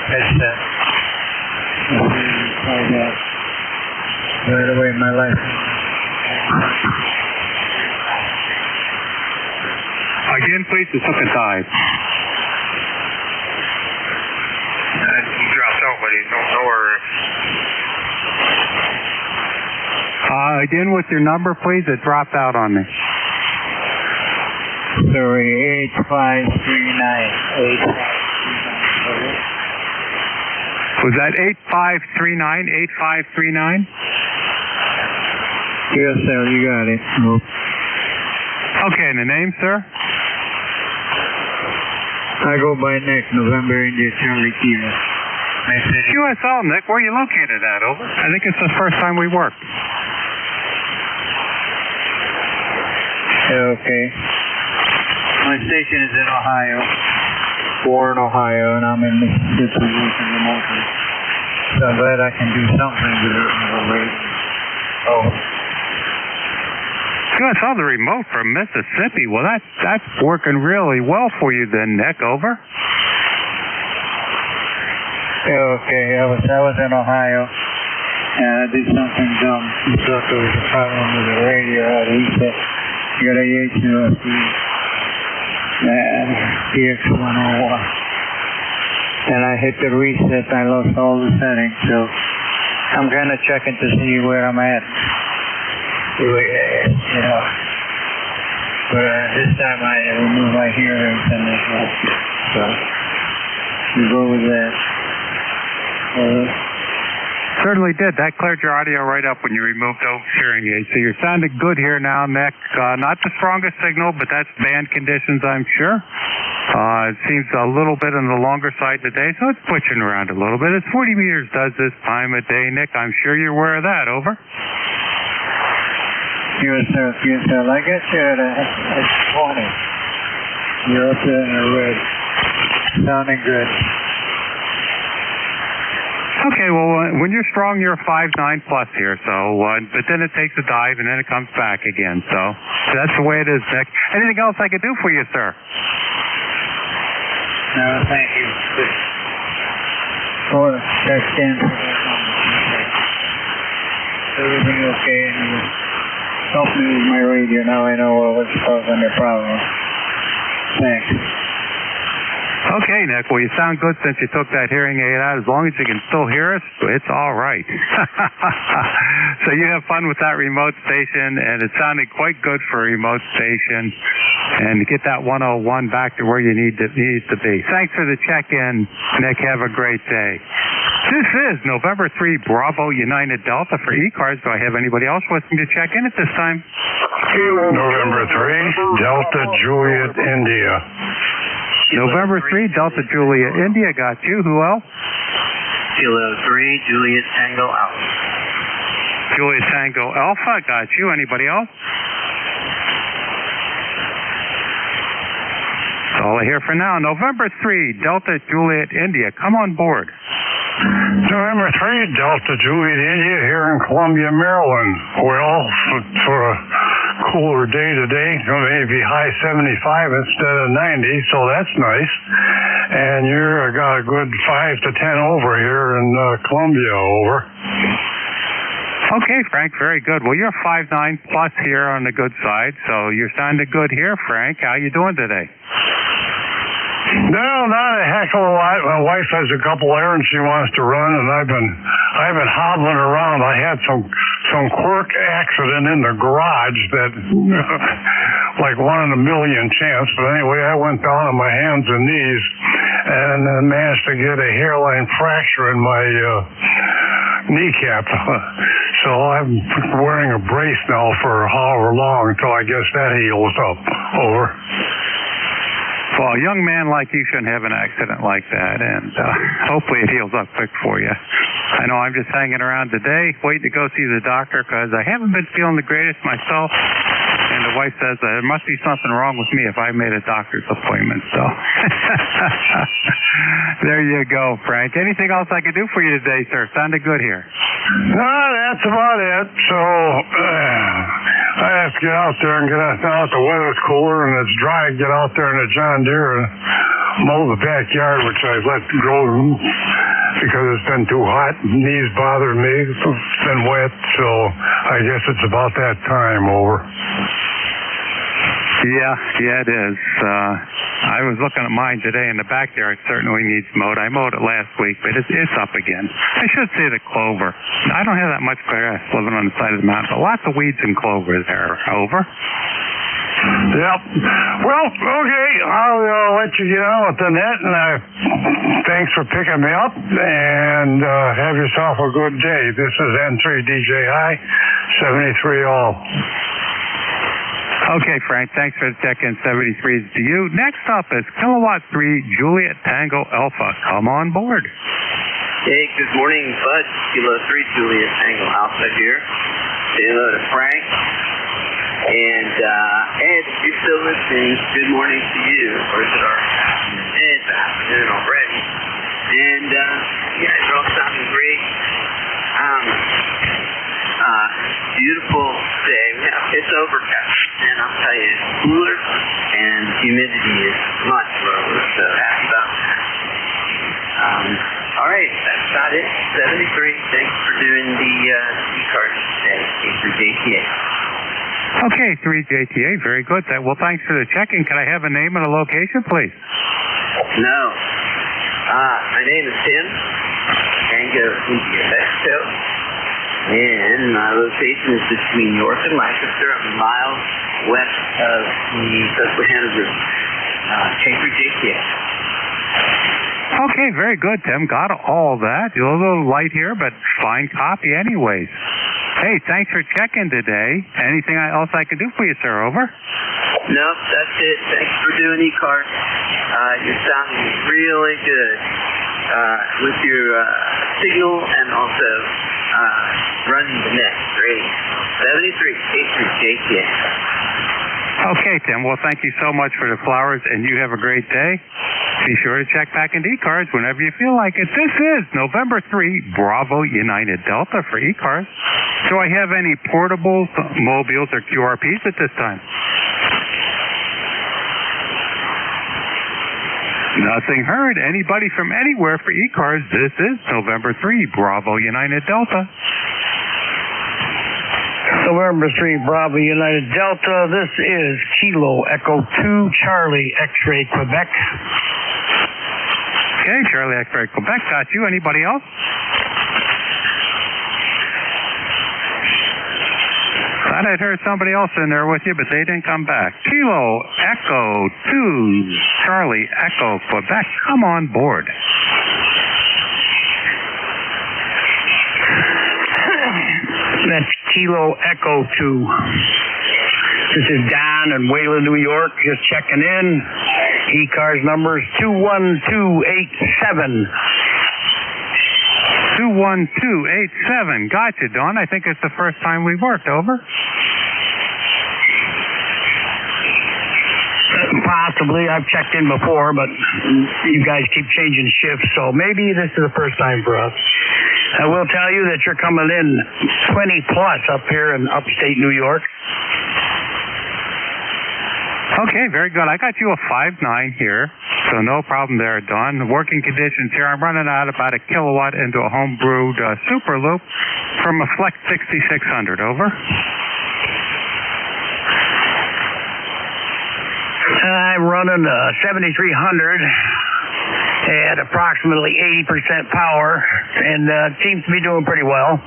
headset. Right away, my life. Again, please, it took a dive. He dropped out, but he's don't know where. Again, with your number, please. It dropped out on me. Sorry, 8539. Was that 8539? 8539? Yes, sir, you got it. Okay, and the name, sir? I go by Nick, November India Charlie Kilo. QSL, Nick, where are you located at, over? I think it's the first time we worked. Okay. My station is in Ohio, Warren, Ohio, and I'm in Mississippi working remotely. So I'm glad I can do something with it on the radio. Oh. QSL, the remote from Mississippi. Well, that's working really well for you then, Nick, over. Okay, I was in Ohio, and I did something dumb. He thought there was a problem with the radio. He said, you got a ECARS and PX101. And I hit the reset, I lost all the settings, so I'm kind of checking to see where I'm at. You know. But this time I removed my hearings and this one. So, we go with that. Certainly did. That cleared your audio right up when you removed those hearing aids. So you're sounding good here now, Nick. Not the strongest signal, but that's band conditions, I'm sure. It seems a little bit on the longer side today, so it's pushing around a little bit. It's 40 meters does this time of day, Nick. I'm sure you're aware of that. Over. Yes, sir. Yes, sir. Like I said, it's 20. You're up there in the red. Sounding good. Okay, well, when you're strong, you're 5.9 plus here, so, but then it takes a dive and then it comes back again, so that's the way it is, Nick. Anything else I could do for you, sir? No, thank you. Oh, that's everything okay, and help me with my radio. Now I know what's causing the problem. Thanks. Okay, Nick. Well, you sound good since you took that hearing aid out. As long as you can still hear us, it's all right. So you have fun with that remote station, and it sounded quite good for a remote station. And to get that 101 back to where you need to be. Thanks for the check-in, Nick. Have a great day. This is November 3 Bravo United Delta for ECARS. Do I have anybody else wishing to check in at this time? November 3 Delta Juliet India. November 3, Delta Juliet India, got you. Who else? Kilo 3, Juliet Tango Alpha. Juliet Tango Alpha, got you. Anybody else? That's all I hear for now. November 3, Delta Juliet India, come on board. November 3, Delta Juliet India here in Columbia, Maryland. Well, for a cooler day today, maybe high 75 instead of 90, so that's nice. And you're got a good 5 to 10 over here in Columbia, over. Okay, Frank, very good. Well, you're 5.9 plus here on the good side, so you're sounding good here, Frank. How you doing today? No, not a heck of a lot. My wife has a couple errands she wants to run, and I've been hobbling around. I had some quirk accident in the garage that like 1 in a million chance. But anyway, I went down on my hands and knees and managed to get a hairline fracture in my kneecap. So I'm wearing a brace now for however long until I guess that heals up. Over. Well, a young man like you shouldn't have an accident like that, and hopefully it heals up quick for you. I know I'm just hanging around today, waiting to go see the doctor because I haven't been feeling the greatest myself, and the wife says there must be something wrong with me if I made a doctor's appointment, so. There you go, Frank. Anything else I could do for you today, sir? Sounded good here. No, that's about it. So I have to get out there and get out. Now the weather's cooler and it's dry. Get out there in the John Deere and mow the backyard, which I let grow because it's been too hot. Knees bothered me. It's been wet, so I guess it's about that time. Over. Yeah, it is. I was looking at mine today, and the backyard certainly needs mowed. I mowed it last week, but it's up again. I should say the clover. I don't have that much grass living on the side of the mountain, but lots of weeds and clover there. Over. Yep. Well, okay, I'll let you get on with the net, and thanks for picking me up, and have yourself a good day. This is N3DJI, 73 all. Okay, Frank, thanks for the check-in. 73 to you. Next up is Kilowatt 3 Juliet Tango Alpha. Come on board. Hey, good morning, Bud. Kilo 3 Juliet Tango Alpha here. Say hello to Frank. And Ed, if you're still listening, good morning to you. Or is it our afternoon? It's afternoon already. And you guys are all sounding great. Beautiful day. It's overcast, and I'll tell you, it's cooler, and humidity is much lower, so happy about that. All right, that's about it. 73. Thanks for doing the ECARS today. K3JTA. Okay, 3JTA, very good. Well, thanks for the check-in. Can I have a name and a location, please? No. My name is Tim. Tango India Mexico. And my location is between York and Lancaster. I'm miles west of the Susquehanna River. K3JTA. Okay, very good, Tim. Got all that. You're a little light here, but fine copy anyways. Hey, thanks for checking today. Anything else I can do for you, sir? Over. No, that's it. Thanks for doing ECARS. You're sounding really good with your signal and also running the net. Great. 73, K3JTA. Okay, Tim. Well, thank you so much for the flowers, and you have a great day. Be sure to check back into ECARS whenever you feel like it. This is November 3, Bravo United Delta for ECARS. Do I have any portables, mobiles, or QRPs at this time? Nothing heard. Anybody from anywhere for ECARS? This is November 3, Bravo United Delta. November 3, Bravo United Delta. This is Kilo Echo 2, Charlie X-Ray Quebec. Okay, Charlie X-Ray Quebec. Got you. Anybody else? Thought I'd heard somebody else in there with you, but they didn't come back. Kilo Echo 2, Charlie Echo Quebec. Come on board. That's Kilo Echo 2. This is Don in Wayland, New York, just checking in. ECARS number is 21287. 21287. Gotcha, Don. I think it's the first time we've worked. Over. Possibly. I've checked in before, but you guys keep changing shifts, so maybe this is the first time for us. I will tell you that you're coming in 20 plus up here in upstate New York. Okay, very good. I got you a 5.9 here, so no problem there, Don. Working conditions here. I'm running out about a kilowatt into a home-brewed super loop from a Flex 6600. Over. I'm running a 7300 at approximately 80% power, and seems to be doing pretty well.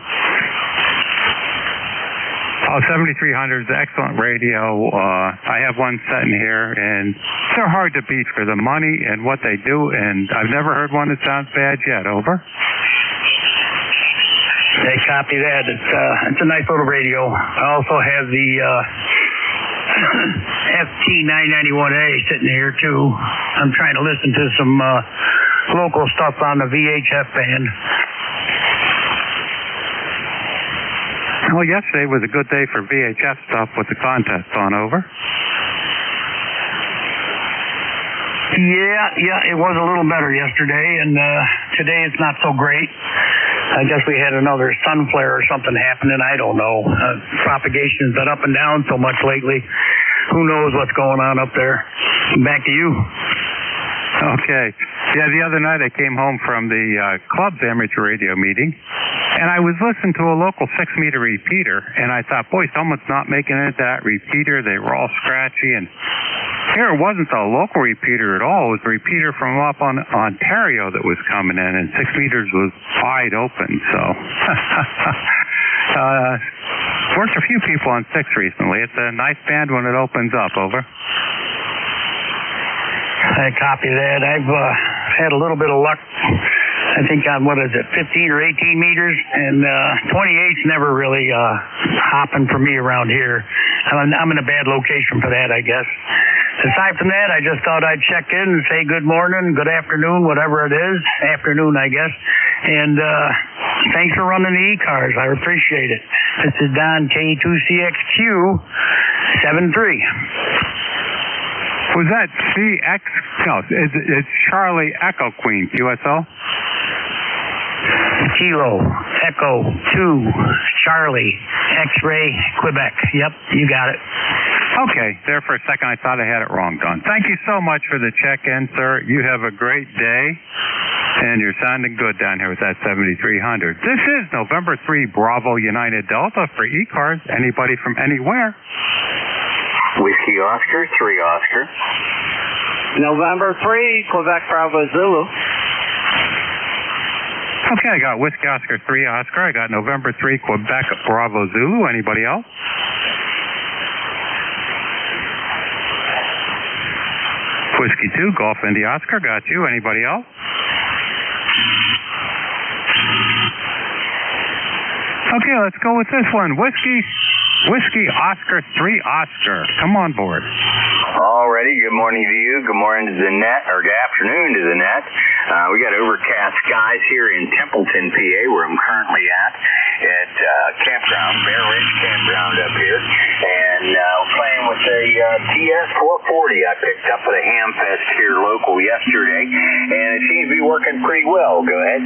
Oh, 7300 is excellent radio. I have one sitting here, and they're hard to beat for the money and what they do, and I've never heard one that sounds bad yet. Over. They copy that. It's a nice little radio. I also have the FT991A sitting here, too. I'm trying to listen to some local stuff on the VHF band. Well, yesterday was a good day for VHF stuff with the contest on. Over. Yeah, it was a little better yesterday, and today it's not so great. I guess we had another sun flare or something happening. I don't know. Propagation's been up and down so much lately. Who knows what's going on up there? Back to you. Okay. Yeah, the other night I came home from the club's amateur radio meeting, And I was listening to a local 6-meter repeater, and I thought, boy, someone's not making it to that repeater. They were all scratchy, and here it wasn't a local repeater at all. It was a repeater from up on Ontario that was coming in, and 6 meters was wide open. So worked a few people on 6 recently. It's a nice band when it opens up. Over. I copy that. I've had a little bit of luck. I think on, 15 or 18 meters, and 28's never really hopping for me around here. I'm in a bad location for that, I guess. Aside from that, I just thought I'd check in and say good morning, good afternoon, whatever it is. Afternoon, I guess. And thanks for running the ECARS. I appreciate it. This is Don, K2CXQ 73. Was that CX? No, it's Charlie Echo Queen, QSO? Kilo, Echo, 2, Charlie, X-Ray, Quebec. Yep, you got it. Okay, there for a second I thought I had it wrong, Don. Thank you so much for the check-in, sir. You have a great day, and you're sounding good down here with that 7300. This is November 3 Bravo United Delta for ECARS. Anybody from anywhere? Whiskey Oscar, 3 Oscar. November 3, Quebec Bravo Zulu. Okay, I got Whiskey Oscar 3 Oscar. I got November 3 Quebec Bravo Zulu. Anybody else? Whiskey 2 Golf Indy Oscar. Got you. Anybody else? Okay, let's go with this one. Whiskey Oscar 3 Oscar. Come on board. Alrighty, good morning to you. Good morning to the net, or good afternoon to the net. We got overcast skies here in Templeton, PA, where I'm currently at Campground, Bear Ridge Campground up here. And playing with a TS440 I picked up at a Hamfest here local yesterday. And it seems to be working pretty well. Go ahead.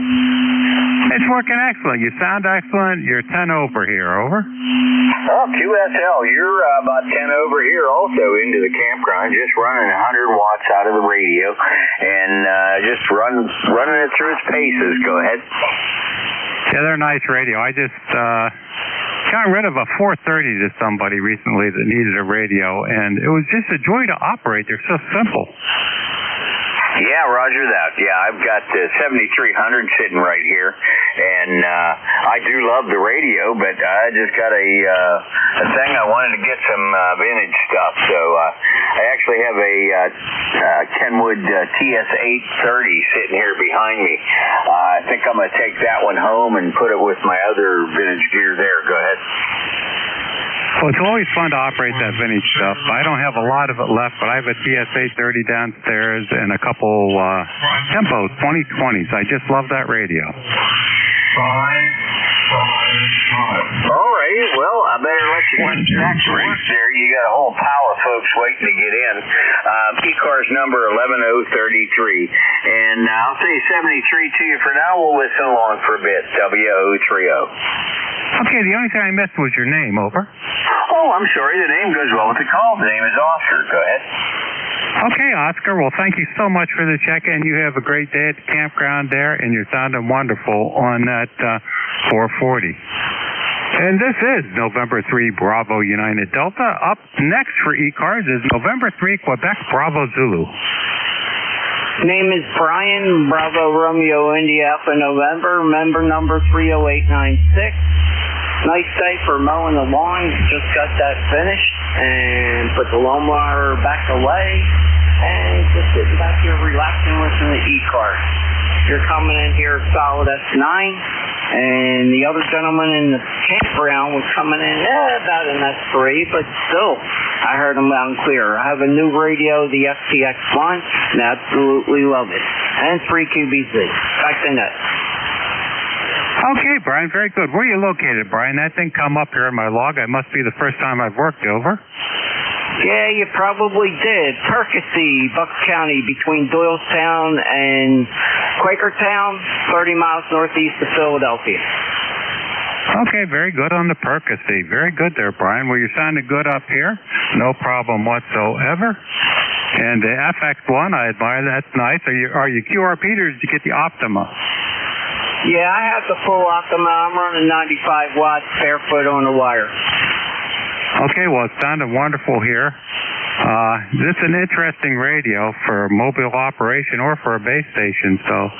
It's working excellent. You sound excellent. You're 10 over here. Over. Oh, QSL, you're about 10 over here also into the campground, just running 100 watts out of the radio and just running it through its paces. Go ahead. Yeah, they're nice radio. I just got rid of a 430 to somebody recently that needed a radio, and it was just a joy to operate. They're so simple. Yeah, roger that. Yeah, I've got the 7300 sitting right here, and I do love the radio, but I just got a thing. I wanted to get some vintage stuff, so I actually have a Kenwood TS830 sitting here behind me. I think I'm going to take that one home and put it with my other vintage gear there. Go ahead. Well, it's always fun to operate that vintage stuff. I don't have a lot of it left, but I have a TS830 downstairs and a couple Tempo 2020s. I just love that radio. All right. Well, I better let you get back to work there. You got a whole pile of folks waiting to get in. ECARS number 11033. And I'll say 73 to you for now. We'll listen along for a bit. WO30. Okay, the only thing I missed was your name. Over. Oh, I'm sorry. The name goes well with the call. The name is Oscar. Go ahead. Okay, Oscar. Well, thank you so much for the check-in. You have a great day at the campground there, and you're sounding wonderful on that 440. And this is November 3 Bravo United Delta. Up next for ECARS is November 3 Quebec Bravo Zulu. Name is Brian, Bravo Romeo India Alpha November, member number 30896. Nice day for mowing the lawn. Just got that finished and put the lawnmower back away and just sitting back here relaxing listening to ECARS. You're coming in here solid S9, and the other gentleman in the campground was coming in about an S3, but still, I heard him loud and clear. I have a new radio, the FTX1, and absolutely love it. And 3QBZ. Back to net. Okay, Brian, very good. Where are you located, Brian? That didn't come up here in my log. It must be the first time I've worked. Over. Yeah, you probably did. Percy, Bucks County, between Doylestown and Quakertown, 30 miles northeast of Philadelphia. Okay, very good on the Percy. Very good there, Brian. Well, you're sounding good up here. No problem whatsoever. And the FX1, I admire. That's nice. Are you QRP or did you get the Optima? Yeah, I have the full Optima. I'm running 95 watts barefoot on the wire. Okay, well, it sounded wonderful here. This is an interesting radio for mobile operation or for a base station, so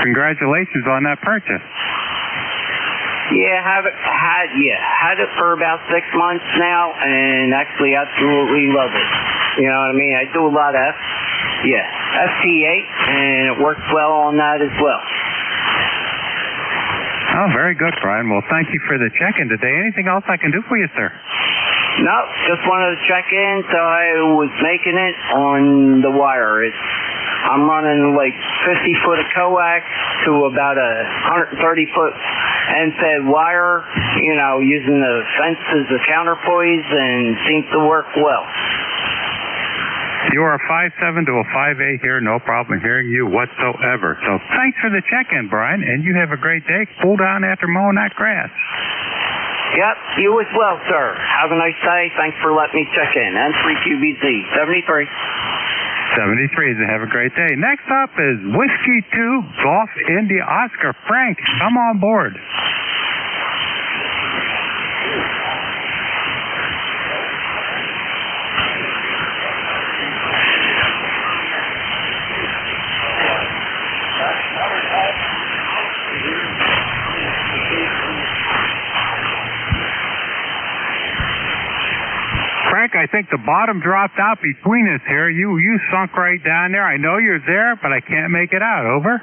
congratulations on that purchase. Yeah, had it for about 6 months now, and actually absolutely love it. You know what I mean? I do a lot of FT8, and it works well on that as well. Oh, very good, Brian. Well, thank you for the check-in today. Anything else I can do for you, sir? No, just wanted to check in, so I was making it on the wire. I'm running like 50 foot of coax to about a 130 foot end-fed wire, you know, using the fence as a counterpoise, and seems to work well. You are a 5'7" to a 5'8" here, no problem hearing you whatsoever. So thanks for the check-in, Brian, and you have a great day. Cool down after mowing that grass. Yep, you as well, sir. Have a nice day. Thanks for letting me check in. N3QBZ, 73. 73, have a great day. Next up is Whiskey 2, Golf India Oscar. Frank, come on board. Frank, I think the bottom dropped out between us here. You sunk right down there. I know you're there, but I can't make it out. Over.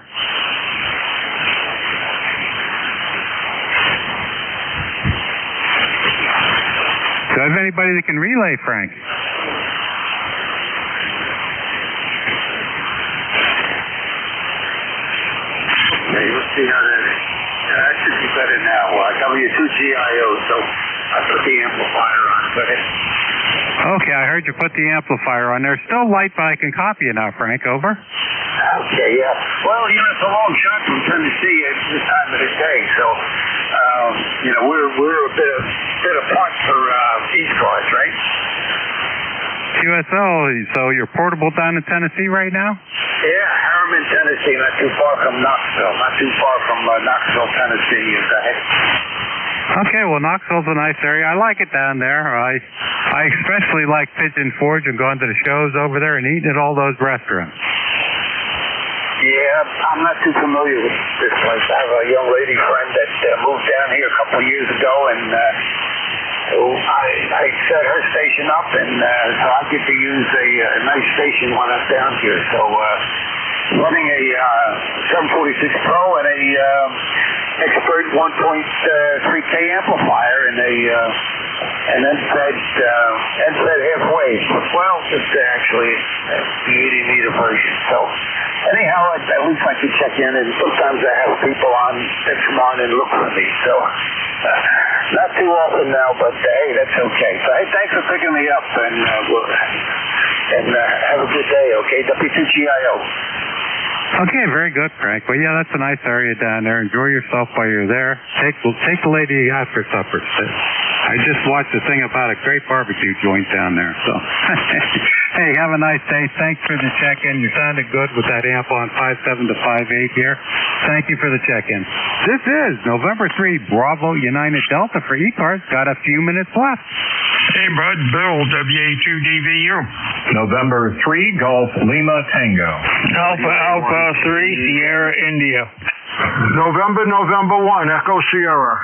Do I have anybody that can relay, Frank? Okay, let's see how that is. That should be better now. W2GIO, so I put the amplifier on. Go ahead. Okay, I heard you put the amplifier on there. Still light, but I can copy you now, Frank. Over. Okay, yeah. Well, you know, it's a long shot from Tennessee at this time of the day, so you know, we're a bit apart for ECARS, right? QSL. So you're portable down in Tennessee right now? Yeah, Harriman, Tennessee, not too far from Knoxville. Not too far from Knoxville, Tennessee. Okay, well, Knoxville's a nice area. I like it down there. I especially like Pigeon Forge and going to the shows over there and eating at all those restaurants. Yeah, I'm not too familiar with this place. I have a young lady friend that moved down here a couple of years ago, and I set her station up, and so I get to use a nice station when I'm down here. So running a 746 Pro and a Expert 1.3K amplifier and then fed halfway. Well, it's actually the 80 meter version. So anyhow, at least I can check in, and sometimes I have people on that come on and look for me. So not too often now, but hey, that's okay. So hey, thanks for picking me up, and have a good day. Okay, W2GIO. Okay, very good, Frank. Well, yeah, that's a nice area down there. Enjoy yourself while you're there. Take the lady out for supper. I just watched a thing about a great barbecue joint down there. So, hey, have a nice day. Thanks for the check-in. You sounded good with that amp on 5'7" to 5'8" here. Thank you for the check-in. This is November 3, Bravo United Delta for ECARS. Got a few minutes left. Hey, Bud, Bill, WA2DVU. November 3, Golf Lima Tango. Alpha 3, Sierra India. November 1, Echo Sierra.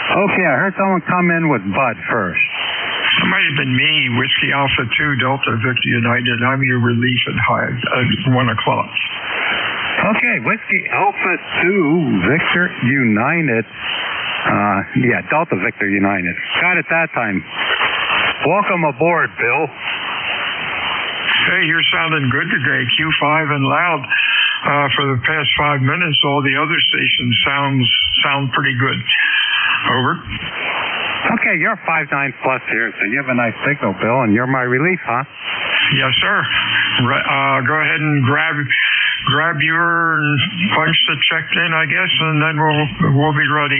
Okay, I heard someone come in with Bud first. It might have been me, Whiskey Alpha 2, Delta Victor United. I'm your relief at 1 o'clock. Okay, Whiskey Alpha 2, Victor United. Delta Victor United. Got it that time. Welcome aboard, Bill. Hey, you're sounding good today, Q5 and loud. For the past 5 minutes, all the other stations sound pretty good. Over. Okay, you're 5'9" plus here, so you have a nice signal, Bill, and you're my relief, huh? Yes, sir. Go ahead and grab your bunch that checked in, I guess, and then we'll be ready.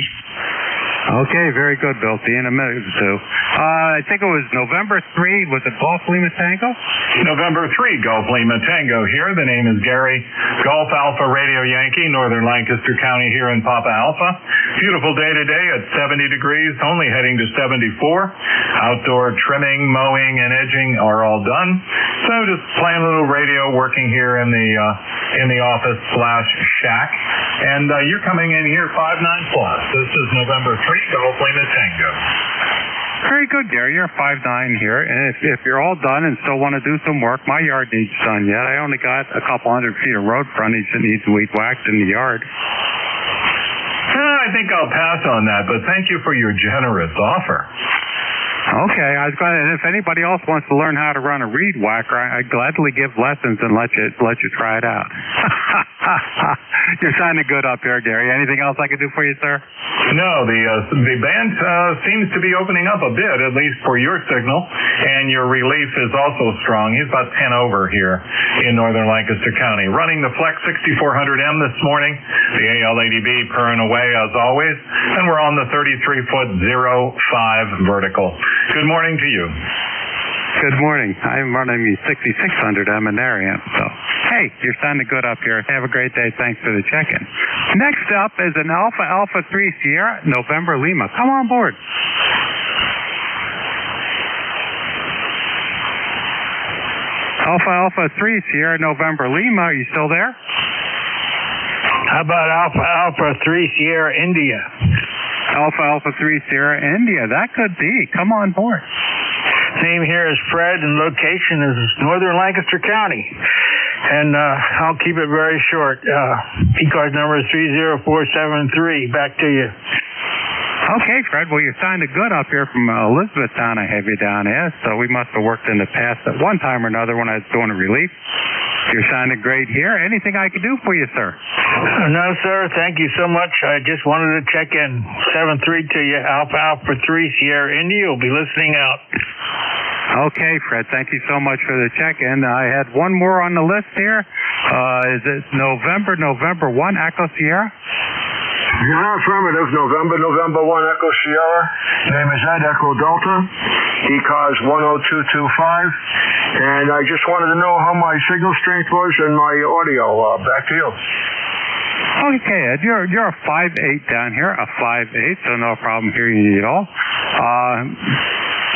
Okay, very good, Bill. See you in a minute or two. I think it was November 3. Was it Golf Lima Tango? November 3, Golf Lima Tango here. The name is Gary. Golf Alpha Radio Yankee, Northern Lancaster County here in Papa Alpha. Beautiful day today at 70 degrees, only heading to 74. Outdoor trimming, mowing, and edging are all done. So just playing a little radio, working here in the office / shack. And you're coming in here 5'9 plus. This is November 3, Golf Lima Tango. Very good, Gary. You're 5'9 here, and if you're all done and still want to do some work, my yard needs done yet. I only got a couple 100 feet of road frontage that needs weed whacked in the yard. I think I'll pass on that, but thank you for your generous offer. Okay, I was going to, if anybody else wants to learn how to run a reed whacker, I'd gladly give lessons and let you try it out. You're sounding good up here, Gary. Anything else I can do for you, sir? No, the band seems to be opening up a bit, at least for your signal, and your relief is also strong. He's about 10 over here in Northern Lancaster County. Running the Flex 6400M this morning, the ALADB purring away as always, and we're on the 33-foot 05 vertical. Good morning to you. Good morning. I'm running the 6600M in Arian. So, hey, you're sounding good up here. Have a great day. Thanks for the check-in. Next up is an Alpha 3 Sierra, November Lima. Come on board. Alpha 3 Sierra, November Lima. Are you still there? How about Alpha 3 Sierra, India? Alpha 3 Sierra, India. That could be. Come on board. Name here is Fred, and location is Northern Lancaster County. And I'll keep it very short. ECARS number is 30473. Back to you. Okay, Fred. Well, you're sounding good up here from Elizabethtown. I have you down as, so we must have worked in the past at one time or another when I was doing a relief. You're sounding great here. Anything I can do for you, sir? No, sir. Thank you so much. I just wanted to check in. 7-3 to you. Alpha 3 Sierra India will be listening out. Okay, Fred. Thank you so much for the check-in. I had one more on the list here. Is it November 1, Echo Sierra? Yeah, affirmative. November 1, Echo Sierra. Name is Ed, Echo Delta. ECARS 10225. And I just wanted to know how my signal strength was and my audio. Back to you. Okay, Ed. You're a 5'8 down here, a 5'8, so no problem hearing you at all.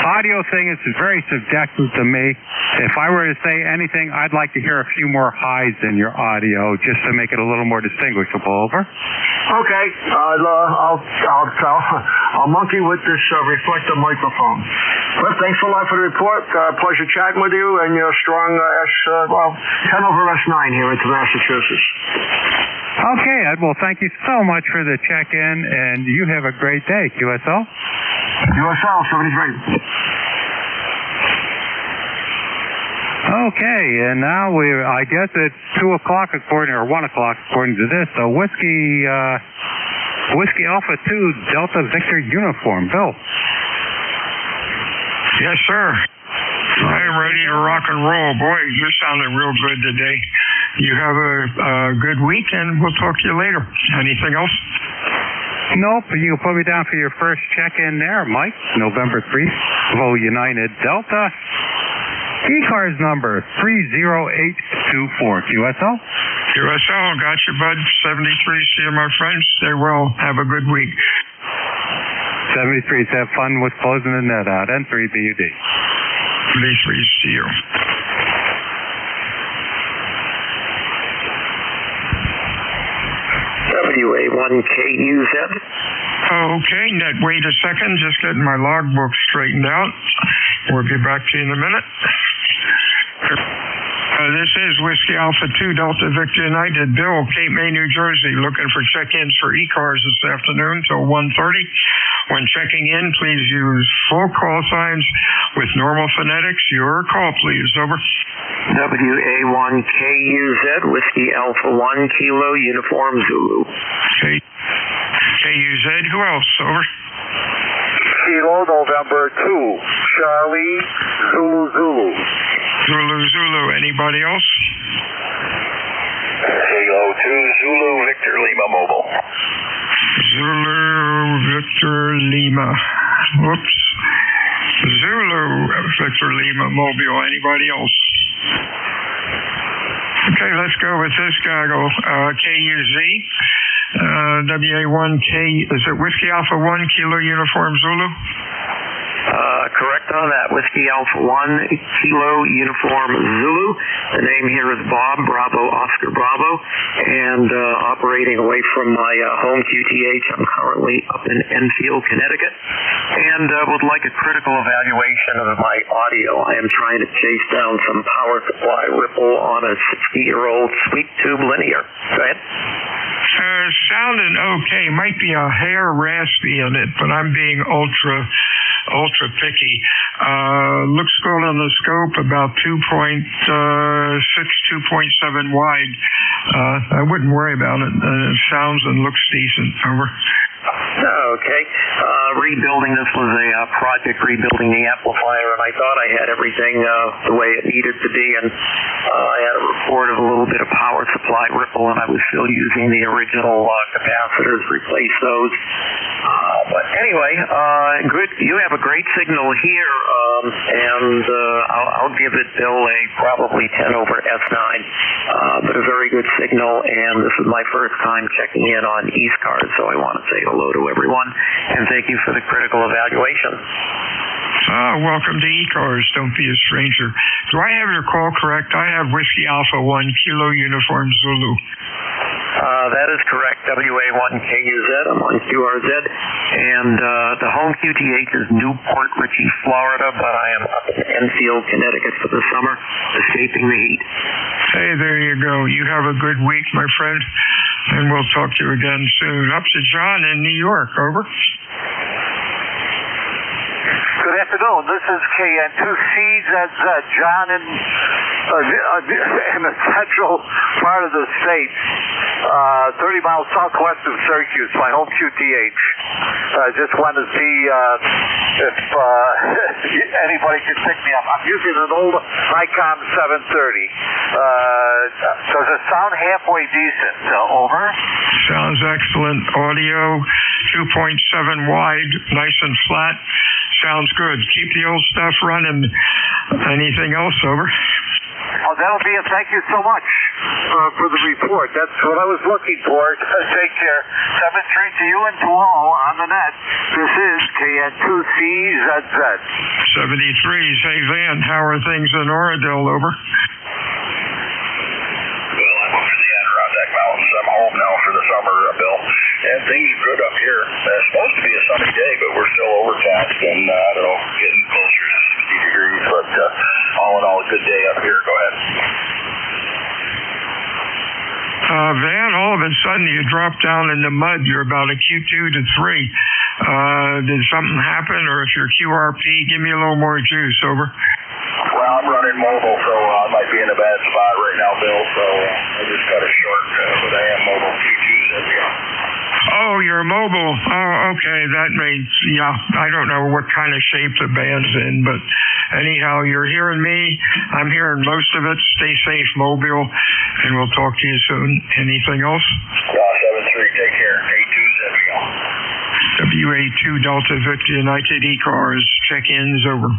Audio thing is very subjective to me. If I were to say anything, I'd like to hear a few more highs in your audio just to make it a little more distinguishable. Over. Okay. I'll monkey with this reflector microphone. But thanks a lot for the report. Pleasure chatting with you, and you're strong 10 over S9 here in Massachusetts. Okay, Ed. Well, thank you so much for the check-in, and you have a great day. QSL? QSL, 73. Okay, and now I guess it's 2 o'clock or 1 o'clock according to this. So Whiskey Alpha 2 Delta Victor uniform. Bill. Yes, sir. I am ready to rock and roll. Boy, you're sounding real good today. You have a good week, and we'll talk to you later. Anything else? Nope. You can put me down for your first check-in there, Mike. November 3, Bravo United Delta. ECARS number 30824. QSL? QSL, got you, bud. 73. See you, my friends. Stay well. Have a good week. 73. Have fun with closing the net out. N3 BUD. 33. See you. WA1KUZ. Okay, Ned, wait a second. Just getting my logbook straightened out. We'll be back to you in a minute. This is Whiskey Alpha 2 Delta Victor United. Bill, Cape May, New Jersey, looking for check-ins for ECARS this afternoon till 1:30. When checking in, please use full call signs with normal phonetics. Your call, please. Over. WA1KUZ, Whiskey Alpha 1 Kilo Uniform Zulu. KUZ, who else? Over. Kilo November 2, Charlie Zulu. Zulu. Anybody else? Kilo 2 Zulu Victor Lima Mobile. Zulu Victor Lima. Whoops. Zulu Victor Lima Mobile. Anybody else? Okay, let's go with this goggle. KUZ. WA1K. Is it Whiskey Alpha 1 Kilo Uniform Zulu? Correct on that. Whiskey Alpha 1 Kilo Uniform Zulu. The name here is Bob, Bravo, Oscar Bravo, and operating away from my home QTH. I'm currently up in Enfield, Connecticut, and would like a critical evaluation of my audio. I am trying to chase down some power supply ripple on a 60-year-old sweet tube linear. Go ahead. Sounding okay. Might be a hair raspy in it, but I'm being ultra picky. Looks good on the scope, about 2.6, 2.7 wide. I wouldn't worry about it. It sounds and looks decent. Over. Okay. Rebuilding, this was a project rebuilding the amplifier, and I thought I had everything the way it needed to be, and I had a report of a little bit of power supply ripple, and I was still using the original capacitors, replace those. But anyway, good. You have a great signal here, and I'll give it, Bill, a probably 10 over S9, but a very good signal, and this is my first time checking in on ECARS, so I want to say hello to everyone, and thank you for the critical evaluation. Welcome to ECARS. Don't be a stranger. Do I have your call correct? I have Whiskey Alpha 1 Kilo Uniform Zulu. That is correct. WA1KUZ. I'm on QRZ. And the home QTH is Newport Richey, Florida, but I am up in Enfield, Connecticut for the summer, escaping the heat. Hey, there you go. You have a good week, my friend, and we'll talk to you again soon. Up to John in New York. Over. Good afternoon. This is KN2CZZ. John in the central part of the state, 30 miles southwest of Syracuse, my home QTH. Just wanted to see if anybody could pick me up. I'm using an old Icon 730. Does it sound halfway decent? Over. Sounds excellent. Audio 2.7 wide, nice and flat. Sounds good. Keep the old stuff running. Anything else? Over. Oh, that'll be it. Thank you so much for the report. That's what I was looking for. Take care. 7-3 to you and to all on the net. This is KN2CZZ. 73. Hey, Van, how are things in Oradell? Over. Well, I'm up in the Adirondack Mountains. I'm home now for the summer, Bill. And things are good up here. It's supposed to be a sunny day, but we're still overcast and, I don't know, getting closer to 60 degrees. But all in all, a good day up here. Go ahead. Van, all of a sudden you dropped down in the mud. You're about a Q2 to 3. Did something happen, or if you're QRP, give me a little more juice. Over. Well, I'm running mobile, so I might be in a bad spot right now, Bill. So I just cut it short, but I am mobile Q2s at the Oh, you're mobile. Oh, okay. That makes, yeah, I don't know what kind of shape the band's in, but anyhow, you're hearing me. I'm hearing most of it. Stay safe, Mobile, and we'll talk to you soon. Anything else? 7-3, take care. A2 WA2 Delta Victor United ECARS. Check-ins over.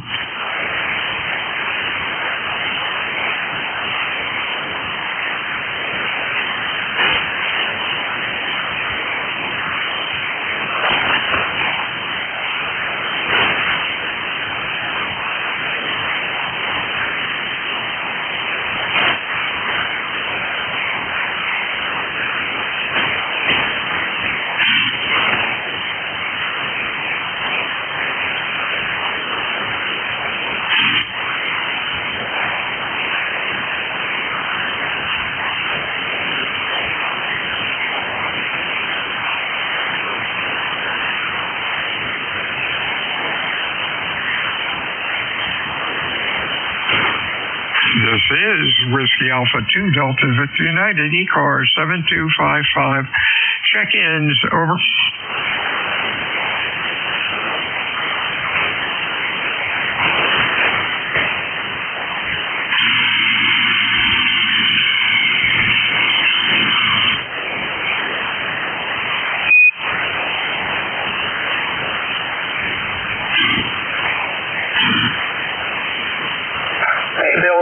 This is Whiskey Alpha 2 Delta Victor United ECARS 7255. Check-ins, over.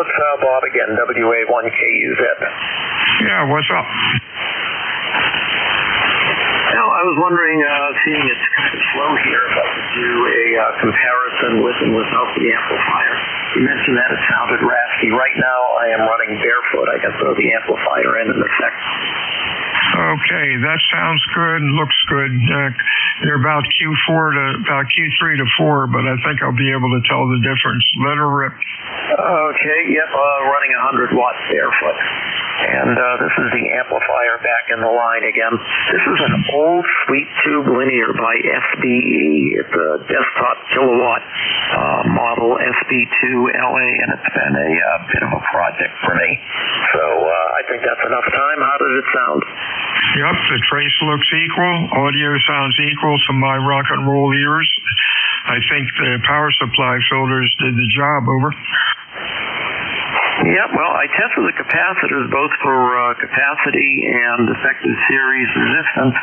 it's Bob again, WA1KUZ. Yeah, what's up? Now, I was wondering, seeing it's kind of slow here, if I could do a comparison with and without the amplifier. You mentioned that it sounded raspy. Right now, I am running barefoot. I can throw the amplifier in a sec. Okay, that sounds good and looks good. You're about Q3 to 4, but I think I'll be able to tell the difference. Let her rip. Okay, yep, running 100 watts barefoot. And this is the amplifier back in the line again. This is an old sweet tube linear by SBE. It's a desktop kilowatt model SB2LA, and it's been a bit of a project for me. So I think that's enough time. How does it sound? Yep, the trace looks equal. Audio sounds equal to my rock and roll ears. I think the power supply filters did the job. Over. Yeah, well, I tested the capacitors both for capacity and effective series resistance,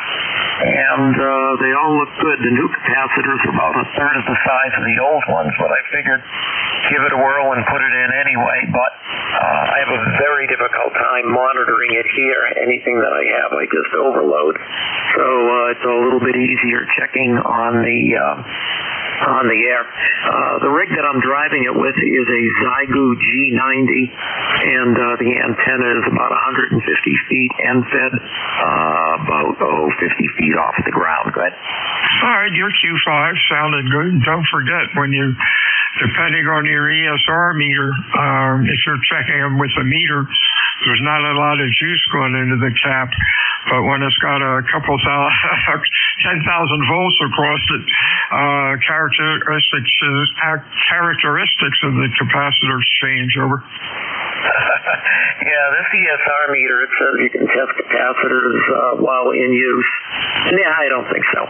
and they all look good. The new capacitors are about a third of the size of the old ones, but I figured give it a whirl and put it in anyway, but I have a very difficult time monitoring it here. Anything that I have, I just overload. So it's a little bit easier checking on the air. The rig that I'm driving it with is a Zygu G90, and the antenna is about 150 feet and fed about 50 feet off the ground. Good. All right, your Q5 sounded good. Don't forget, when you, depending on your ESR meter, if you're checking them with a meter, there's not a lot of juice going into the cap, but when it's got a couple 10,000 volts across it, characteristics of the capacitors change. Over. Yeah, this ESR meter, it says you can test capacitors while in use. Yeah, I don't think so.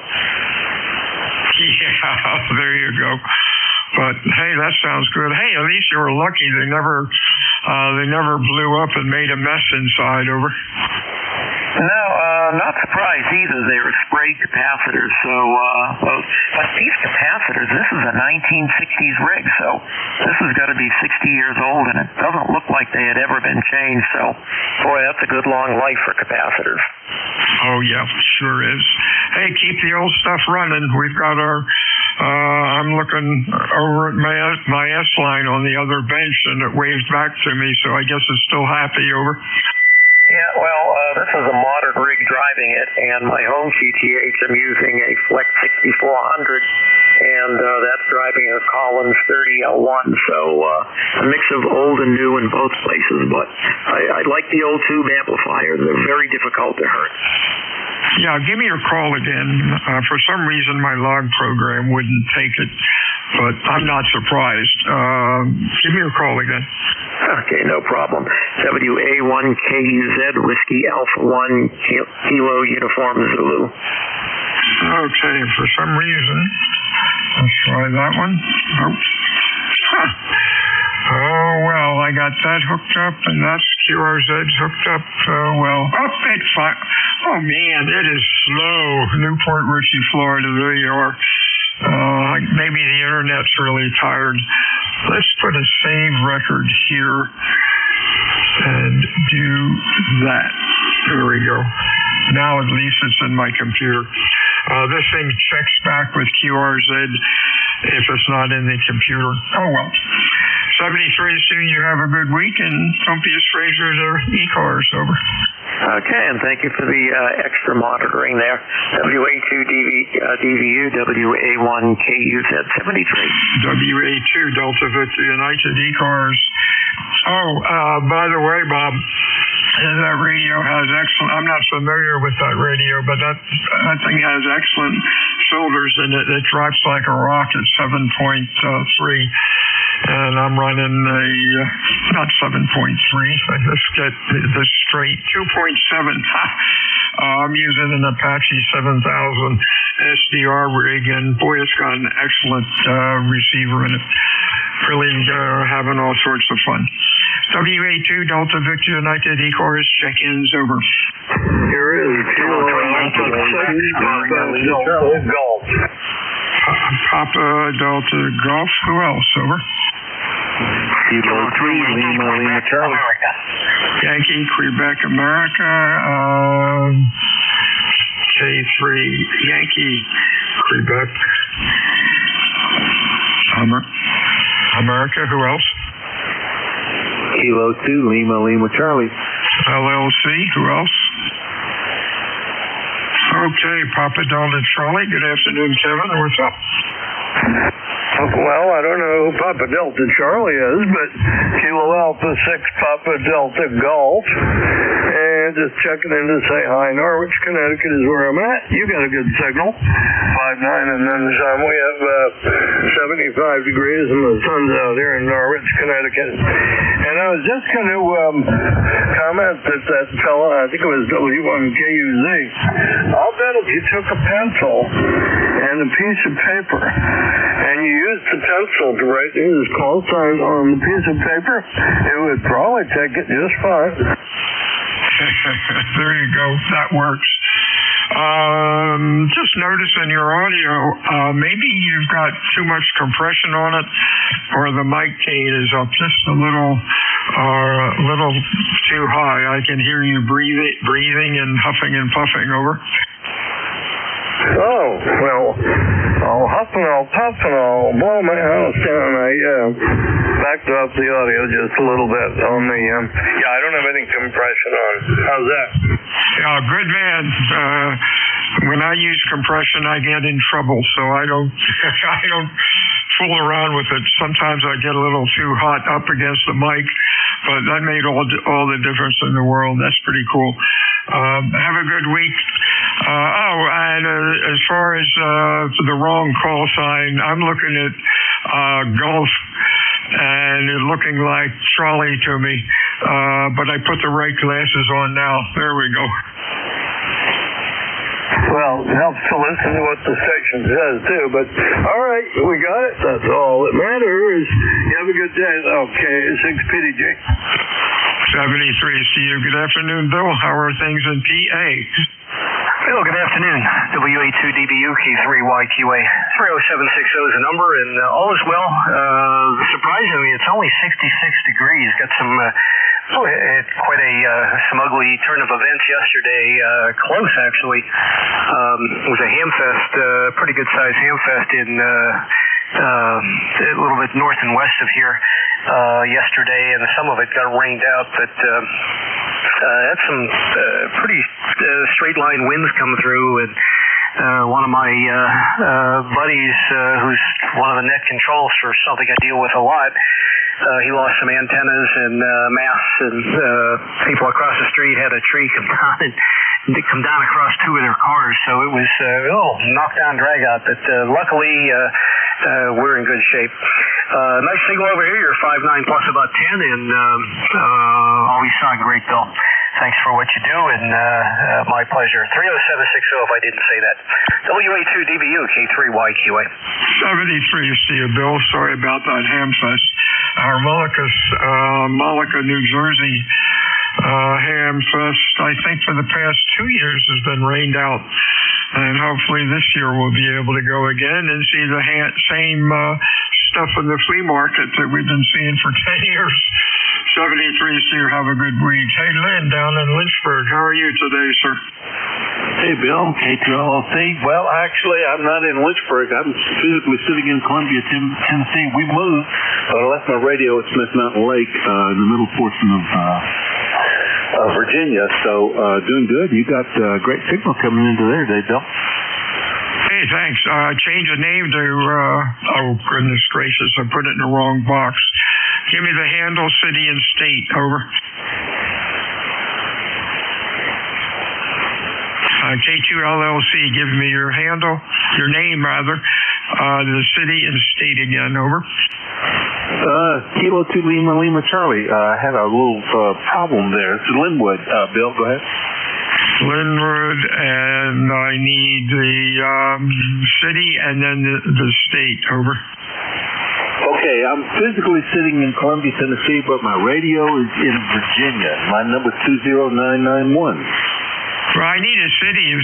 Yeah, there you go. But hey, that sounds good. Hey, at least you were lucky. They never blew up and made a mess inside. Over. No, not surprised either. They were spray capacitors. So, but these capacitors, this is a 1960s rig, so this has got to be 60 years old, and it doesn't look like they had ever been changed. So, boy, that's a good long life for capacitors. Oh yeah, sure is. Hey, keep the old stuff running. We've got our. I'm looking over at my S line on the other bench, and it waved back to me. So I guess it's still happy. Over. Yeah, well, this is a modern rig driving it, and my home QTH, I'm using a Flex 6400, and that's driving a Collins 30L1, so a mix of old and new in both places, but I like the old tube amplifiers. They're very difficult to hurt. Yeah, give me your call again. For some reason, my log program wouldn't take it, but I'm not surprised. Give me your call again. Okay, no problem. WA1KUZ, Whiskey Alpha 1, Kilo Uniform Zulu. Okay, for some reason, let's try that one. Nope. Huh. Oh, well, I got that hooked up, and that's QRZ's hooked up. Well, it's fine. Oh, man, it is slow. Newport Richey, Florida, there you are. Maybe the internet's really tired. Let's put a save record here and do that. There we go. Now at least it's in my computer. This thing checks back with QRZ if it's not in the computer. Oh, well. 73, soon you have a good week, and don't be a stranger to ECARS. Over. Okay, and thank you for the extra monitoring there. WA2DVU, WA1KUZ 73. WA2 Delta Victor United ECARS. Oh, by the way, Bob, that radio has excellent. I'm not familiar with that radio, but that thing has excellent filters in it. It drops like a rock at 7.3. And I'm running a, not 7.3, let's get this straight, 2.7. I'm using an Apache 7000 SDR rig, and boy, it's got an excellent receiver in it. Really having all sorts of fun. WA2 Delta Victor United ECARS check-ins. Over. Here is Papa Delta Golf. Who else? Over. Kilo 3, Lima, Charlie. Yankee, Quebec, America. K3, Yankee, Quebec. America, who else? Kilo 2, Lima, Charlie. LLC, who else? Okay, Papa Delta Charlie. Good afternoon, Kevin. What's up? Well, I don't know who Papa Delta Charlie is, but Kilo Alpha 6 Papa Delta Golf. And just checking in to say hi. Norwich, Connecticut is where I'm at. You got a good signal. 5-9, and then we have 75 degrees and the sun's out here in Norwich, Connecticut. And I was just going to comment that fellow, I think it was W1KUZ. I'll bet if you took a pencil and a piece of paper and you used the pencil to write his call sign on the piece of paper, it would probably take it just fine. There you go. That works. Just notice in your audio, maybe you've got too much compression on it, or the mic gain is up just a little too high. I can hear you breathing and huffing and puffing. Over. Oh, well, I'll huff and I'll puff and I'll blow my house down. I backed up the audio just a little bit on the, I don't have any compression on. How's that? Yeah, good man. When I use compression, I get in trouble, so I don't fool around with it. Sometimes I get a little too hot up against the mic, but that made all the difference in the world. That's pretty cool. Have a good week. And as far as the wrong call sign, I'm looking at Gulf, and it looking like Charlie to me. But I put the right glasses on now. There we go. Well, it helps to listen to what the station says, too. But, all right, we got it. That's all that matters. You have a good day. Okay, 6PDJ. 73 CU. Good afternoon, Bill. How are things in PA? Bill, good afternoon. WA2DBU, K3YQA. 30760 is the number, and all is well. Surprisingly, it's only 66 degrees. Got some... quite some ugly turn of events yesterday, close actually. It was a ham fest, pretty good sized ham fest in a little bit north and west of here yesterday, and some of it got rained out, but had some pretty straight line winds come through, and one of my buddies, who's one of the net controls for something I deal with a lot, he lost some antennas and masts, and people across the street had a tree come down across two of their cars, so it was knockdown, drag out, but luckily we're in good shape. Nice signal over here. You're 5.9 plus about 10, and always sound great, Bill. Thanks for what you do, and my pleasure. 30760 if I didn't say that. WA2DBU, K3YQA. 73 see you, Bill. Sorry about that ham fest. Our Mullica, New Jersey ham fest, I think for the past 2 years has been rained out, and hopefully this year we'll be able to go again and see the same stuff in the flea market that we've been seeing for 10 years. 73 see you. Have a good week. Hey, Lynn, down in Lynchburg, how are you today, sir? Hey, Bill, K2LLC. Well, actually, I'm not in Lynchburg. I'm physically sitting in Columbia, Tennessee. We moved, but I left my radio at Smith Mountain Lake in the middle portion of Virginia. So, doing good. You got great signal coming into there today, Bill. Hey, thanks. Change the name to, oh, goodness gracious, I put it in the wrong box. Give me the handle, city, and state. Over. K2LLC, give me your handle, your name rather, the city and state again. Over. Kilo 2 Lima Charlie. I had a little problem there. It's Linwood. Bill, go ahead. Linwood, and I need the city and then the state. Over. Okay, I'm physically sitting in Columbia, Tennessee, but my radio is in Virginia. My number is 20991. Well, I need a city of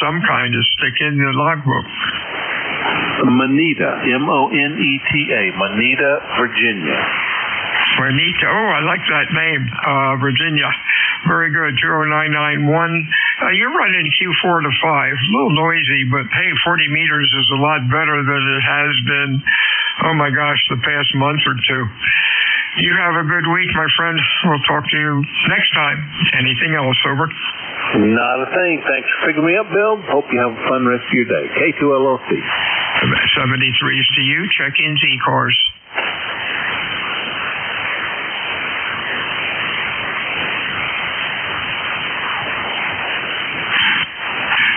some kind to stick in the logbook. Moneta, M-O-N-E-T-A, Moneta, Virginia. Juanita. Oh, I like that name, Virginia. Very good. 20991. You're running Q4 to 5. A little noisy, but hey, 40 meters is a lot better than it has been, oh my gosh, the past month or two. You have a good week, my friend. We'll talk to you next time. Anything else, over? Not a thing. Thanks for picking me up, Bill. Hope you have a fun rest of your day. K2LOC. 73s to you. Check-ins, ECARS.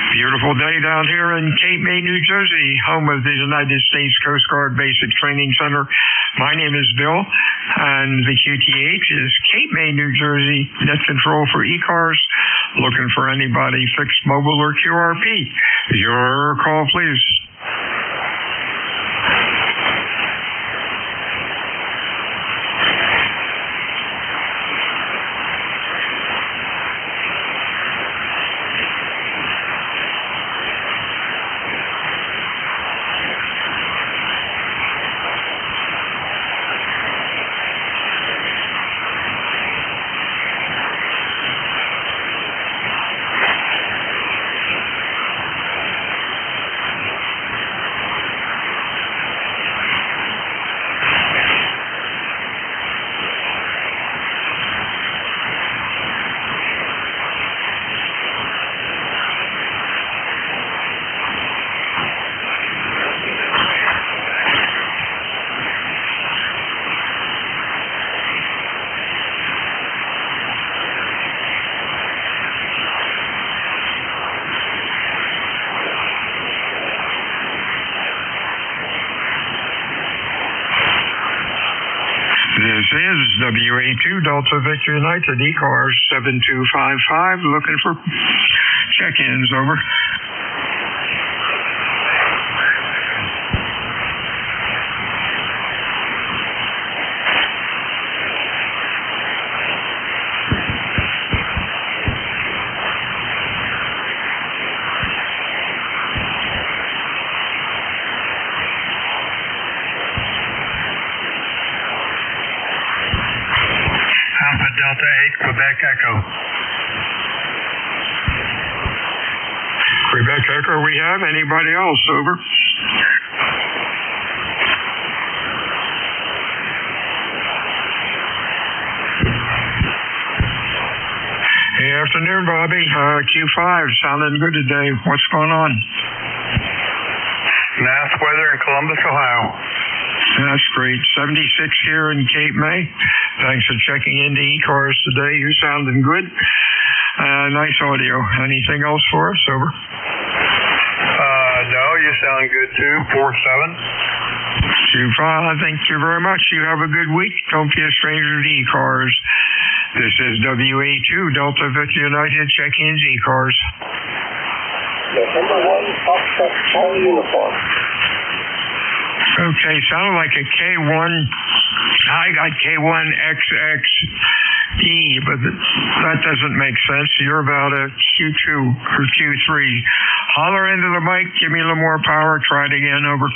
Beautiful day down here in Cape May, New Jersey, home of the United States Coast Guard Basic Training Center. My name is Bill, and the QTH is Cape May, New Jersey, net control for ECARS. Looking for anybody fixed mobile or QRP. Your call, please. This is WA2 Delta Victor United, ECARS 7255, looking for check-ins, over. Delta 8, Quebec Echo. Quebec Echo, we have anybody else, over? Hey, afternoon, Bobby. Q5, sounding good today. What's going on? Nice weather in Columbus, Ohio. That's great. 76 here in Cape May. Thanks for checking into ECARS today. You're sounding good. Nice audio. Anything else for us? Over. No, you sound good too. 47. Thank you very much. You have a good week. Don't be a stranger to ECARS. This is WA2 Delta Victor United. Check-ins, ECARS. Number 1, Foxtrot Charlie Uniform. Okay, sounded like a K1. I got K1XXE, but that doesn't make sense. You're about a Q2 or Q3. Holler into the mic. Give me a little more power. Try it again. Over.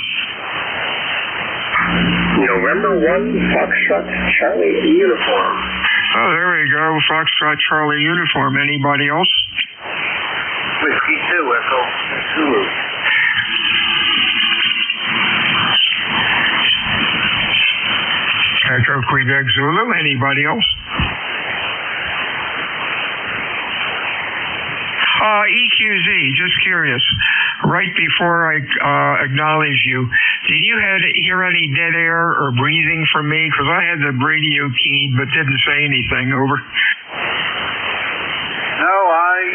November 1, Foxtrot Charlie Uniform. Oh, there we go. Foxtrot Charlie Uniform. Anybody else? Whiskey 2, Echo Zulu. Echo Quebec Zulu. Anybody else? EQZ, just curious. Right before I acknowledge you, did you hear any dead air or breathing from me? Because I had the radio keyed but didn't say anything. Over. No, I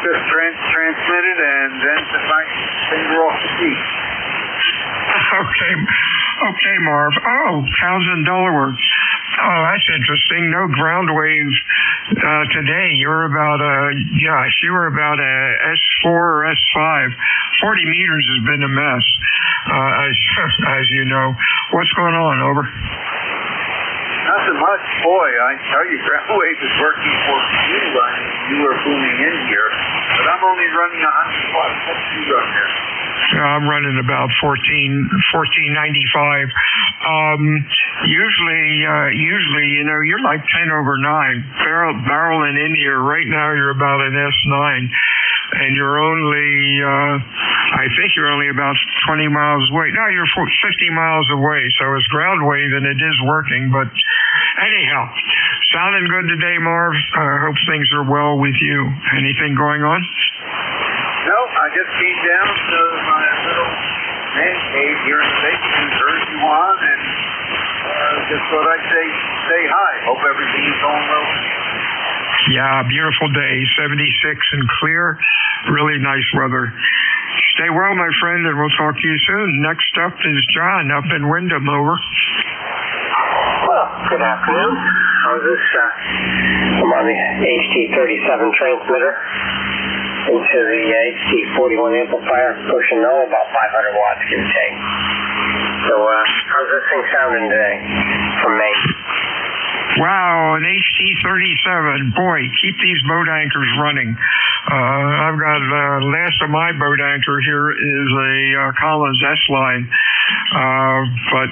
just transmitted and then took my finger off the key. Okay, Marv. Oh, Townsend, Delaware. Oh, that's interesting. No ground wave today. You were about a S4 or S5. 40 meters has been a mess, as you know. What's going on? Over. Nothing much. Boy, I tell you, ground wave is working for you. You were booming in here, but I'm only running 100 watts. What's you run here? I'm running about 1495. Usually, you know, you're like 10 over 9. Barreling in here right now, you're about an S9, and you're only, I think you're only about 20 miles away. No, you're 50 miles away, so it's ground wave and it is working. But anyhow, sounding good today, Marv. I hope things are well with you. Anything going on? No, I just came down to my little man cave here in the basement and heard you on, and just thought I'd say hi. Hope everything's going well. Yeah, beautiful day, 76 and clear. Really nice weather. Stay well, my friend, and we'll talk to you soon. Next up is John up in Wyndham. Over. Well, good afternoon. How's this? I'm on the HT37 transmitter into the HT41 amplifier, pushing about 500 watts, give or take. So, how's this thing sounding today from Maine? Wow, an HT37. Boy, keep these boat anchors running. I've got last of my boat anchor here is a Collins S-line. But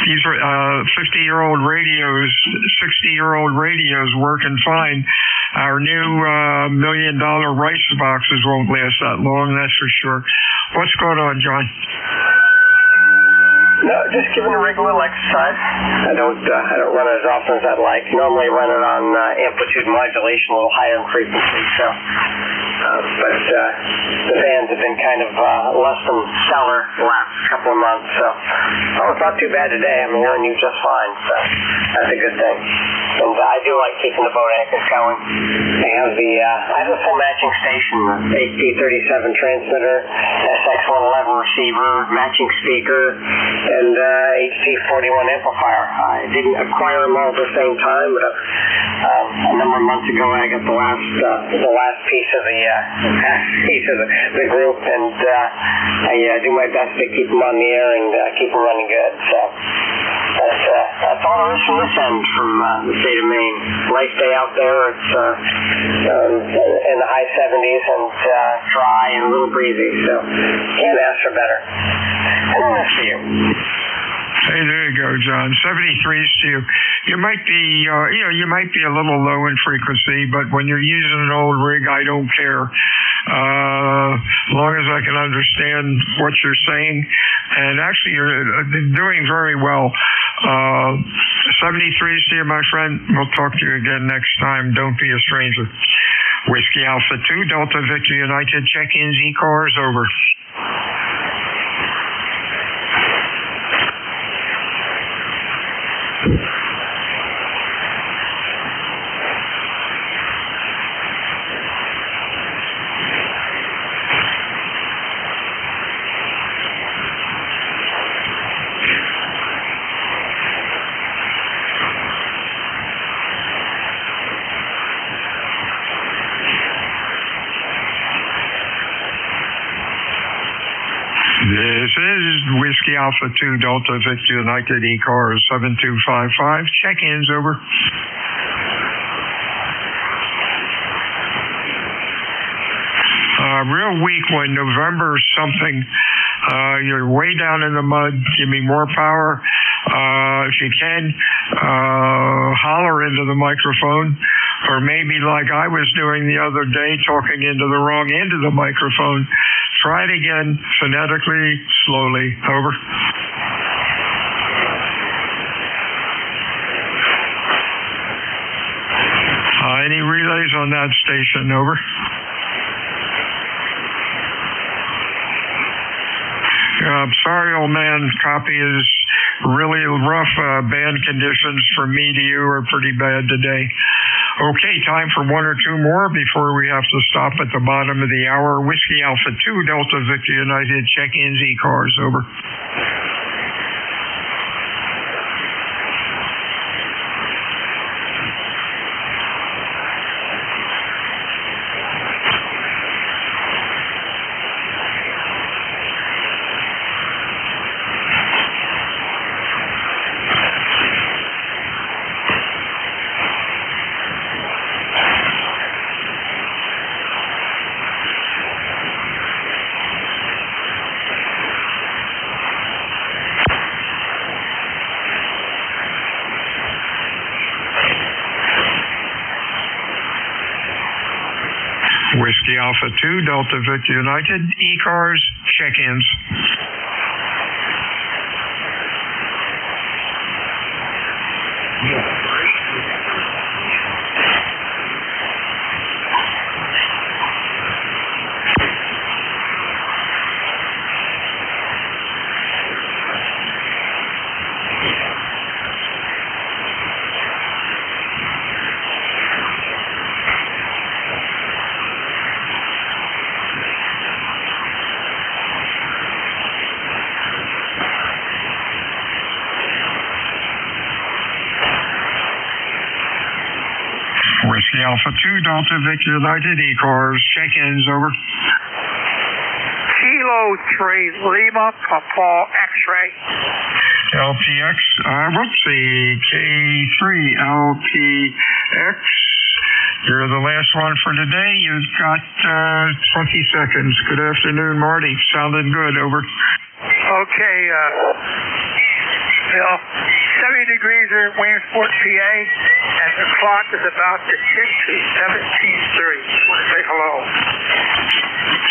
these are 50-year-old radios, 60-year-old radios working fine. Our new $1 million rice boxes won't last that long, that's for sure. What's going on, John? No, just giving the rig a little exercise. I don't run it as often as I'd like. Normally run it on amplitude modulation, a little higher in frequency. So, but the fans have been kind of less than stellar the last couple of months. So, it's not too bad today. I'm hearing you just fine. So that's a good thing. And I do like keeping the boat anchors going. I have a full matching station, the HT37 transmitter, SX111 receiver, matching speaker, and HT41 amplifier. I didn't acquire them all at the same time, but a number of months ago I got the last piece of the group, and I do my best to keep them on the air and keep them running good. So that's all there is from this end, from the state of Maine. Nice day out there. It's in the high 70s and dry and a little breezy, so can't ask for better. And that's for you. Hey, there you go, John. 73s to you. You might be, you might be a little low in frequency, but when you're using an old rig, I don't care. As long as I can understand what you're saying, and actually you're doing very well. 73s to you, my friend. We'll talk to you again next time. Don't be a stranger. Whiskey Alpha 2, Delta Victor United, check-ins, ECARS, over. This is Whiskey Alpha 2, Delta Victor United, ECARS 7255. Check-ins, over. Real weak one, November something. You're way down in the mud. Give me more power. If you can, holler into the microphone, or maybe like I was doing the other day, talking into the wrong end of the microphone. Try it again, phonetically, slowly. Over. Any relays on that station? Over. Sorry, old man. Copy is really rough. Band conditions from me to you are pretty bad today. Okay, time for one or two more before we have to stop at the bottom of the hour. Whiskey Alpha 2, Delta Victor United, check-ins, ECARS, over. Whiskey Alpha 2, Delta Victor United, ECARS, check-ins. Whiskey Alpha 2, Delta Victor United, ECARS, check-ins, over. Kilo 3, Lima, Papa, X-ray. LPX, K3, LPX. You're the last one for today. You've got 20 seconds. Good afternoon, Marty. Sounded good, over. Okay, Bill, 70 degrees here at Williamsport, PA, and the clock is about to tick to 17:30. Say hello.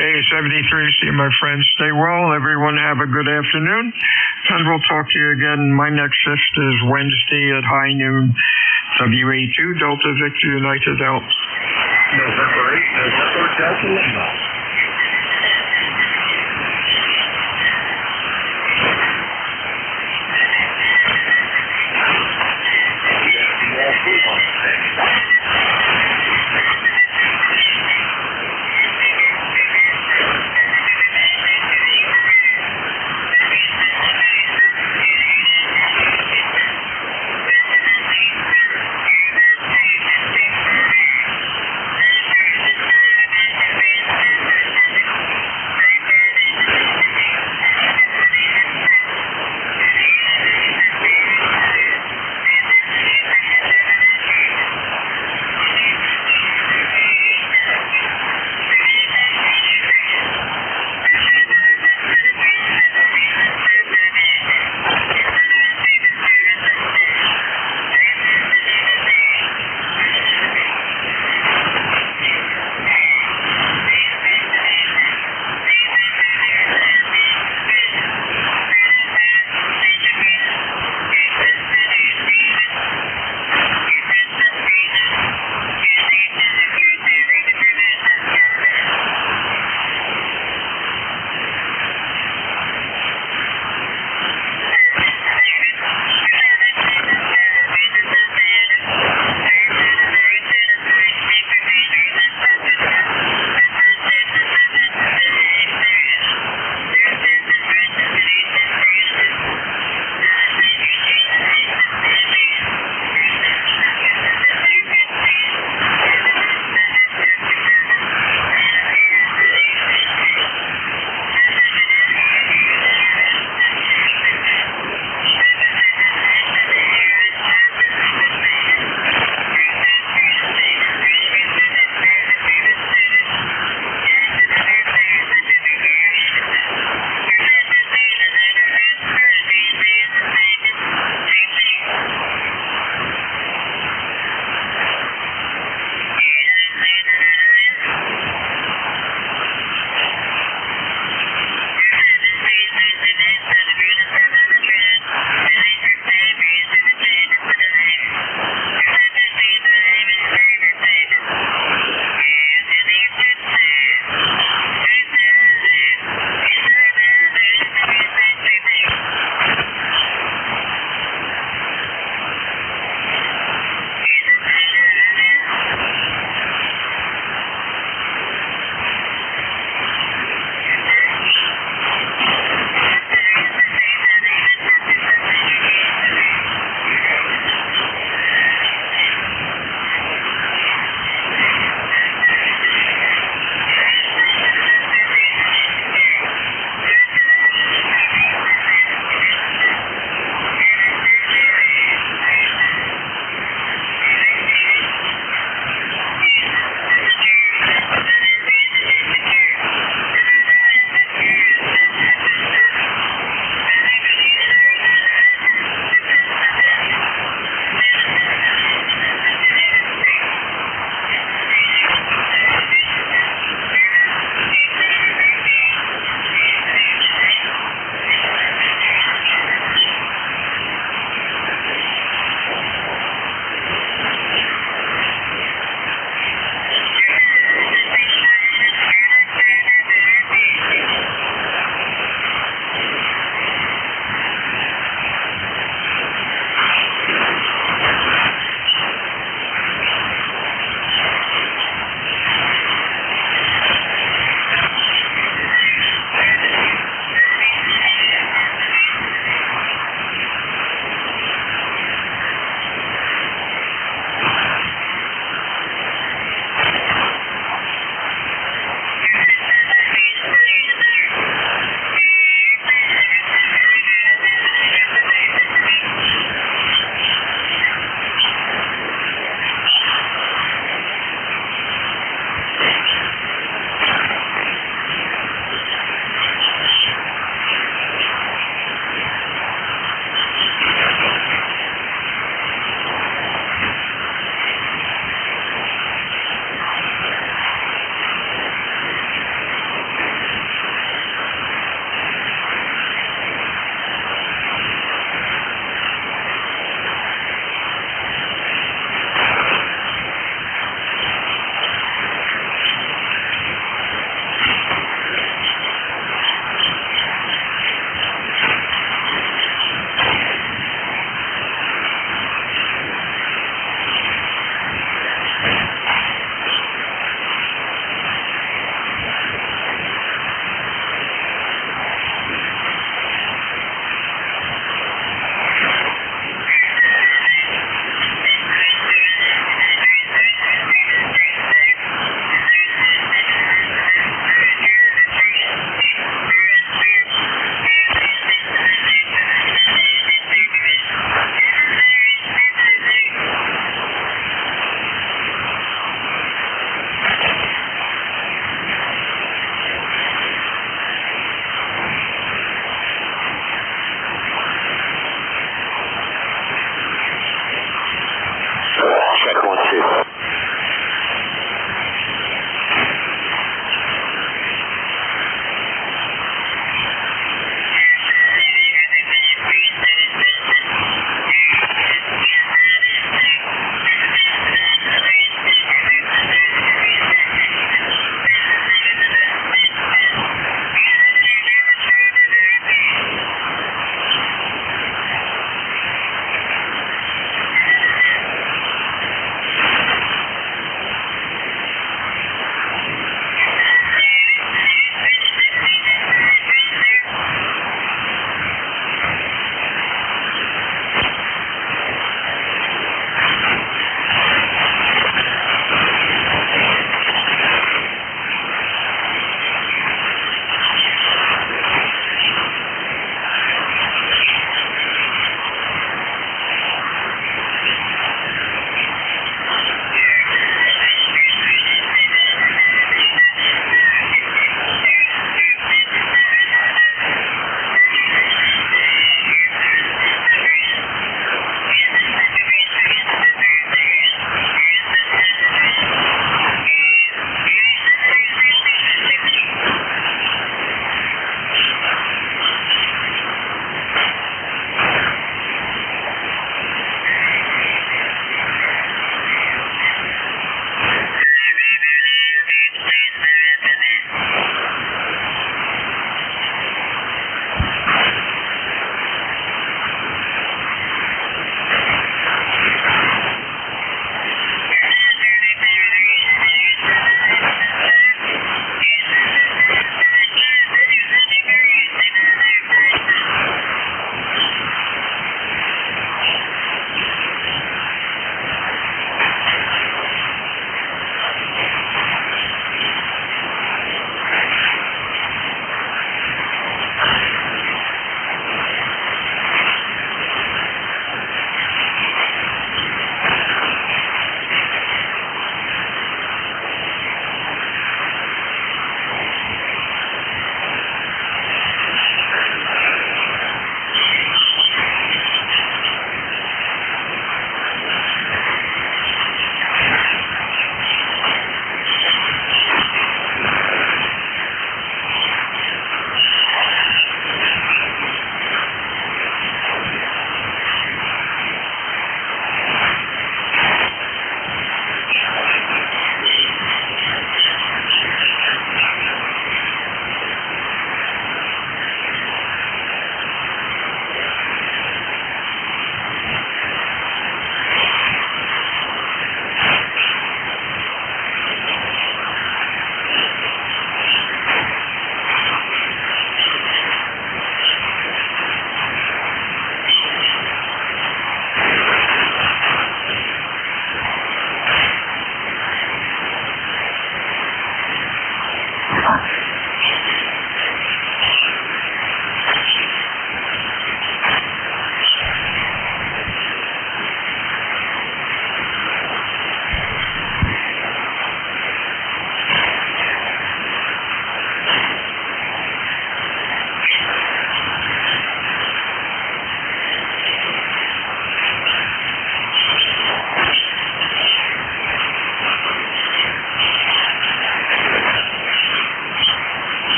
Hey, 73, see you, my friends. Stay well. Everyone have a good afternoon. And we'll talk to you again. My next shift is Wednesday at high noon. WA2, Delta Victor United out. November 8, November Delta Lima.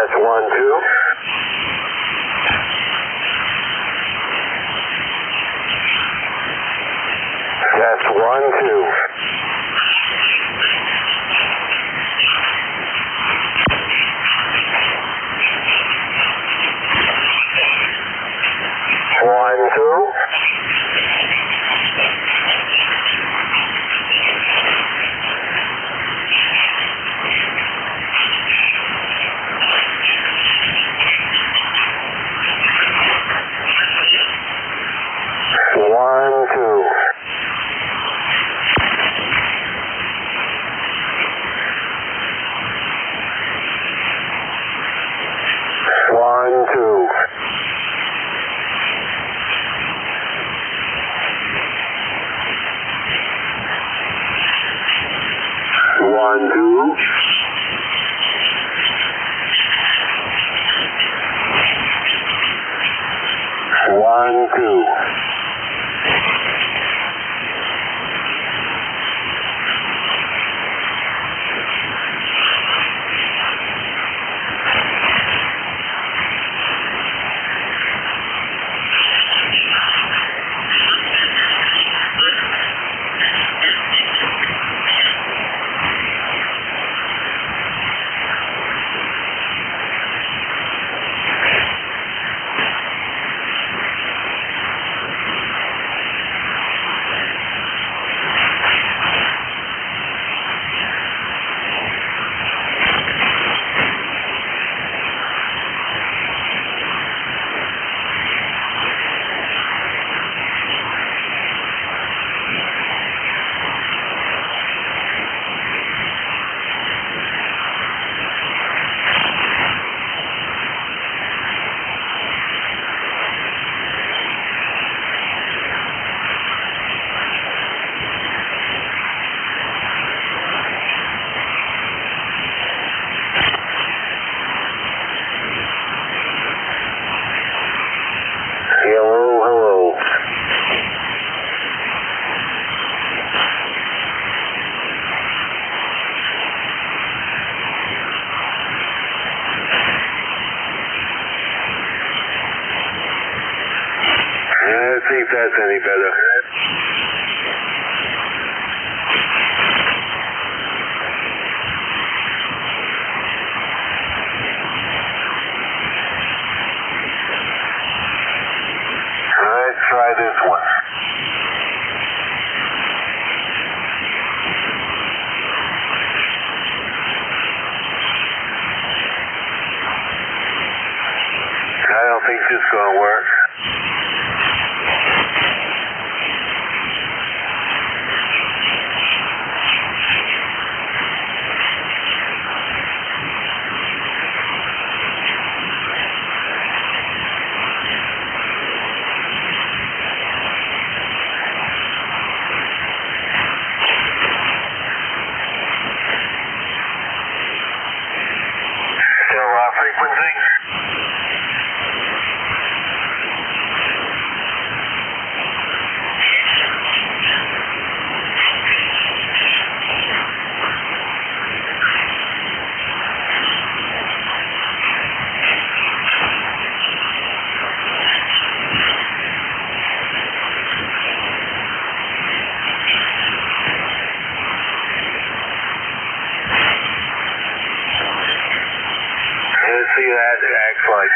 That's 1-2. That's 1-2. See if that's any better. Let's try this one. I don't think this is going to work. See that it acts like.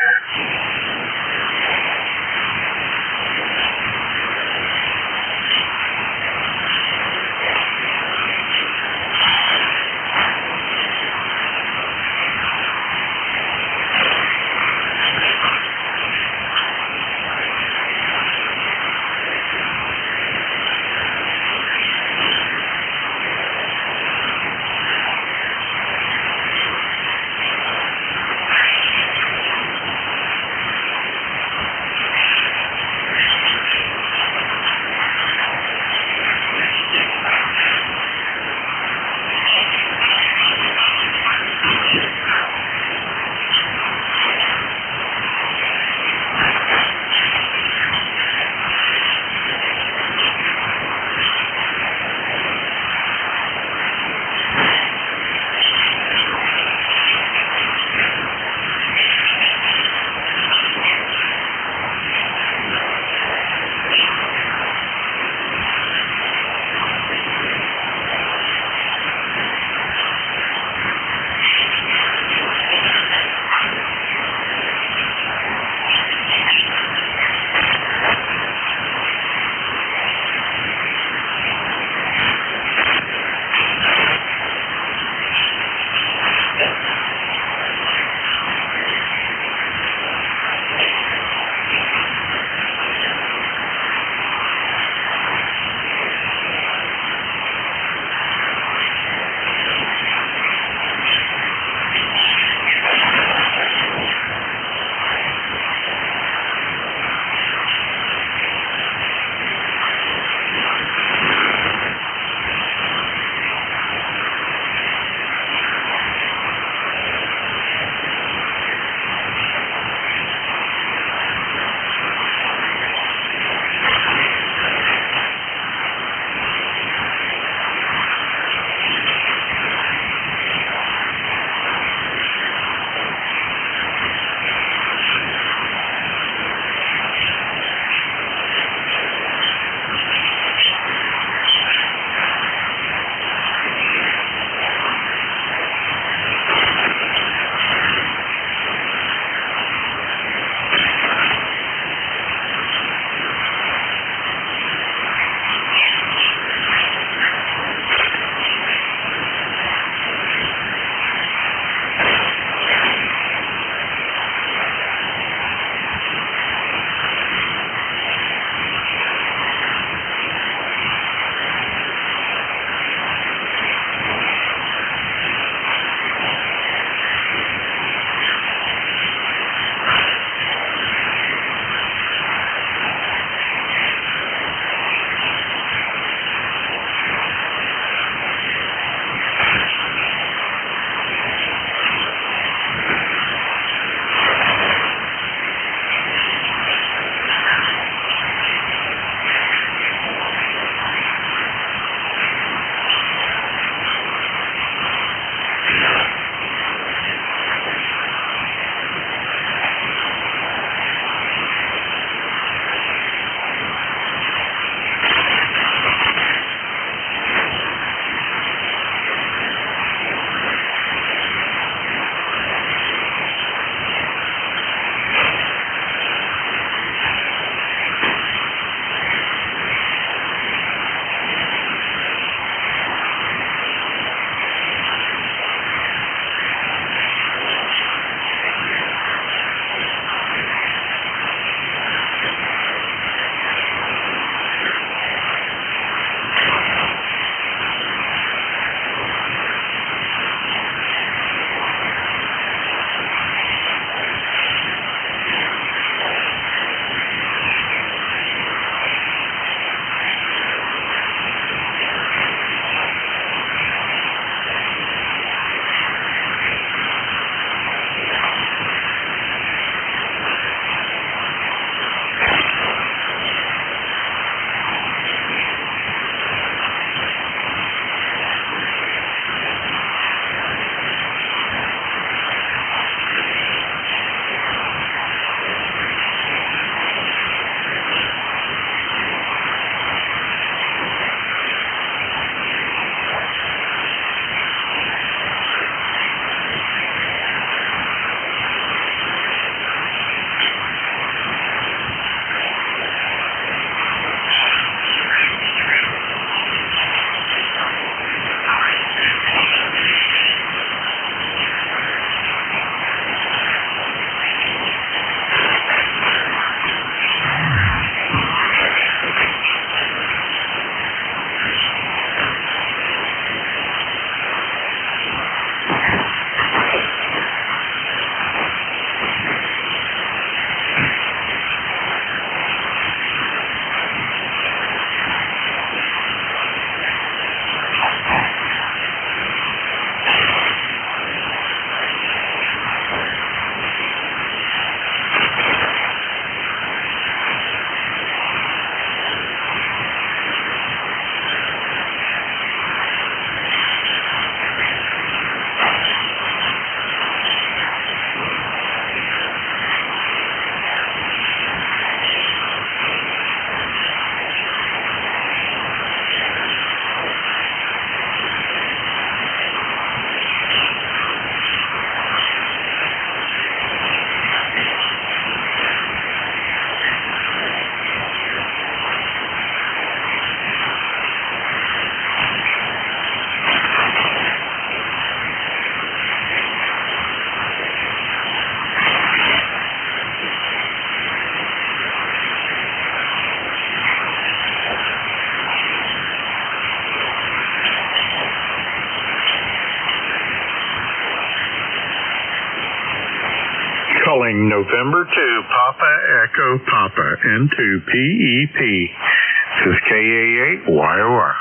Calling November 2, Papa Echo Papa, N2 PEP. This is KA8YOR.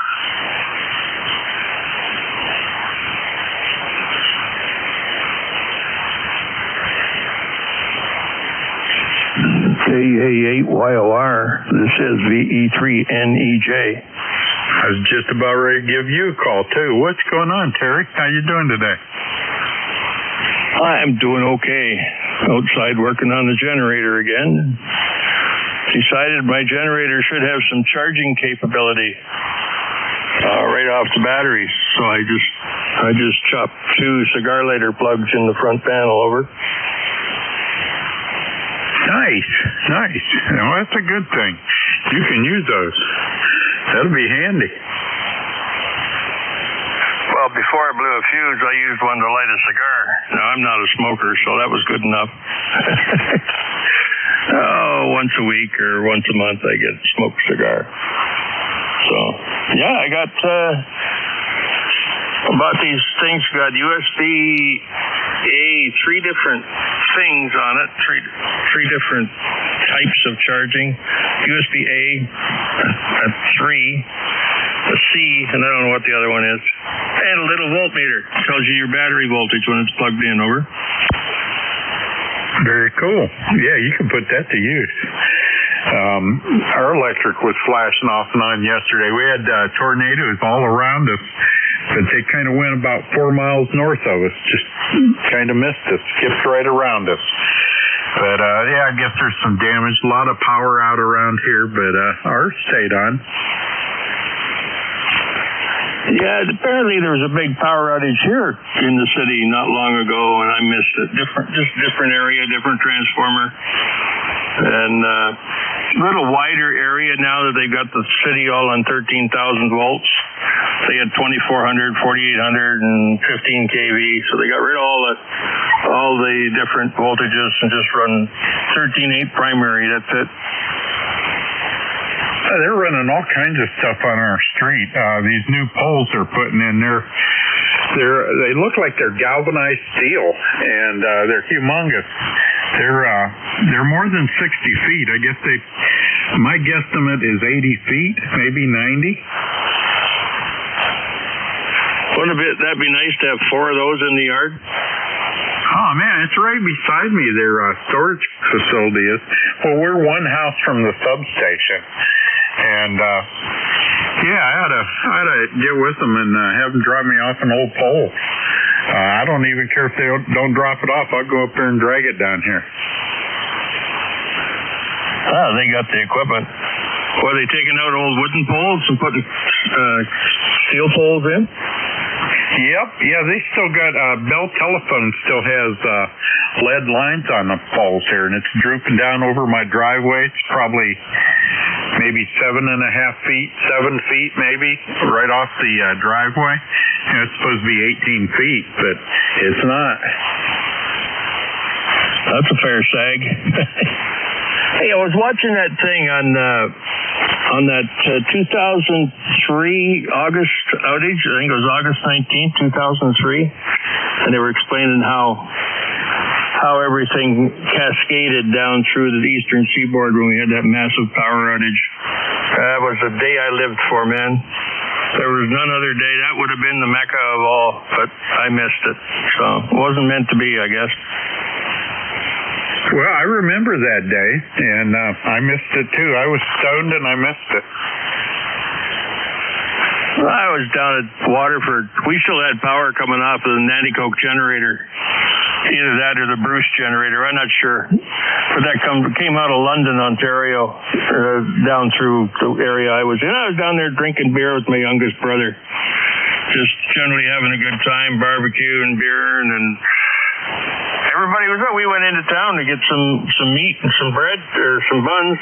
KA8YOR. This is VE3NEJ. I was just about ready to give you a call, too. What's going on, Terry? How you doing today? I'm doing okay. Outside working on the generator again. Decided my generator should have some charging capability right off the batteries. So I just chopped 2 cigar lighter plugs in the front panel over. Nice. Well, that's a good thing. You can use those. That'll be handy. Well, before I blew a fuse, I used one to light a cigar. Now, I'm not a smoker, so that was good enough. Once a week or once a month, I get to smoke a cigar. So, yeah, I got about these things. Got USB-A, 3 different things on it, three different types of charging. USB-A, a 3, a C, and I don't know what the other one is, and a little voltmeter. Tells you your battery voltage when it's plugged in, over. Very cool. Yeah, you can put that to use. Our electric was flashing off and on yesterday. We had tornadoes all around us, but they kind of went about 4 miles north of us. Just kind of missed us, skipped right around us. But, yeah, I guess there's some damage. A lot of power out around here, but ours stayed on. Yeah, apparently there was a big power outage here in the city not long ago, and I missed it. Different area, different transformer. And a little wider area now that they've got the city all on 13,000 volts. They had 2400, 4800, and 15 kV, so they got rid of all the different voltages and just run 13.8 primary. That's it. They're running all kinds of stuff on our street. These new poles they're putting in there, they look like they're galvanized steel, and they're humongous. They're more than 60 feet. I guess my guesstimate is 80 feet, maybe 90. Wouldn't that be nice to have 4 of those in the yard? Oh, man, it's right beside me. Their storage facility is. Well, we're one house from the substation. And, yeah, I ought to get with them and have them drop me off an old pole. I don't even care if they don't drop it off. I'll go up there and drag it down here. They got the equipment. Were they taking out old wooden poles and putting steel poles in? Yep. Yeah, they still got Bell Telephone still has lead lines on the poles here, and it's drooping down over my driveway. It's probably maybe 7.5 feet, 7 feet maybe, right off the driveway. And it's supposed to be 18 feet, but it's not. That's a fair sag. Hey, I was watching that thing on that 2003 August outage. I think it was August 19th, 2003, and they were explaining how everything cascaded down through the eastern seaboard when we had that massive power outage. That was the day I lived for, man. There was none other day. That would have been the mecca of all, but I missed it. So it wasn't meant to be, I guess. Well, I remember that day, and I missed it too. I was stoned and I missed it. Well, I was down at Waterford. We still had power coming off of the Nanticoke generator. Either that or the Bruce generator. I'm not sure. But that came out of London, Ontario, down through the area I was in. I was down there drinking beer with my youngest brother. Just generally having a good time, barbecue and beer, and then everybody was up. We went into town to get some meat and some bread or some buns,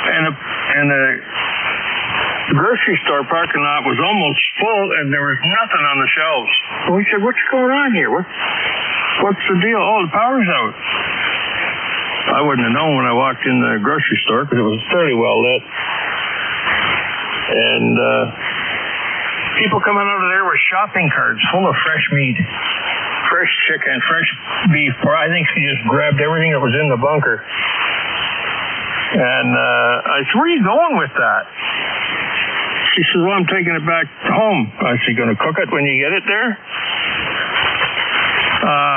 and the grocery store parking lot was almost full, and there was nothing on the shelves. And we said, "What's going on here? What's the deal? Oh, the power's out." I wouldn't have known when I walked in the grocery store because it was fairly well lit, and people coming out of there with shopping carts full of fresh meat. fresh chicken, fresh beef. I think she just grabbed everything that was in the bunker. And I said, where are you going with that? She says, well, I'm taking it back home. I said, you going to cook it when you get it there?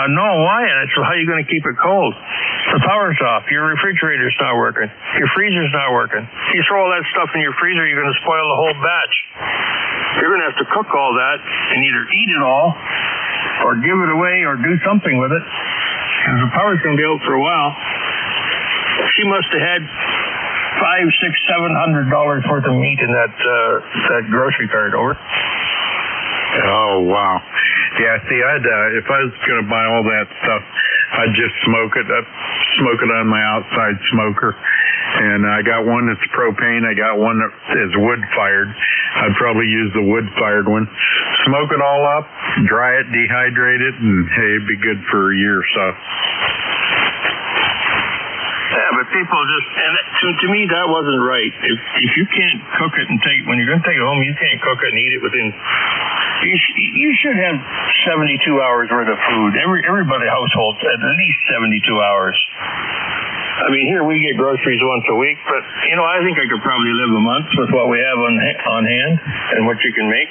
No, why? And I said, how are you going to keep it cold? The power's off. Your refrigerator's not working. Your freezer's not working. You throw all that stuff in your freezer, you're going to spoil the whole batch. You're going to have to cook all that and either eat it all or give it away or do something with it. Because the power's going to be out for a while. She must have had $500, $600, $700 worth of meat in that grocery cart over. Oh, wow. Yeah, see, if I was going to buy all that stuff, I'd just smoke it. I'd smoke it on my outside smoker. And I got one that's propane. I got one that is wood-fired. I'd probably use the wood-fired one. Smoke it all up, dry it, dehydrate it, and, hey, it'd be good for a year or so. Yeah, but people just, and to me, that wasn't right. If you can't cook it and when you're going to take it home, you can't cook it and eat it within, you should have 72 hours worth of food. Everybody households at least 72 hours. I mean, here we get groceries once a week, but, I think I could probably live a month with what we have on hand and what you can make.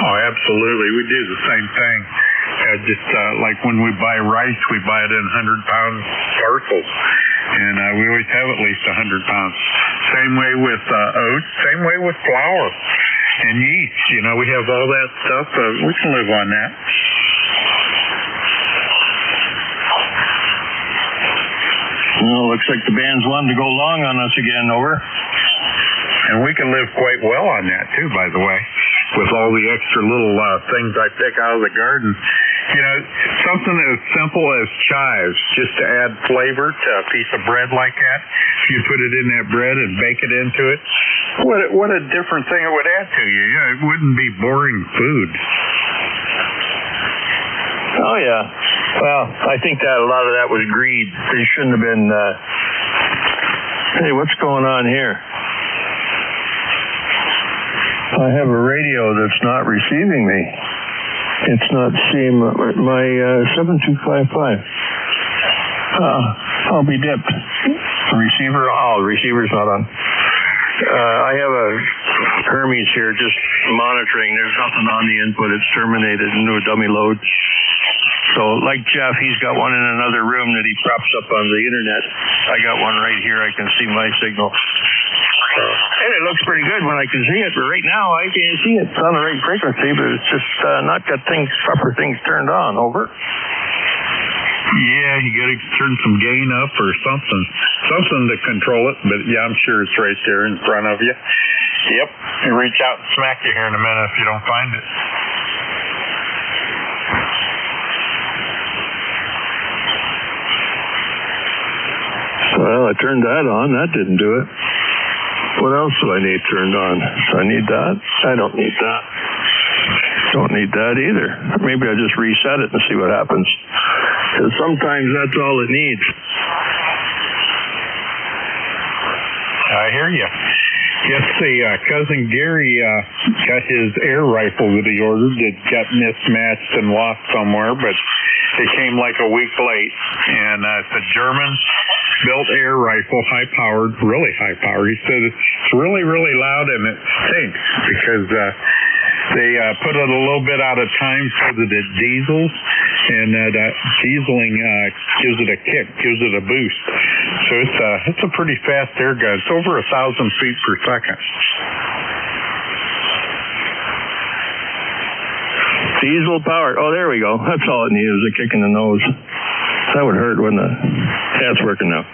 Oh, absolutely. We do the same thing. Just like when we buy rice, we buy it in 100-pound parcels. And we always have at least 100 pounds. Same way with oats, same way with flour and yeast. We have all that stuff. We can live on that. Well, looks like the band's wanting to go long on us again, over. And we can live quite well on that, too, by the way, with all the extra little things I pick out of the garden. Something as simple as chives, just to add flavor to a piece of bread like that. If you put it in that bread and bake it into it, what a different thing it would add to you. It wouldn't be boring food. Oh, yeah. Well, I think that a lot of that was greed. They shouldn't have been, hey, what's going on here? I have a radio that's not receiving me. It's not seeing my 7255. I'll be dipped. The receiver's not on. I have a Hermes here just monitoring. There's nothing on the input. It's terminated into a dummy load. So, like Jeff, he's got one in another room that he props up on the internet. I got one right here. I can see my signal. And it looks pretty good when I can see it, but right now I can't see it. It's on the right frequency, but it's just not got upper things turned on. Over. Yeah, you got to turn some gain up or something to control it. But yeah, I'm sure it's right there in front of you. Yep. You reach out and smack you here in a minute if you don't find it. Well, I turned that on. That didn't do it. What else do I need turned on? Do I need that? I don't need that. Don't need that either. Maybe I just reset it and see what happens. Because sometimes that's all it needs. I hear you. Yes, cousin Gary got his air rifle that he ordered. It got mismatched and lost somewhere, but it came like a week late. And it's a German-built air rifle, high-powered, really high-powered. He said it's really, really loud and it stinks because they put it a little bit out of time so that it diesels, and that dieseling gives it a kick, gives it a boost. So it's a pretty fast air gun. It's over 1,000 feet per second. Diesel powered. Oh, there we go. That's all it needs is a kick in the nose. That would hurt, wouldn't it? Yeah, it's working now.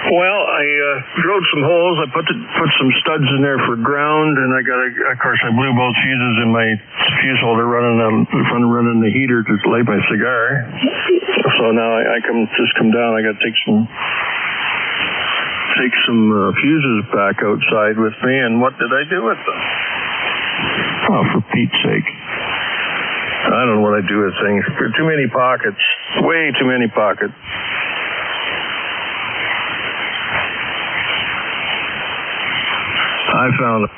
Well, I drilled some holes. I put some studs in there for ground, and of course, I blew both fuses in my fuse holder running the heater to light my cigar. So now I come down. I got to take some fuses back outside with me. And what did I do with them? Oh, for Pete's sake! I don't know what I do with things. There are too many pockets. Way too many pockets. I found it.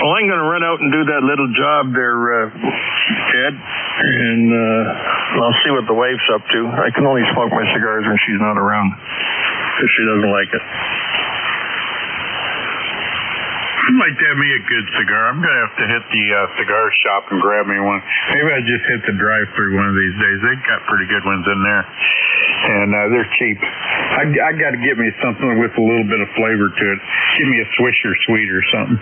Well, I'm going to run out and do that little job there, Ed, and I'll see what the wife's up to. I can only smoke my cigars when she's not around, because she doesn't like it. I'd like to have me a good cigar. I'm going to have to hit the cigar shop and grab me one. Maybe I just hit the drive-thru one of these days. They've got pretty good ones in there, and they're cheap. I got to get me something with a little bit of flavor to it. Give me a Swisher Sweet or something.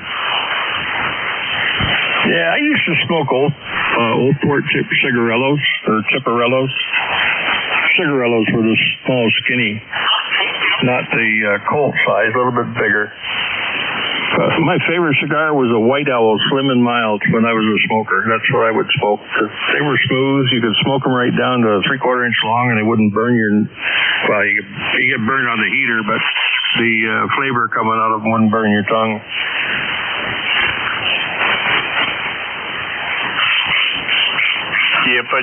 Yeah, I used to smoke old port cigarillos or chipperillos. Cigarillos were the small, skinny, not the Colt size, a little bit bigger. My favorite cigar was a White Owl, slim and mild, when I was a smoker. That's what I would smoke. They were smooth. You could smoke them right down to 3/4 inch long, and they wouldn't burn your. Well, you get burned on the heater, but the flavor coming out of them wouldn't burn your tongue. Yep, I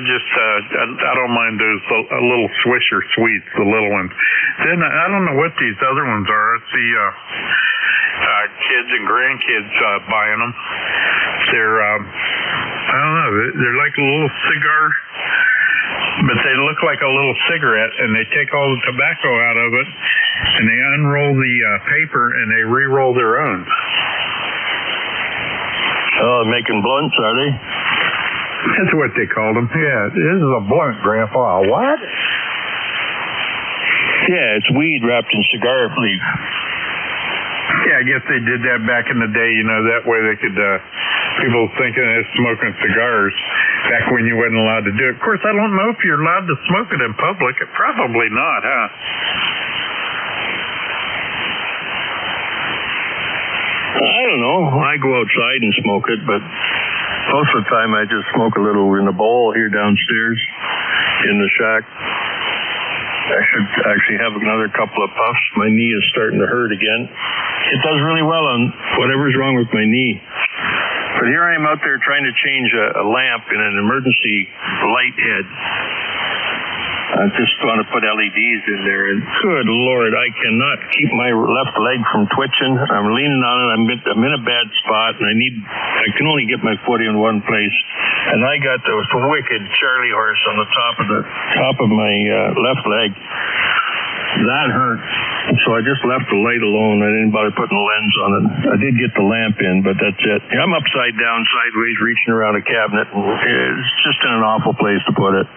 don't mind those a little Swisher Sweets, the little ones. Then I don't know what these other ones are. It's the kids and grandkids buying them. They're I don't know. They're like a little cigar, but they look like a little cigarette, and they take all the tobacco out of it, and they unroll the paper, and they re-roll their own. Oh, making blunts, are they? That's what they called them. Yeah, this is a blunt, Grandpa. What? Yeah, it's weed wrapped in cigar leaf. Yeah, I guess they did that back in the day, that way they could, people thinking of smoking cigars back when you wasn't allowed to do it. Of course, I don't know if you're allowed to smoke it in public. Probably not, huh? I don't know. I go outside and smoke it, but most of the time I just smoke a little in the bowl here downstairs in the shack. I should actually have another couple of puffs. My knee is starting to hurt again. It does really well on whatever's wrong with my knee. But here I am out there trying to change a lamp in an emergency light head. I just want to put LEDs in there, and good Lord, I cannot keep my left leg from twitching. I'm leaning on it. I'm in a bad spot, and I can only get my foot in one place. And I got the wicked Charlie horse on the top of my left leg. That hurt. So I just left the light alone. I didn't bother putting a lens on it. I did get the lamp in, but that's it. I'm upside down, sideways, reaching around a cabinet. It's just in an awful place to put it.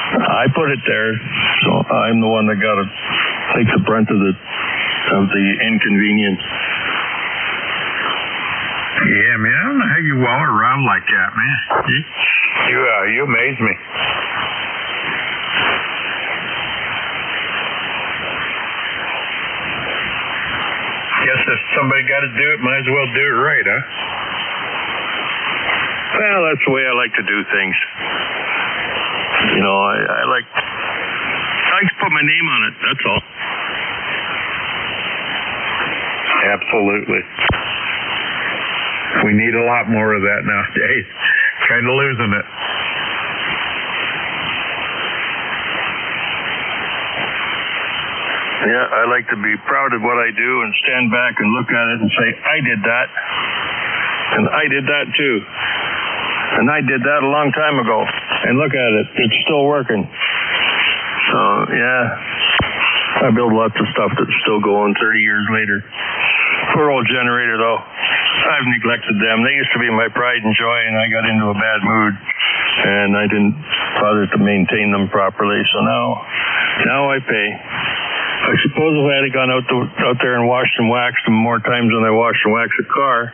I put it there, so I'm the one that got to take the brunt of the inconvenience. Yeah, man, I don't know how you walk around like that, man. You amaze me. Guess if somebody got to do it, might as well do it right, huh? Well, that's the way I like to do things. I like to put my name on it, that's all. Absolutely. We need a lot more of that nowadays. Kind of losing it. Yeah, I like to be proud of what I do and stand back and look at it and say, I did that. And I did that too. And I did that a long time ago. And look at it, it's still working. So, yeah, I build lots of stuff that's still going 30 years later. Poor old generator, though. I've neglected them. They used to be my pride and joy, and I got into a bad mood. And I didn't bother to maintain them properly. So now I pay. I suppose if I had gone out there and washed and waxed them more times than I washed and waxed a car,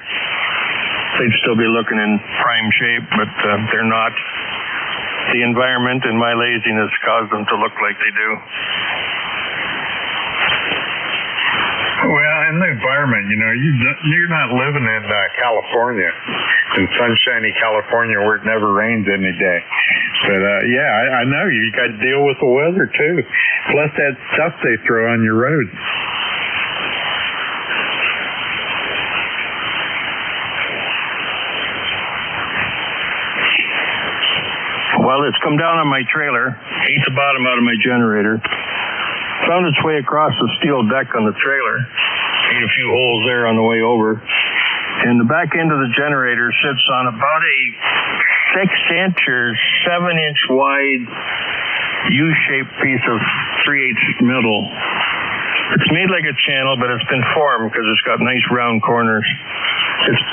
they'd still be looking in prime shape, but they're not. The environment and my laziness caused them to look like they do. Well, in the environment, you're not living in California, in sunshiny California where it never rains any day. But, I know you got to deal with the weather, too. Plus that stuff they throw on your roads. Well, it's come down on my trailer, ate the bottom out of my generator, found its way across the steel deck on the trailer, ate a few holes there on the way over, And the back end of the generator sits on about a 6-inch or 7-inch wide U-shaped piece of 3/8 metal. It's made like a channel, but it's been formed because it's got nice round corners.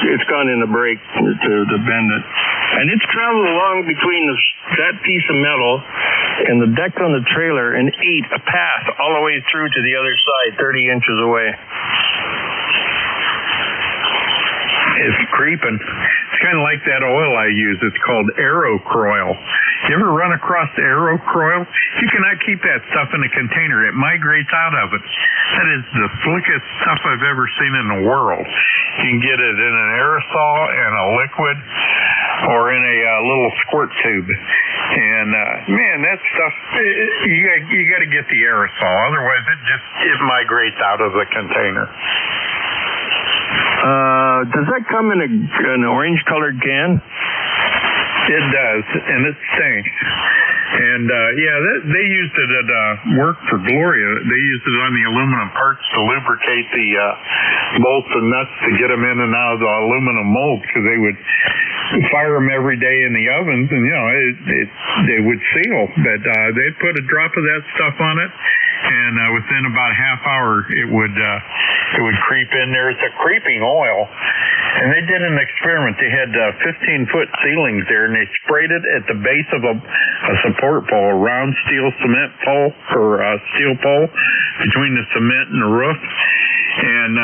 It's gone in the brake to bend it. And it's traveled along between that piece of metal and the deck on the trailer and ate a path all the way through to the other side, 30 inches away. It's creeping. It's kind of like that oil I use. It's called Aerocroil. You ever run across Aerocroil? You cannot keep that stuff in a container. It migrates out of it. That is the slickest stuff I've ever seen in the world. You can get it in an aerosol and a liquid or in a little squirt tube. And man, that stuff, you got to get the aerosol. Otherwise, it migrates out of the container. Does that come in an orange-colored can? It does, and it stinks. And they used it at work for Gloria. They used it on the aluminum parts to lubricate the bolts and nuts to get them in and out of the aluminum mold, because they would fire them every day in the ovens, and they would seal. But they'd put a drop of that stuff on it, and within about a half hour, it would creep in there. It's a creeping oil. And they did an experiment. They had 15-foot ceilings there, and they sprayed it at the base of a support pole, a round steel cement pole, or a steel pole between the cement and the roof. And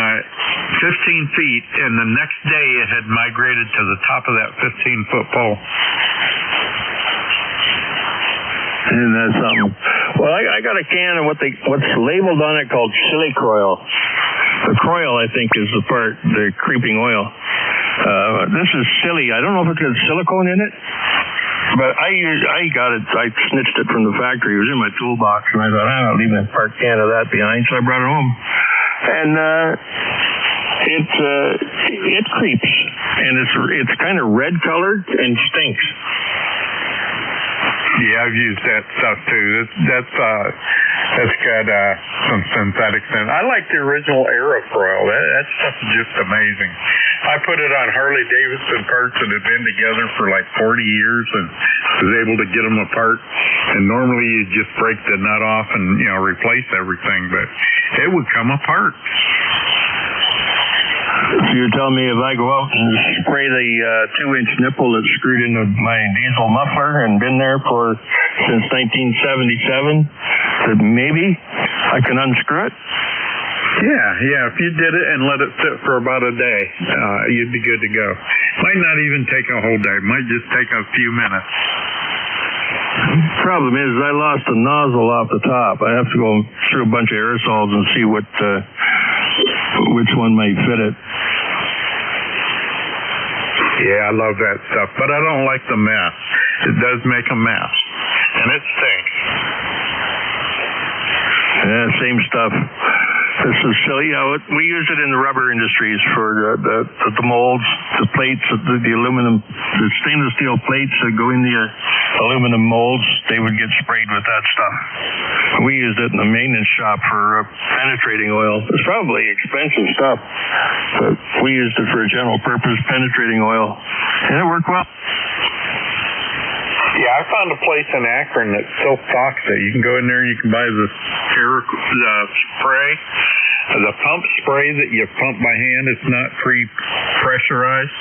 15 feet, and the next day it had migrated to the top of that 15-foot pole. Isn't that something? Well, I got a can of what's labeled on it called silicroil. The croil, I think, is the creeping oil. This is silly. I don't know if it's got silicone in it, but I got it. I snitched it from the factory. It was in my toolbox, and I thought, I'll leave a part can of that behind, so I brought it home. And it creeps, and it's kind of red colored and stinks. Yeah, I've used that stuff too. That's got some synthetic scent. I like the original Aerocroil. That stuff is just amazing. I put it on Harley Davidson parts that had been together for like 40 years and was able to get them apart. And normally you just break the nut off and replace everything, but it would come apart. So you're telling me if I go out and spray the 2-inch nipple that's screwed into my diesel muffler and been there since 1977, that maybe I can unscrew it? Yeah. If you did it and let it sit for about a day, you'd be good to go. Might not even take a whole day. Might just take a few minutes. Problem is, I lost the nozzle off the top. I have to go through a bunch of aerosols and see which one might fit it. Yeah, I love that stuff, but I don't like the mess. It does make a mess, and it stinks. Yeah, same stuff. This is silly. We use it in the rubber industries for the molds, the plates, the aluminum, the stainless steel plates that go in the aluminum molds. They would get sprayed with that stuff. We used it in the maintenance shop for penetrating oil. It's probably expensive stuff, but we used it for a general purpose penetrating oil, and it worked well. Yeah, I found a place in Akron that still stocks it. You can go in there and you can buy the spray, the pump spray that you pump by hand. It's not pre-pressurized.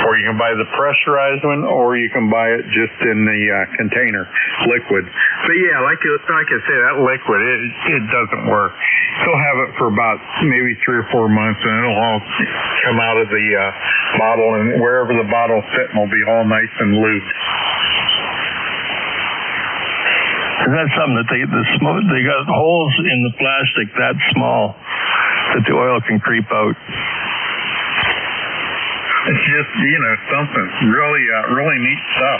Or you can buy the pressurized one, or you can buy it just in the container, liquid. But yeah, like I say, that liquid, it doesn't work. You'll have it for about maybe 3 or 4 months, and it'll all come out of the bottle, and wherever the bottle's sitting will be all nice and lubed. Is that something that they got holes in the plastic that small that the oil can creep out? It's just, something really neat stuff.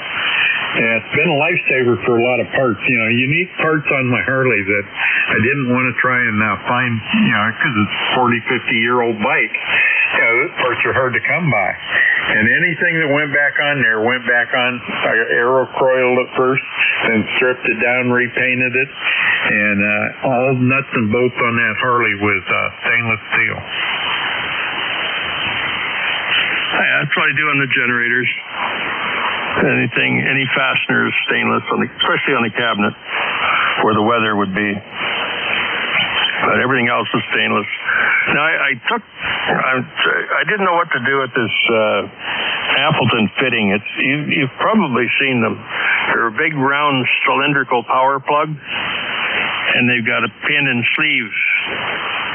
And it's been a lifesaver for a lot of parts. Unique parts on my Harley that I didn't want to try and find, because it's a 40, 50-year-old bike. Those parts are hard to come by. And anything that went back on there went back on. I Aerocroiled it first, then stripped it down, repainted it, and all nuts and bolts on that Harley was stainless steel. Yeah, that's what I do on the generators. Any fasteners, stainless, especially on the cabinet, where the weather would be. But everything else is stainless. Now, I didn't know what to do with this Appleton fitting. You've probably seen them. They're a big round cylindrical power plug, and they've got a pin and sleeve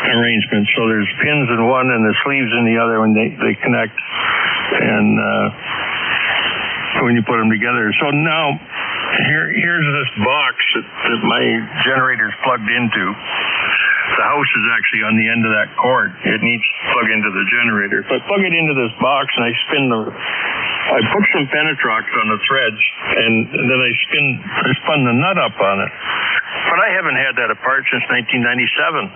arrangement. So there's pins in one and the sleeves in the other when they connect, and when you put them together. So now here's this box that my generator's plugged into. The house is actually on the end of that cord. It needs to plug into the generator. So I plug it into this box and I put some Penetrox on the threads, and then I spun the nut up on it. But I haven't had that apart since 1997.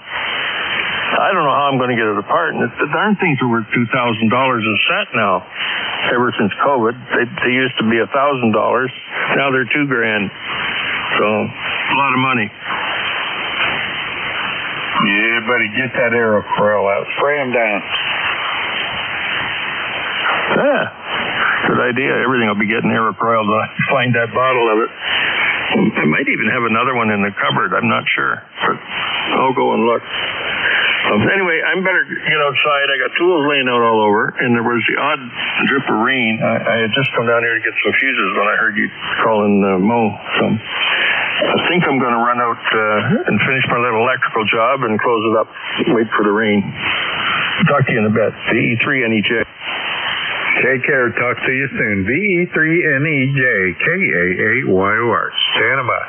I don't know how I'm going to get it apart. And the darn things are worth $2,000 a set now. Ever since COVID, they used to be $1,000. Now they're $2,000. So a lot of money. Yeah, buddy, get that aerofoil out. Spray them down. Yeah, good idea. Everything will be getting aerofoiled when I find that bottle of it. I might even have another one in the cupboard. I'm not sure, but I'll go and look. Anyway, I'm better get outside. I got tools laying out all over, and there was the odd drip of rain. I had just come down here to get some fuses when I heard you calling Mo. So I think I'm going to run out and finish my little electrical job and close it up, wait for the rain. Talk to you in a bit. VE3NEJ. Take care. Talk to you soon. VE3NEJ, KAAYOR. Stand by.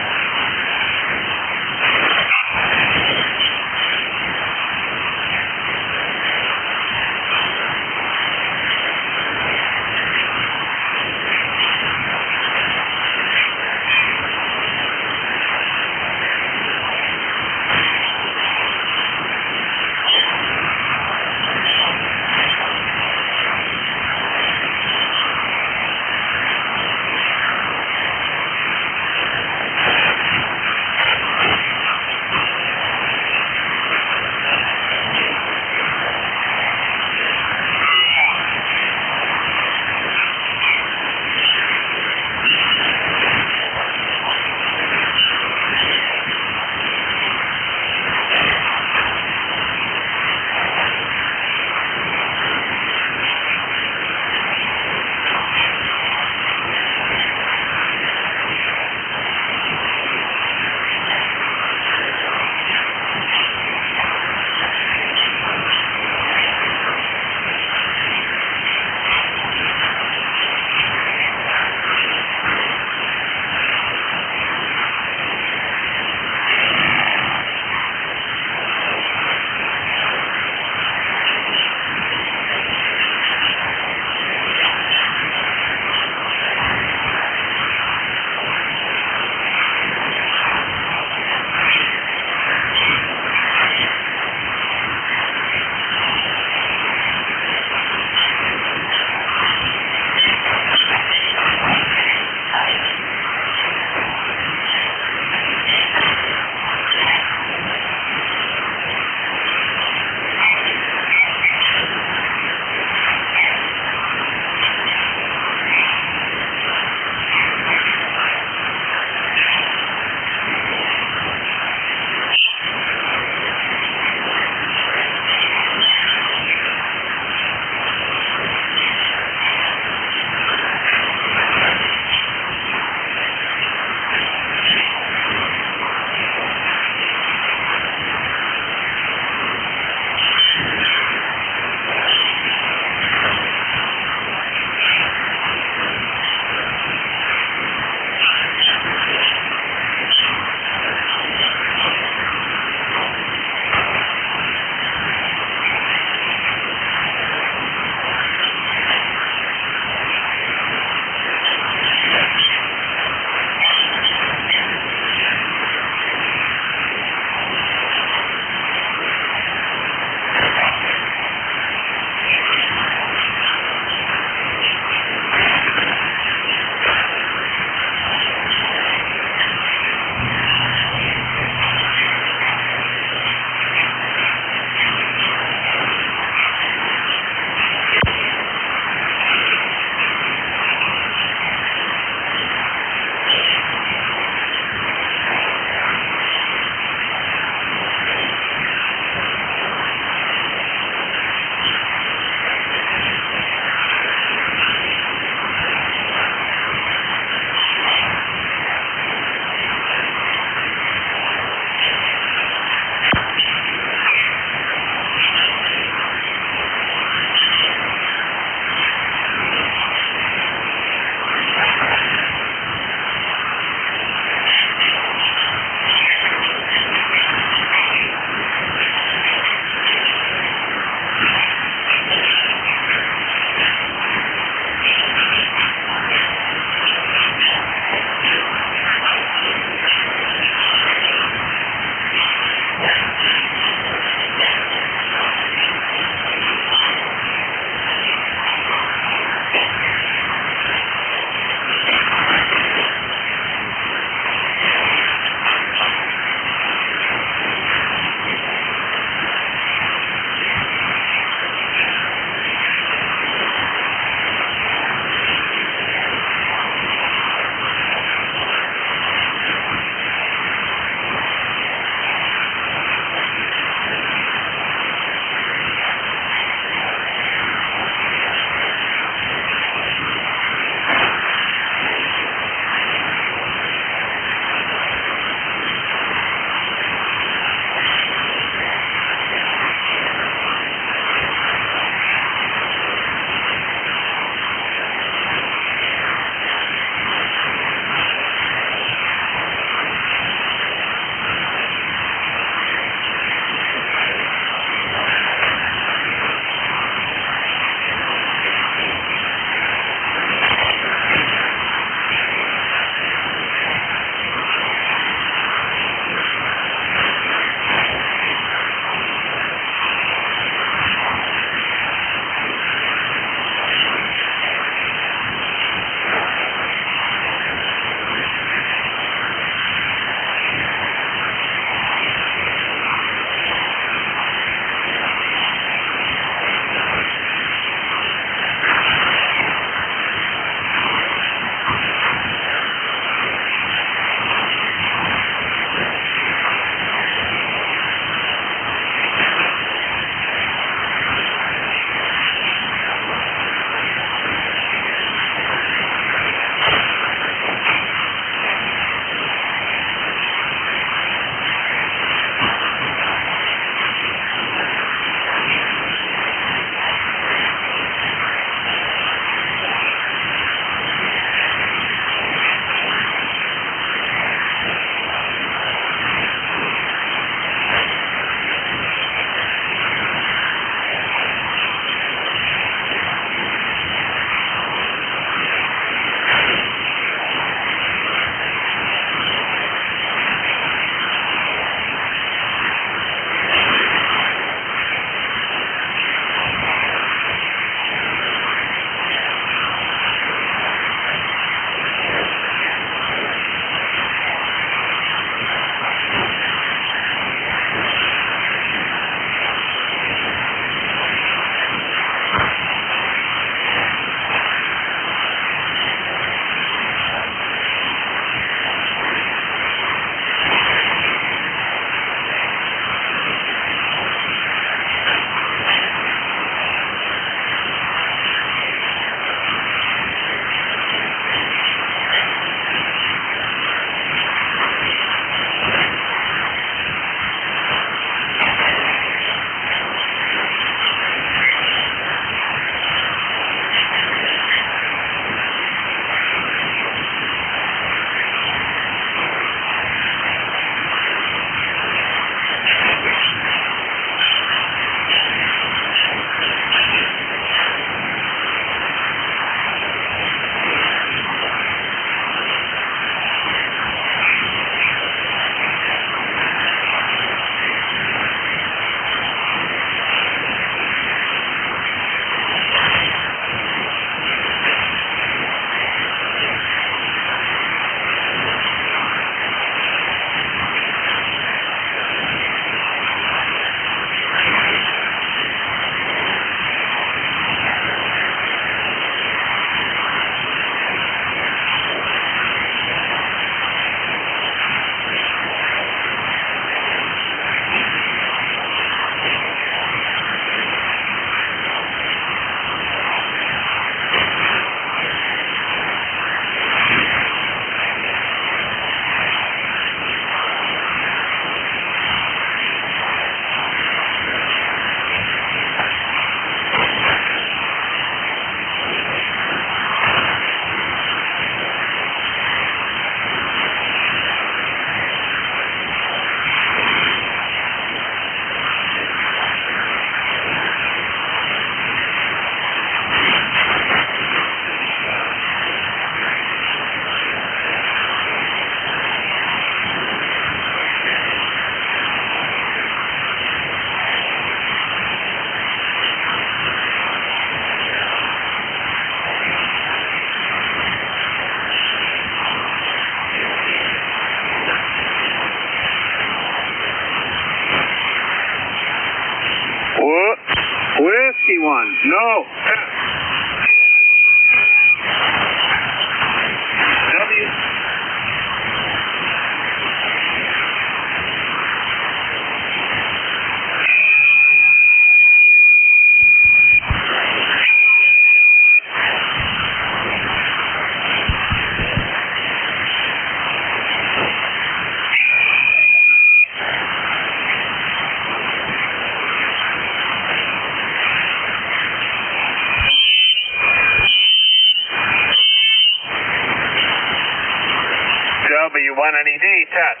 W1NED, test.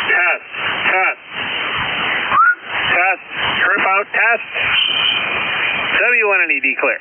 Test, test. Test, trip out, test. W1NED clear.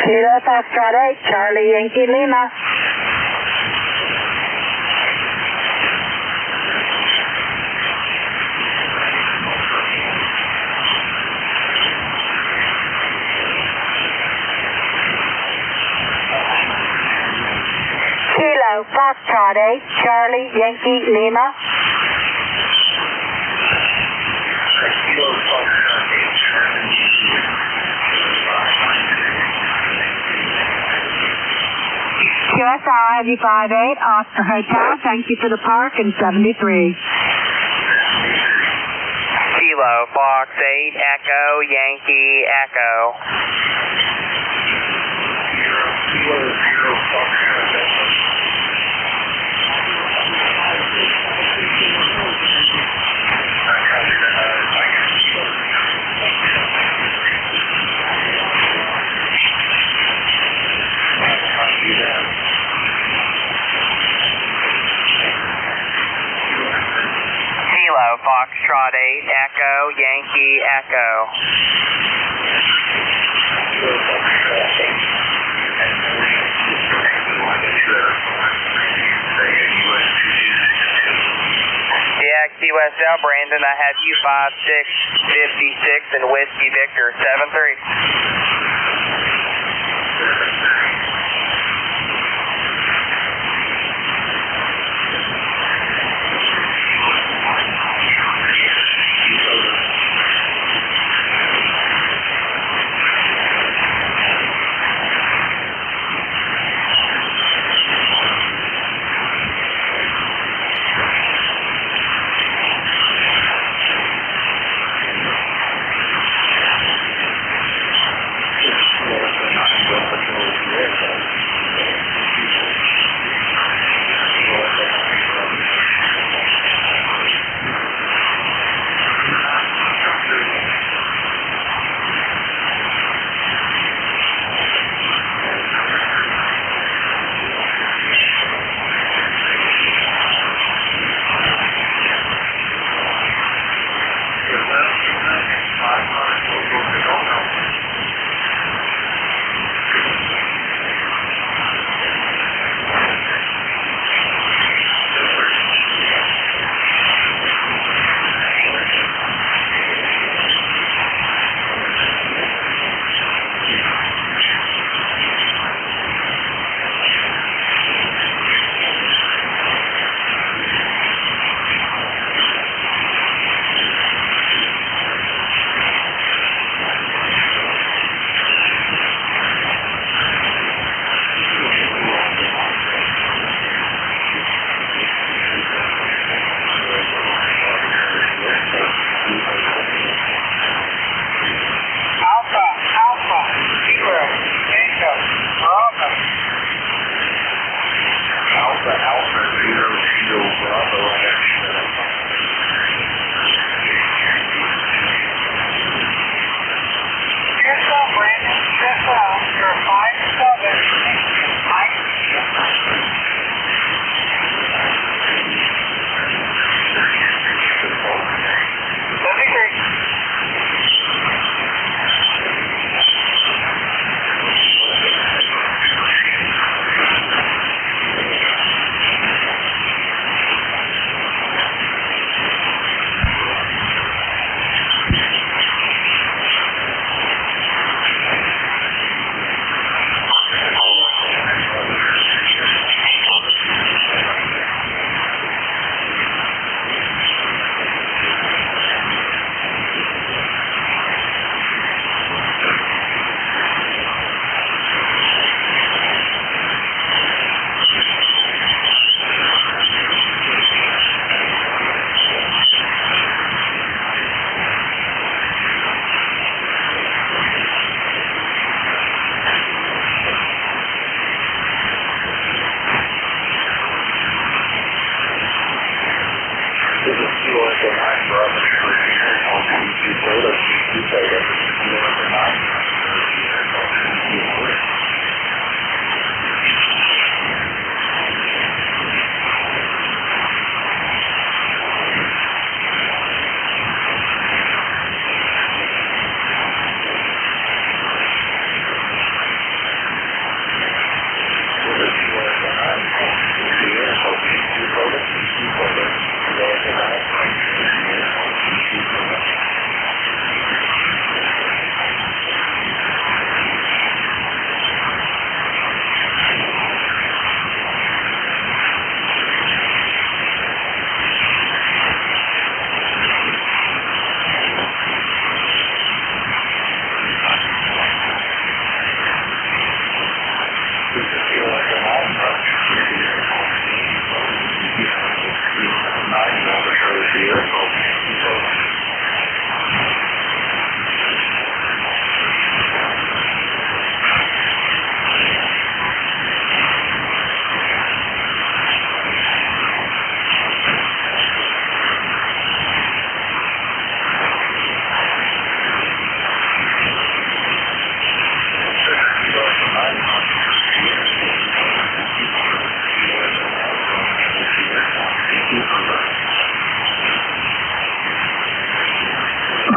Kilo Foxtrot 8, Charlie Yankee Lima. Kilo Foxtrot 8, Charlie Yankee Lima. QSR Heavy 58, Oscar Hotel, thank you for the park, and 73. Kilo Fox 8, Echo, Yankee, Echo. Kilo Foxtrot 8, Echo, Yankee, Echo. Yeah, QSL, Brandon, I have you 5656 and Whiskey Victor 73.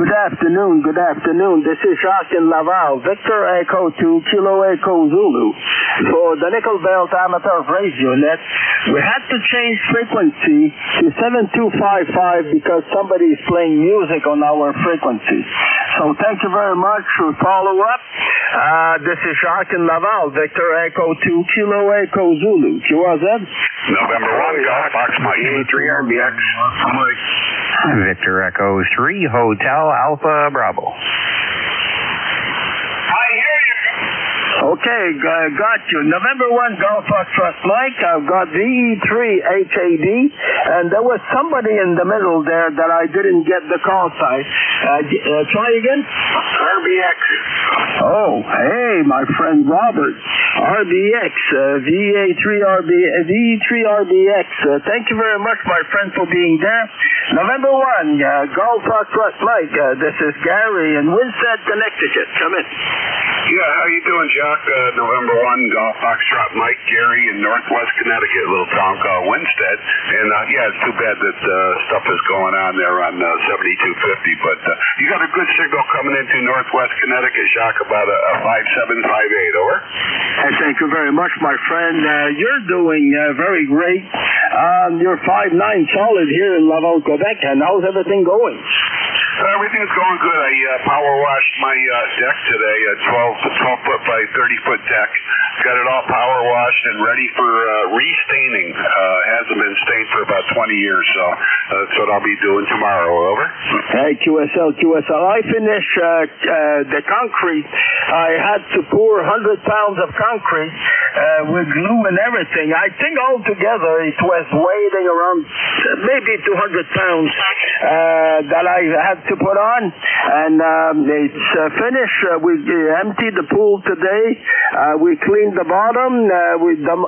Good afternoon. This is Jacques in Laval. Victor Echo to Kilo Echo Zulu. For the Nickel Belt Amateur Radio Net, we had to change frequency to 7255 because somebody is playing music on our frequency. So thank you very much for follow-up. This is Jacques in Laval. Victor Echo to Kilo Echo Zulu. QRZ? November 1, Golf Fox Mike. 3 RBX. Victor Echo 3, Hotel Alpha Bravo. Okay, got you. November 1, Golf Foxtrot Mike. I've got VE3 HAD, and there was somebody in the middle there that I didn't get the call sign. Try again? RBX. Oh, hey, my friend Robert. RBX, VE3 RBX. Thank you very much, my friend, for being there. November 1, Golf Foxtrot Mike. This is Gary in Winstead, Connecticut. Come in. Yeah, how you doing, Jock? November 1, Golf Foxtrot Mike, Gary in Northwest Connecticut, a little town called Winstead. And yeah, it's too bad that stuff is going on there on 7250, but you got a good signal coming into Northwest Connecticut, Jock, about a 5758, over. And thank you very much, my friend. You're doing very great. You're 5'9" solid here in Laval, Quebec, and how's everything going? Everything's going good. I power washed my deck today, a 12 foot by 30 foot deck. Got it all power washed and ready for restaining. Hasn't been stained for about 20 years, so that's what I'll be doing tomorrow. Over. Hey, QSL. I finished the concrete. I had to pour 100 pounds of concrete with glue and everything. I think altogether it was weighing around maybe 200 pounds that I had to put on, and it's finished. We emptied the pool today. We cleaned the bottom.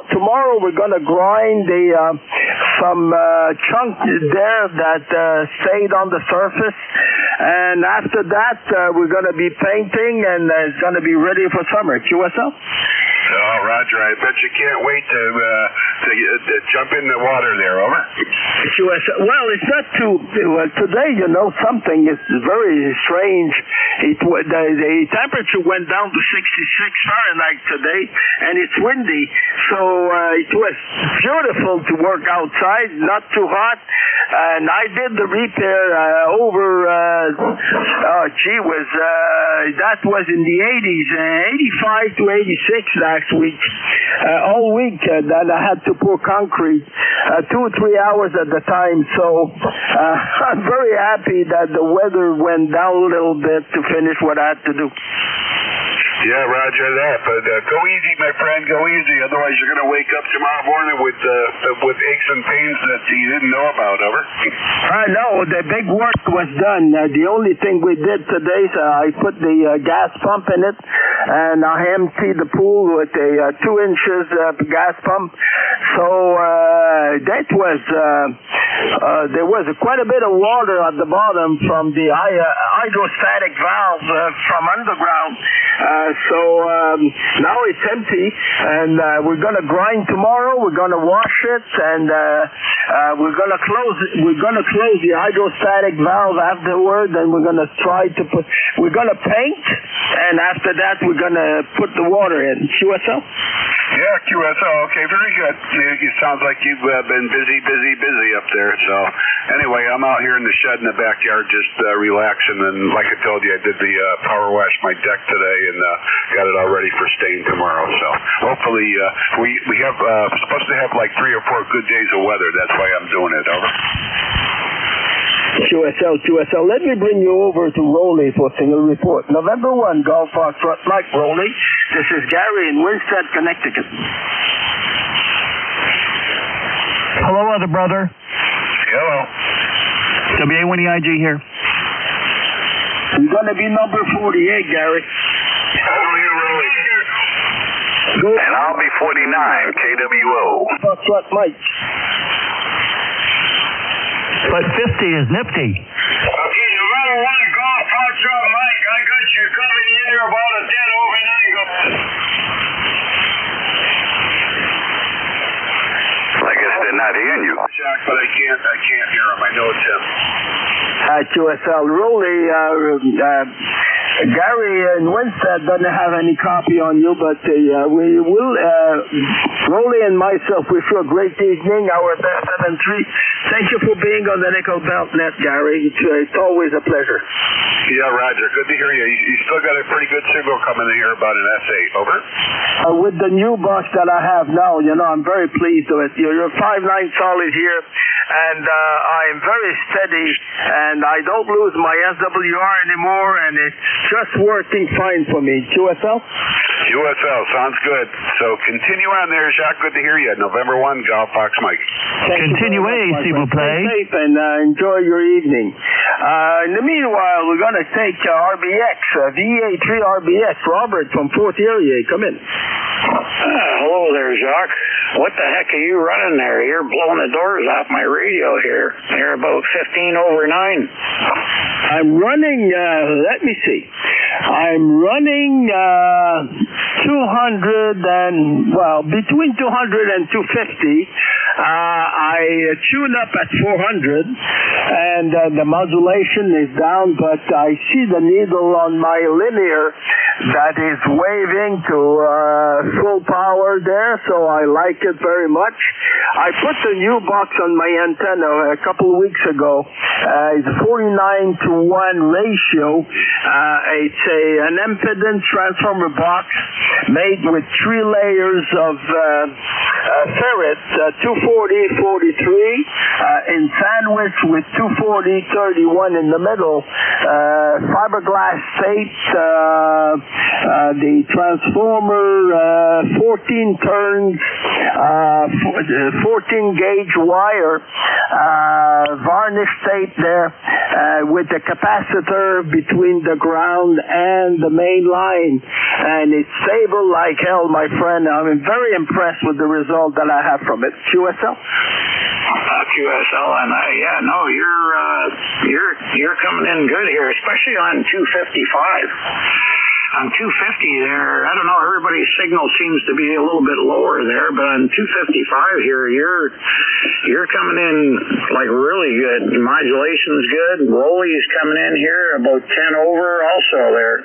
Tomorrow we're going to grind some chunk there that stayed on the surface, and after that we're going to be painting, and it's going to be ready for summer. QSL? Oh, Roger, I bet you can't wait to jump in the water there, over. Well, it's not too... today, you know, something is very strange. The temperature went down to 66 Fahrenheit today, and it's windy, so it was beautiful to work outside, not too hot, and I did the repair that was in the 80s, 85 to 86 last week. All week that I had to pour concrete 2 or 3 hours at the time, so I'm very happy that the weather went down a little bit to finish what I had to do. Yeah, Roger that. But go easy, my friend. Go easy. Otherwise, you're going to wake up tomorrow morning with aches and pains that you didn't know about. Over. No, the big work was done. The only thing we did today is I put the gas pump in it, and I emptied the pool with a 2 inches gas pump. So that was there was quite a bit of water at the bottom from the hydrostatic valve from underground. So now it's empty, and we're going to grind tomorrow. We're going to wash it, and we're going to close it. We're going to close the hydrostatic valve afterward, and we're going to we're going to paint, and after that we're going to put the water in. QSL? Yeah, QSL. Okay, very good. It sounds like you've been busy up there. So anyway, I'm out here in the shed in the backyard just relaxing, and like I told you, I did the power wash my deck today, and got it all ready for stain tomorrow. So hopefully we have supposed to have like 3 or 4 good days of weather. That's why I'm doing it. Over. QSL. Let me bring you over to Rowley for single report. November 1, Golf Foxtrot Mike, Rowley. This is Gary in Winstead, Connecticut. Hello, other brother. Hello. WA1EIG here. You're going to be number 48, Gary. How are you, Rowley? Good. And I'll be 49, KWO. Foxtrot Mike. But 50 is nifty. Okay, November 1, Golf Foxtrot Mike. I got you coming in here about a 10 over 9. I guess they're not hearing you. Jack, but I can't hear him. I know it's him. QSL. Rolly, Gary and Winstead doesn't have any copy on you, but we will, Rolly and myself wish you a great evening, our best 7-3. Thank you for being on the Nickel Belt Net, Gary. It's always a pleasure. Yeah, Roger. Good to hear you. You still got a pretty good signal coming in here about an S8. Over. With the new box that I have now, I'm very pleased with it. You're 5.9 solid here, and I'm very steady, and I don't lose my SWR anymore, and it's just working fine for me. QSL? QSL. Sounds good. So continue on there, Jacques. Good to hear you. November 1, Golf Fox Mike. Continue, s'il vous plaît. Stay safe and enjoy your evening. In the meanwhile, we're going to take RBX, VA3 RBX. Robert from Fort Erie, come in. Hello there, Jacques. What the heck are you running there? You're blowing the doors off my radio here. You're about 15 over 9. I'm running, let me see. I'm running 200 and, between 200 and 250. I tune up at 400, and the modulation is down, but I see the needle on my linear that is waving to full power there, so I like it very much. I put the new box on my antenna a couple of weeks ago. It's a 49-to-1 ratio. It's an impedance transformer box made with 3 layers of ferrets, 240-43 in sandwich with 240-31 in the middle. Fiberglass tape, the transformer, 14 turns, 14 gauge wire, varnish tape there, with the capacitor between the ground and the main line. And it's stable like hell, my friend. I'm very impressed with the result that I have from it. QSL? QSL, and you're coming in good here, especially on 255. On 250 there, I don't know, everybody's signal seems to be a little bit lower there, but on 255 here, you're coming in like really good. Modulation's good. Rolly's coming in here about 10 over also there.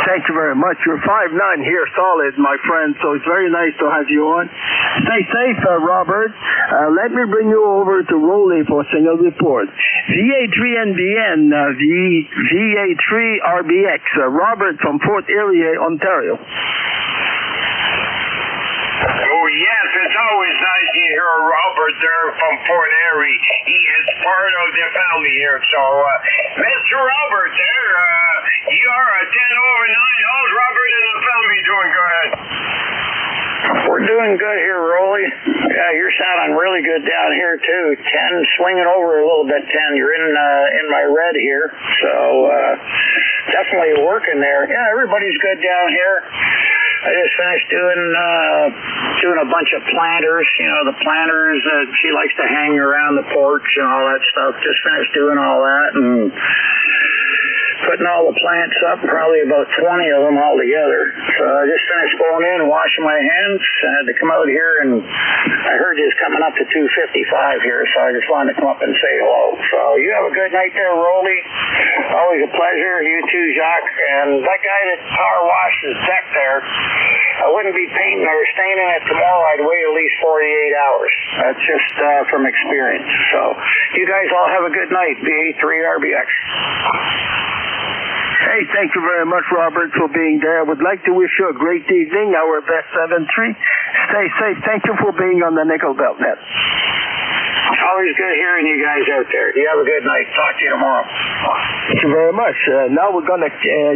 Thank you very much. You're 5'9" here, solid, my friend, so it's very nice to have you on. Stay safe, Robert. Let me bring you over to Rolly for a single report. VA3NBN, VA3 RBX, Robert from Fort Erie, Ontario. Oh, yes, it's always nice to hear Robert there from Fort Erie. He is part of the family here. So, Mr. Robert there, you are a 10 over 9. How's Robert and the family doing? Go ahead. We're doing good here, Rolly. Yeah, you're sounding really good down here, too. 10, swinging over a little bit, 10. You're in my red here. So, definitely working there. Yeah, everybody's good down here. I just finished doing a bunch of planters. The planters that she likes to hang around the porch and all that stuff. Just finished doing all that and putting all the plants up, probably about 20 of them all together. So I just finished going in and washing my hands. I had to come out here, and I heard you was coming up to 255 here, so I just wanted to come up and say hello. So you have a good night there, Rolly. Always a pleasure. You too, Jacques. And that guy that power washed his deck there, I wouldn't be painting or staining it tomorrow. I'd wait at least 48 hours. That's just from experience. So you guys all have a good night. VA3 RBX. Hey, thank you very much, Robert, for being there. I would like to wish you a great evening, our best 7-3. Stay safe. Thank you for being on the Nickel Belt Net. Always good hearing you guys out there. You have a good night. Talk to you tomorrow. Thank you very much. Now we're going to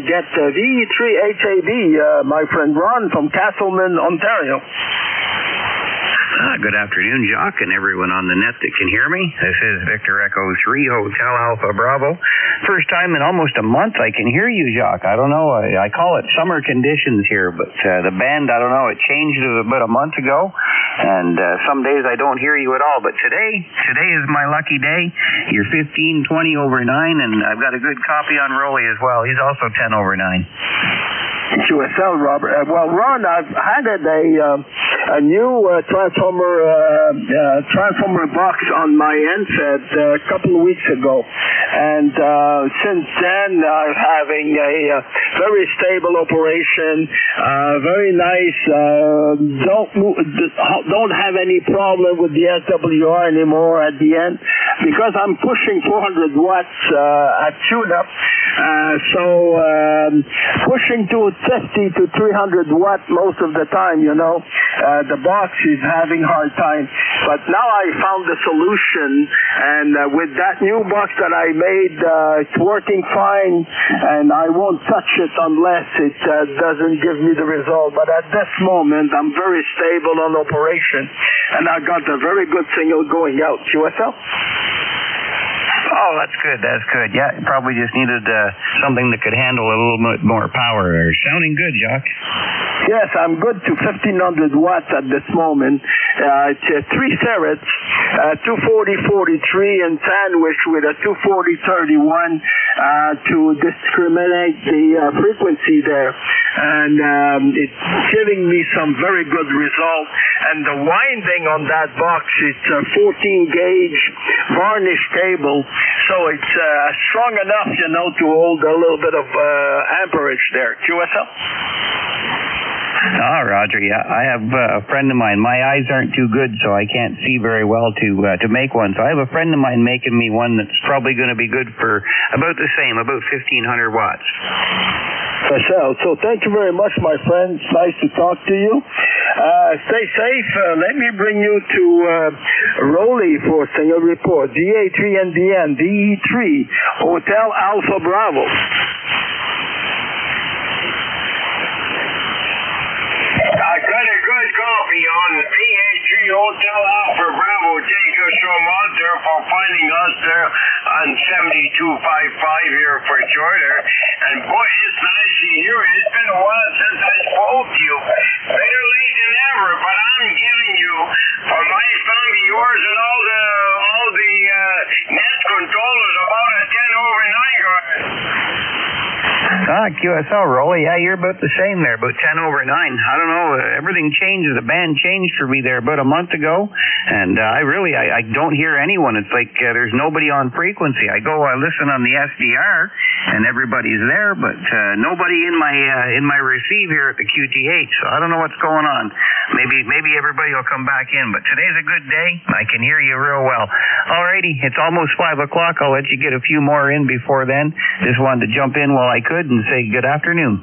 get VE3HAB, my friend Ron from Castleman, Ontario. Good afternoon, Jacques, and everyone on the net that can hear me. This is Victor Echo 3, Hotel Alpha Bravo. First time in almost a month I can hear you, Jacques. I don't know. I call it summer conditions here, but the band, I don't know, it changed about a month ago, and some days I don't hear you at all. But today is my lucky day. You're 15, 20 over 9, and I've got a good copy on Rolly as well. He's also 10 over 9. QSL, Robert. Well, Ron, I've had a a new transformer box on my NFED a couple of weeks ago. And since then, I'm having a very stable operation, very nice. Don't have any problem with the SWR anymore at the end because I'm pushing 400 watts at tune-up. Pushing to 50 to 300 watt most of the time, you know. The box is having hard time. But now I found the solution, and with that new box that I made, it's working fine, and I won't touch it unless it doesn't give me the result. But at this moment, I'm very stable on operation, and I got a very good signal going out. QSL? Oh, that's good. That's good. Yeah, probably just needed something that could handle a little bit more power. Sounding good, Jacques. Yes, I'm good to 1500 watts at this moment. It's 3 ferrets, 240-43 and sandwich with a 240-31 to discriminate the frequency there. And it's giving me some very good result. And the winding on that box, it's a 14 gauge varnish cable. So it's strong enough, you know, to hold a little bit of amperage there. QSL? Oh, Roger, yeah. I have a friend of mine. My eyes aren't too good, so I can't see very well to make one. So I have a friend of mine making me one that's probably going to be good for about the same, about 1,500 watts. So thank you very much, my friend. It's nice to talk to you. Stay safe. Let me bring you to Rowley for signal report. DA3NDN, DE3, Hotel Alpha Bravo. I got a good copy on BA3 Hotel Alpha Bravo. Thank you so much there for finding us there on 7255 here for Jordan. And boy, it's nice to hear you. It's been a while since I spoke to you. Better late than ever, but I'm giving you, for my family, yours, and all the net controllers about a 10 over 9 guard. QSL, Rolly. Yeah, you're about the same there, about 10 over 9. I don't know. Everything changes. The band changed for me there about a month ago, and I don't hear anyone. It's like there's nobody on frequency. I listen on the SDR, and everybody's there, but nobody in my receive here at the QTH. So I don't know what's going on. Maybe everybody will come back in, but today's a good day. I can hear you real well. Alrighty, it's almost 5 o'clock. I'll let you get a few more in before then. Just wanted to jump in while I could and say good afternoon.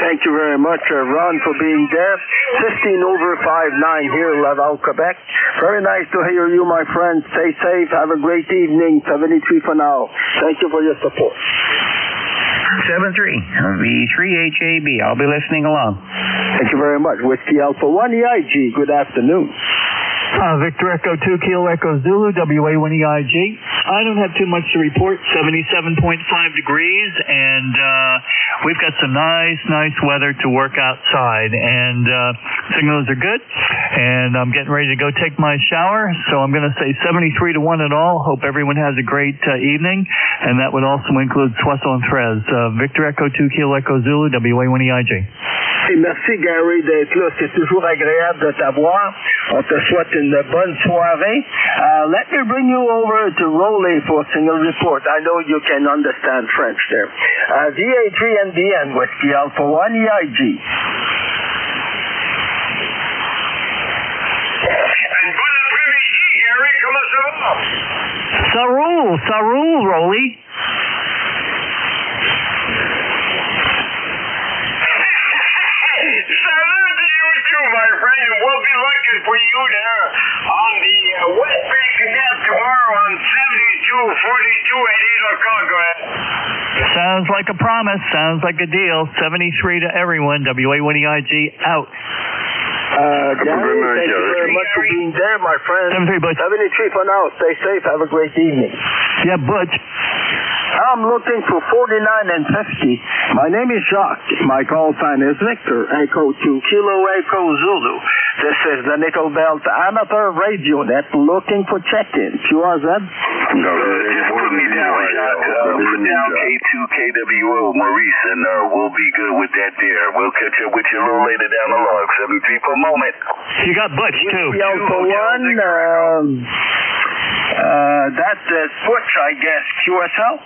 Thank you very much, Ron, for being there. 15 over 59 here, Laval, Quebec. Very nice to hear you, my friend. Stay safe. Have a great evening. 73 for now. Thank you for your support. 73 V3HAB. I'll be listening along. Thank you very much. Whiskey Alpha 1 EIG. Good afternoon. Victor Echo 2 Kilo Echo Zulu, WA1EIG. I don't have too much to report. 77.5 degrees, and we've got some nice weather to work outside, and signals are good, and I'm getting ready to go take my shower, so I'm going to say 73 to 1 at all. Hope everyone has a great evening, and that would also include Soissons and Treize. Victor Echo 2 Kilo Echo Zulu, WA1EIG. Et merci, Gary, d'être là. C'est toujours agréable de t'avoir. On te souhaite une bonne soirée. Let me bring you over to Rowley for a single report. I know you can understand French there. DA3NDN, Whiskey Alpha 1 EIG. And bon après-midi, Gary. Comment ça va? Ça roule, Rowley. My friend, and we'll be looking for you there on the West Bay Cadet tomorrow on 7242 at 8 o'clock. Go ahead. Sounds like a promise. Sounds like a deal. 73 to everyone. WA1EIG out. Gary, thank you very much for being there, my friend. 73, Butch. 73 for now. Stay safe. Have a great evening. Yeah, Butch. I'm looking for 49 and 50. My name is Jacques. My call sign is Victor, Echo 2 Kilo Echo Zulu. This is the Nickel Belt Amateur Radio Net looking for check-in. QRZ? put me down, Jacques. Put down K2KWO, Maurice, and we'll be good with that there. We'll catch up with you a little later down the log. 7-3 per moment. You got Butch, too. Alpha 1, that's Butch, I guess. QSL?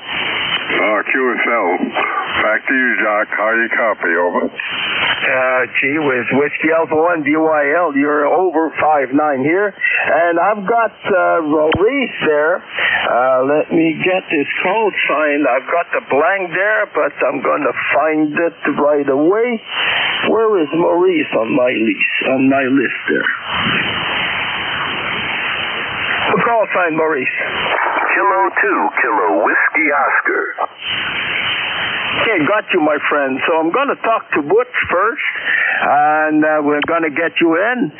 QSL. Back to you, Jacques. How you copy? Over. Gee whiz, Whiskey Alpha 1 BYL, you're over 5-9 here. And I've got Maurice there. Let me get this code signed. I've got the blank there, but I'm going to find it right away. Where is Maurice on my list there? Call sign, Maurice. Kilo 2, Kilo Whiskey Oscar. Okay, got you, my friend. So I'm going to talk to Butch first, and we're going to get you in.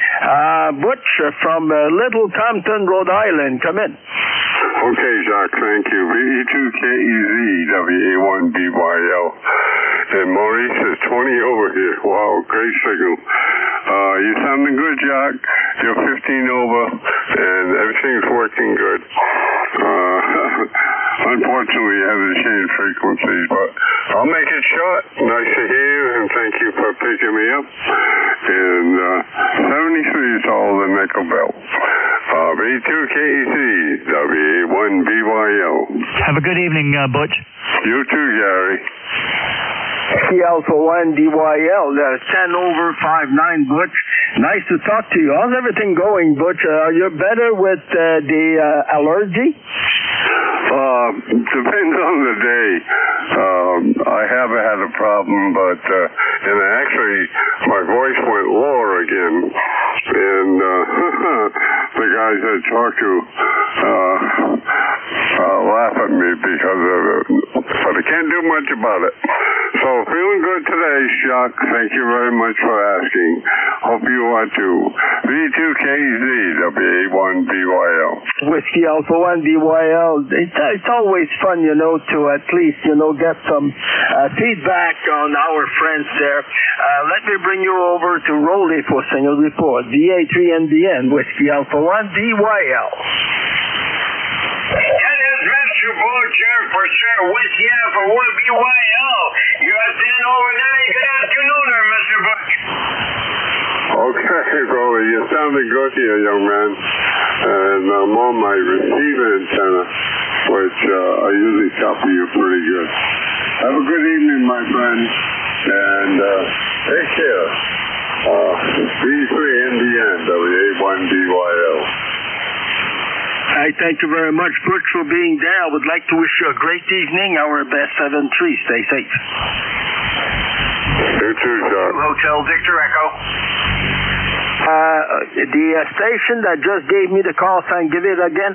Butch from Little Compton, Rhode Island. Come in. Okay, Jacques, thank you. VE2KEZ, WA1BYL. And Maurice is 20 over here. Wow, great signal. You sounding good, Jacques. You're 15 over, and everything's working good. Unfortunately, you have to change frequencies, but I'll make it short. Nice to hear you, and thank you for picking me up. And 73 is all the nickel bell. V2KEZ, WA1BYL. Have a good evening, Butch. You too, Gary. Alpha 1 DYL, 10 over 5-9, Butch. Nice to talk to you. How's everything going, Butch? You're better with the allergy? Depends on the day. I haven't had a problem, but and actually my voice went lower again, and the guys I talk to laugh at me because of it, but I can't do much about it. So feeling good today, Jacques. Thank you very much for asking. Hope you are too. V2KZ, WA1BYL. Whiskey Alpha 1 BYL. It's always fun, to at least, get some feedback on our friends there. Let me bring you over to Rowley for single report. VA3NBN, Whiskey Alpha 1 BYL. Mr. Butcher for sure. Whiskey Alpha 1 BYL. You're 10 over 9. Good afternoon, Mr. Butch. Okay, Rolly, you sounded good here, young man. And I'm on my receiver antenna, which I usually copy you pretty good. Have a good evening, my friend, and take care. V3NBN, WA1BYL. I thank you very much, Butch, for being there. I would like to wish you a great evening. Our best 7-3. Stay safe. You too, John. Hotel Victor Echo. The station that just gave me the call sign, give it again.